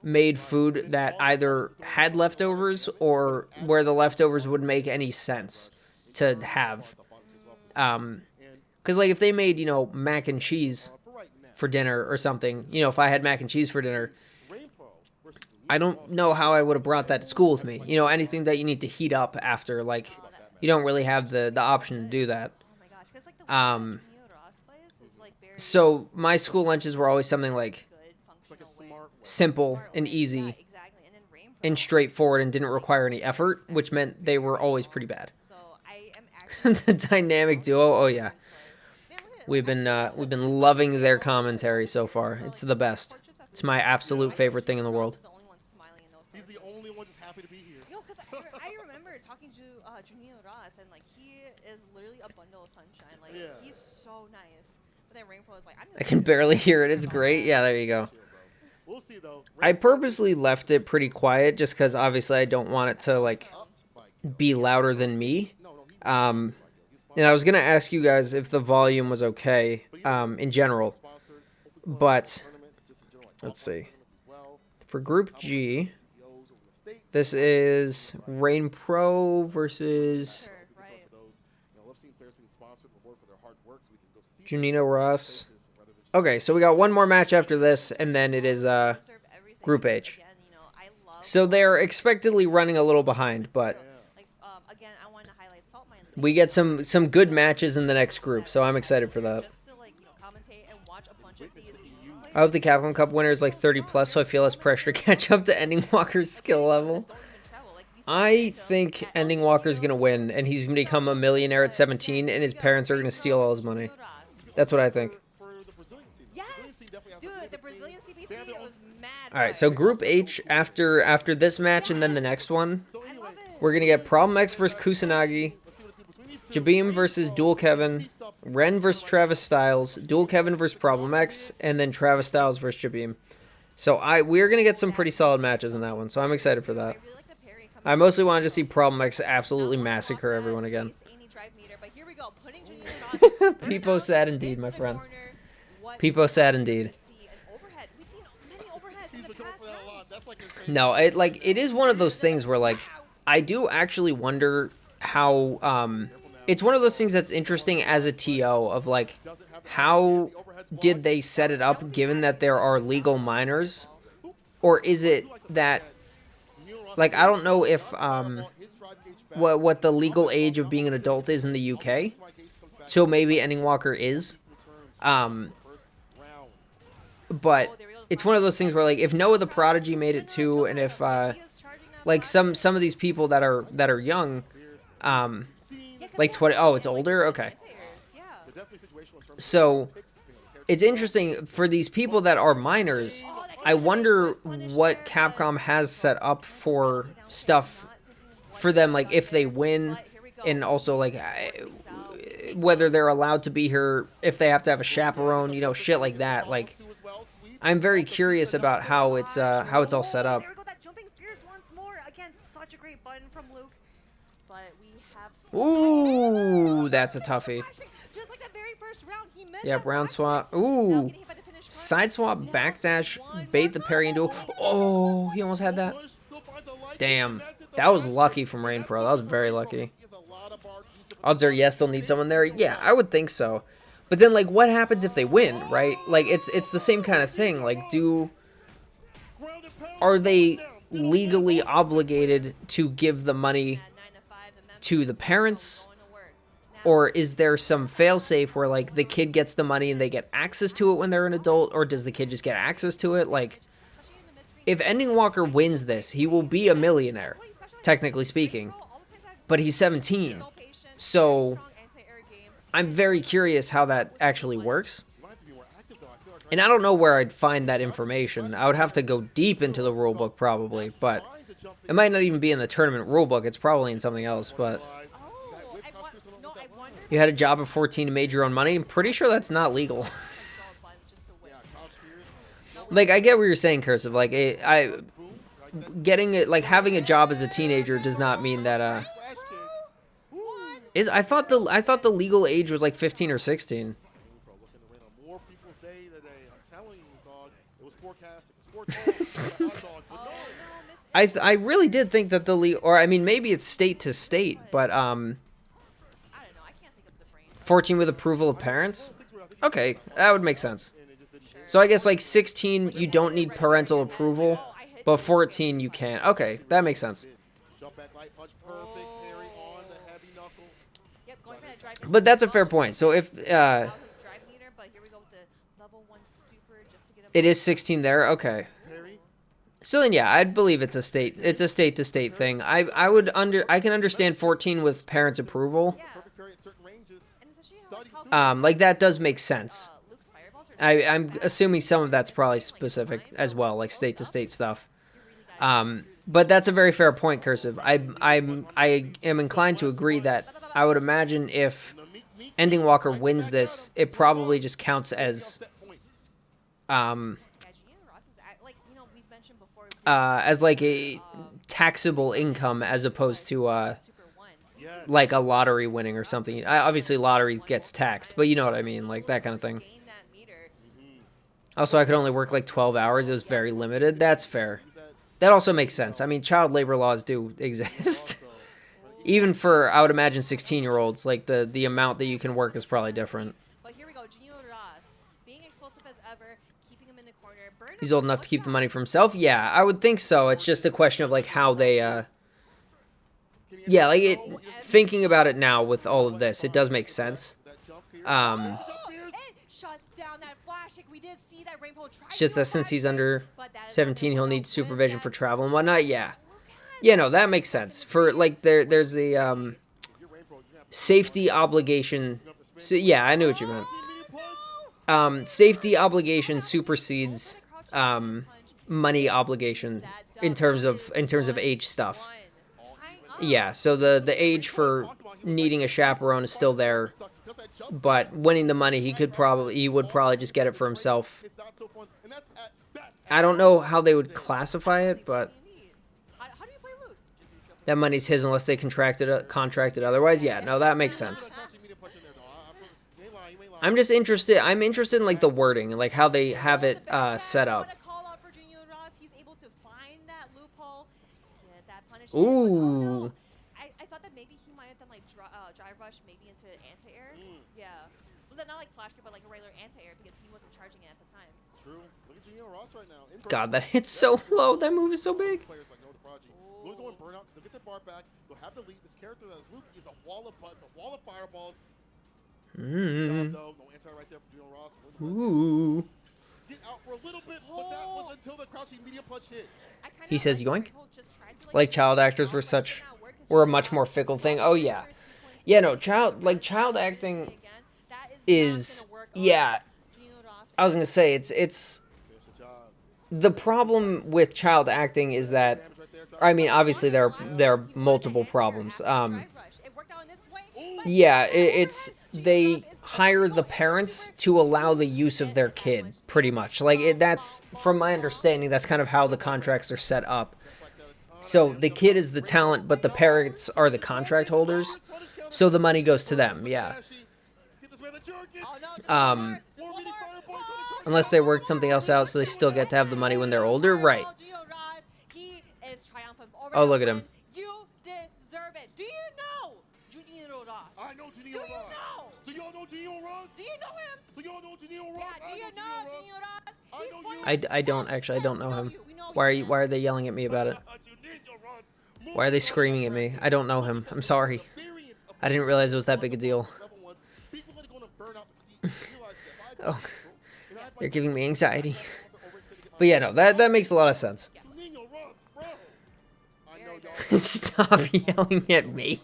made food that either had leftovers or where the leftovers would make any sense to have. Because like if they made, you know, mac and cheese for dinner or something, you know, if I had mac and cheese for dinner, I don't know how I would have brought that to school with me. You know, anything that you need to heat up after, like, you don't really have the option to do that. So my school lunches were always something like simple and easy. and straightforward and didn't require any effort, which meant they were always pretty bad. So I am actually The dynamic duo, oh yeah. We've been loving their commentary so far. It's the best. It's my absolute favorite thing in the world. He's the only one just happy to be here. Yo, because I remember talking to Junio Ross, and like he is literally a bundle of sunshine. Like he's so nice. But then Rainbow is like, I can barely hear it. It's great. Yeah, there you go. We'll see though. I purposely left it pretty quiet just because obviously I don't want it to like be louder than me. And I was gonna ask you guys if the volume was okay in general, but let's see. For Group G, this is Rain Pro versus Junino Ross. Okay, so we got one more match after this, and then it is Group H. So they're expectedly running a little behind, but we get some good matches in the next group, so I'm excited for that. I hope the Capcom Cup winner is like 30 plus, so I feel less pressure to catch up to Ending Walker's skill level. I think Ending Walker's going to win, and he's going to become a millionaire at 17, and his parents are going to steal all his money. That's what I think. Alright, so Group H, after this match and then the next one, we're going to get Problem X versus Kusanagi, Jabim versus Dual Kevin, Ren versus Travis Styles, Dual Kevin versus Problem X, and then Travis Styles versus Jabim. So we're going to get some pretty solid matches in that one, so I'm excited for that. I mostly wanted to see Problem X absolutely massacre everyone again. Peepo sad indeed, my friend. Peepo sad indeed. No, it is one of those things where like I do actually wonder how it's one of those things that's interesting as a TO of like how did they set it up given that there are legal minors, or is it that like I don't know if what the legal age of being an adult is in the UK, so maybe Ending Walker is, but it's one of those things where like if Noah the Prodigy made it too, and if like some of these people that are young, like 20, oh it's older, okay. So it's interesting for these people that are minors. I wonder what Capcom has set up for stuff for them, like if they win, and also like whether they're allowed to be here, if they have to have a chaperone, you know, shit like that. Like I'm very curious about how it's all set up. There we go, that jumping fierce once more. Again, such a great button from Luke. But we have Ooh, that's a toughie. just like that very first round, he missed. Yep, round swap. Ooh. Side swap, backdash, bait the parry into. Oh, he almost had that. Damn. That was lucky from Rain Pro. That was very lucky. Odds are yes, they'll need someone there. Yeah, I would think so. But then, like, what happens if they win, right? Like, it's the same kind of thing. Like, are they legally obligated to give the money to the parents? Or is there some failsafe where, like, the kid gets the money and they get access to it when they're an adult? Or does the kid just get access to it? Like, if Ending Walker wins this, he will be a millionaire, technically speaking. But he's 17. So I'm very curious how that actually works. And I don't know where I'd find that information. I would have to go deep into the rulebook probably, but it might not even be in the tournament rulebook. It's probably in something else, but you had a job at 14 and made your own money. I'm pretty sure that's not legal. Like, I get what you're saying, Cursive. Like, having a job as a teenager does not mean that, I thought the legal age was like 15 or 16. I really did think that or I mean maybe it's state to state, but 14 with approval of parents? Okay, that would make sense. So I guess like 16 you don't need parental approval, but 14 you can. Okay, that makes sense. But that's a fair point. So if it is 16 there, okay. So then, yeah, I'd believe it's a state to state thing. I can understand 14 with parents' approval. Like that does make sense. I'm assuming some of that's probably specific as well, like state to state stuff. But that's a very fair point, Cursive. I am inclined to agree that I would imagine if Ending Walker wins this, it probably just counts as like a taxable income as opposed to like a lottery winning or something. Obviously, lottery gets taxed, but you know what I mean, like that kind of thing. Also, I could only work like 12 hours. It was very limited. That's fair. That also makes sense. I mean, child labor laws do exist. Even for, I would imagine, 16-year-olds, like the amount that you can work is probably different. But here we go, Junior Ross, being explosive as ever, keeping him in the corner. He's old enough to keep the money for himself? Yeah, I would think so. It's just a question of, like, how they, yeah, like, thinking about it now with all of this, it does make sense. It's just that since he's under 17, he'll need supervision for travel and whatnot. Yeah. Yeah, no, that makes sense. For, like, there's a, safety obligation. So, yeah, I knew what you meant. Safety obligation supersedes, money obligation in terms of age stuff. Yeah, so the age for needing a chaperone is still there, but winning the money, he would probably just get it for himself. I don't know how they would classify it, but that money's his unless they contracted otherwise. Yeah, no, that makes sense. I'm just interested. I'm interested in like the wording and like how they have it set up. Ooh. I thought that maybe he might have done like drive rush maybe into anti-air. Yeah. Well, not like flash kick, but like a regular anti-air because he wasn't charging it at the time. True. Look at Junior Ross right now. God, that hits so low. That move is so big. Players like Noah Prodigy. We'll go and burn out because they'll get their bar back. They'll have the lead. This character that is Luke is a wall of butts, a wall of fireballs. No anti right there for Junior Ross. Ooh. Get out for a little bit, but that was until the crouching medium punch hit. He says yoink. Like child actors were a much more fickle thing. Oh yeah. Yeah, no, child acting is, yeah. I was going to say it's the problem with child acting is that, I mean, obviously there are multiple problems. Yeah, it's they hire the parents to allow the use of their kid, pretty much. Like, that's, from my understanding, that's kind of how the contracts are set up. So the kid is the talent, but the parents are the contract holders. So the money goes to them, yeah. Unless they worked something else out, so they still get to have the money when they're older, right? Oh, look at him. You deserve it. Do you know Junior Ross? I know Junior Ross. Do y'all know Junior Ross? Do you know him? Do y'all know Junior Ross? Yeah, do you know Junior Ross? I don't actually. I don't know him. Why are they yelling at me about it? Why are they screaming at me? I don't know him. I'm sorry. I didn't realize it was that big a deal. Oh, they're giving me anxiety. But yeah, no, that makes a lot of sense. Stop yelling at me.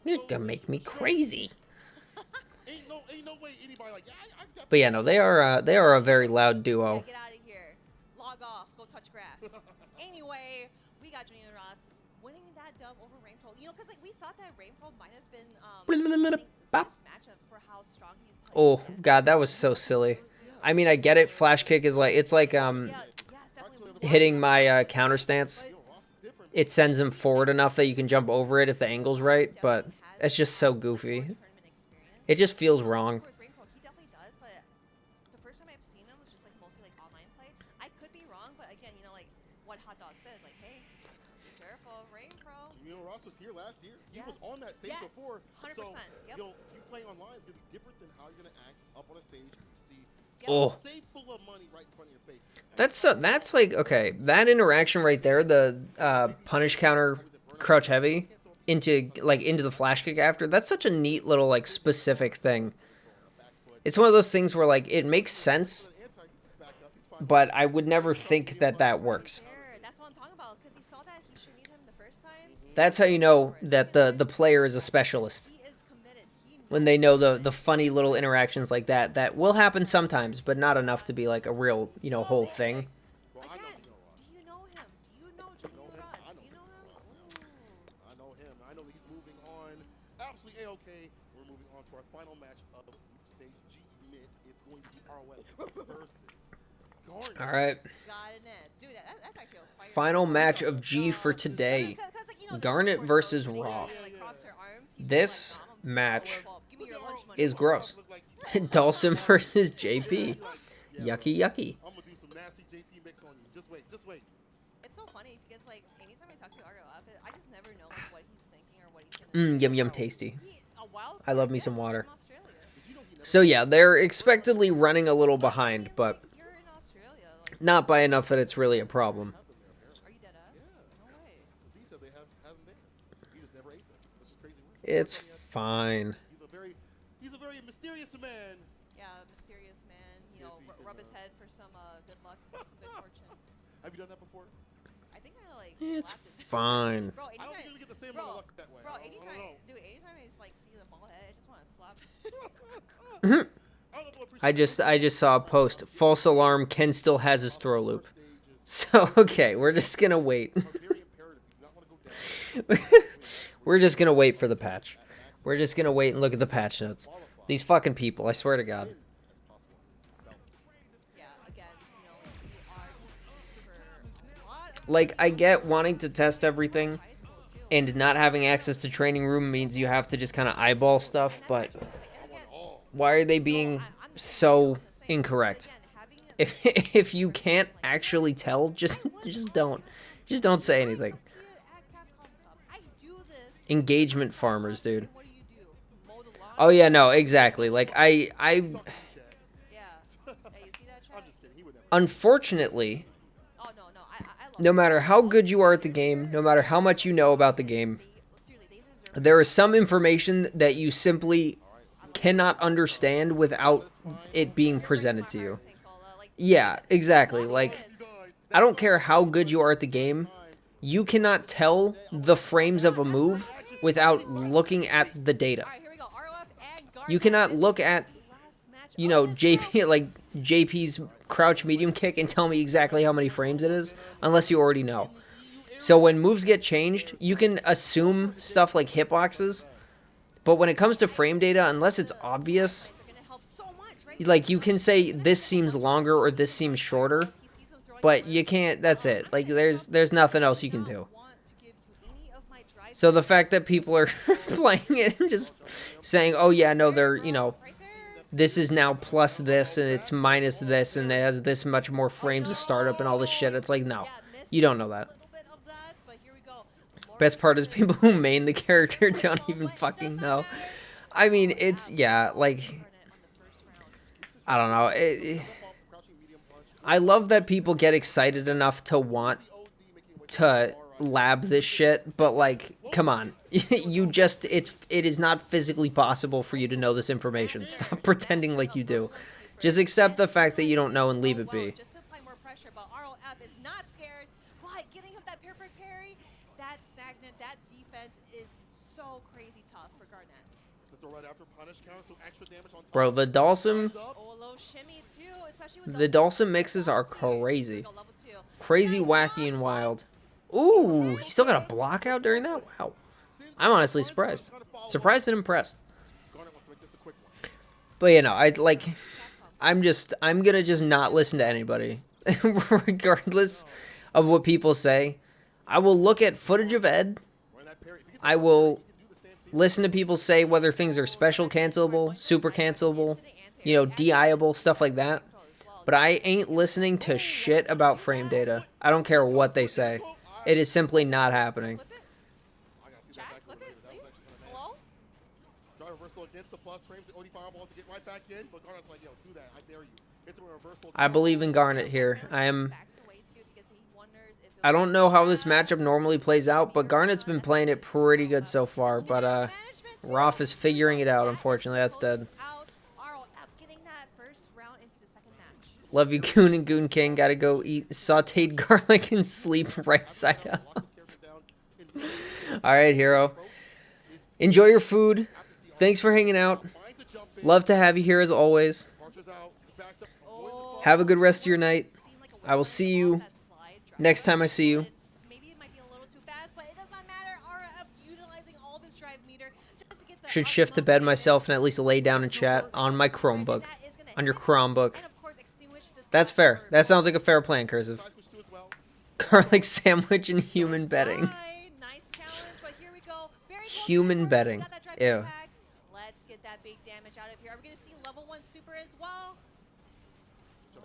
You're gonna make me crazy. But yeah, no, they are a very loud duo. Get out of here. Log off. Go touch grass. Anyway, we got Junior Ross winning that dub over Rainbow. You know, because like we thought that Rainbow might have been this matchup for how strong he's playing. Oh God, that was so silly. I mean, I get it. Flash kick is like it's like hitting my counter stance. It sends him forward enough that you can jump over it if the angle's right, but it's just so goofy. It just feels wrong. He definitely does, but the first time I've seen him was just like mostly like online play. I could be wrong, but again, you know, like what Hot Dog says, like, hey, be careful, Rain Pro. Junior Ross was here last year. He was on that stage before. 100%. So, you know, you playing online is gonna be different than how you're gonna act up on a stage. See, oh. a safe full of money right in front of your face. That's like, okay, that interaction right there, the punish counter crouch heavy into the flash kick after, that's such a neat little like specific thing. It's one of those things where like it makes sense but I would never think that that works. That's what I'm talking about, because he saw that he should need him the first time. That's how you know that the player is a specialist. When they know the funny little interactions like that will happen sometimes, but not enough to be like a real, you know, whole thing. Again, do you know him? Do you know Junior Ross? Do you know him? I know him. I know that he's moving on. Absolutely A-okay. We're moving on to our final match of stage G mid. It's going to be ROF versus Garnet. All right. Dude, that's actually a fire. Final match of G for today. Garnet versus Roth. This match is gross. Dawson versus JP. Yucky, yucky. I'm gonna do some nasty JP mix on you. Just wait, just wait. It's so funny because like anytime I talk to ROF, I just never know like what he's thinking or what he's gonna do. Yum yum tasty. I love me some water. So yeah, they're expectedly running a little behind, but not by enough that it's really a problem. Are you dead ass? No way. Z said they have them there. He just never ate them, which is crazy. It's fine. He's a very mysterious man. Yeah, mysterious man. You know, rub his head for some good luck, some good fortune. Have you done that before? I think I like. It's slapped his fine. Bro, I don't think you get the same amount of luck that way. Bro, I don't know. anytime I just like see the ball head, I just want to slap. I just saw a post. False alarm. Ken still has his throw loop. So okay, we're just gonna wait. We're just gonna wait for the patch. We're just gonna wait and look at the patch notes. These fucking people, I swear to God. Like, I get wanting to test everything, and not having access to training room means you have to just kind of eyeball stuff, but why are they being so incorrect? If you can't actually tell, just don't say anything. Engagement farmers, dude. Oh yeah, no, exactly. Like I unfortunately, no matter how good you are at the game, no matter how much you know about the game, there is some information that you simply cannot understand without it being presented to you. Yeah, exactly. Like, I don't care how good you are at the game, you cannot tell the frames of a move without looking at the data. You cannot look at, you know, JP's crouch medium kick and tell me exactly how many frames it is, unless you already know. So when moves get changed, you can assume stuff like hitboxes, but when it comes to frame data, unless it's obvious, like, you can say this seems longer or this seems shorter, but you can't, that's it. Like, there's nothing else you can do. So the fact that people are playing it and just saying, oh yeah, no, they're, you know, this is now plus this and it's minus this and it has this much more frames of startup and all this shit. It's like, no, you don't know that. Best part is people who main the character don't even fucking know. I mean, it's, yeah, like, I don't know. I love that people get excited enough to want to lab this shit, but like, come on. It is not physically possible for you to know this information. Stop pretending like you do. Just accept the fact that you don't know and leave it be. Just to apply more pressure, but ROF is not scared. But getting up that perfect parry, that stagnant, that defense is so crazy tough for Garnet. Bro, the Dawson mixes are crazy. Crazy, wacky, and wild. Ooh, he still got a block out during that? Wow. I'm honestly surprised. Surprised and impressed. But you know, I'm gonna just not listen to anybody. Regardless of what people say. I will look at footage of Ed. I will listen to people say whether things are special cancelable, super cancelable, you know, DI-able, stuff like that. But I ain't listening to shit about frame data. I don't care what they say. It is simply not happening. I believe in Garnet here. I don't know how this matchup normally plays out, but Garnet's been playing it pretty good so far. But Roth is figuring it out, unfortunately. That's dead. getting that first round into the second match. Love you, Goon and Goon King. Gotta go eat sauteed garlic and sleep right side up. Alright, Hero. Enjoy your food. Thanks for hanging out. Love to have you here as always. Have a good rest of your night. I will see you next time I see you. Should shift to bed myself and at least lay down and chat on my Chromebook. On your Chromebook. That's fair. That sounds like a fair plan, Cursive. Garlic sandwich and human bedding. Human bedding. Ew. Let's get that big damage out of here. Are we gonna see level 1 super as well?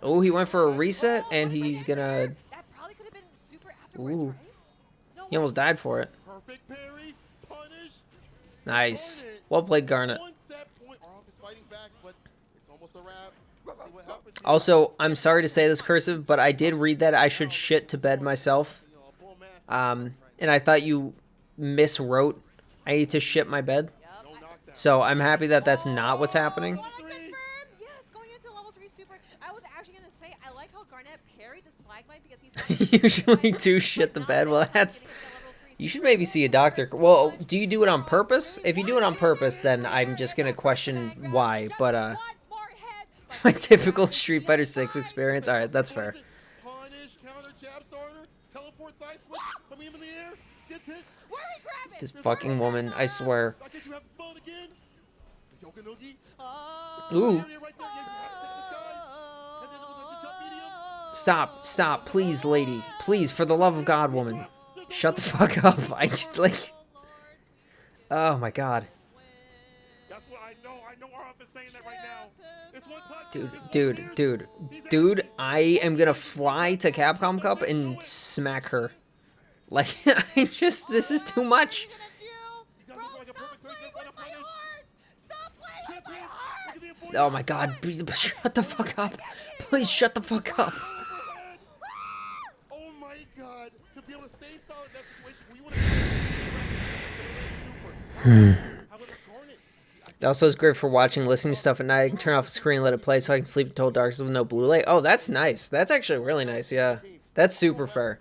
Oh, he went for a reset and he's gonna. That probably could have been super afterwards, Ooh. right? He almost died for it. Nice. Well played, Garnet. Also, I'm sorry to say this, Cursive, but I did read that I should shit to bed myself. And I thought you miswrote I need to shit my bed. So I'm happy that that's not what's happening. Yes, going into level 3 super. I was actually gonna say I like how Garnet parried the Slagmite because he's Usually do shit the bed. Well, that's. You should maybe see a doctor. Well, do you do it on purpose? If you do it on purpose, then I'm just gonna question why. But my typical Street Fighter 6 experience. All right, that's fair. This fucking woman, I swear. Ooh. Stop, stop, please, lady. Please, for the love of God, woman. Shut the fuck up. I just, like... Oh, my God. Dude, I am gonna fly to Capcom Cup and smack her. Like, this is too much. Oh my God, shut the fuck up. Please shut the fuck up. Oh my God, to be able to stay solid in that situation, we would It also is great for watching, listening to stuff at night. I can turn off the screen and let it play so I can sleep until dark with no blue light. Oh, that's nice. That's actually really nice, yeah. That's super fair.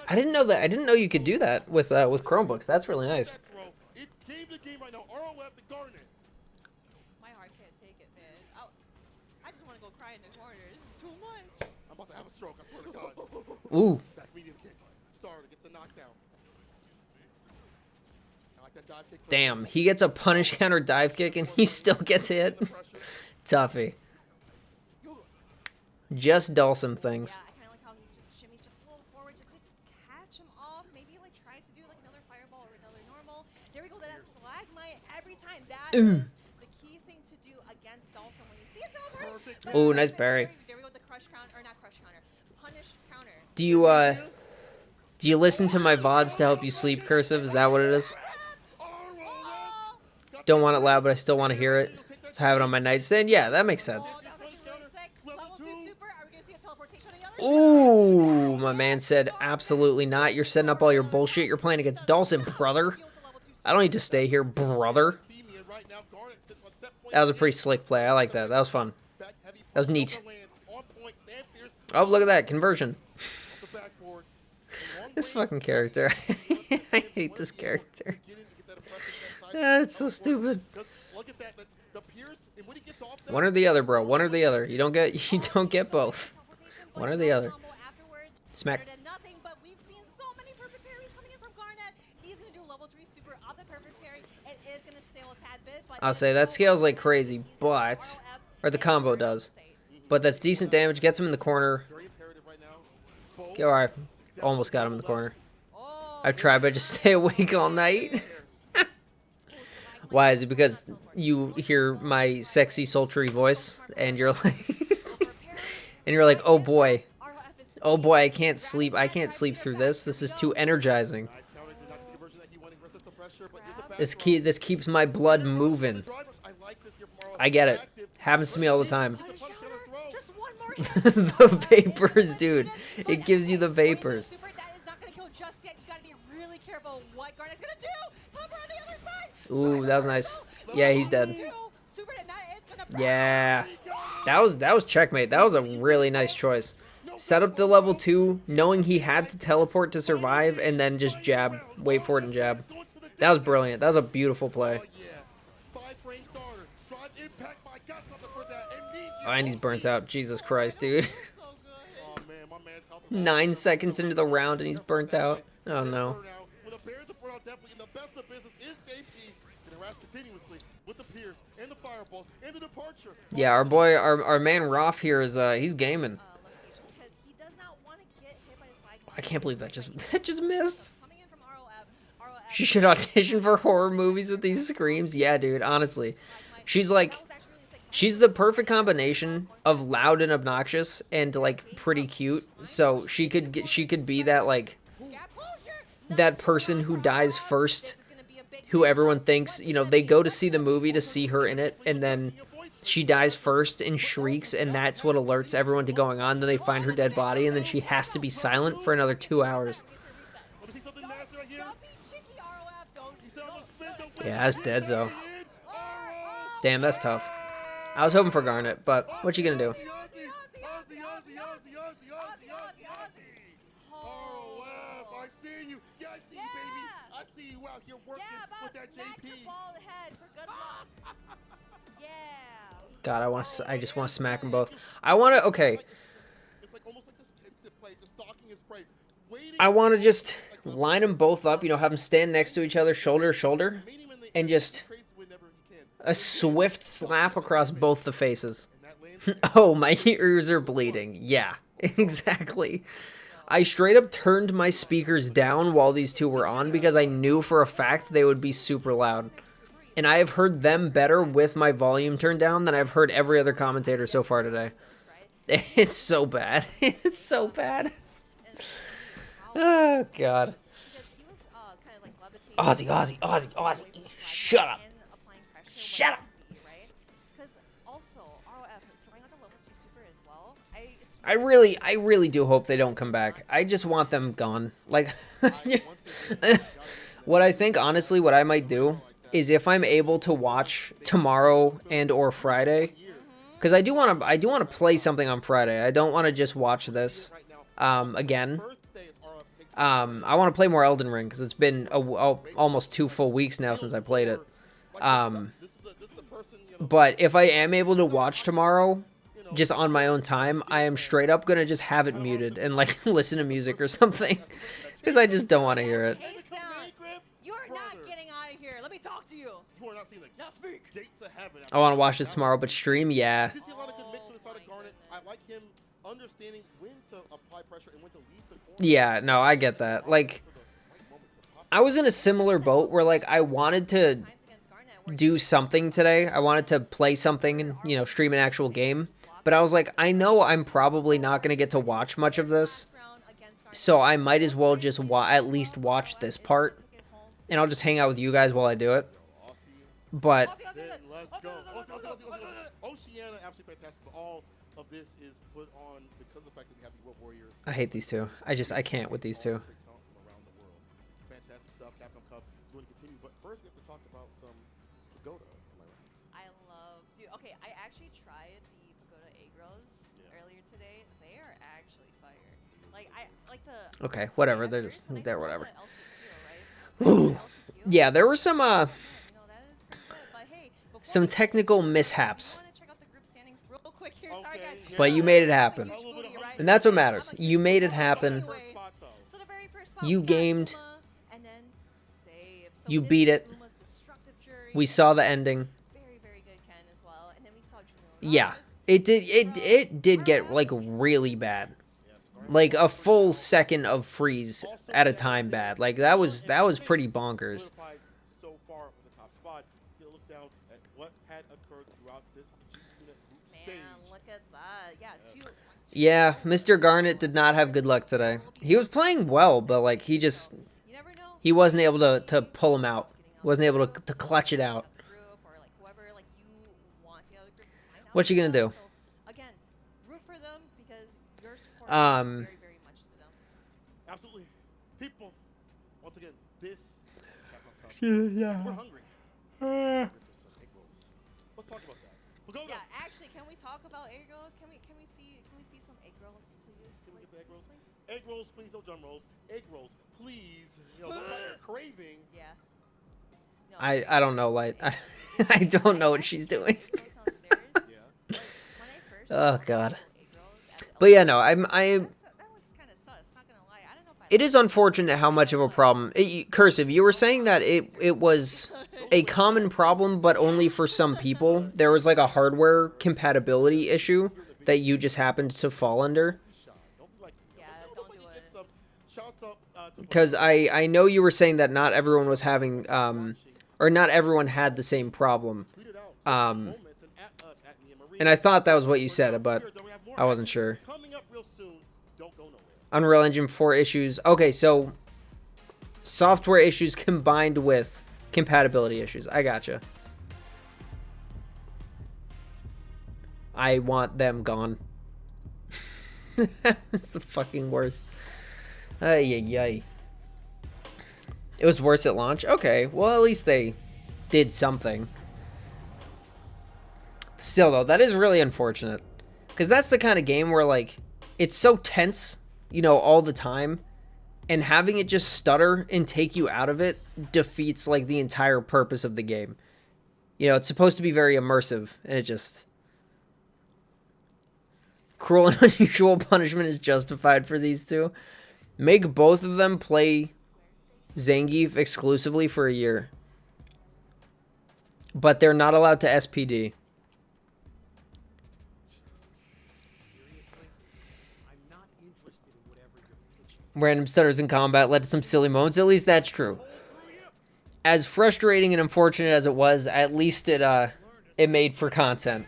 I didn't know that. I didn't know you could do that with Chromebooks. That's really nice. It's game to game right now. ROF the Garnet. My heart can't take it, man. I just want to go cry in the corner. This is too much. I'm about to have a stroke, I swear to God. Ooh. Back medium kick. Starter gets the knockdown. I like that dive kick. Damn, he gets a punish counter dive kick and he still gets hit. Toughy. Just dull some things. Yeah, I kind of like how he just shimmy just a little forward just to catch him off. Maybe like try to do like another fireball or another normal. There we go. That Slagmite every time. That is the key thing to do against Dawson when you see a teleport. Ooh, nice parry. There we go with the crush counter, or not crush counter, punish counter. Do you listen to my VODs to help you sleep, Cursive? Is that what it is? Don't want it loud, but I still want to hear it. So have it on my nightstand. Yeah, that makes sense. Ooh, my man said absolutely not. You're setting up all your bullshit. You're playing against Dawson, brother. I don't need to stay here, brother. That was a pretty slick play. I like that. That was fun. That was neat. Oh, look at that. Conversion. This fucking character. I hate this character. It's so stupid. One or the other, bro. One or the other. You don't get both. One or the other. Smack. I'll say that scales like crazy, but or the combo does. But that's decent damage. Gets him in the corner. Okay, alright. Almost got him in the corner. I've tried, but I just stay awake all night. Why is it? Because you hear my sexy, sultry voice, and you're like, oh boy, I can't sleep. I can't sleep through this. This is too energizing. This keeps my blood moving. I get it. Happens to me all the time. The vapors, dude. It gives you the vapors. Ooh, that was nice. Yeah, he's dead. Yeah. That was checkmate. That was a really nice choice. Set up the level 2, knowing he had to teleport to survive, and then just jab. Wait for it and jab. That was brilliant. That was a beautiful play. Oh, and he's burnt out. Jesus Christ, dude. 9 seconds into the round and he's burnt out. Oh no. Yeah, our boy, our man Roth here is he's gaming. I can't believe that just missed. She should audition for horror movies with these screams. Yeah, dude, honestly. She's the perfect combination of loud and obnoxious and like pretty cute. So she could be that like that person who dies first, who everyone thinks, you know, they go to see the movie to see her in it, and then she dies first and shrieks, and that's what alerts everyone to going on. Then they find her dead body, and then she has to be silent for another 2 hours. Yeah, that's dead, though. Damn, that's tough. I was hoping for Garnet, but what you gonna do? God, I just want to smack them both. I want to, okay. I want to just line them both up, you know, have them stand next to each other, shoulder to shoulder, and just a swift slap across both the faces. Oh, my ears are bleeding. Yeah, exactly. I straight up turned my speakers down while these two were on because I knew for a fact they would be super loud. And I have heard them better with my volume turned down than I've heard every other commentator so far today. It's so bad. It's so bad. Oh, God. Aussie, Aussie, Aussie, Aussie. Shut up. Shut up. I really do hope they don't come back. I just want them gone. Like, what I think, honestly, what I might do is if I'm able to watch tomorrow and or Friday, because I do want to play something on Friday. I don't want to just watch this again. I want to play more Elden Ring because it's been almost 2 full weeks now since I played it. But if I am able to watch tomorrow, just on my own time, I am straight up gonna just have it muted and like listen to music or something, because I just don't want to hear it. You're not getting out of here. Let me talk to you. You are not seeing the now speak. Gates of heaven. I want to watch this tomorrow, but stream, yeah. You see a lot of good mix with the side of Garnet. I like him understanding when to apply pressure and when to leave the corner. Yeah, no, I get that. Like, I was in a similar boat where like I wanted to do something today. I wanted to play something and, you know, stream an actual game. But I was like, I know I'm probably not going to get to watch much of this, so I might as well just at least watch this part, and I'll just hang out with you guys while I do it. But Oceana, absolutely fantastic. But all of this is put on because of the fact that we have the World Warriors. I hate these two. I can't with these two. Fantastic stuff. CapCup Cup is going to continue, but first we have to talk about some pagoda. I love, dude. Okay, I actually tried the pagoda egg rolls earlier today. They are actually fire. Like I like the. Okay, whatever. They're whatever. Yeah, there were some technical mishaps, but you made it happen, and that's what matters. You made it happen. You gamed. You beat it. We saw the ending. Yeah, it did get like really bad, like a full second of freeze at a time bad. Like that was pretty bonkers. So far with the top spot, you look down at what had occurred throughout this stage. Look at that. Yeah, Yeah, Mr. Garnet did not have good luck today. He was playing well, but like he wasn't able to pull him out. Wasn't able to clutch it out. What you gonna do? Again, root for them because your support very, very much to them. Absolutely. People, once again, this is CapCup Cup. Yeah. We're hungry. Let's talk about that. Pagoda. Yeah, actually, can we talk about egg rolls? Can we see some egg rolls, please? Can we get the egg rolls? Egg rolls, please. No drum rolls. Egg rolls, please. You know, somebody are craving. Yeah. No, I don't know, like I don't know what she's doing. Oh god. But yeah, no, it is unfortunate how much of a problem. Cursive, you were saying that it was a common problem, but only for some people. There was like a hardware compatibility issue that you just happened to fall under. Because I know you were saying that not everyone was having, or not everyone had the same problem. And I thought that was what you said, but I wasn't sure. Unreal Engine 4 issues. Okay, so software issues combined with compatibility issues. I gotcha. I want them gone. It's the fucking worst. Ay, ay, ay. It was worse at launch? Okay, well, at least they did something. Still, though, that is really unfortunate. Because that's the kind of game where, like, it's so tense, you know, all the time. And having it just stutter and take you out of it defeats, like, the entire purpose of the game. You know, it's supposed to be very immersive, and it just... Cruel and unusual punishment is justified for these two. Make both of them play Zangief exclusively for a year. But they're not allowed to SPD. Random stutters in combat led to some silly moments. At least that's true. As frustrating and unfortunate as it was, at least it made for content.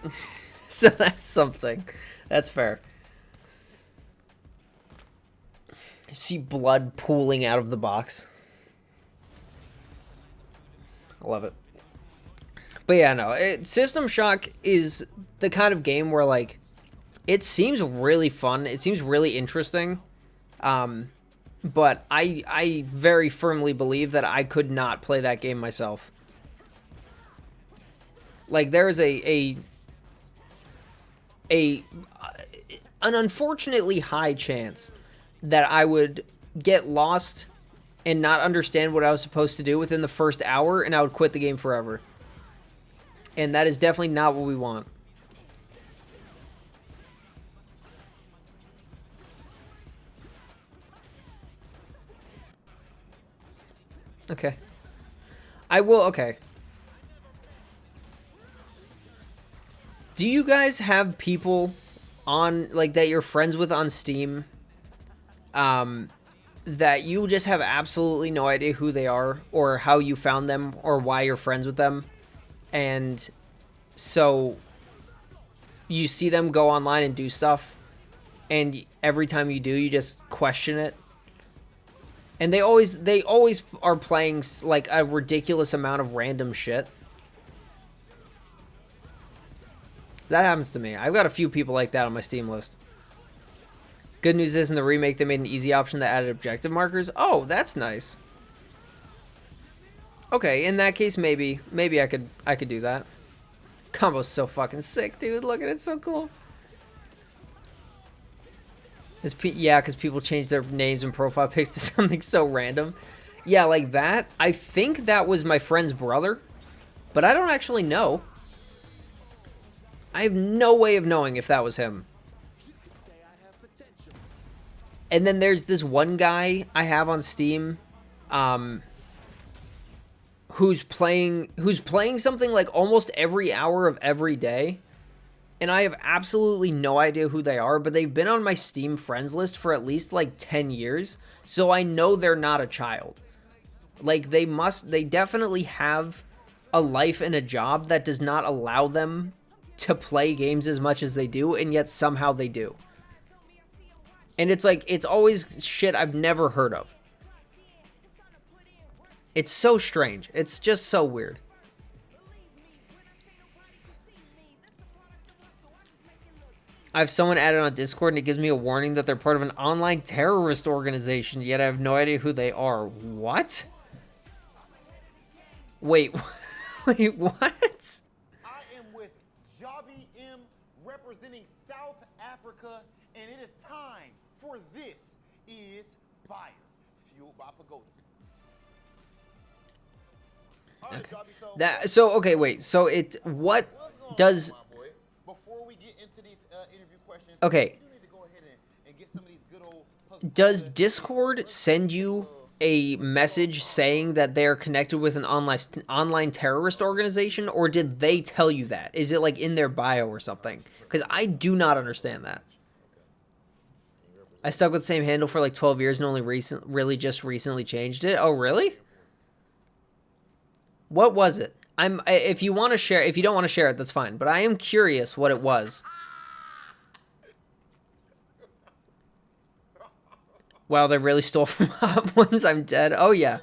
So that's something. That's fair. I see blood pooling out of the box. I love it. But yeah, no. System Shock is the kind of game where, like, it seems really fun. It seems really interesting. But I very firmly believe that I could not play that game myself. Like, there is an unfortunately high chance that I would get lost and not understand what I was supposed to do within the first hour, and I would quit the game forever. And that is definitely not what we want. Okay. I will, okay. Do you guys have people on, like, that you're friends with on Steam, that you just have absolutely no idea who they are, or how you found them, or why you're friends with them, and so you see them go online and do stuff, and every time you do, you just question it? And they always are playing, like, a ridiculous amount of random shit. That happens to me. I've got a few people like that on my Steam list. Good news is, in the remake, they made an easy option that added objective markers. Oh, that's nice. Okay, in that case, maybe I could do that. Combo's so fucking sick, dude. Look at it, so cool. Yeah, because people change their names and profile pics to something so random. Yeah, like that. I think that was my friend's brother, but I don't actually know. I have no way of knowing if that was him. And then there's this one guy I have on Steam, who's playing something like almost every hour of every day. And I have absolutely no idea who they are, but they've been on my Steam friends list for at least like 10 years. So I know they're not a child. Like, they definitely have a life and a job that does not allow them to play games as much as they do, and yet somehow they do. And it's like, it's always shit I've never heard of. It's so strange. It's just so weird. I have someone added on Discord, and it gives me a warning that they're part of an online terrorist organization, yet I have no idea who they are. What? Wait, wait, what? I am with Jobby representing South Africa, and it is time for This Is Fire, fueled by Pagoda. Okay. Okay, wait. So what does Before we get into these interview questions, okay. you need to go ahead and get some of these good old Does Discord send you a message saying that they're connected with an online terrorist organization, or did they tell you that? Is it like in their bio or something? Because I do not understand that. I stuck with the same handle for like 12 years and only really just recently changed it. Oh, really? What was it? If you want to share, if you don't want to share it, that's fine. But I am curious what it was. Wow, they really stole from Hot Ones. I'm dead. Oh, yeah.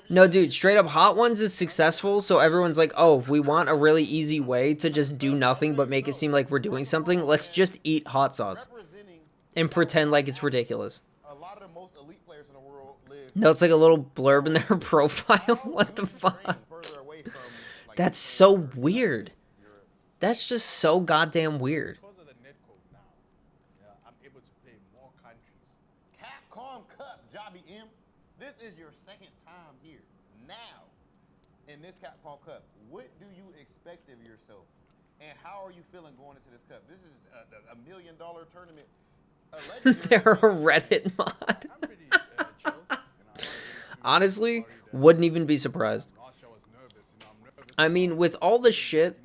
No, dude, straight up Hot Ones is successful, so everyone's like, oh, if we want a really easy way to just do nothing but make it seem like we're doing something, let's just eat hot sauce and pretend like it's ridiculous. No, it's like a little blurb in their profile. What the fuck? That's so weird. That's just so goddamn weird. CapCup Jobby M, this is your second time here. Now, in this CapCup Cup, what do you expect of yourself? And how are you feeling going into this cup? This is a $1 million tournament. They're a Reddit mod. Honestly, wouldn't even be surprised. I mean, with all the shit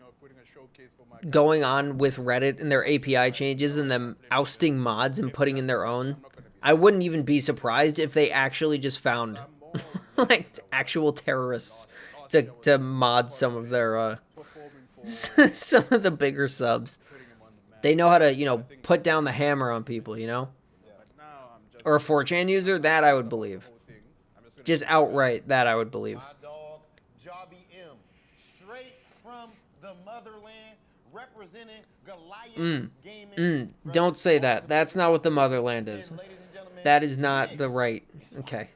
going on with Reddit and their API changes and them ousting mods and putting in their own, I wouldn't even be surprised if they actually just found like actual terrorists to mod some of their some of the bigger subs. They know how to, you know, put down the hammer on people, you know? Or a 4chan user, that I would believe. Just outright, that I would believe. My dog, Jobby M, straight from the motherland, representing Goliath Gaming. Don't say that. That's not what the motherland is. That is not the right. Okay.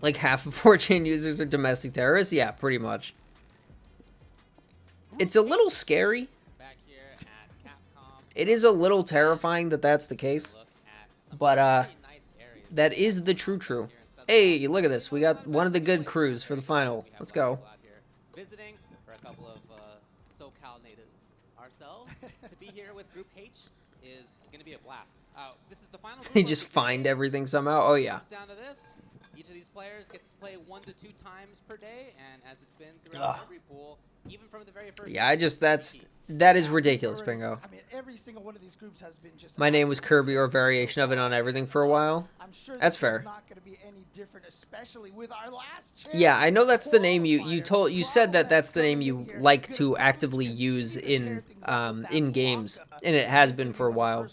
Like half of 4chan users are domestic terrorists? Yeah, pretty much. It's a little scary. It is a little terrifying that that's the case. But, that is the true. Hey, look at this. We got one of the good crews for the final. Let's go. Visiting for a couple of SoCal natives ourselves. To be here with Group H is going to be a blast. This is the final group. They just find everything somehow. Oh, yeah. Down to this. Each of these players gets to play 1 to 2 times per day, and as it's been throughout every pool, even from the very first. Yeah, that is ridiculous, Bingo. I mean, every single one of these groups has been just. My name was Kirby or a variation of it on everything for a while. I'm sure that's fair. Not going to be any different, especially with our last. Yeah, I know that's the name you said that's the name you like to actively use in games, and it has been for a while.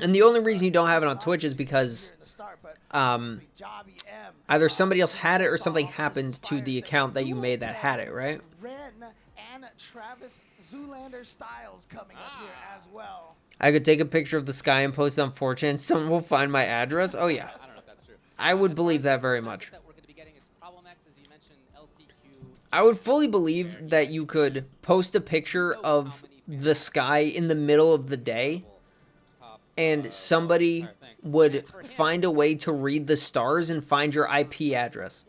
And the only reason you don't have it on Twitch is because either somebody else had it or something happened to the account that you made that had it, right? Ren and Travis Zoolander Styles coming up here as well. I could take a picture of the sky and post it on 4chan. Someone will find my address. Oh yeah, I don't know if that's true. I would believe that very much. I would fully believe that you could post a picture of the sky in the middle of the day, and somebody would find a way to read the stars and find your IP address.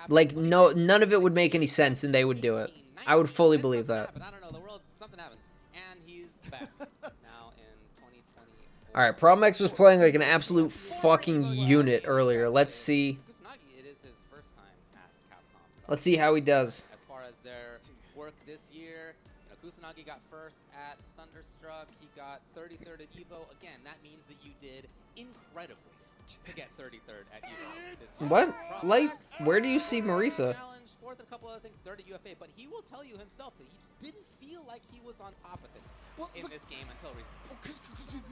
Like, no, none of it would make any sense, and they would do it. I would fully believe that. I don't know, the world, something happened. And he's back now in 2020. Alright, Problem X was playing like an absolute fucking unit earlier. Let's see. It is his first time at CapCup. Let's see how he does. As far as their work this year, Kusanagi got first at Thunderstruck. He got 33rd at EVO. Again, that means that you did incredibly to get 33rd at EVO this year. What? Like, where do you see Marisa? Challenge, fourth and a couple other things, third at UFA, but he will tell you himself that he didn't feel like he was on top of things in this game until recently. Because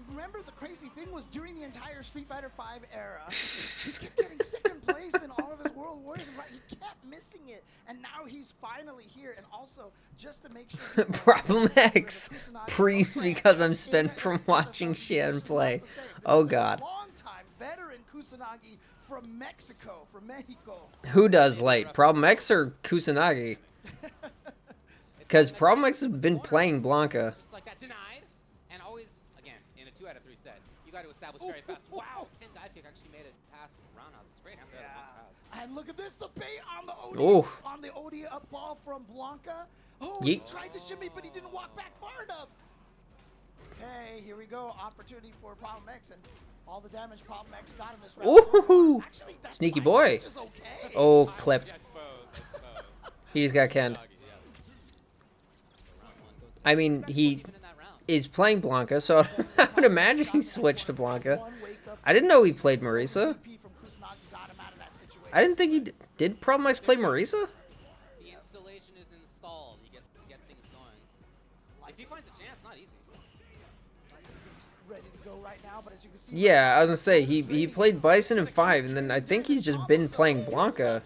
remember, the crazy thing was during the entire Street Fighter V era, he kept getting second place in all of his World Wars. He kept missing it, and now he's finally here. And also, just to make sure. Problem X, please, because I'm spent from watching Shan play. Oh God. Long-time veteran Kusanagi from Mexico, from Mexico. Who does late? Problem X or Kusanagi? Because Problem X has been playing Blanca. Just like that, denied. And always, again, in a 2 out of 3 set, you got to establish very fast. Wow, Ken dive kick actually made it past Roundhouse. It's great hands out of Blanca. And look at this, the bait on the OD. Ooh. On the OD up ball from Blanca. Oh, Yeet. he tried to shimmy, but he didn't walk back far enough. Okay, here we go. Opportunity for Problem X, and all the damage Problem X got in this round. Ooh. Actually, that Sneaky side boy. switch is okay. Oh, clipped. He just got canned. I mean, he is playing Blanca, so I would imagine he switched to Blanca. I didn't know he played Marisa. I didn't think he did. Problem X play Marisa? The installation is installed. He gets to get things going. If he finds a chance, not easy. He's ready to go right now, but as you can see, Yeah, I was gonna say he played Bison in 5, and then I think he's just been playing Blanca.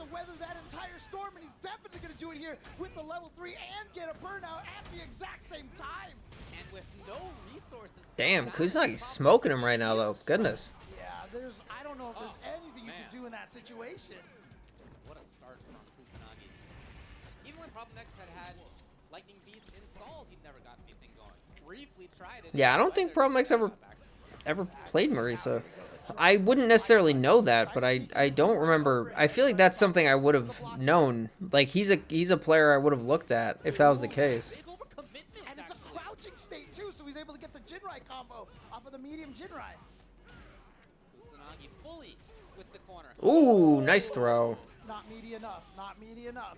definitely going to do it here with the level 3 and get a burnout at the exact same time. And with no resources. Damn, Kuznagi's smoking him right now, though. Goodness. Yeah, I don't know if there's anything you can do in that situation. What a start from Kusanagi. Even when Problem X had Lightning Beast installed, he'd never got anything going. Briefly tried it. Yeah, I don't think Problem X ever played Marisa. I wouldn't necessarily know that, but I don't remember. I feel like that's something I would have known. Like he's a player I would have looked at if that was the case. And it's a crouching state too, so he's able to get the Jinrai combo off of the medium Jinrai. Kusanagi fully with the corner. Ooh, nice throw. Not meaty enough. Not meaty enough.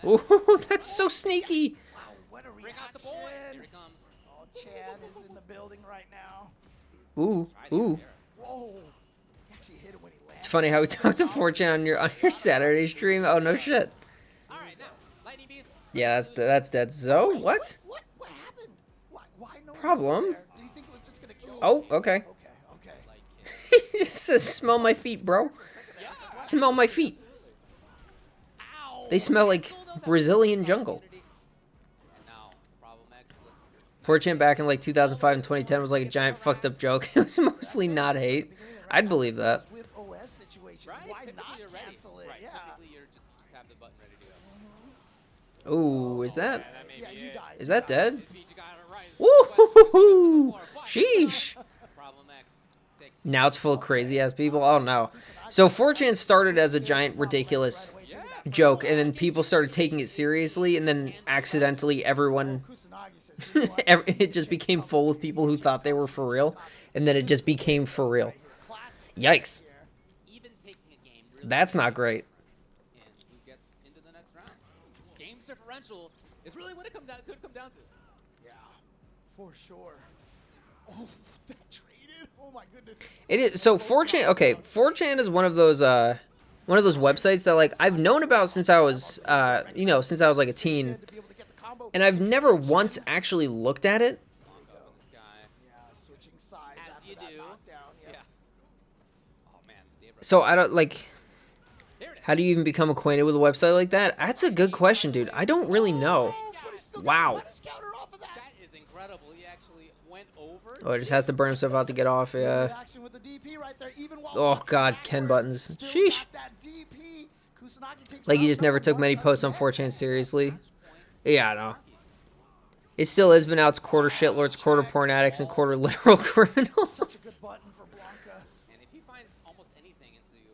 Ooh, that's so sneaky. Wow, what a Bring out the boy. Here he comes. Oh, Chad is in the building right now. Ooh, ooh. Whoa. He actually hit it when he landed. It's funny how we talked to 4chan on your Saturday stream. Oh no shit. All right, now Lightning Beast. Yeah, that's dead. Zo, what? What happened? Why no Problem? Did you think it was just gonna kill? Oh, okay. Okay. He just says, "Smell my feet, bro. Smell my feet. They smell like Brazilian jungle." 4chan back in like 2005 and 2010 was like a giant fucked up joke. It was mostly not hate. I'd believe that. With OS situations, why not cancel it? Yeah. Typically, you're just have the button ready to go. Ooh, is that Yeah, you died. is that dead? If you got it right. Woo! Sheesh. Problem X takes Now it's full of crazy ass people. Oh no. So 4chan started as a giant ridiculous joke, and then people started taking it seriously, and then accidentally everyone it just became full of people who thought they were for real, and then it just became for real. Yikes. even taking a game really That's not great. and who gets into the next round. Games differential is really what it could come down to. Yeah, for sure. Oh, that traded. Oh my goodness. It is so 4chan. Okay, 4chan is one of those websites that like I've known about since I was since I was like a teen, and I've never once actually looked at it. Yeah, switching sides As after you that do. knockdown. Yeah. Oh man, Dave So I don't like. How do you even become acquainted with a website like that? That's a good question, dude. I don't really know. Wow. That is incredible. He actually went over. Oh, it just has to burn himself out to get off. Yeah. Action with the DP right there, even while Oh God, Ken buttons. still Sheesh. got that DP. Kusanagi takes Like he round just never number took one many of posts on the 4chan seriously. Yeah, I know. It still has been out to quarter shitlords, quarter porn addicts, and quarter literal criminals. Such a good button for Blanca. And if he finds almost anything into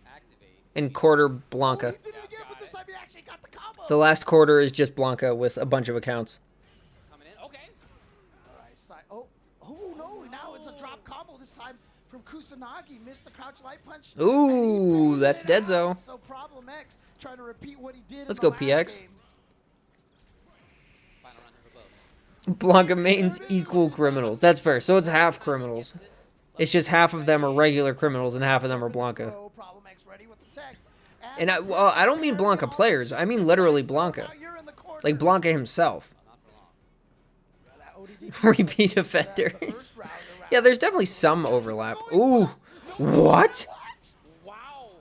activate, And quarter Blanca. He did it again, but this time he actually got the combo. The last quarter is just Blanca with a bunch of accounts. coming in. Okay. All right, oh no, now it's a drop combo this time from Kusanagi. Missed the crouch light punch. Ooh, that's Deadzo. So Problem X trying to repeat what he did. Let's in the go, last PX. game. Final round here for both. Blanca mains equal criminals. That's fair. So it's half criminals. It's just half of them are regular criminals and half of them are Blanca. So Problem X ready with the tech. And I don't mean Blanca players. I mean literally Blanca. Like Blanca himself. Repeat offenders. Yeah, there's definitely some overlap. Ooh. What? Wow.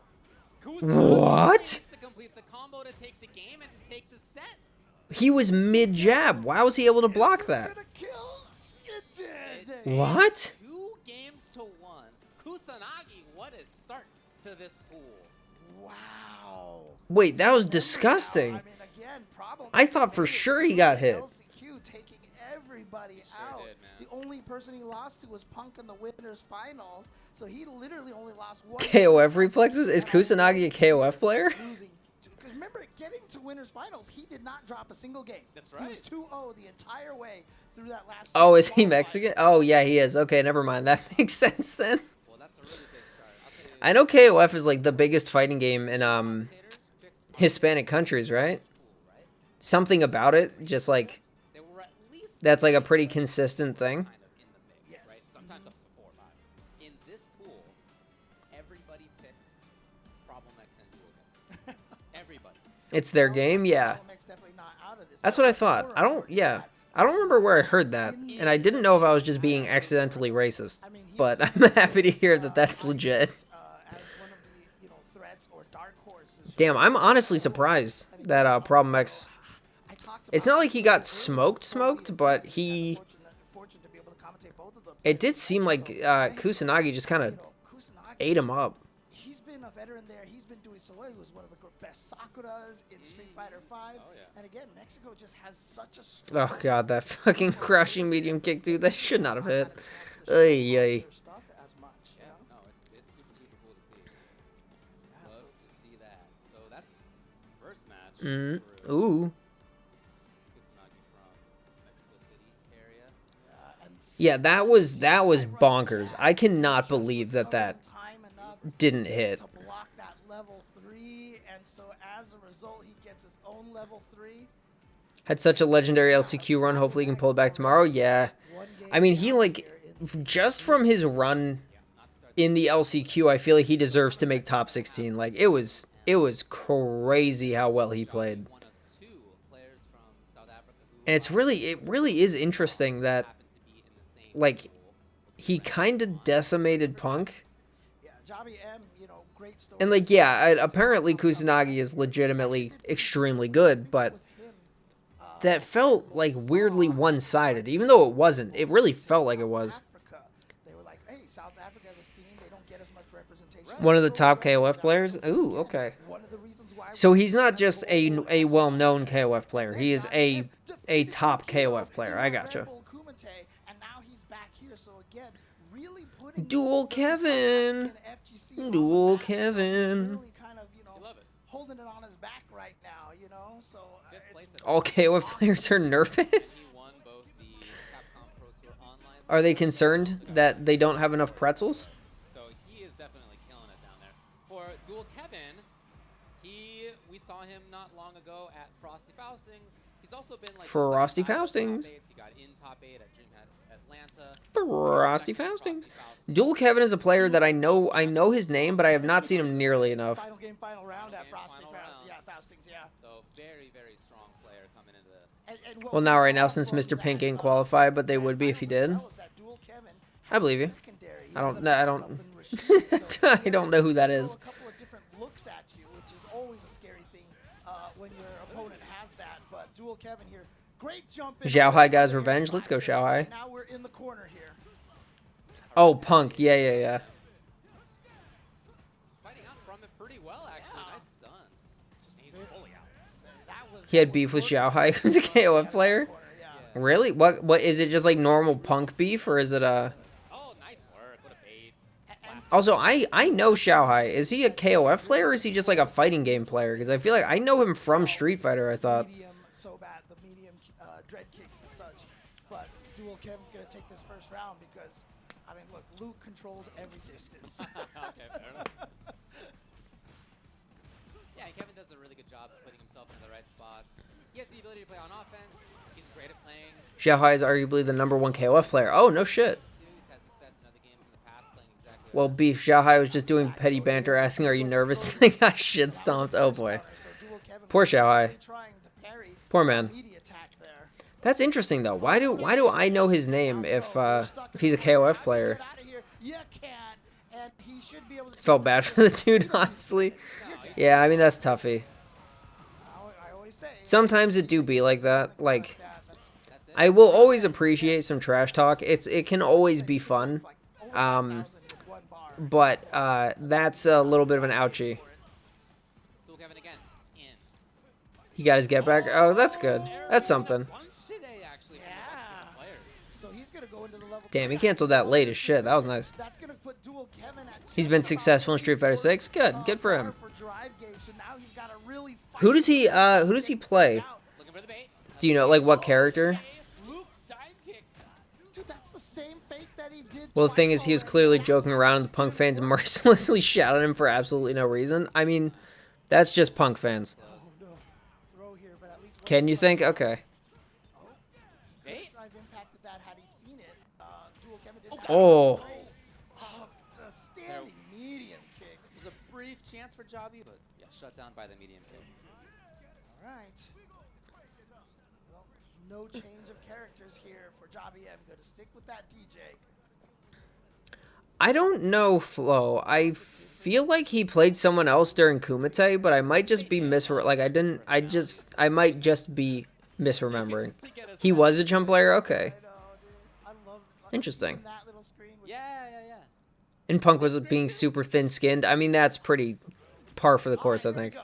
What? Needs to complete the combo to take the game and take the set. He was mid-jab. Why was he able to block that? It did. What? 2 games to 1. Kusanagi, what a start to this pool. Wow. Wait, that was disgusting. I mean, again, problem. I thought for sure he got hit. LCQ taking everybody out. did, man. The only person he lost to was Punk in the winners finals. So he literally only lost one. KOF reflexes? Is Kusanagi a KOF player? Because remember, getting to winners finals, he did not drop a single game. That's right. He was 2-0 the entire way through that last. Oh, is he Mexican? Oh, yeah, he is. Okay, never mind. That makes sense then. Well, that's a really big start. I know KOF is like the biggest fighting game in Hispanic countries, right? Something about it, just like that's like a pretty consistent thing. Yes. Right? Sometimes up to 4 or 5. In this pool, everybody picked Problem X and Duo. Everybody. It's their game, yeah. That's what I thought. I don't remember where I heard that, and I didn't know if I was just being accidentally racist. But I'm happy to hear that that's legit. Damn, I'm honestly surprised that Problem X. It's not like he got smoked, but he. It did seem like Kusanagi just kind of ate him up. He's been a veteran there. He's been doing so well. He was one of the best Sakuras in Street Fighter V. And again, Mexico just has such a strong. Oh god, that fucking crushing medium kick, dude. That should not have hit. Ay, ay. No, it's super, super cool to see. Love to see that. So that's first match. Ooh. Yeah, that was bonkers. I cannot believe that didn't hit. To block that level 3, and so as a result, he gets his own level 3. Had such a legendary LCQ run. Hopefully, he can pull it back tomorrow. Yeah, I mean, he like just from his run in the LCQ, I feel like he deserves to make top 16. Like it was crazy how well he played. And it really is interesting that like he kind of decimated Punk. And like apparently Kusanagi is legitimately extremely good, but that felt like weirdly one-sided, even though it wasn't. It really felt like it was. One of the top KOF players? Ooh, okay. So he's not just a well-known KOF player. He is a top KOF player. I gotcha. Dual Kevin. Dual Kevin. Holding it on his back right now, so all KOF players are nervous? Are they concerned that they don't have enough pretzels? So he is definitely killing it down there. For Dual Kevin, we saw him not long ago at Frosty Faustings. He's also been like Frosty Faustings. He got in top 8 at DreamHack Atlanta. Frosty Faustings. Dual Kevin is a player that I know his name, but I have not seen him nearly enough. Final round at Frosty Faustings, yeah. So very, very strong player coming into this. Well, not right now since Mr. Pink ain't qualified, but they would be if he did. I believe you. I don't I don't know who that is. A couple of different looks at you, which is always a scary thing when your opponent has that. But Dual Kevin here, great jump in. Xiao Hai got his revenge. Let's go, Xiao Hai. Now we're in the corner here. Oh, Punk. Yeah. Fighting out from it pretty well, actually. Nice stun. He's fully out. He had beef with Xiao Hai, who's a KOF player. Really? What is it? Just like normal Punk beef, or is it a? Oh, nice work. What a bait. Also, I know Xiao Hai. Is he a KOF player, or is he just like a fighting game player? Because I feel like I know him from Street Fighter. I thought. So bad, the medium dread kicks and such. But Dual Kevin's gonna take this first round because, I mean, look, Luke controls every distance. Okay, fair enough. Yeah, Kevin does a really good job of putting himself in the right spots. He has the ability to play on offense. He's great at playing. Xiao Hai is arguably the #1 KOF player. Oh, no shit. He's had success in other games in the past playing exactly. Well, beef. Xiao Hai was just doing petty banter, asking, "Are you nervous?" They got shit stomped. Oh boy. Poor Xiao Hai. Poor man. That's interesting though. Why do I know his name if he's a KOF player? Felt bad for the dude, honestly. Yeah, I mean that's toughy. Sometimes it do be like that. Like, I will always appreciate some trash talk. It can always be fun. But that's a little bit of an ouchie. He got his get back. Oh, that's good. That's something. So he's gonna go into the level. Damn, he canceled that late as shit. That was nice. That's gonna put Dual Kevin at He's been successful in Street Fighter 6. Good. Good for him. for drive gauge, so now he's got to really fight. Who does he play? Do you know, like, what character? Dude, that's the same fake that he did. Well, the thing is, he was clearly joking around, and the Punk fans mercilessly shouted at him for absolutely no reason. I mean, that's just Punk fans. Can you think? Okay. Oh. Standing medium kick. It was a brief chance for Jobby, but yeah, shut down by the medium kick. All right. Well, no change of characters here for Jobby. I'm going to stick with that DJ. I don't know, Flo. I feel like he played someone else during Kumite, but I might just be I might just be misremembering. He was a Chun player? Okay. Interesting. Yeah. And Punk was being super thin-skinned. I mean, that's pretty par for the course, I think.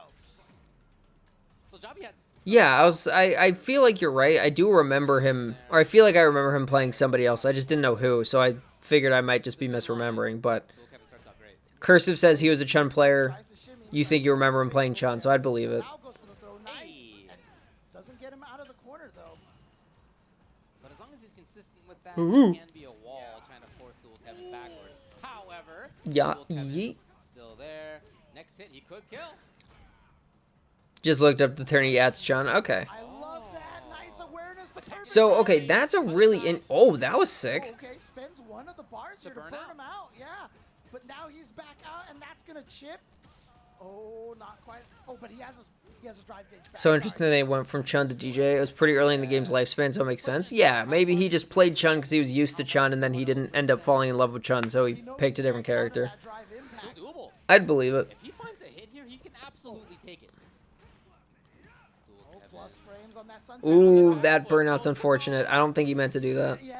Yeah, I feel like you're right. I do remember him, or I feel like I remember him playing somebody else. I just didn't know who, so I figured I might just be misremembering. But Cursive says he was a Chun player. You think you remember him playing Chun, so I'd believe it. Doesn't get him out of the corner though. But as long as he's consistent with that, it can be a wall trying to force Dual Kevin backwards. However, Dual Kevin still there. Next hit, he could kill. Just looked up the turn he adds Chun. Okay. I love that. Nice awareness. So, okay, that's a really... Oh, that was sick. Okay, spends one of the bars here to burn him out. Yeah. But now he's back out, and that's going to chip. Oh, not quite. Oh, but he has his drive gauge back. So interesting they went from Chun to DJ. It was pretty early in the game's lifespan, so it makes sense. Yeah, maybe he just played Chun because he was used to Chun, and then he didn't end up falling in love with Chun, so he picked a different character. I'd believe it. If he finds a hit here, he can absolutely take it. Ooh, that burnout's unfortunate. I don't think he meant to do that. Yeah,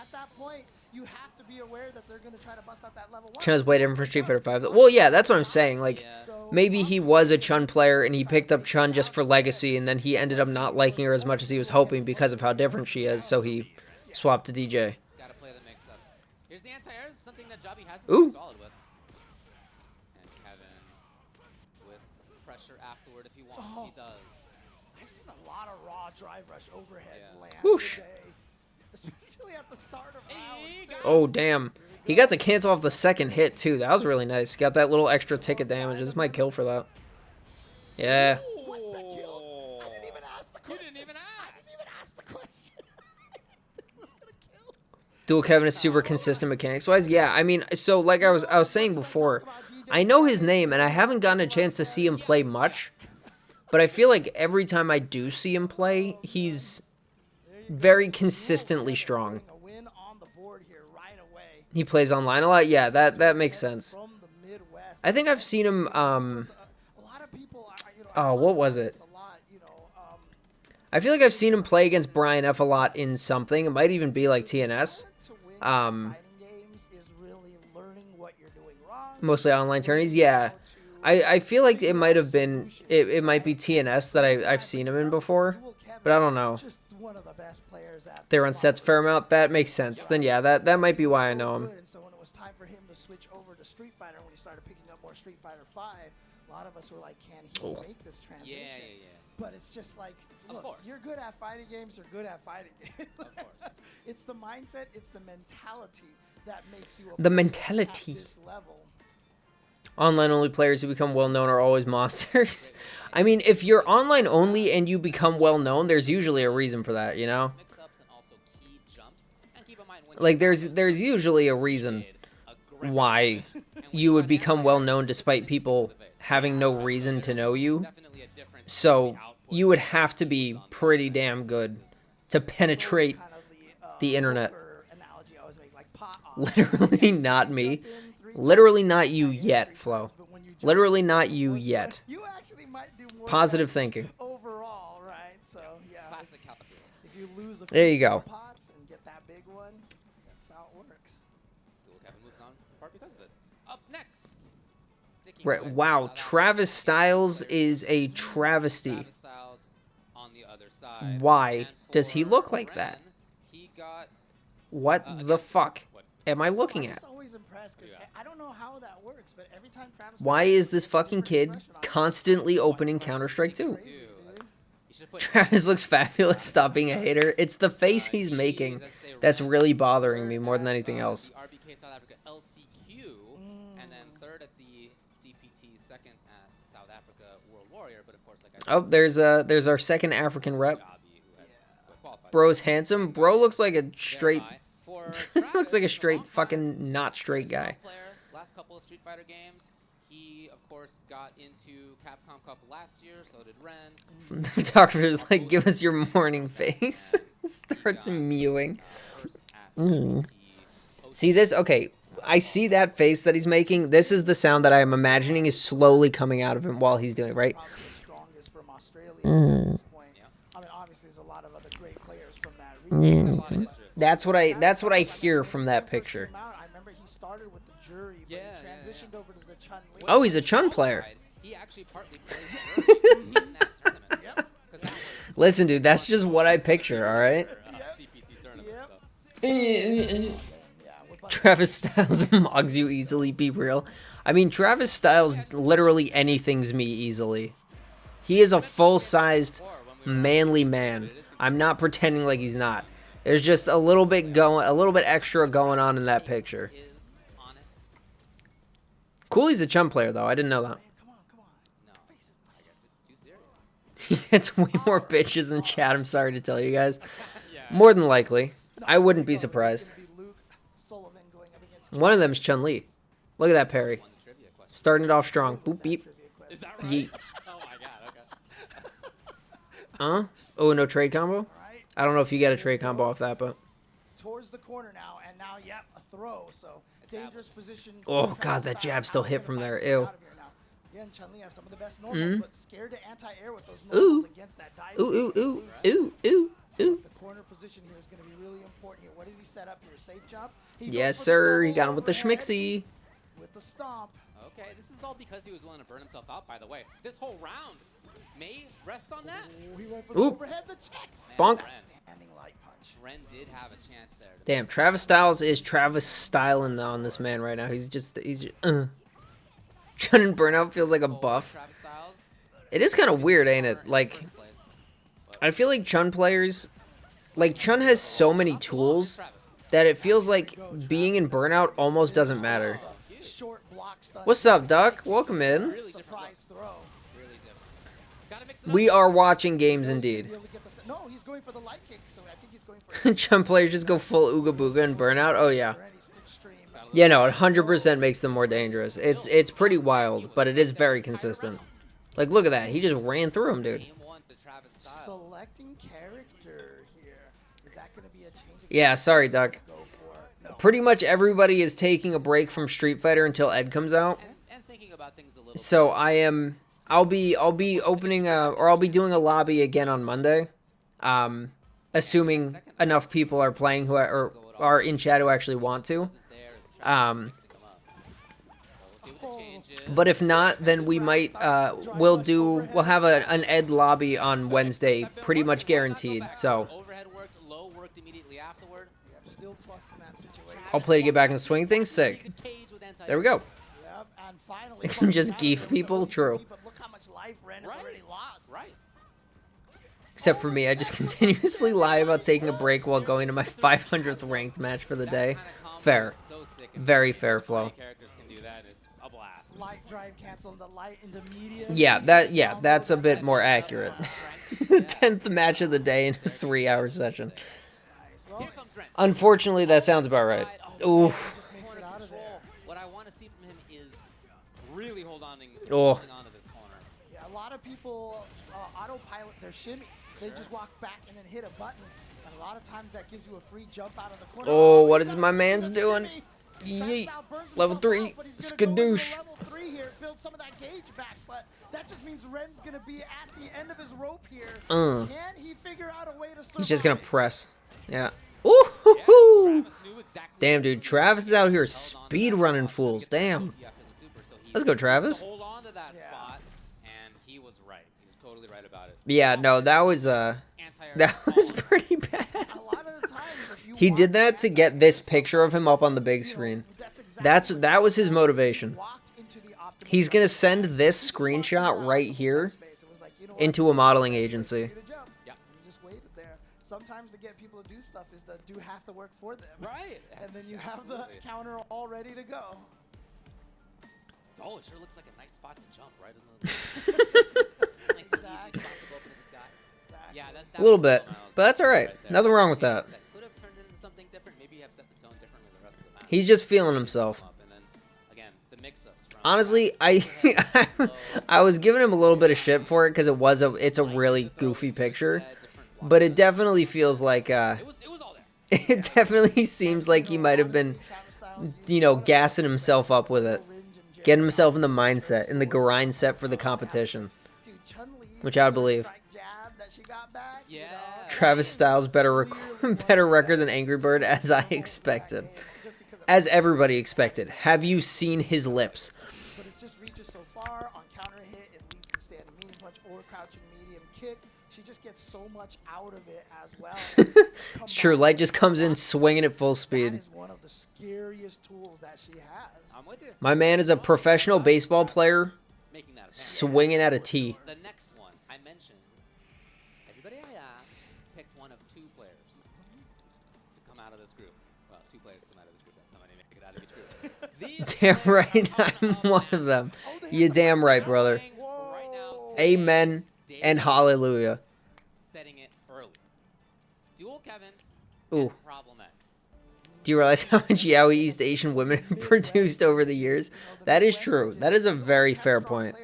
at that point, you have to be aware that they're going to try to bust out that level 1. Chun's way different for Street Fighter 5. Well, yeah, that's what I'm saying. Like, maybe he was a Chun player and he picked up Chun just for legacy, and then he ended up not liking her as much as he was hoping because of how different she is, so he swapped to DJ. Gotta play the mix-ups. Here's the anti-air, something that Jobby has been solid with. And Kevin with pressure afterward if he wants, he does. I've seen a lot of raw drive rush overheads land Whoosh. today. Especially at the start of rounds. Oh, damn. He got to cancel off the second hit, too. That was really nice. Got that little extra ticket damage. This might kill for that. Yeah. What the kill? I didn't even ask the question. You didn't even ask. I didn't even ask the question. It was gonna kill. Dual Kevin is super consistent mechanics-wise. Yeah, I mean, so like I was saying before, I know his name, and I haven't gotten a chance to see him play much. But I feel like every time I do see him play, he's very consistently strong. He plays online a lot. Yeah, that makes sense. I think I've seen him. Oh, what was it? I feel like I've seen him play against Brian F a lot in something. It might even be like TNS. Mostly online tourneys. Yeah. I feel like it might have been, it might be TNS that I've seen him in before, but I don't know. They run sets fair amount. That makes sense. Then yeah, that might be why I know him. So when it was time for him to switch over to Street Fighter, when he started picking up more Street Fighter 5, a lot of us were like, can he make this transition? Yeah. But it's just like, look, you're good at fighting games, you're good at fighting games. Of course. It's the mindset, it's the mentality that makes you the mentality. At this level. Online-only players who become well-known are always monsters. I mean, if you're online-only and you become well-known, there's usually a reason for that, you know? Like, there's usually a reason why you would become well-known despite people having no reason to know you. So, you would have to be pretty damn good to penetrate the internet. Literally not me. Literally not you yet, Flo. Literally not you yet. Positive thinking. Overall, right? So, yeah. Classic calculus. If you lose a there you go. pots and get that big one, that's how it works. Dual Kevin moves on in part because of it. Up next. Right. Wow, Travis Styles is a travesty. Travis Styles other side. Why And does he for look like that? Ren, he got What the fuck am I looking I'm at? just always impressed because I don't know how that works, but every time Travis. Why is this fucking kid constantly opening Counter-Strike 2? Travis looks fabulous. Stop being a hater. It's the face he's making that's really bothering me more than anything else. RBK South Africa LCQ, and then third at the CPT, second at South Africa World Warrior. But of course, like I Oh, there's our second African rep. Bro's handsome. Bro looks like a straight looks like a straight fucking not straight guy. Last couple of Street Fighter games, he of course got into CapCom Cup last year. So did Ren. The photographer's like, give us your morning face. Starts mewing. See this? Okay, I see that face that he's making. This is the sound that I am imagining is slowly coming out of him while he's doing it, right? That's what I hear from that picture. I remember he started with the jury, but he transitioned over to the Chun Li. Oh, he's a Chun player. He actually partly played in that tournament. Listen, dude, that's just what I picture, all right? Travis Styles mugs you easily, be real. I mean, Travis Styles literally anything's me easily. He is a full-sized, manly man. I'm not pretending like he's not. There's just a little bit extra going on in that picture. Cooley's a Chum player, though. I didn't know that. He gets way more bitches than chat, I'm sorry to tell you guys. More than likely. I wouldn't be surprised. One of them's Chun-Li. Look at that parry. Starting it off strong. Boop, beep. Yeet. Huh? Oh, no trade combo? I don't know if you get a trade combo off that, but... Towards the corner now, and now, yep, a throw, so dangerous position. Oh, God, that jab still hit from there. Ew. Again, Chun-Li has some of the best normals, but scared to anti-air with those normals against that dive. Ooh, ooh, ooh, ooh, ooh. The corner position here is going to be really important here. What does he set up here? Safe jump? Yes, sir. He got him with the schmixy. With the stomp. Okay, this is all because he was willing to burn himself out, by the way. This whole round may rest on that. Oh, he went for the overhead, the check. Bonk. Standing light punch. Ren did have a chance there. Damn, Travis Styles is Travis styling on this man right now. He's just Chun and Burnout feels like a buff. It is kind of weird, ain't it? Like, I feel like Chun players, like Chun has so many tools that it feels like being in Burnout almost doesn't matter. What's up, Duck? Welcome in. We are watching games indeed. No, he's going for the light kick, so I think he's going for Chun players just go full Ooga Booga and Burnout. Oh yeah. Yeah, no, it 100% makes them more dangerous. It's pretty wild, but it is very consistent. Like, look at that. He just ran through him, dude. Selecting character here. Is that going to be a change? Yeah, sorry, Duck. Pretty much everybody is taking a break from Street Fighter until Ed comes out. So I'll be opening I'll be doing a lobby again on Monday. Assuming enough people are playing who are in chat who actually want to. But if not, then we might we'll have an Ed lobby on Wednesday, pretty much guaranteed. So I'll play to get back in the swing of things. Sick. There we go. Just geef people. True. Except for me, I just continuously lie about taking a break while going to my 500th ranked match for the day. Fair. Very fair flow. Yeah, that's a bit more accurate. 10th match of the day in a 3-hour session. Unfortunately, that sounds about right. Ooh. What I want to see from him is really holding on to this corner. Yeah, a lot of people autopilot their shimmies. They just walk back and then hit a button. And a lot of times that gives you a free jump out of the corner. Oh, what is my man's doing? Yeet. Level 3. Skadoosh. Level 3 here, build some of that gauge back, but that just means Ren's going to be at the end of his rope here. Can he figure out a way to survive? He's just going to press. Yeah. Ooh. Damn, dude. Travis is out here speed running fools. Damn. Let's go, Travis. Hold on to that spot, and he was right. He was totally right about it. Yeah, no, that was pretty bad. He did that to get this picture of him up on the big screen. That was his motivation. He's gonna send this screenshot right here into a modeling agency. Sometimes to get people to do stuff is to do half the work for them. Right. And then you have the counter all ready to go. Oh, it sure looks like a nice spot to jump, right? Isn't it? Nice and easy spot to go up into the sky. Yeah, that's A little bit, but that's all right. Nothing wrong with that. That could have turned into something different. Maybe you have set the tone differently the rest of the match. He's just feeling himself. And then, again, the mix-ups from Honestly, I was giving him a little bit of shit for it because it's a really goofy picture, but it definitely feels like it definitely seems like he might have been, gassing himself up with it, getting himself in the mindset, in the grind set for the competition, which I believe. Travis Styles better record than Angry Bird, as I expected, as everybody expected. Have you seen his lips? But it just reaches so far on counter hit. It leads to standing medium punch or crouching medium kick. She just gets so much out of it as well. It's true. Light just comes in swinging at full speed. That is one of the scariest tools that she has. I'm with you. My man is a professional baseball player swinging at a tee. The next one I mentioned, everybody I asked picked one of two players to come out of this group. Well, two players to come out of this group. That's how many make it out of each group. Damn right, I'm one of them. You damn right, brother. Amen and hallelujah. Setting it early. Dual Kevin. Ooh. Problem X. Do you realize how much yaoi East Asian women have produced over the years? That is true. That is a very fair point.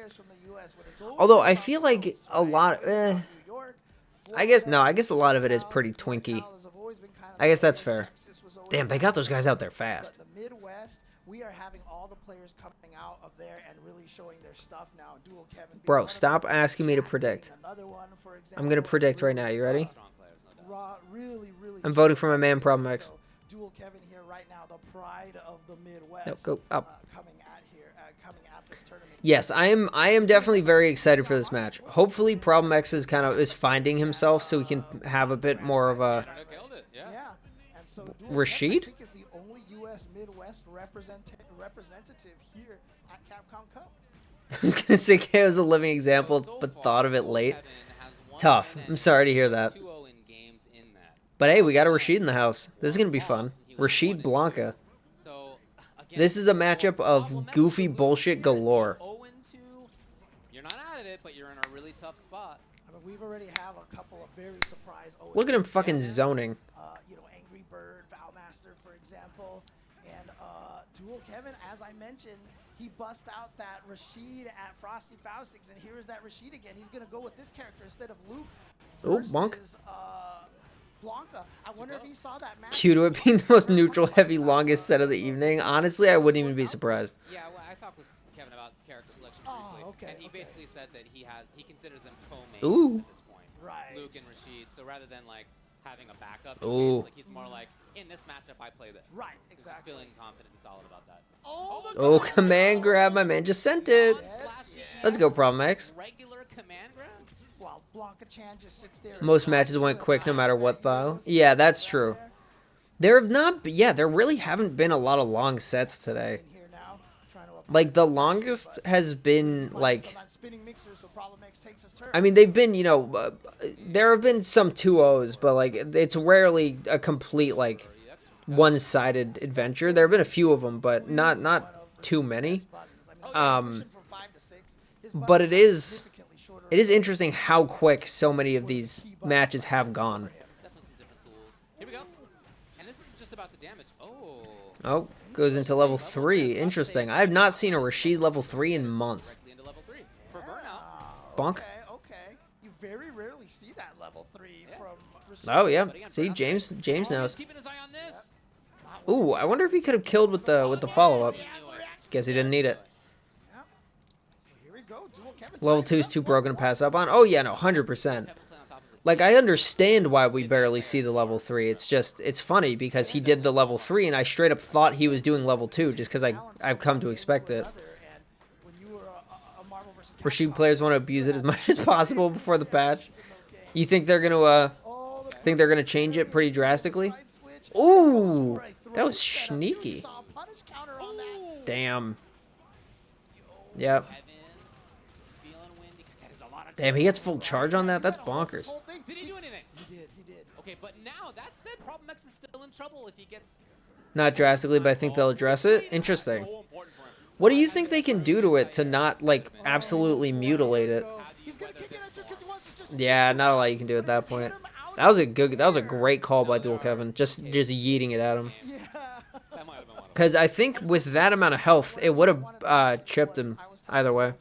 Although I feel like a lot, I guess a lot of it is pretty twinky. I guess that's fair. Damn, they got those guys out there fast. The Midwest, we are having all the players coming out of there and really showing their stuff now. Dual Kevin. Bro, stop asking me to predict. I'm gonna predict right now. You ready? I'm voting for my man, Problem X. Dual Kevin here right now, the pride of the Midwest. No, go up. Coming at this tournament. Yes, I am definitely very excited for this match. Hopefully, Problem X is finding himself so he can have a bit more of a. Rashid? I think is the only U.S. Midwest representative here at CapCup Cup. I was gonna say K was a living example, but thought of it late. Tough. I'm sorry to hear that. But hey, we got a Rashid in the house. This is gonna be fun. Rashid Blanca. This is a matchup of goofy bullshit galore. You're not out of it, but you're in a really tough spot. I mean, we've already have a couple of very surprise. Look at him fucking zoning. Angry Bird, Valmaster, for example, and Dual Kevin, as I mentioned, he bust out that Rashid at Frosty Faustix, and here is that Rashid again. He's gonna go with this character instead of Luke. Oh, bonk. Blanca. I wonder if he saw that match. Cue to it being the most neutral, heavy, longest set of the evening. Honestly, I wouldn't even be surprised. Yeah, well, I talked with Kevin about character selection briefly, and he basically said that he considers them co-mains at this point. Right. Luke and Rashid. So rather than like having a backup, Ooh. he's more like, in this matchup, I play this. Right, exactly. Just feeling confident and solid about that. Oh, command grab, my man just sent it. Let's go, Problem X. Regular command grab? Well, Blanca Chan just sits there. Most matches went quick no matter what, though. Yeah, that's true. There really haven't been a lot of long sets today. Like, the longest has been, like... I mean, they've been, there have been some 2-0s, but, like, it's rarely a complete, like, one-sided adventure. There have been a few of them, but not too many. But it is interesting how quick so many of these matches have gone. Definitely some different tools. Here we go. And this isn't just about the damage. Oh, goes into level 3. Interesting. I have not seen a Rashid level 3 in months. Into level 3 for burnout. Bonk. Okay. You very rarely see that level 3 from Rashid. Oh yeah. See, James knows. Ooh, I wonder if he could have killed with the follow-up. Guess he didn't need it. Level 2 is too broken to pass up on. Oh yeah, no, 100%. Like, I understand why we barely see the level 3. It's just, it's funny because he did the level 3 and I straight up thought he was doing level 2 just because I've come to expect it. When you were a Marvel vs. Rashid players want to abuse it as much as possible before the patch. You think they're gonna change it pretty drastically? Ooh, that was sneaky. Damn. Yep. Damn, he gets full charge on that? That's bonkers. Did he do anything? He did. Okay, but now, that said, Problem X is still in trouble if he gets... Not drastically, but I think they'll address it. Interesting. What do you think they can do to it to not, like, absolutely mutilate it? Yeah, not a lot you can do at that point. That was a great call by Dual Kevin. Just yeeting it at him. Because I think with that amount of health, it would have chipped him either way.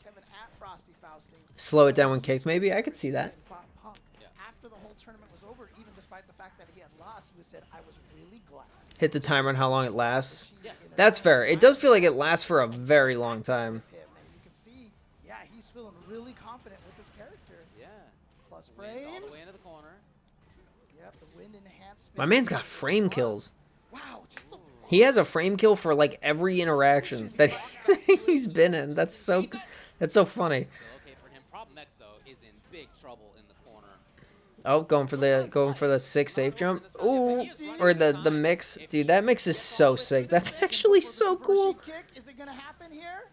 Slow it down when kicked, maybe? I could see that. After the whole tournament was over, even despite the fact that he had lost, he said, I was really glad. Hit the timer on how long it lasts. That's fair. It does feel like it lasts for a very long time. You can see, yeah, he's feeling really confident with his character. Yeah. Plus All frames. the way into the corner. Yep, the wind enhanced. My man's got frame kills. Wow, He has a frame kill for like every interaction that he's been in. That's so funny. Okay for him. Problem X though is in big trouble in the corner. Oh, going for the 6 safe jump. Ooh, or the mix. Dude, that mix is so sick. That's actually so cool. Is it gonna happen here?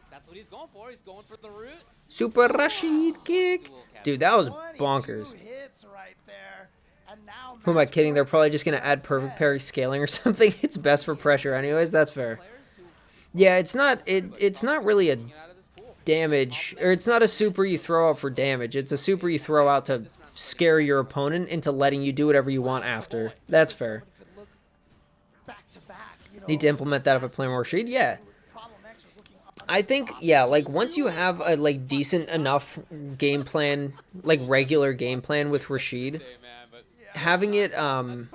That's what he's going for. He's going for the root. Super Rashid kick. Dude, that was bonkers. Hits right there. And now Who am I kidding? They're probably just gonna add perfect parry scaling or something. It's best for pressure anyways. That's fair. Yeah, it's not really a damage, or it's not a super you throw out for damage. It's a super you throw out to scare your opponent into letting you do whatever you want after. That's fair. Need to implement that if I play more Rashid? Yeah. I think, yeah, like, once you have a, like, decent enough game plan, like, regular game plan with Rashid, having it, Okay,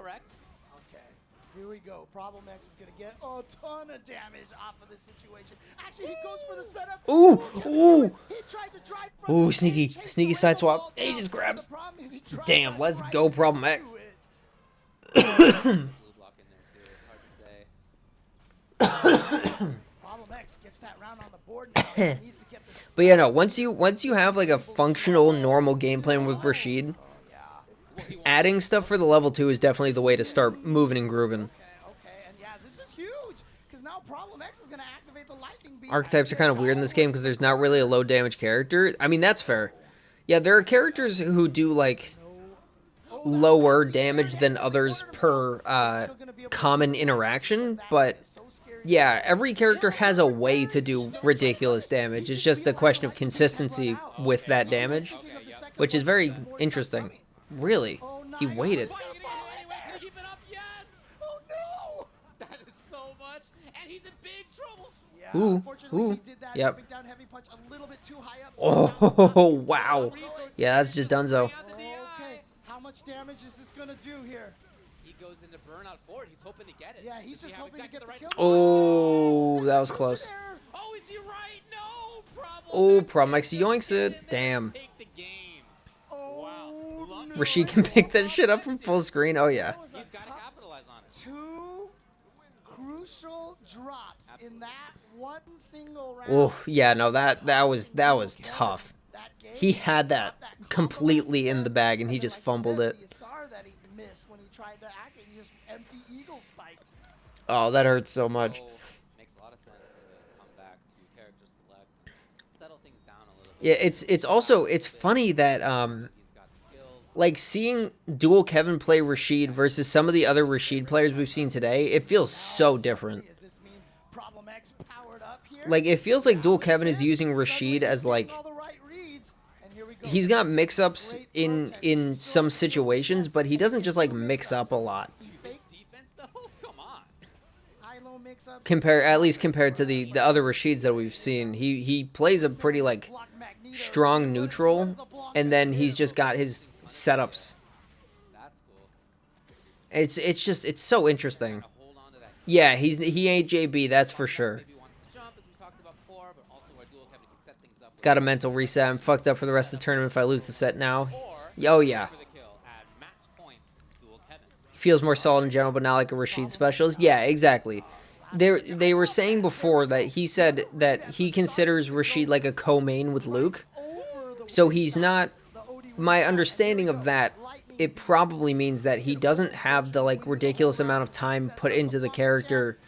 here we go. Problem X is gonna get a ton of damage off of this situation. Actually, he goes for the setup. Ooh! He tried to drive Ooh, sneaky side swap. And he just grabs. Damn, let's go, Problem X. Problem X gets that round on the board now. He needs to get this. But yeah, no, once you have like a functional, normal game plan with Rashid, adding stuff for the level 2 is definitely the way to start moving and grooving. Okay, and yeah, this is huge because now Problem X is gonna activate the lightning beam. Archetypes are kind of weird in this game because there's not really a low damage character. I mean, that's fair. Yeah, there are characters who do like lower damage than others per common interaction, but yeah, every character has a way to do ridiculous damage. It's just a question of consistency with that damage, which is very interesting. Really? He waited. That is so much, and he's in big trouble. Ooh. Yep. Oh, wow. Yeah, that's just Dunzo. Okay, how much damage is this gonna do here? He goes into burnout forward. He's hoping to get it. Yeah, he's just hoping to get the kill. Oh, that was close. Oh, is he right? No, Problem. Oh, Problem X yoinks it. Damn. Rashid can pick that shit up from full screen. Oh, yeah. He's got to capitalize on it. 2 crucial drops in that one single round. Oh, yeah, no, that was tough. He had that completely in the bag, and he just fumbled it. That he missed when he tried to act, and he just empty eagle spiked. Oh, that hurts so much. Makes a lot of sense to come back to character select, settle things down a little bit. Yeah, it's funny that like seeing Dual Kevin play Rashid versus some of the other Rashid players we've seen today, it feels so different. Like, it feels like Dual Kevin is using Rashid as like he's got mix-ups in some situations, but he doesn't just like mix up a lot. At least compared to the other Rashids that we've seen, he plays a pretty like strong neutral, and then he's just got his setups. It's so interesting. Yeah, he ain't JB, that's for sure. Got a mental reset. I'm fucked up for the rest of the tournament if I lose the set now. Oh, yeah. Feels more solid in general, but not like a Rashid specialist. Yeah, exactly. they were saying before that he said that he considers Rashid like a co-main with Luke. So he's not, my understanding of that, it probably means that he doesn't have the like ridiculous amount of time put into the character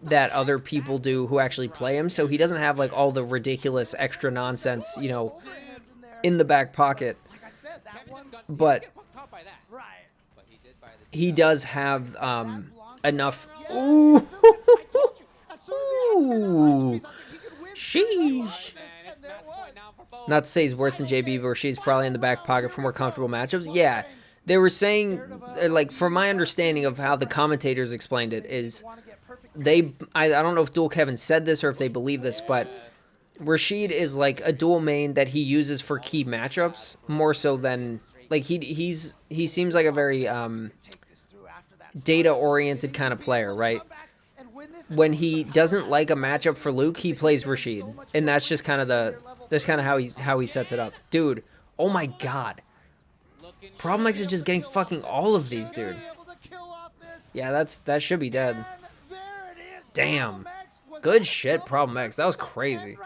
that other people do who actually play him. So he doesn't have like all the ridiculous extra nonsense, you know, in the back pocket. But he does have enough. Ooh, ooh, sheesh. Not to say he's worse than JB, but she's probably in the back pocket for more comfortable matchups. Yeah, they were saying, like, from my understanding of how the commentators explained it, is I don't know if Dual Kevin said this or if they believe this, but Rashid is like a dual main that he uses for key matchups more so than like he seems like a very data oriented kind of player, right? When he doesn't like a matchup for Luke, he plays Rashid, and that's just kind of how he sets it up, dude. Oh my god, Problem X is just getting fucking all of these, dude. Yeah, that should be dead. Damn, good shit, Problem X. That was crazy.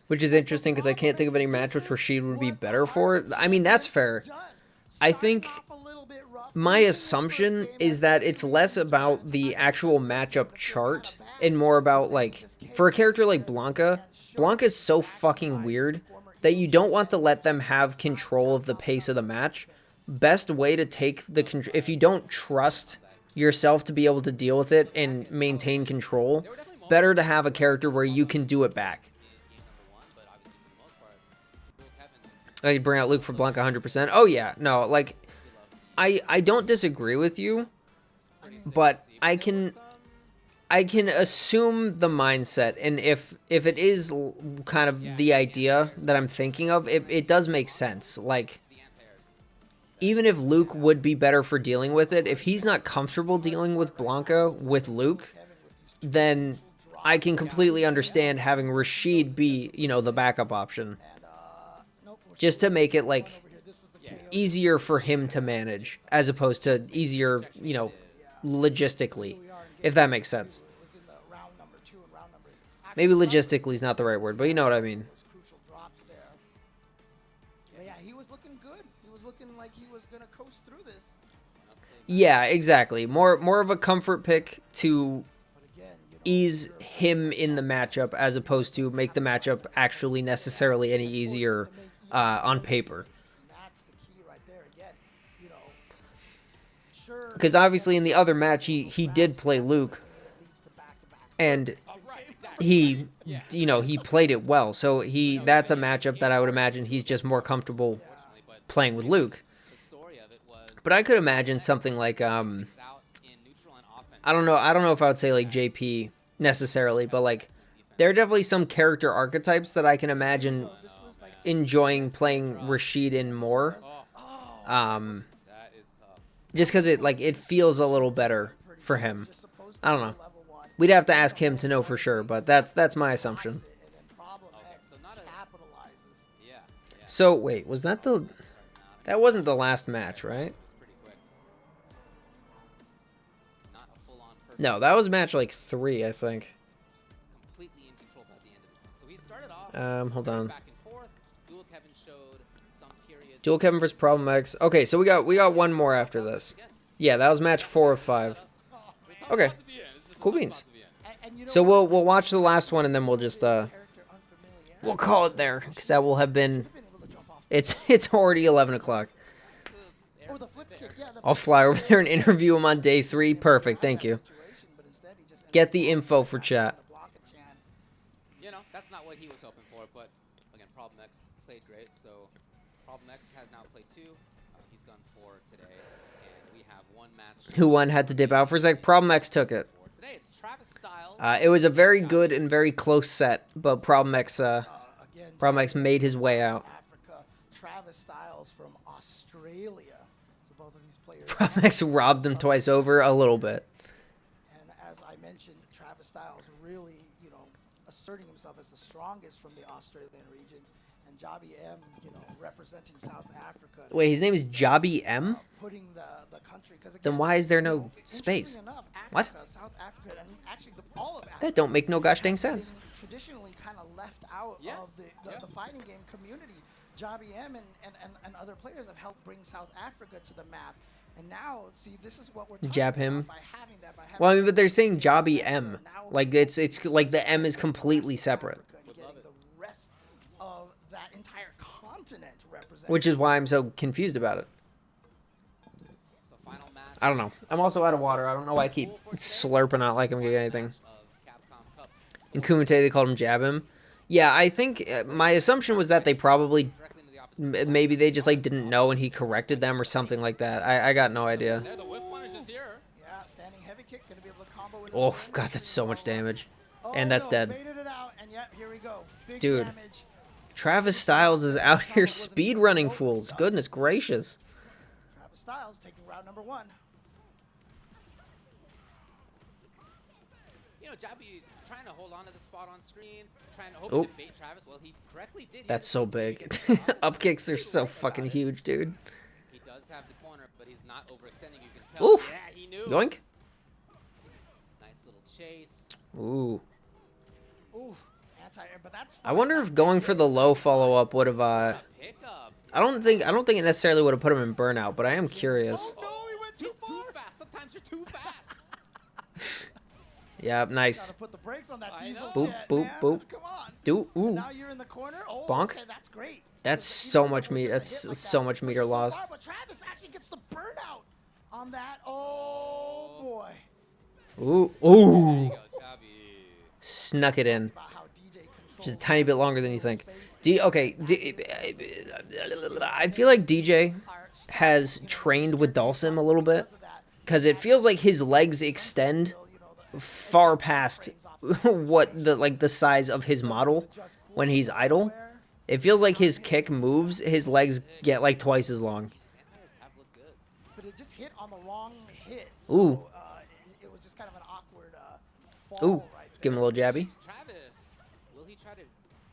Which is interesting because I can't think of any match which Rashid would be better for. I mean, that's fair. I think my assumption is that it's less about the actual matchup chart and more about, like, for a character like Blanca, Blanca's so fucking weird that you don't want to let them have control of the pace of the match. Best way to take the control, if you don't trust yourself to be able to deal with it and maintain control, better to have a character where you can do it back. I could bring out Luke for Blanca 100%. Oh yeah, no, like, I don't disagree with you, but I can assume the mindset, and if it is kind of the idea that I'm thinking of, it does make sense. Like, even if Luke would be better for dealing with it, if he's not comfortable dealing with Blanca with Luke, then I can completely understand having Rashid be, you know, the backup option. Just to make it, like, easier for him to manage, as opposed to easier, you know, logistically, if that makes sense. Maybe logistically is not the right word, but you know what I mean. Yeah, he was looking good. He was looking like he was gonna coast through this. Yeah, exactly. More of a comfort pick to ease him in the matchup, as opposed to make the matchup actually necessarily any easier on paper. Because obviously in the other match he did play Luke, and he, you know, he played it well. So that's a matchup that I would imagine he's just more comfortable playing with Luke. But I could imagine something like I don't know if I would say like JP necessarily, but like there are definitely some character archetypes that I can imagine enjoying playing Rashid in more. Just because it feels a little better for him. I don't know. We'd have to ask him to know for sure, but that's my assumption. So wait, was that that wasn't the last match, right? No, that was match like 3, I think. Hold on. Dual Kevin versus Problem X. Okay, so we got one more after this. Yeah, that was match 4 of 5. Okay, cool beans. So we'll watch the last one and then we'll just we'll call it there, because that will have been. It's already 11 o'clock. I'll fly over there and interview him on day 3. Perfect, thank you. Get the info for chat. You know, that's not what he was hoping for, but again, Problem X played great, so Problem X has now played 2. He's done 4 today, and we have one match. Who won had to dip out for a sec. Problem X took it. Today it's Travis Styles. It was a very good and very close set, but Problem X made his way out. Travis Styles from Australia. So both of these players. Problem X robbed him twice over a little bit. And as I mentioned, Travis Styles really, you know, asserting himself as the strongest from the Australian regions, and Jabi M, you know, representing South Africa. Wait, his name is Jabi M? Putting the country, because Then why is there no space? What? South Africa, and actually all of Africa, That don't make no gosh dang sense. been traditionally kind of left out of the fighting game community. Jobby M and other players have helped bring South Africa to the map. And now, see, this is what we're talking Jab him. about by having that. By having Well, I mean, but they're saying Jobby M. Like it's like the M is completely separate. getting the rest of that entire continent represented. Which is why I'm so confused about it. I don't know. I'm also out of water. I don't know why I keep slurping out like I'm getting anything. In Kumite, they called him Jab him. Yeah, I think my assumption was that they probably, maybe they just like didn't know and he corrected them or something like that. I got no idea. Oh god, that's so much damage, and that's dead. Dude, Travis Styles is out here speedrunning fools. Goodness gracious. Travis Styles taking round number 1. You know, Jobby trying to hold on to the spot on screen, trying to hope Oh. to bait Travis. Well, he correctly did. That's so big. Up kicks are so fucking huge, dude. He does have the corner, but he's not overextending. You can tell. Oof. Yeah, he knew. Yoink. Nice little chase. Ooh. Ooh, anti-air, but that's I wonder if going for the low follow-up would have, I don't think it necessarily would have put him in burnout, but I am curious. No, he went too fast. Sometimes you're too fast. Yeah, nice. Put the brakes on that diesel Boop, jet, boop, man. boop. Come on. Do ooh. Now you're in the corner. Oh, Bonk. okay, that's great. That's so much meat. That's so much meter lost. But Travis actually gets the burnout on that. Oh boy. Ooh, ooh. Snuck it in. Just a tiny bit longer than you think. I feel like DJ has trained with Dulcim a little bit, because it feels like his legs extend far past what the size of his model when he's idle. It feels like his kick moves, his legs get like twice as long. But it just hit on the wrong hit. Ooh. It was just kind of an awkward Ooh. Give him a little jabby. Travis, will he try to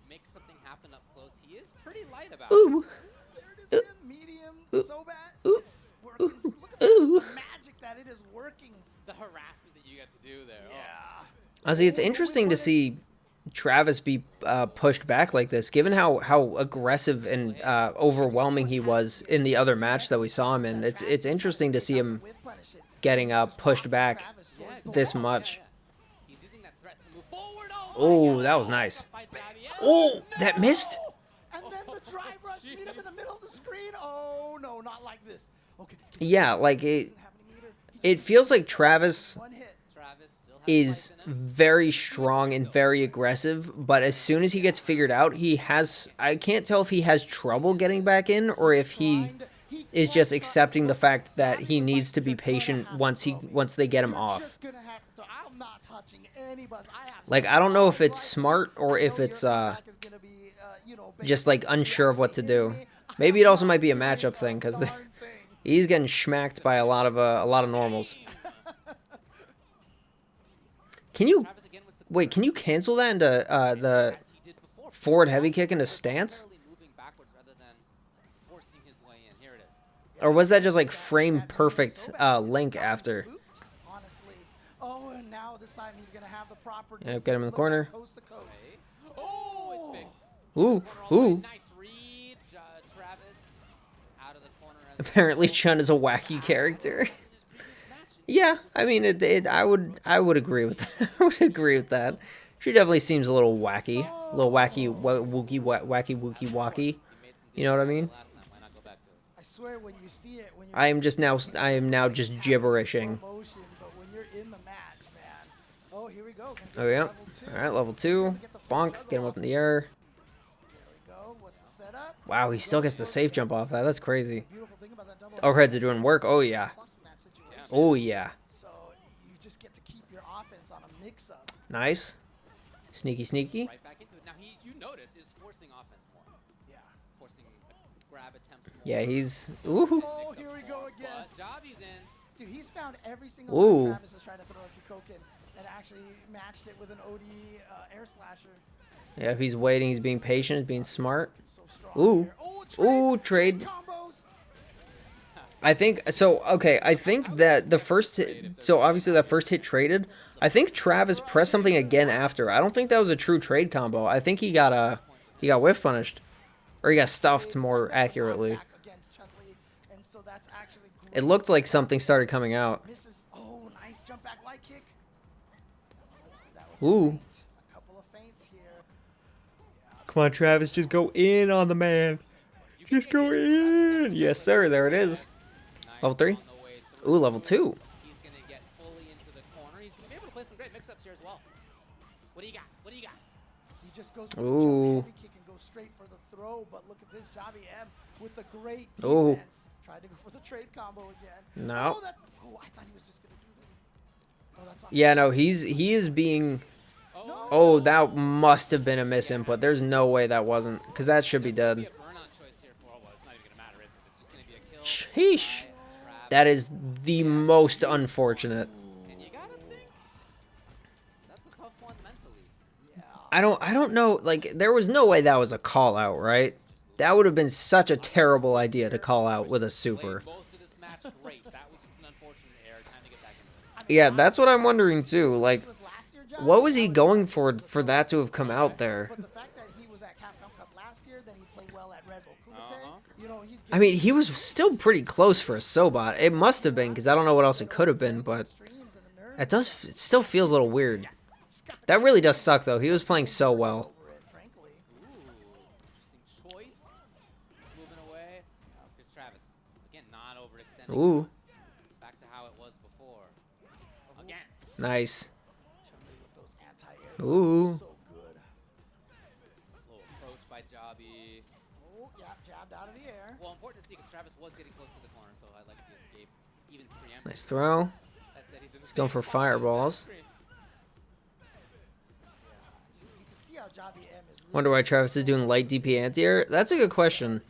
make something happen up close? He is pretty light about Ooh. it. There it is, medium, so bad. It's working. Look at the magic that it is working. The harassment that you get to do there. Yeah. Honestly, it's interesting to see Travis be pushed back like this, given how aggressive and overwhelming he was in the other match that we saw him in. It's interesting to see him getting pushed back this much. Oh, that was nice. Oh, that missed. And then the drive rush meet him in the middle of the screen. Oh no, not like this. Okay. Yeah, like it feels like Travis is very strong and very aggressive, but as soon as he gets figured out, I can't tell if he has trouble getting back in or if he is just accepting the fact that he needs to be patient once they get him off. Like, I don't know if it's smart or if it's just like unsure of what to do. Maybe it also might be a matchup thing, because he's getting schmacked by a lot of normals. Can you wait? Can you cancel that into the forward heavy kick into stance? Or was that just like frame perfect link after? Oh, and now this time he's gonna have the proper. Yeah, get him in the corner. Coast to coast. Oh, it's big. Ooh, ooh. Nice read, Travis. Out of the corner. Apparently, Chun is a wacky character. Yeah, I mean, I would agree with that. I would agree with that. She definitely seems a little wacky, wacky wookie wacky. You know what I mean? I swear, when you see it, when I am now just gibberishing. motion, but when you're in the match, man. Oh, here we go. Oh yeah. All right, level 2. Bonk. Get him up in the air. There we go. What's the setup? Wow, he still gets the safe jump off that. That's crazy. Overheads are doing work. Oh yeah. Oh yeah. So you just get to keep your offense on a mix-up. Nice. Sneaky, sneaky. Right back into it. Now you notice, is forcing offense more. Yeah. Forcing grab attempts more. Yeah, he's. Ooh. Oh, here we go again. But Jobby's in. Dude, he's found every single Ooh. time Travis is trying to throw a Kikoken and actually matched it with an OD air slasher. Yeah, if he's waiting, he's being patient, being smart. Ooh. Ooh, trade. Combos. I think so. Okay, I think that the first hit, so obviously that first hit traded. I think Travis pressed something again after. I don't think that was a true trade combo. I think he got whiff punished, or he got stuffed more accurately. It looked like something started coming out. Oh, nice jump back light kick. Ooh. Come on, Travis, just go in on the man. Just go in. Yes, sir. There it is. Level 3. Ooh, level 2. He's going to get fully into the corner. He's going to be able to play some great mix-ups here as well. What do you got? What do you got? He just goes for Ooh. the heavy kick and goes straight for the throw, but look at this Javi M with the great Ooh. defense. Tried to go for the trade combo again. No. Oh, I thought he was just going to do that. Oh, that's Yeah, no, he is being... Oh, that must have been a misinput. There's no way that wasn't, because that should be dead. Sheesh. That is the most unfortunate. I don't know, like, there was no way that was a call out, right? That would have been such a terrible idea to call out with a super. Yeah, that's what I'm wondering too. Like, what was he going for that to have come out there? But the fact that he was at CapCup last year, then he played well at Red Bull Kumite, you know, he's I mean, he was still pretty close for a Sobot. It must have been, because I don't know what else it could have been, but it still feels a little weird. That really does suck, though. He was playing so well. Ooh. Back to how it was before. Again. Nice. Ooh. so good. Slow approach by Jabi. Oh, yeah, jabbed out of the air. Well, important to see because Travis was getting close to the corner, so I like the escape. Even preemptive. Nice throw. He's going for fireballs. Wonder why Travis is doing light DP anti-air. That's a good question.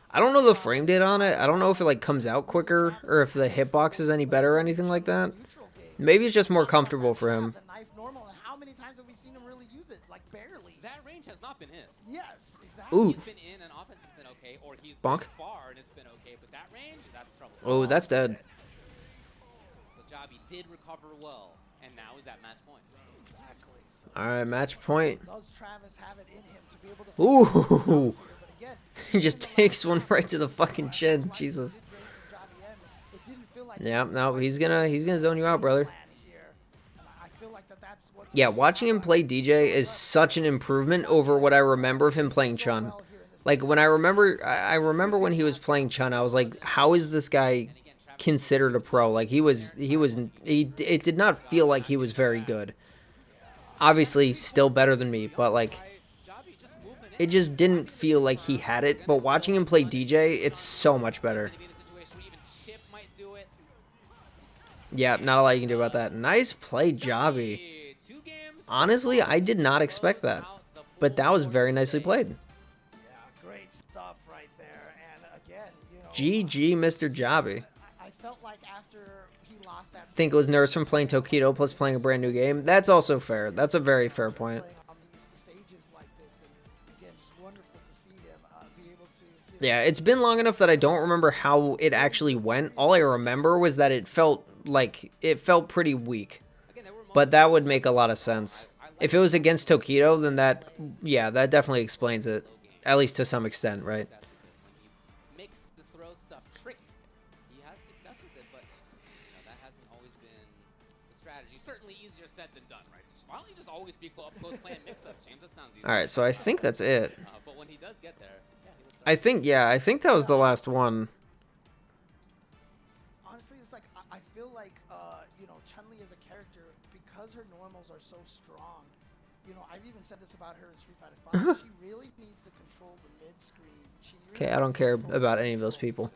I don't know the frame data on it. I don't know if it like comes out quicker or if the hitbox is any better or anything like that. Maybe it's just more comfortable for him. How many times have we seen him really use it? Like barely. That range has not been his. Yes, exactly. Ooh. He's been in and offense has been okay, or he's Bonk. been far and it's been okay, but that range, that's troublesome. Oh, that's dead. So Jabi did recover well, and now is at match point. Exactly. All right, match point. Does Travis have it in him to be able to Ooh. He just takes one right to the fucking chin. Jesus. Yeah, no, he's gonna zone you out, brother. Yeah, watching him play DJ is such an improvement over what I remember of him playing Chun. Like when I remember when he was playing Chun, I was like, how is this guy considered a pro? Like it did not feel like he was very good. Obviously, still better than me, but like, it just didn't feel like he had it. But watching him play DJ, it's so much better. Yeah, not a lot you can do about that. Nice play, Jabi. Honestly, I did not expect that. But that was very nicely played. Yeah, great stuff right there. And again, you know, GG, Mr. Jabi. I felt like after he lost that, Think it was nerves from playing Tokido plus playing a brand new game. That's also fair. That's a very fair point. Yeah, it's been long enough that I don't remember how it actually went. All I remember was that it felt pretty weak. But that would make a lot of sense. If it was against Tokido, then that definitely explains it. At least to some extent, right? Makes the throw stuff tricky. He has success with it, but that hasn't always been the strategy. Certainly easier said than done, right? Why don't you just always be up close playing mix-ups, James? That sounds easy. All right, so I think that's it. But when he does get there, I think that was the last one. Honestly, it's like I feel like Chun-Li as a character, because her normals are so strong. I've even said this about her in Street Fighter V. She really needs to control the mid screen. Okay, I don't care about any of those people.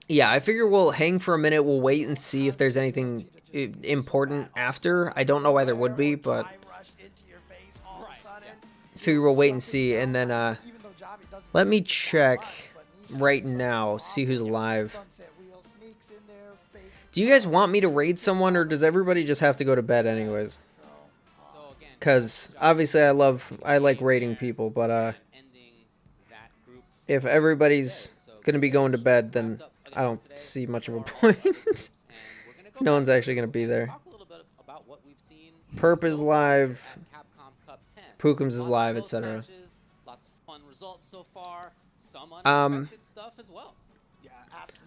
Yeah, I figure we'll hang for a minute. We'll wait and see if there's anything important after. I don't know why there would be, but I figure we'll wait and see. And then let me check right now, see who's alive. Do you guys want me to raid someone, or does everybody just have to go to bed anyways? Because obviously I like raiding people, but if everybody's gonna be going to bed, then I don't see much of a point. No one's actually gonna be there. Perp is live. Pookums is live, etc.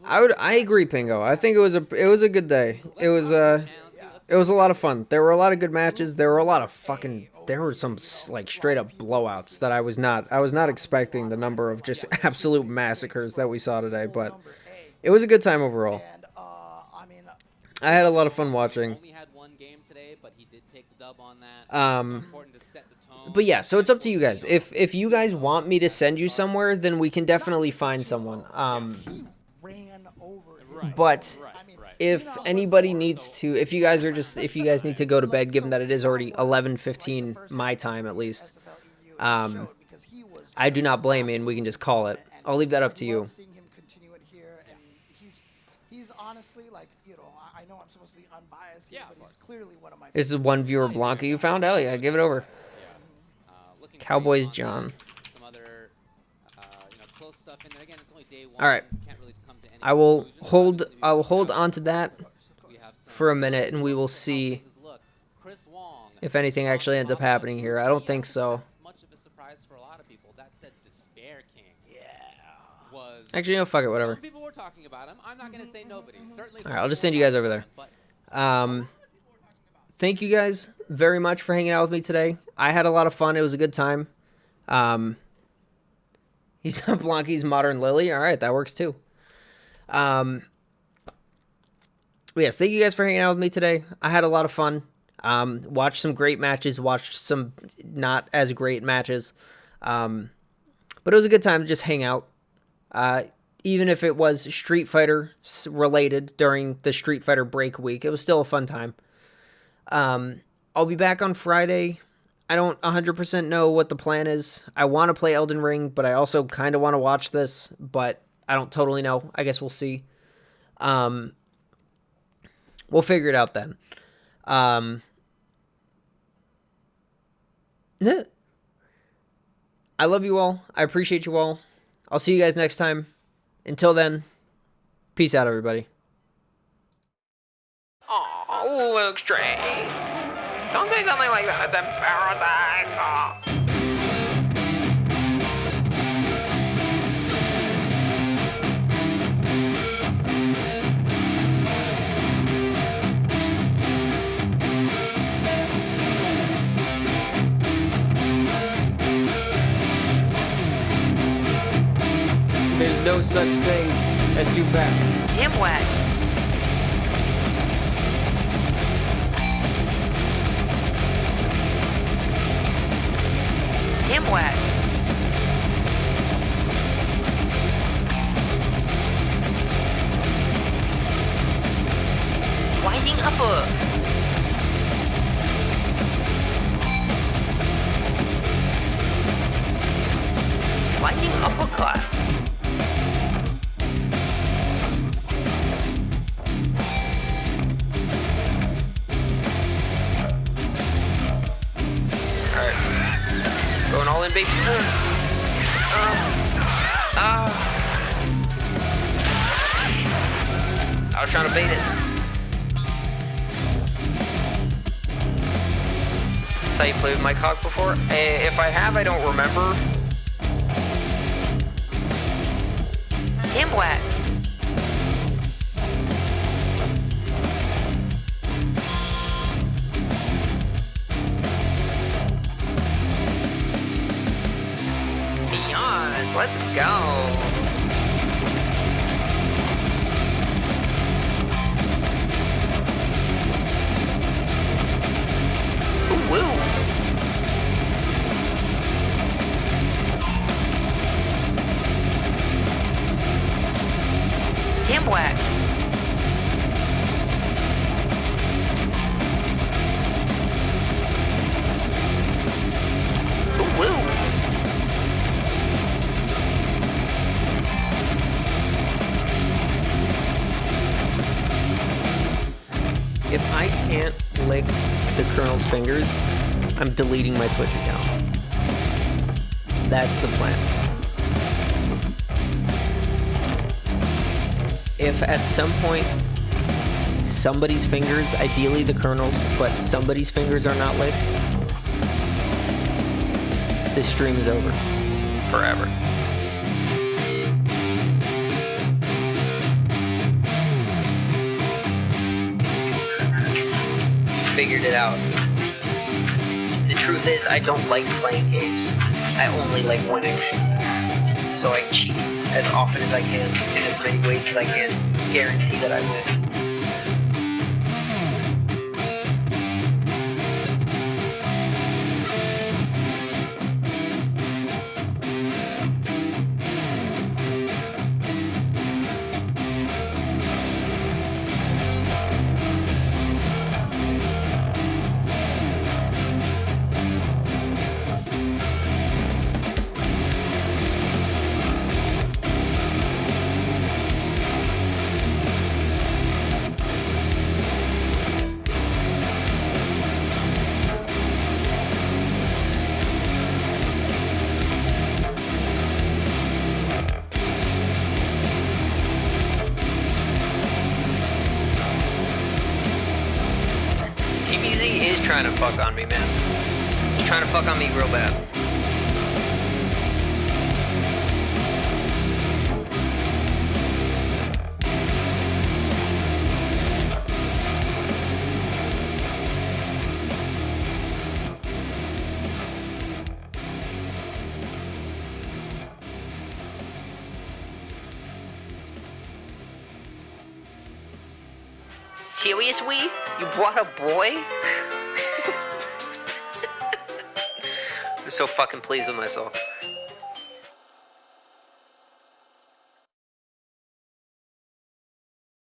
I agree, Pingo. I think it was a good day. It was a lot of fun. There were a lot of good matches. There were some like straight up blowouts that I was not expecting the number of just absolute massacres that we saw today, but it was a good time overall. I had a lot of fun watching. But yeah, so it's up to you guys. If you guys want me to send you somewhere, then we can definitely find someone. But if anybody needs to, if you guys need to go to bed, given that it is already 11:15 my time at least, I do not blame you, and we can just call it. I'll leave that up to you. He's honestly, like, you know, I know I'm supposed to be unbiased here, but he's clearly one of my. This is one viewer, Blanca, you found? Hell yeah, give it over. Cowboys John. All right. I will hold on to that for a minute, and we will see if anything actually ends up happening here. I don't think so. Actually, no, fuck it, whatever. All right, I'll just send you guys over there. Thank you guys very much for hanging out with me today. I had a lot of fun. It was a good time. He's not Blanky's Modern Lily. All right, that works too. But yes, thank you guys for hanging out with me today. I had a lot of fun. Watched some great matches. Watched some not as great matches. But it was a good time to just hang out. Even if it was Street Fighter related during the Street Fighter break week, it was still a fun time. I'll be back on Friday. I don't 100% know what the plan is. I want to play Elden Ring, but I also kind of want to watch this, but I don't totally know. I guess we'll see. We'll figure it out then. I love you all. I appreciate you all. I'll see you guys next time. Until then, peace out, everybody. Oh, Luke Stray. Don't say something like that. It's embarrassing. Oh. There's no such thing as too fast. Jim Wet. Jim Wet. Winding upper. Winding uppercut. Going all in, baby. I was trying to bait it. Thought you played with my cock before? If I have, I don't remember. Sam West. Let's go. Ooh, woo. Samwack. Ooh, woo. If I can't lick the Colonel's fingers, I'm deleting my Twitch account. That's the plan. if at some point somebody's fingers, ideally the Colonel's, but somebody's fingers are not licked, this stream is over. Forever. Figured it out. The truth is, I don't like playing games. I only like winning. So I cheat as often as I can, in as many ways as I can, guarantee that I win. TBZ is trying to fuck on me, man. He's trying to fuck on me real bad. Seriously? You brought a boy? I'm so fucking pleased with myself.